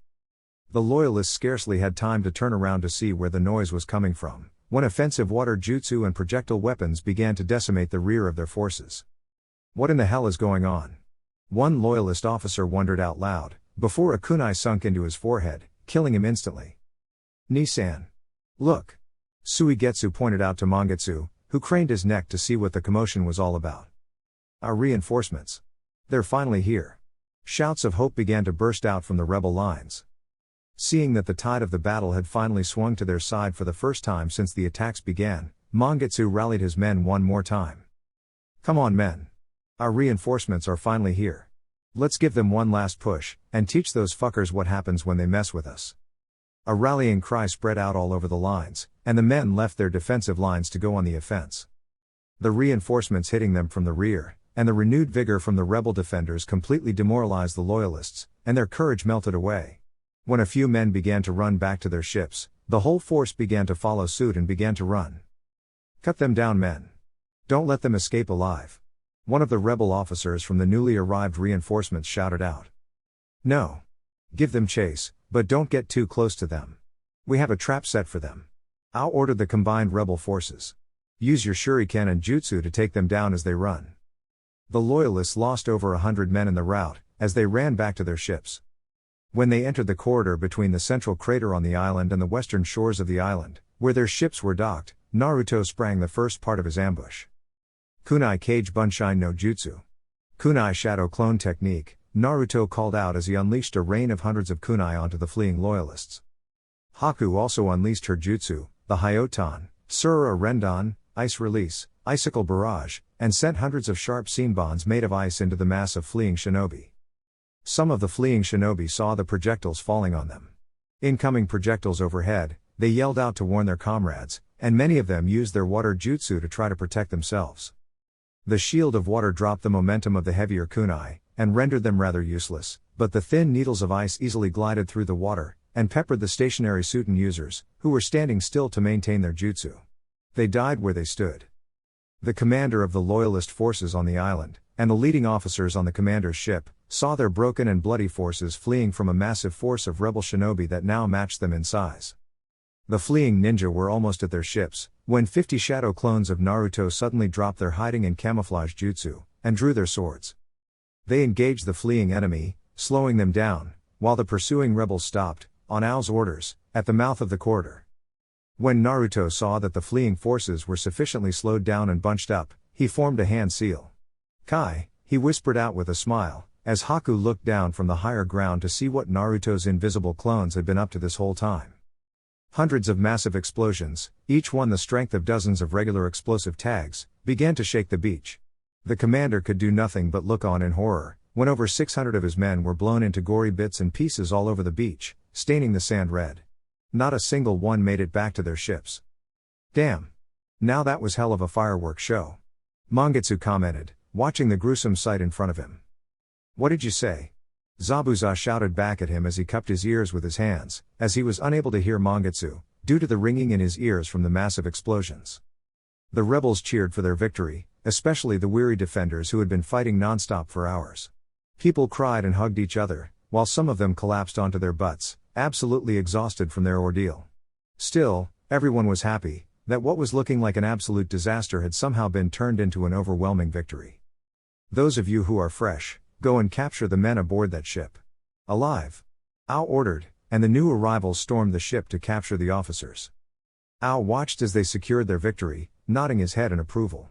The loyalists scarcely had time to turn around to see where the noise was coming from, when offensive water jutsu and projectile weapons began to decimate the rear of their forces. What in the hell is going on? One loyalist officer wondered out loud, before a kunai sunk into his forehead, killing him instantly. Nisan. Look. Suigetsu pointed out to Mangetsu, who craned his neck to see what the commotion was all about. Our reinforcements. They're finally here. Shouts of hope began to burst out from the rebel lines. Seeing that the tide of the battle had finally swung to their side for the first time since the attacks began, Mangetsu rallied his men one more time. Come on men. Our reinforcements are finally here. Let's give them one last push, and teach those fuckers what happens when they mess with us. A rallying cry spread out all over the lines, and the men left their defensive lines to go on the offense. The reinforcements hitting them from the rear, and the renewed vigor from the rebel defenders completely demoralized the loyalists, and their courage melted away. When a few men began to run back to their ships, the whole force began to follow suit and began to run. Cut them down, men. Don't let them escape alive. One of the rebel officers from the newly arrived reinforcements shouted out. No. Give them chase, but don't get too close to them. We have a trap set for them. I'll order the combined rebel forces. Use your shuriken and jutsu to take them down as they run. The loyalists lost over 100 men in the rout, as they ran back to their ships. When they entered the corridor between the central crater on the island and the western shores of the island, where their ships were docked, Naruto sprang the first part of his ambush. Kunai Kage Bunshine no Jutsu. Kunai Shadow Clone Technique, Naruto called out as he unleashed a rain of hundreds of kunai onto the fleeing loyalists. Haku also unleashed her jutsu, the Hyotan, Sura Rendan, Ice Release, Icicle Barrage, and sent hundreds of sharp senbons made of ice into the mass of fleeing shinobi. Some of the fleeing shinobi saw the projectiles falling on them. Incoming projectiles overhead, they yelled out to warn their comrades, and many of them used their water jutsu to try to protect themselves. The shield of water dropped the momentum of the heavier kunai, and rendered them rather useless, but the thin needles of ice easily glided through the water, and peppered the stationary Suiten users, who were standing still to maintain their jutsu. They died where they stood. The commander of the loyalist forces on the island, and the leading officers on the commander's ship, saw their broken and bloody forces fleeing from a massive force of rebel shinobi that now matched them in size. The fleeing ninja were almost at their ships, when 50 shadow clones of Naruto suddenly dropped their hiding and camouflage jutsu, and drew their swords. They engaged the fleeing enemy, slowing them down, while the pursuing rebels stopped, on Ao's orders, at the mouth of the corridor. When Naruto saw that the fleeing forces were sufficiently slowed down and bunched up, he formed a hand seal. Kai, he whispered out with a smile, as Haku looked down from the higher ground to see what Naruto's invisible clones had been up to this whole time. Hundreds of massive explosions, each one the strength of dozens of regular explosive tags, began to shake the beach. The commander could do nothing but look on in horror, when over 600 of his men were blown into gory bits and pieces all over the beach, staining the sand red. Not a single one made it back to their ships. Damn. Now that was hell of a fireworks show. Mangetsu commented, watching the gruesome sight in front of him. What did you say? Zabuza shouted back at him as he cupped his ears with his hands, as he was unable to hear Mangetsu, due to the ringing in his ears from the massive explosions. The rebels cheered for their victory, especially the weary defenders who had been fighting non-stop for hours. People cried and hugged each other, while some of them collapsed onto their butts, absolutely exhausted from their ordeal. Still, everyone was happy, that what was looking like an absolute disaster had somehow been turned into an overwhelming victory. Those of you who are fresh, go and capture the men aboard that ship. Alive. Ao ordered, and the new arrivals stormed the ship to capture the officers. Ao watched as they secured their victory, nodding his head in approval.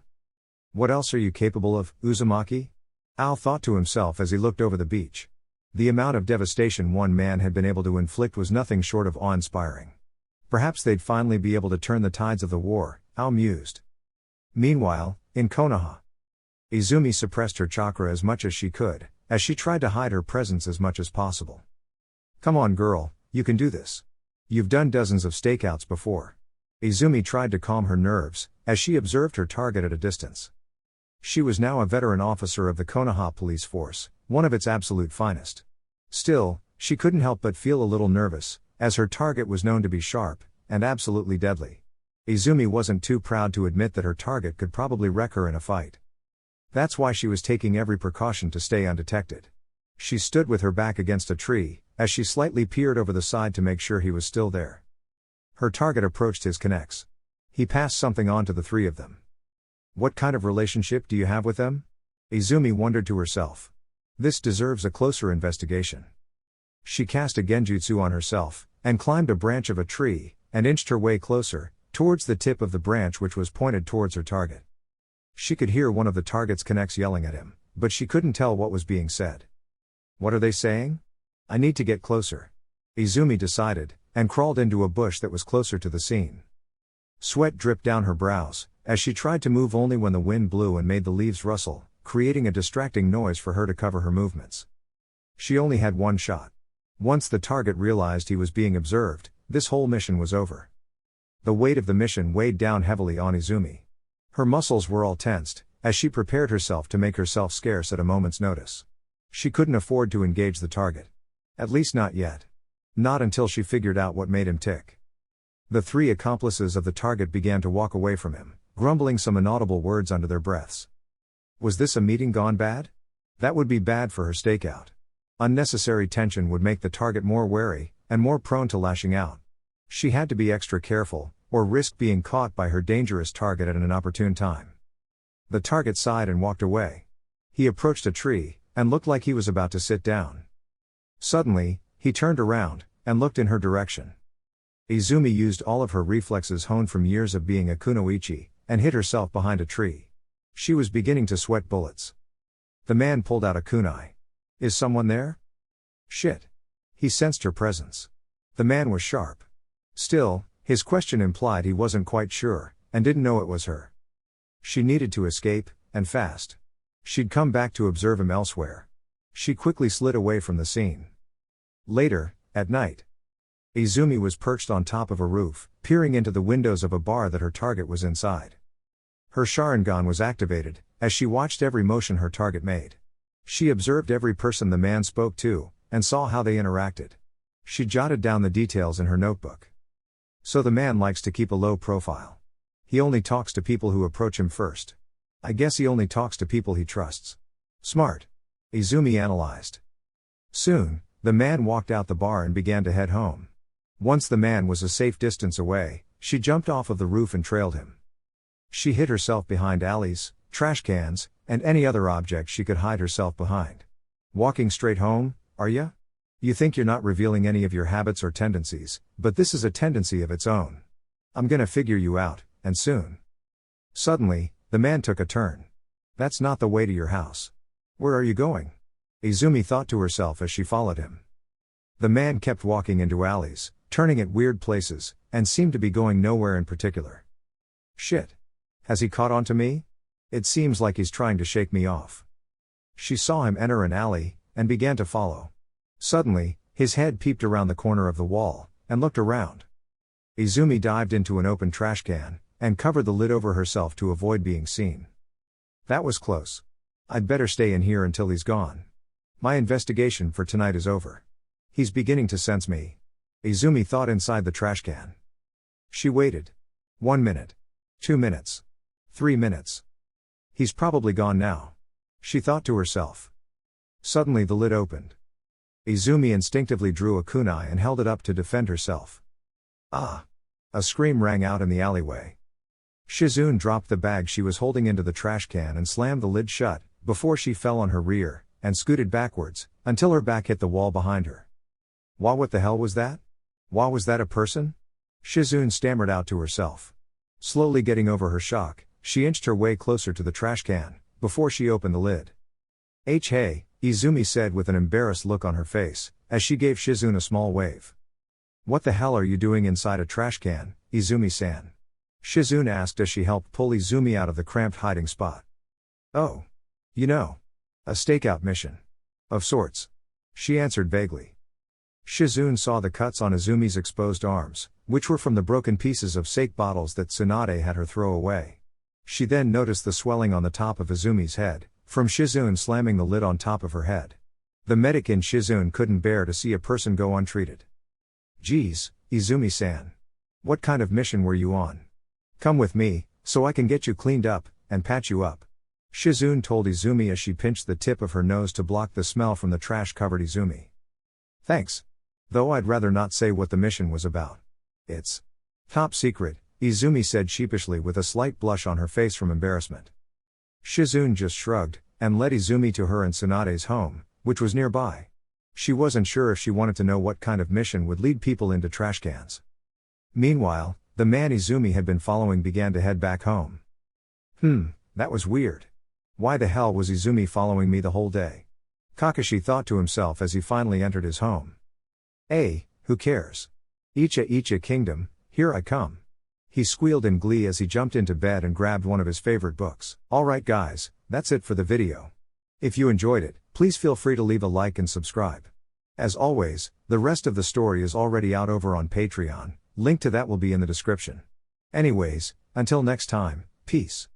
What else are you capable of, Uzumaki? Ao thought to himself as he looked over the beach. The amount of devastation one man had been able to inflict was nothing short of awe-inspiring. Perhaps they'd finally be able to turn the tides of the war, Ao mused. Meanwhile, in Konoha, Izumi suppressed her chakra as much as she could, as she tried to hide her presence as much as possible. Come on girl, you can do this. You've done dozens of stakeouts before. Izumi tried to calm her nerves, as she observed her target at a distance. She was now a veteran officer of the Konoha police force, one of its absolute finest. Still, she couldn't help but feel a little nervous, as her target was known to be sharp, and absolutely deadly. Izumi wasn't too proud to admit that her target could probably wreck her in a fight. That's why she was taking every precaution to stay undetected. She stood with her back against a tree, as she slightly peered over the side to make sure he was still there. Her target approached his connects. He passed something on to the three of them. What kind of relationship do you have with them? Izumi wondered to herself. This deserves a closer investigation. She cast a genjutsu on herself, and climbed a branch of a tree, and inched her way closer, towards the tip of the branch which was pointed towards her target. She could hear one of the target's connects yelling at him, but she couldn't tell what was being said. What are they saying? I need to get closer. Izumi decided, and crawled into a bush that was closer to the scene. Sweat dripped down her brows, as she tried to move only when the wind blew and made the leaves rustle, creating a distracting noise for her to cover her movements. She only had one shot. Once the target realized he was being observed, this whole mission was over. The weight of the mission weighed down heavily on Izumi. Her muscles were all tensed, as she prepared herself to make herself scarce at a moment's notice. She couldn't afford to engage the target. At least not yet. Not until she figured out what made him tick. The three accomplices of the target began to walk away from him, grumbling some inaudible words under their breaths. Was this a meeting gone bad? That would be bad for her stakeout. Unnecessary tension would make the target more wary, and more prone to lashing out. She had to be extra careful, or risk being caught by her dangerous target at an inopportune time. The target sighed and walked away. He approached a tree, and looked like he was about to sit down. Suddenly, he turned around, and looked in her direction. Izumi used all of her reflexes honed from years of being a kunoichi, and hid herself behind a tree. She was beginning to sweat bullets. The man pulled out a kunai. Is someone there? Shit. He sensed her presence. The man was sharp. Still, his question implied he wasn't quite sure, and didn't know it was her. She needed to escape, and fast. She'd come back to observe him elsewhere. She quickly slid away from the scene. Later, at night, Izumi was perched on top of a roof, peering into the windows of a bar that her target was inside. Her Sharingan was activated, as she watched every motion her target made. She observed every person the man spoke to, and saw how they interacted. She jotted down the details in her notebook. So the man likes to keep a low profile. He only talks to people who approach him first. I guess he only talks to people he trusts. Smart. Izumi analyzed. Soon, the man walked out the bar and began to head home. Once the man was a safe distance away, she jumped off of the roof and trailed him. She hid herself behind alleys, trash cans, and any other object she could hide herself behind. Walking straight home, are ya? You think you're not revealing any of your habits or tendencies, but this is a tendency of its own. I'm gonna figure you out, and soon. Suddenly, the man took a turn. That's not the way to your house. Where are you going? Izumi thought to herself as she followed him. The man kept walking into alleys, turning at weird places, and seemed to be going nowhere in particular. Shit. Has he caught on to me? It seems like he's trying to shake me off. She saw him enter an alley, and began to follow. Suddenly, his head peeped around the corner of the wall, and looked around. Izumi dived into an open trash can, and covered the lid over herself to avoid being seen. That was close. I'd better stay in here until he's gone. My investigation for tonight is over. He's beginning to sense me. Izumi thought inside the trash can. She waited. 1 minute. 2 minutes. 3 minutes. He's probably gone now. She thought to herself. Suddenly the lid opened. Izumi instinctively drew a kunai and held it up to defend herself. Ah! A scream rang out in the alleyway. Shizune dropped the bag she was holding into the trash can and slammed the lid shut, before she fell on her rear, and scooted backwards, until her back hit the wall behind her. What the hell was that? Was that a person? Shizune stammered out to herself. Slowly getting over her shock, she inched her way closer to the trash can, before she opened the lid. Hey, Izumi said with an embarrassed look on her face, as she gave Shizune a small wave. What the hell are you doing inside a trash can, Izumi-san? Shizune asked as she helped pull Izumi out of the cramped hiding spot. Oh. A stakeout mission. Of sorts. She answered vaguely. Shizune saw the cuts on Izumi's exposed arms, which were from the broken pieces of sake bottles that Tsunade had her throw away. She then noticed the swelling on the top of Izumi's head, from Shizune slamming the lid on top of her head. The medic in Shizune couldn't bear to see a person go untreated. Geez, Izumi-san. What kind of mission were you on? Come with me, so I can get you cleaned up, and patch you up. Shizune told Izumi as she pinched the tip of her nose to block the smell from the trash-covered Izumi. Thanks. Though I'd rather not say what the mission was about. It's top secret, Izumi said sheepishly with a slight blush on her face from embarrassment. Shizune just shrugged, and led Izumi to her and Tsunade's home, which was nearby. She wasn't sure if she wanted to know what kind of mission would lead people into trash cans. Meanwhile, the man Izumi had been following began to head back home. That was weird. Why the hell was Izumi following me the whole day? Kakashi thought to himself as he finally entered his home. Who cares? Icha Kingdom, here I come. He squealed in glee as he jumped into bed and grabbed one of his favorite books. Alright guys, that's it for the video. If you enjoyed it, please feel free to leave a like and subscribe. As always, the rest of the story is already out over on Patreon, link to that will be in the description. Anyways, until next time, peace.